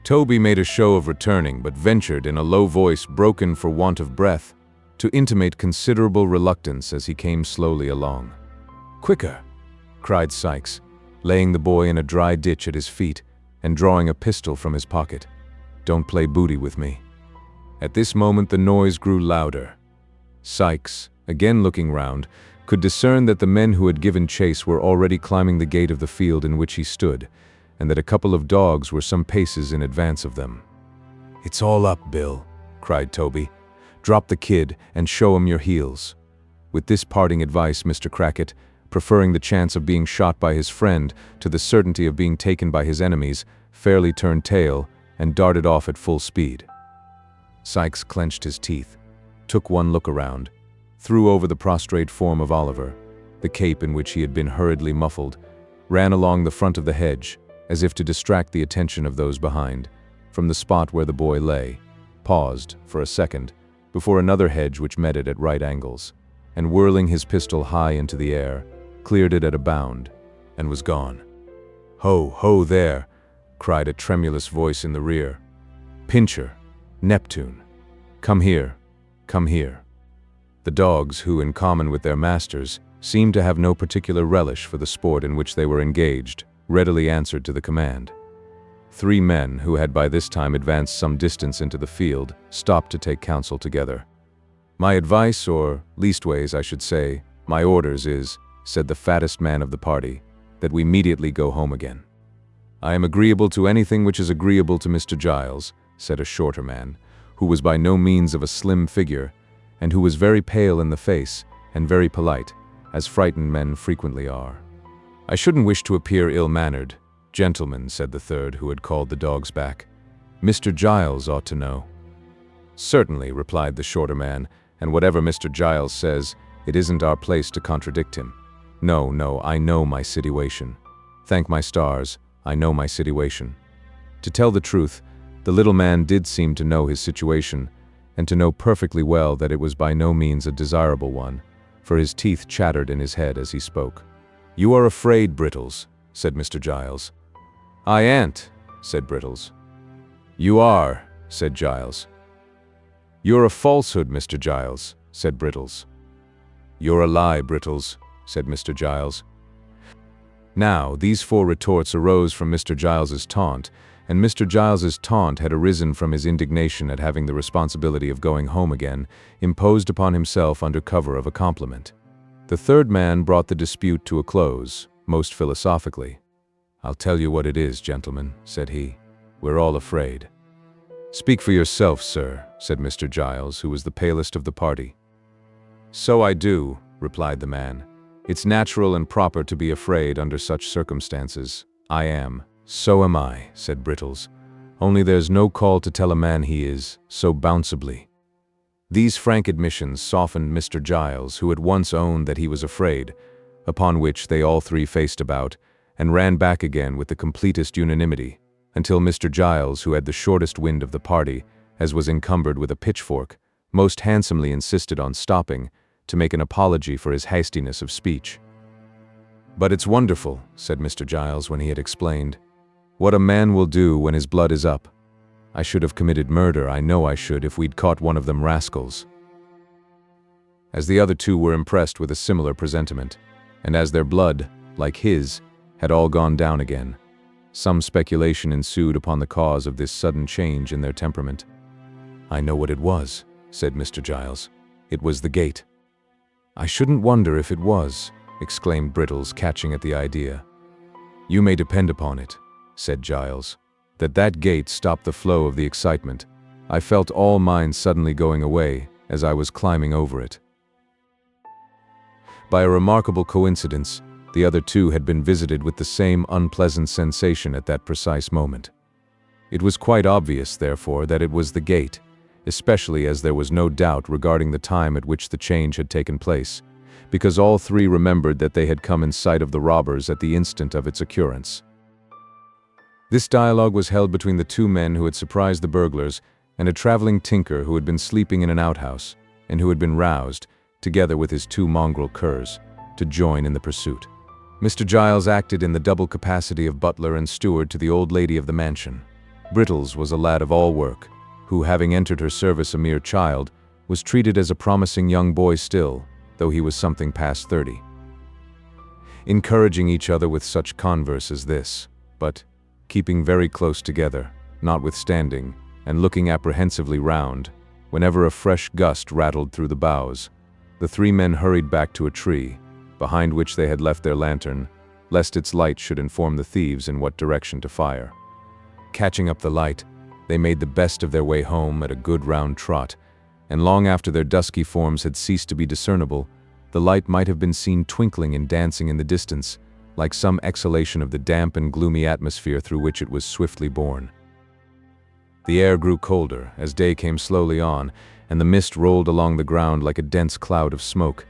Toby made a show of returning, but ventured, in a low voice broken for want of breath, to intimate considerable reluctance as he came slowly along. "Quicker!" cried Sikes, laying the boy in a dry ditch at his feet and drawing a pistol from his pocket. "Don't play booty with me." At this moment the noise grew louder. Sikes, again looking round, could discern that the men who had given chase were already climbing the gate of the field in which he stood, and that a couple of dogs were some paces in advance of them. "It's all up, Bill," cried Toby. "Drop the kid and show him your heels." With this parting advice, Mr. Crackit, preferring the chance of being shot by his friend to the certainty of being taken by his enemies, fairly turned tail and darted off at full speed. Sikes clenched his teeth, took one look around, threw over the prostrate form of Oliver, the cape in which he had been hurriedly muffled, ran along the front of the hedge, as if to distract the attention of those behind, from the spot where the boy lay, paused for a second before another hedge which met it at right angles, and whirling his pistol high into the air, cleared it at a bound, and was gone. "Ho, ho there!" cried a tremulous voice in the rear. "Pincher! Neptune! Come here, come here!" The dogs, who, in common with their masters, seemed to have no particular relish for the sport in which they were engaged, readily answered to the command. 3 men, who had by this time advanced some distance into the field, stopped to take counsel together. "My advice, or leastways, I should say, my orders is," said the fattest man of the party, "that we immediately go home again." "I am agreeable to anything which is agreeable to Mr. Giles," said a shorter man, who was by no means of a slim figure, and who was very pale in the face and very polite, as frightened men frequently are. "I shouldn't wish to appear ill-mannered, gentlemen," said the third, who had called the dogs back. "Mr. Giles ought to know." "Certainly," replied the shorter man, "and whatever Mr. Giles says, it isn't our place to contradict him. No, no, I know my situation. Thank my stars, I know my situation." To tell the truth, the little man did seem to know his situation, and to know perfectly well that it was by no means a desirable one, for his teeth chattered in his head as he spoke. "You are afraid, Brittles," said Mr. Giles. "I ain't," said Brittles. "You are," said Giles. "You're a falsehood, Mr. Giles," said Brittles. "You're a lie, Brittles," said Mr. Giles. Now, these 4 retorts arose from Mr. Giles's taunt, and Mr. Giles's taunt had arisen from his indignation at having the responsibility of going home again imposed upon himself under cover of a compliment. The third man brought the dispute to a close, most philosophically. "I'll tell you what it is, gentlemen," said he. "We're all afraid." "Speak for yourself, sir," said Mr. Giles, who was the palest of the party. "So I do," replied the man. "It's natural and proper to be afraid under such circumstances. I am." "So am I," said Brittles. "Only there's no call to tell a man he is, so bounceably." These frank admissions softened Mr. Giles, who at once owned that he was afraid, upon which they all 3 faced about, and ran back again with the completest unanimity, until Mr. Giles, who had the shortest wind of the party, as was encumbered with a pitchfork, most handsomely insisted on stopping, to make an apology for his hastiness of speech. "But it's wonderful," said Mr. Giles when he had explained, "what a man will do when his blood is up. I should have committed murder, I know I should, if we'd caught one of them rascals." As the other 2 were impressed with a similar presentiment, and as their blood, like his, had all gone down again, Some speculation ensued upon the cause of this sudden change in their temperament. "I know what it was," said Mr. Giles. "It was the gate." "I shouldn't wonder if it was," exclaimed Brittles, catching at the idea. "You may depend upon it," said Giles, "that gate stopped the flow of the excitement. I felt all mine suddenly going away as I was climbing over it." By a remarkable coincidence, the other two had been visited with the same unpleasant sensation at that precise moment. It was quite obvious, therefore, that it was the gate, especially as there was no doubt regarding the time at which the change had taken place, because all three remembered that they had come in sight of the robbers at the instant of its occurrence. This dialogue was held between the two men who had surprised the burglars and a traveling tinker who had been sleeping in an outhouse and who had been roused, together with his two mongrel curs, to join in the pursuit. Mr. Giles acted in the double capacity of butler and steward to the old lady of the mansion. Brittles was a lad of all work, who, having entered her service a mere child, was treated as a promising young boy still, though he was something past 30. Encouraging each other with such converse as this, but keeping very close together, notwithstanding, and looking apprehensively round, whenever a fresh gust rattled through the boughs, the three men hurried back to a tree, behind which they had left their lantern, lest its light should inform the thieves in what direction to fire. Catching up the light, they made the best of their way home at a good round trot, and long after their dusky forms had ceased to be discernible, the light might have been seen twinkling and dancing in the distance, like some exhalation of the damp and gloomy atmosphere through which it was swiftly borne. The air grew colder as day came slowly on, and the mist rolled along the ground like a dense cloud of smoke.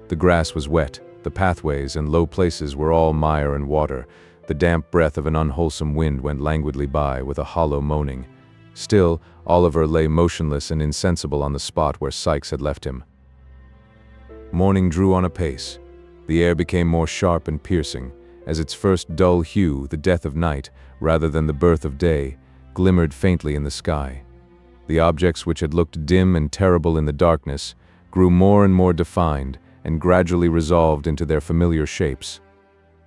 The grass was wet, the pathways and low places were all mire and water, the damp breath of an unwholesome wind went languidly by with a hollow moaning. Still, Oliver lay motionless and insensible on the spot where Sikes had left him. Morning drew on apace. The air became more sharp and piercing, as its first dull hue, the death of night, rather than the birth of day, glimmered faintly in the sky. The objects which had looked dim and terrible in the darkness grew more and more defined and gradually resolved into their familiar shapes.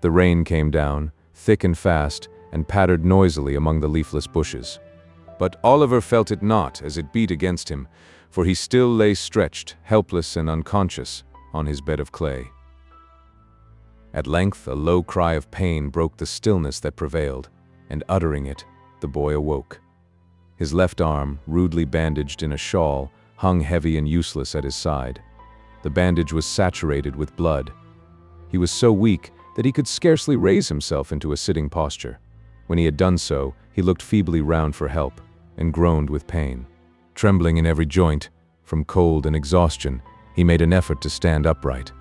The rain came down, thick and fast, and pattered noisily among the leafless bushes. But Oliver felt it not as it beat against him, for he still lay stretched, helpless and unconscious, on his bed of clay. At length a low cry of pain broke the stillness that prevailed, and uttering it, the boy awoke. His left arm, rudely bandaged in a shawl, hung heavy and useless at his side. The bandage was saturated with blood. He was so weak that he could scarcely raise himself into a sitting posture. When he had done so, he looked feebly round for help, and groaned with pain. Trembling in every joint, from cold and exhaustion, he made an effort to stand upright,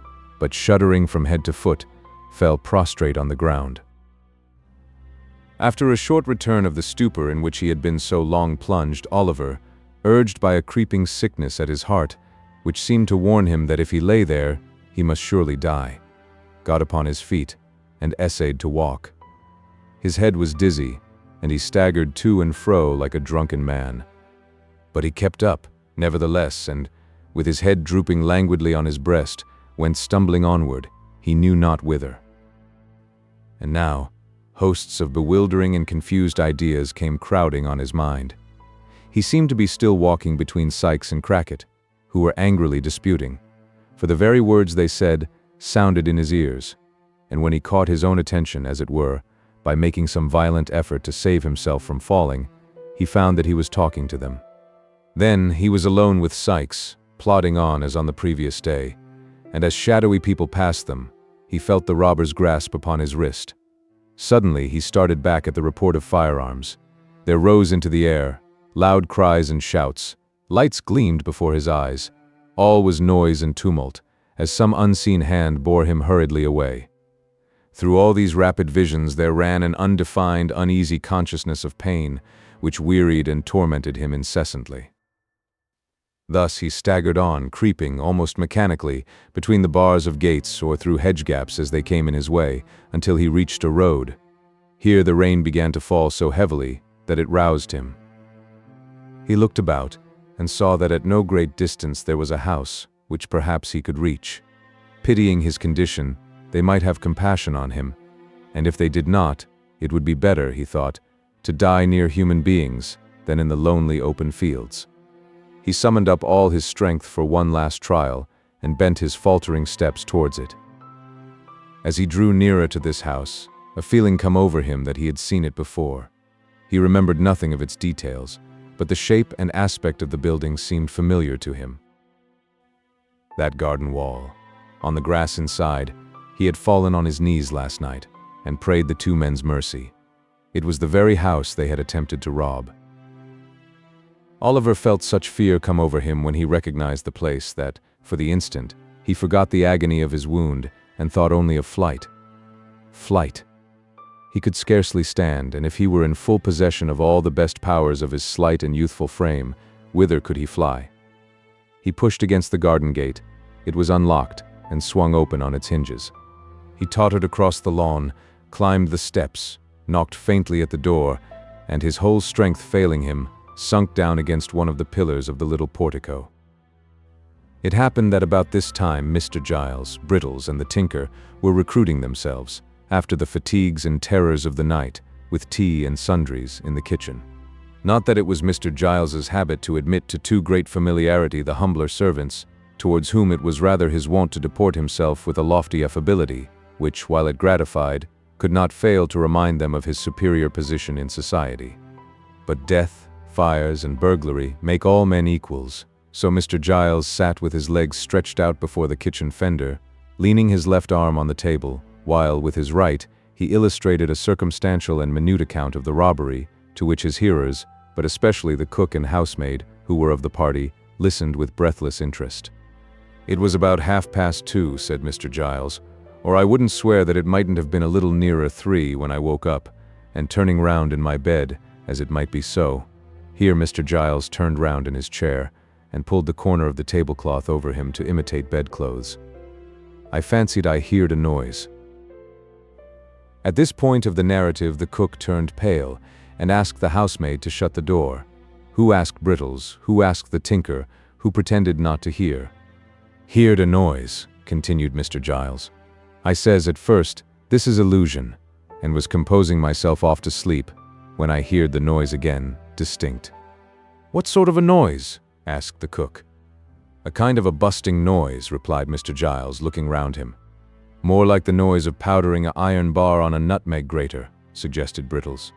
but shuddering from head to foot, fell prostrate on the ground. After a short return of the stupor in which he had been so long plunged, Oliver, urged by a creeping sickness at his heart, which seemed to warn him that if he lay there, he must surely die, got upon his feet and essayed to walk. His head was dizzy, and he staggered to and fro like a drunken man. But he kept up, nevertheless, and, with his head drooping languidly on his breast, went stumbling onward, he knew not whither. And now, hosts of bewildering and confused ideas came crowding on his mind. He seemed to be still walking between Sikes and Crackit, who were angrily disputing, for the very words they said sounded in his ears, and when he caught his own attention, as it were, by making some violent effort to save himself from falling, he found that he was talking to them. Then he was alone with Sikes, plodding on as on the previous day, and as shadowy people passed them, he felt the robber's grasp upon his wrist. Suddenly he started back at the report of firearms. There rose into the air loud cries and shouts. Lights gleamed before his eyes. All was noise and tumult, as some unseen hand bore him hurriedly away. Through all these rapid visions there ran an undefined, uneasy consciousness of pain, which wearied and tormented him incessantly. Thus he staggered on, creeping, almost mechanically, between the bars of gates or through hedge gaps as they came in his way, until he reached a road. Here the rain began to fall so heavily that it roused him. He looked about, and saw that at no great distance there was a house, which perhaps he could reach. Pitying his condition, they might have compassion on him, and if they did not, It would be better, he thought, to die near human beings than in the lonely open fields. He summoned up all his strength for one last trial and bent his faltering steps towards it. As he drew nearer to this house, a feeling came over him that he had seen it before. He remembered nothing of its details, but the shape and aspect of the building seemed familiar to him. That garden wall. On the grass inside, he had fallen on his knees last night and prayed the two men's mercy. It was the very house they had attempted to rob. Oliver felt such fear come over him when he recognized the place that, for the instant, he forgot the agony of his wound and thought only of flight. Flight. He could scarcely stand, and if he were in full possession of all the best powers of his slight and youthful frame, whither could he fly? He pushed against the garden gate. It was unlocked and swung open on its hinges. He tottered across the lawn, climbed the steps, knocked faintly at the door, and his whole strength failing him, sunk down against one of the pillars of the little portico. It happened that about this time Mr. Giles, Brittles, and the tinker were recruiting themselves, after the fatigues and terrors of the night, with tea and sundries in the kitchen. Not that it was Mr. Giles's habit to admit to too great familiarity the humbler servants, towards whom it was rather his wont to deport himself with a lofty affability, which, while it gratified, could not fail to remind them of his superior position in society. But death, fires, and burglary make all men equals, so Mr. Giles sat with his legs stretched out before the kitchen fender, leaning his left arm on the table, while, with his right, he illustrated a circumstantial and minute account of the robbery, to which his hearers, but especially the cook and housemaid, who were of the party, listened with breathless interest. "It was about 2:30, said Mr. Giles, "or I wouldn't swear that it mightn't have been a little nearer 3 when I woke up, and turning round in my bed, as it might be so." Here Mr. Giles turned round in his chair, and pulled the corner of the tablecloth over him to imitate bedclothes. "I fancied I heard a noise." At this point of the narrative the cook turned pale, and asked the housemaid to shut the door. Who asked Brittles, who asked the tinker, who pretended not to hear. "Heard a noise," continued Mr. Giles. "I says at first, this is illusion, and was composing myself off to sleep, when I heard the noise again, distinct." "What sort of a noise?" asked the cook. "A kind of a busting noise," replied Mr. Giles, looking round him. "More like the noise of powdering an iron bar on a nutmeg grater," suggested Brittles.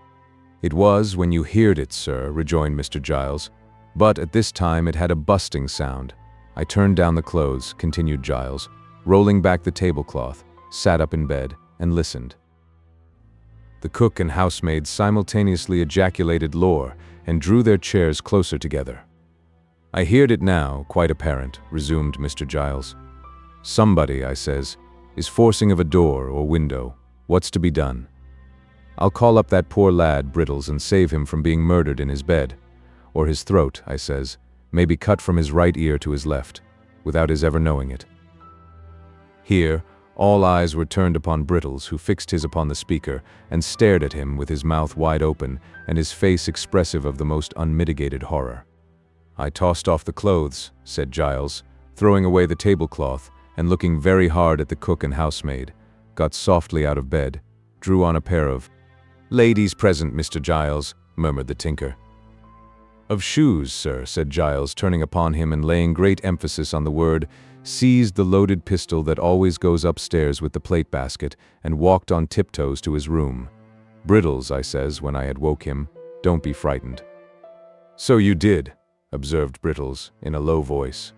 "It was when you heard it, sir," rejoined Mr. Giles, "but at this time it had a busting sound. I turned down the clothes," continued Giles, rolling back the tablecloth, sat up in bed, and listened. The cook and housemaid simultaneously ejaculated "Lor," and drew their chairs closer together. "I heard it now, quite apparent," resumed Mr. Giles. "Somebody, I says, is forcing of a door or window. What's to be done? I'll call up that poor lad, Brittles, and save him from being murdered in his bed. Or his throat, I says, may be cut from his right ear to his left, without his ever knowing it." Here, all eyes were turned upon Brittles, who fixed his upon the speaker, and stared at him with his mouth wide open, and his face expressive of the most unmitigated horror. "I tossed off the clothes," said Giles, throwing away the tablecloth, and looking very hard at the cook and housemaid, got softly out of bed, drew on a pair of "Ladies present, Mr. Giles," murmured the tinker. "Of shoes, sir," said Giles, turning upon him and laying great emphasis on the word, seized the loaded pistol that always goes upstairs with the plate basket, and walked on tiptoes to his room. "Brittles," I says, when I had woke him, "don't be frightened." "So you did," observed Brittles, in a low voice.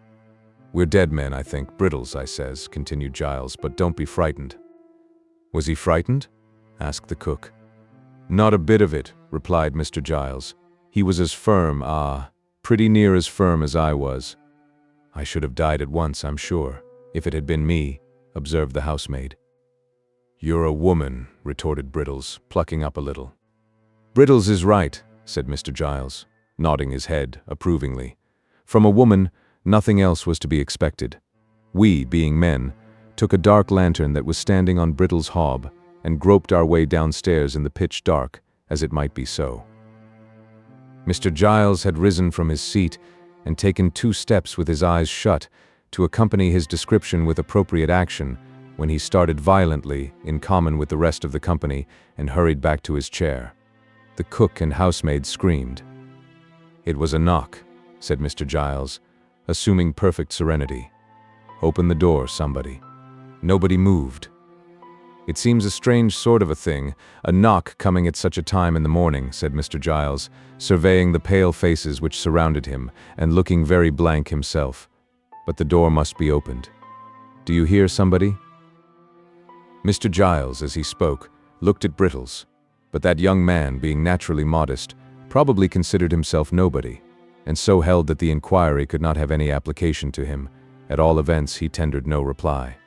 "We're dead men, I think, Brittles," I says, continued Giles, "but don't be frightened." "Was he frightened?" asked the cook. "Not a bit of it," replied Mr. Giles. "He was as firm, pretty near as firm as I was." "I should have died at once, I'm sure, if it had been me," observed the housemaid. "You're a woman," retorted Brittles, plucking up a little. "Brittles is right," said Mr. Giles, nodding his head approvingly. "From a woman, nothing else was to be expected. We, being men, took a dark lantern that was standing on Brittles' hob, and groped our way downstairs in the pitch dark, as it might be so." Mr. Giles had risen from his seat and taken 2 steps with his eyes shut, to accompany his description with appropriate action, when he started violently, in common with the rest of the company, and hurried back to his chair. The cook and housemaid screamed. "It was a knock," said Mr. Giles, assuming perfect serenity. "Open the door, somebody." Nobody moved. "It seems a strange sort of a thing, a knock coming at such a time in the morning," said Mr. Giles, surveying the pale faces which surrounded him, and looking very blank himself. "But the door must be opened. Do you hear somebody?" Mr. Giles, as he spoke, looked at Brittles, but that young man, being naturally modest, probably considered himself nobody, and so held that the inquiry could not have any application to him. At all events, he tendered no reply.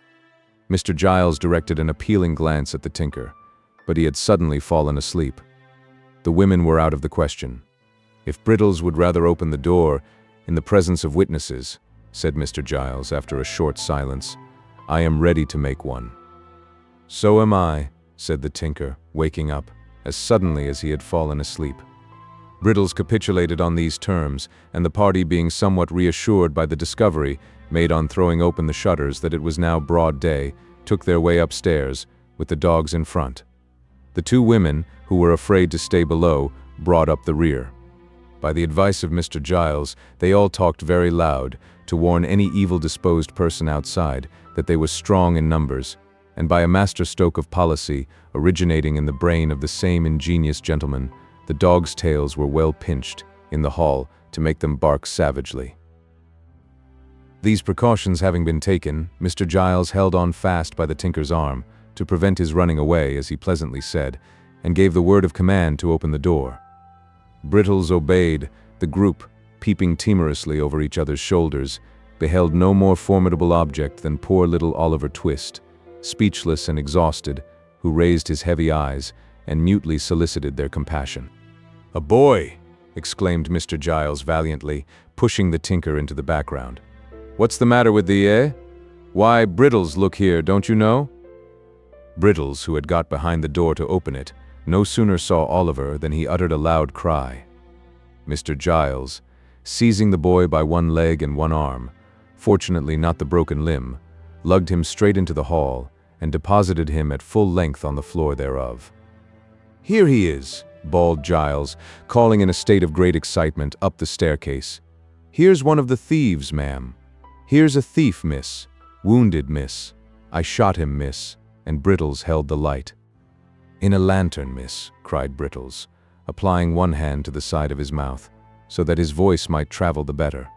Mr. Giles directed an appealing glance at the tinker, but he had suddenly fallen asleep. The women were out of the question. "If Brittles would rather open the door, in the presence of witnesses," said Mr. Giles after a short silence, "I am ready to make one." "So am I," said the tinker, waking up, as suddenly as he had fallen asleep. Brittles capitulated on these terms, and the party, being somewhat reassured by the discovery made on throwing open the shutters that it was now broad day, took their way upstairs, with the dogs in front. The two women, who were afraid to stay below, brought up the rear. By the advice of Mr. Giles, they all talked very loud, to warn any evil-disposed person outside that they were strong in numbers, and by a master-stroke of policy, originating in the brain of the same ingenious gentleman, the dogs' tails were well pinched, in the hall, to make them bark savagely. These precautions having been taken, Mr. Giles held on fast by the tinker's arm, to prevent his running away, as he pleasantly said, and gave the word of command to open the door. Brittles obeyed. The group, peeping timorously over each other's shoulders, beheld no more formidable object than poor little Oliver Twist, speechless and exhausted, who raised his heavy eyes, and mutely solicited their compassion. "A boy!" exclaimed Mr. Giles valiantly, pushing the tinker into the background. "What's the matter with thee, eh? Why, Brittles, look here, don't you know?" Brittles, who had got behind the door to open it, no sooner saw Oliver than he uttered a loud cry. Mr. Giles, seizing the boy by one leg and one arm, fortunately not the broken limb, lugged him straight into the hall, and deposited him at full length on the floor thereof. "Here he is," bawled Giles, calling in a state of great excitement up the staircase. "Here's one of the thieves, ma'am. Here's a thief, miss. Wounded, miss. I shot him, miss." And Brittles held the light. "In a lantern, miss," cried Brittles, applying one hand to the side of his mouth, so that his voice might travel the better.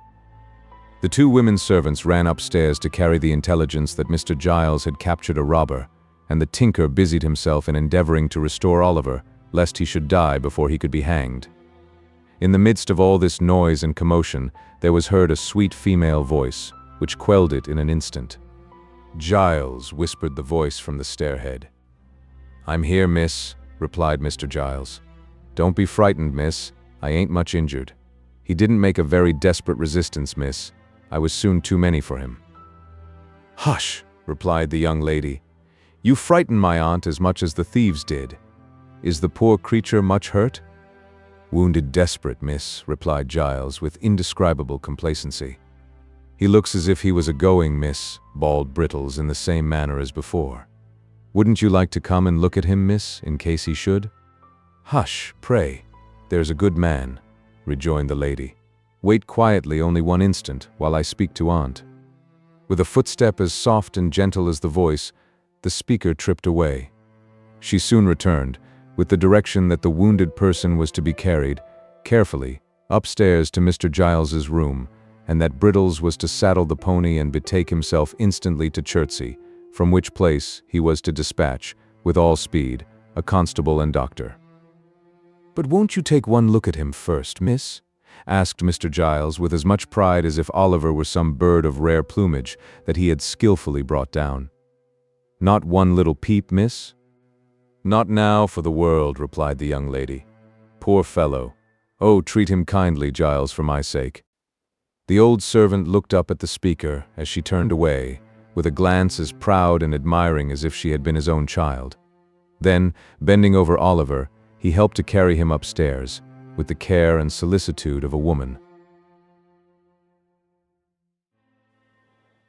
The two women servants ran upstairs to carry the intelligence that Mr. Giles had captured a robber, and the tinker busied himself in endeavoring to restore Oliver, lest he should die before he could be hanged. In the midst of all this noise and commotion, there was heard a sweet female voice, which quelled it in an instant. "Giles," whispered the voice from the stairhead. "I'm here, miss," replied Mr. Giles. "Don't be frightened, miss. I ain't much injured. He didn't make a very desperate resistance, miss. I was soon too many for him." "Hush," replied the young lady. "You frighten my aunt as much as the thieves did. Is the poor creature much hurt?" "Wounded desperate, miss," replied Giles with indescribable complacency. "He looks as if he was a-going, miss," bawled Brittles in the same manner as before. "Wouldn't you like to come and look at him, miss, in case he should?" "Hush, pray. There's a good man," rejoined the lady. "Wait quietly only one instant, while I speak to aunt." With a footstep as soft and gentle as the voice, the speaker tripped away. She soon returned, with the direction that the wounded person was to be carried, carefully, upstairs to Mr. Giles's room, and that Brittles was to saddle the pony and betake himself instantly to Chertsey, from which place he was to dispatch, with all speed, a constable and doctor. "But won't you take one look at him first, miss?" asked Mr. Giles, with as much pride as if Oliver were some bird of rare plumage that he had skillfully brought down. "Not one little peep, miss?" "Not now for the world," replied the young lady. "Poor fellow. Oh, treat him kindly, Giles, for my sake." The old servant looked up at the speaker as she turned away, with a glance as proud and admiring as if she had been his own child. Then, bending over Oliver, he helped to carry him upstairs, with the care and solicitude of a woman.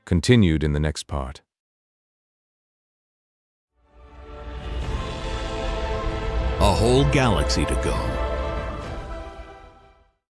Continued in the next part. A whole galaxy to go.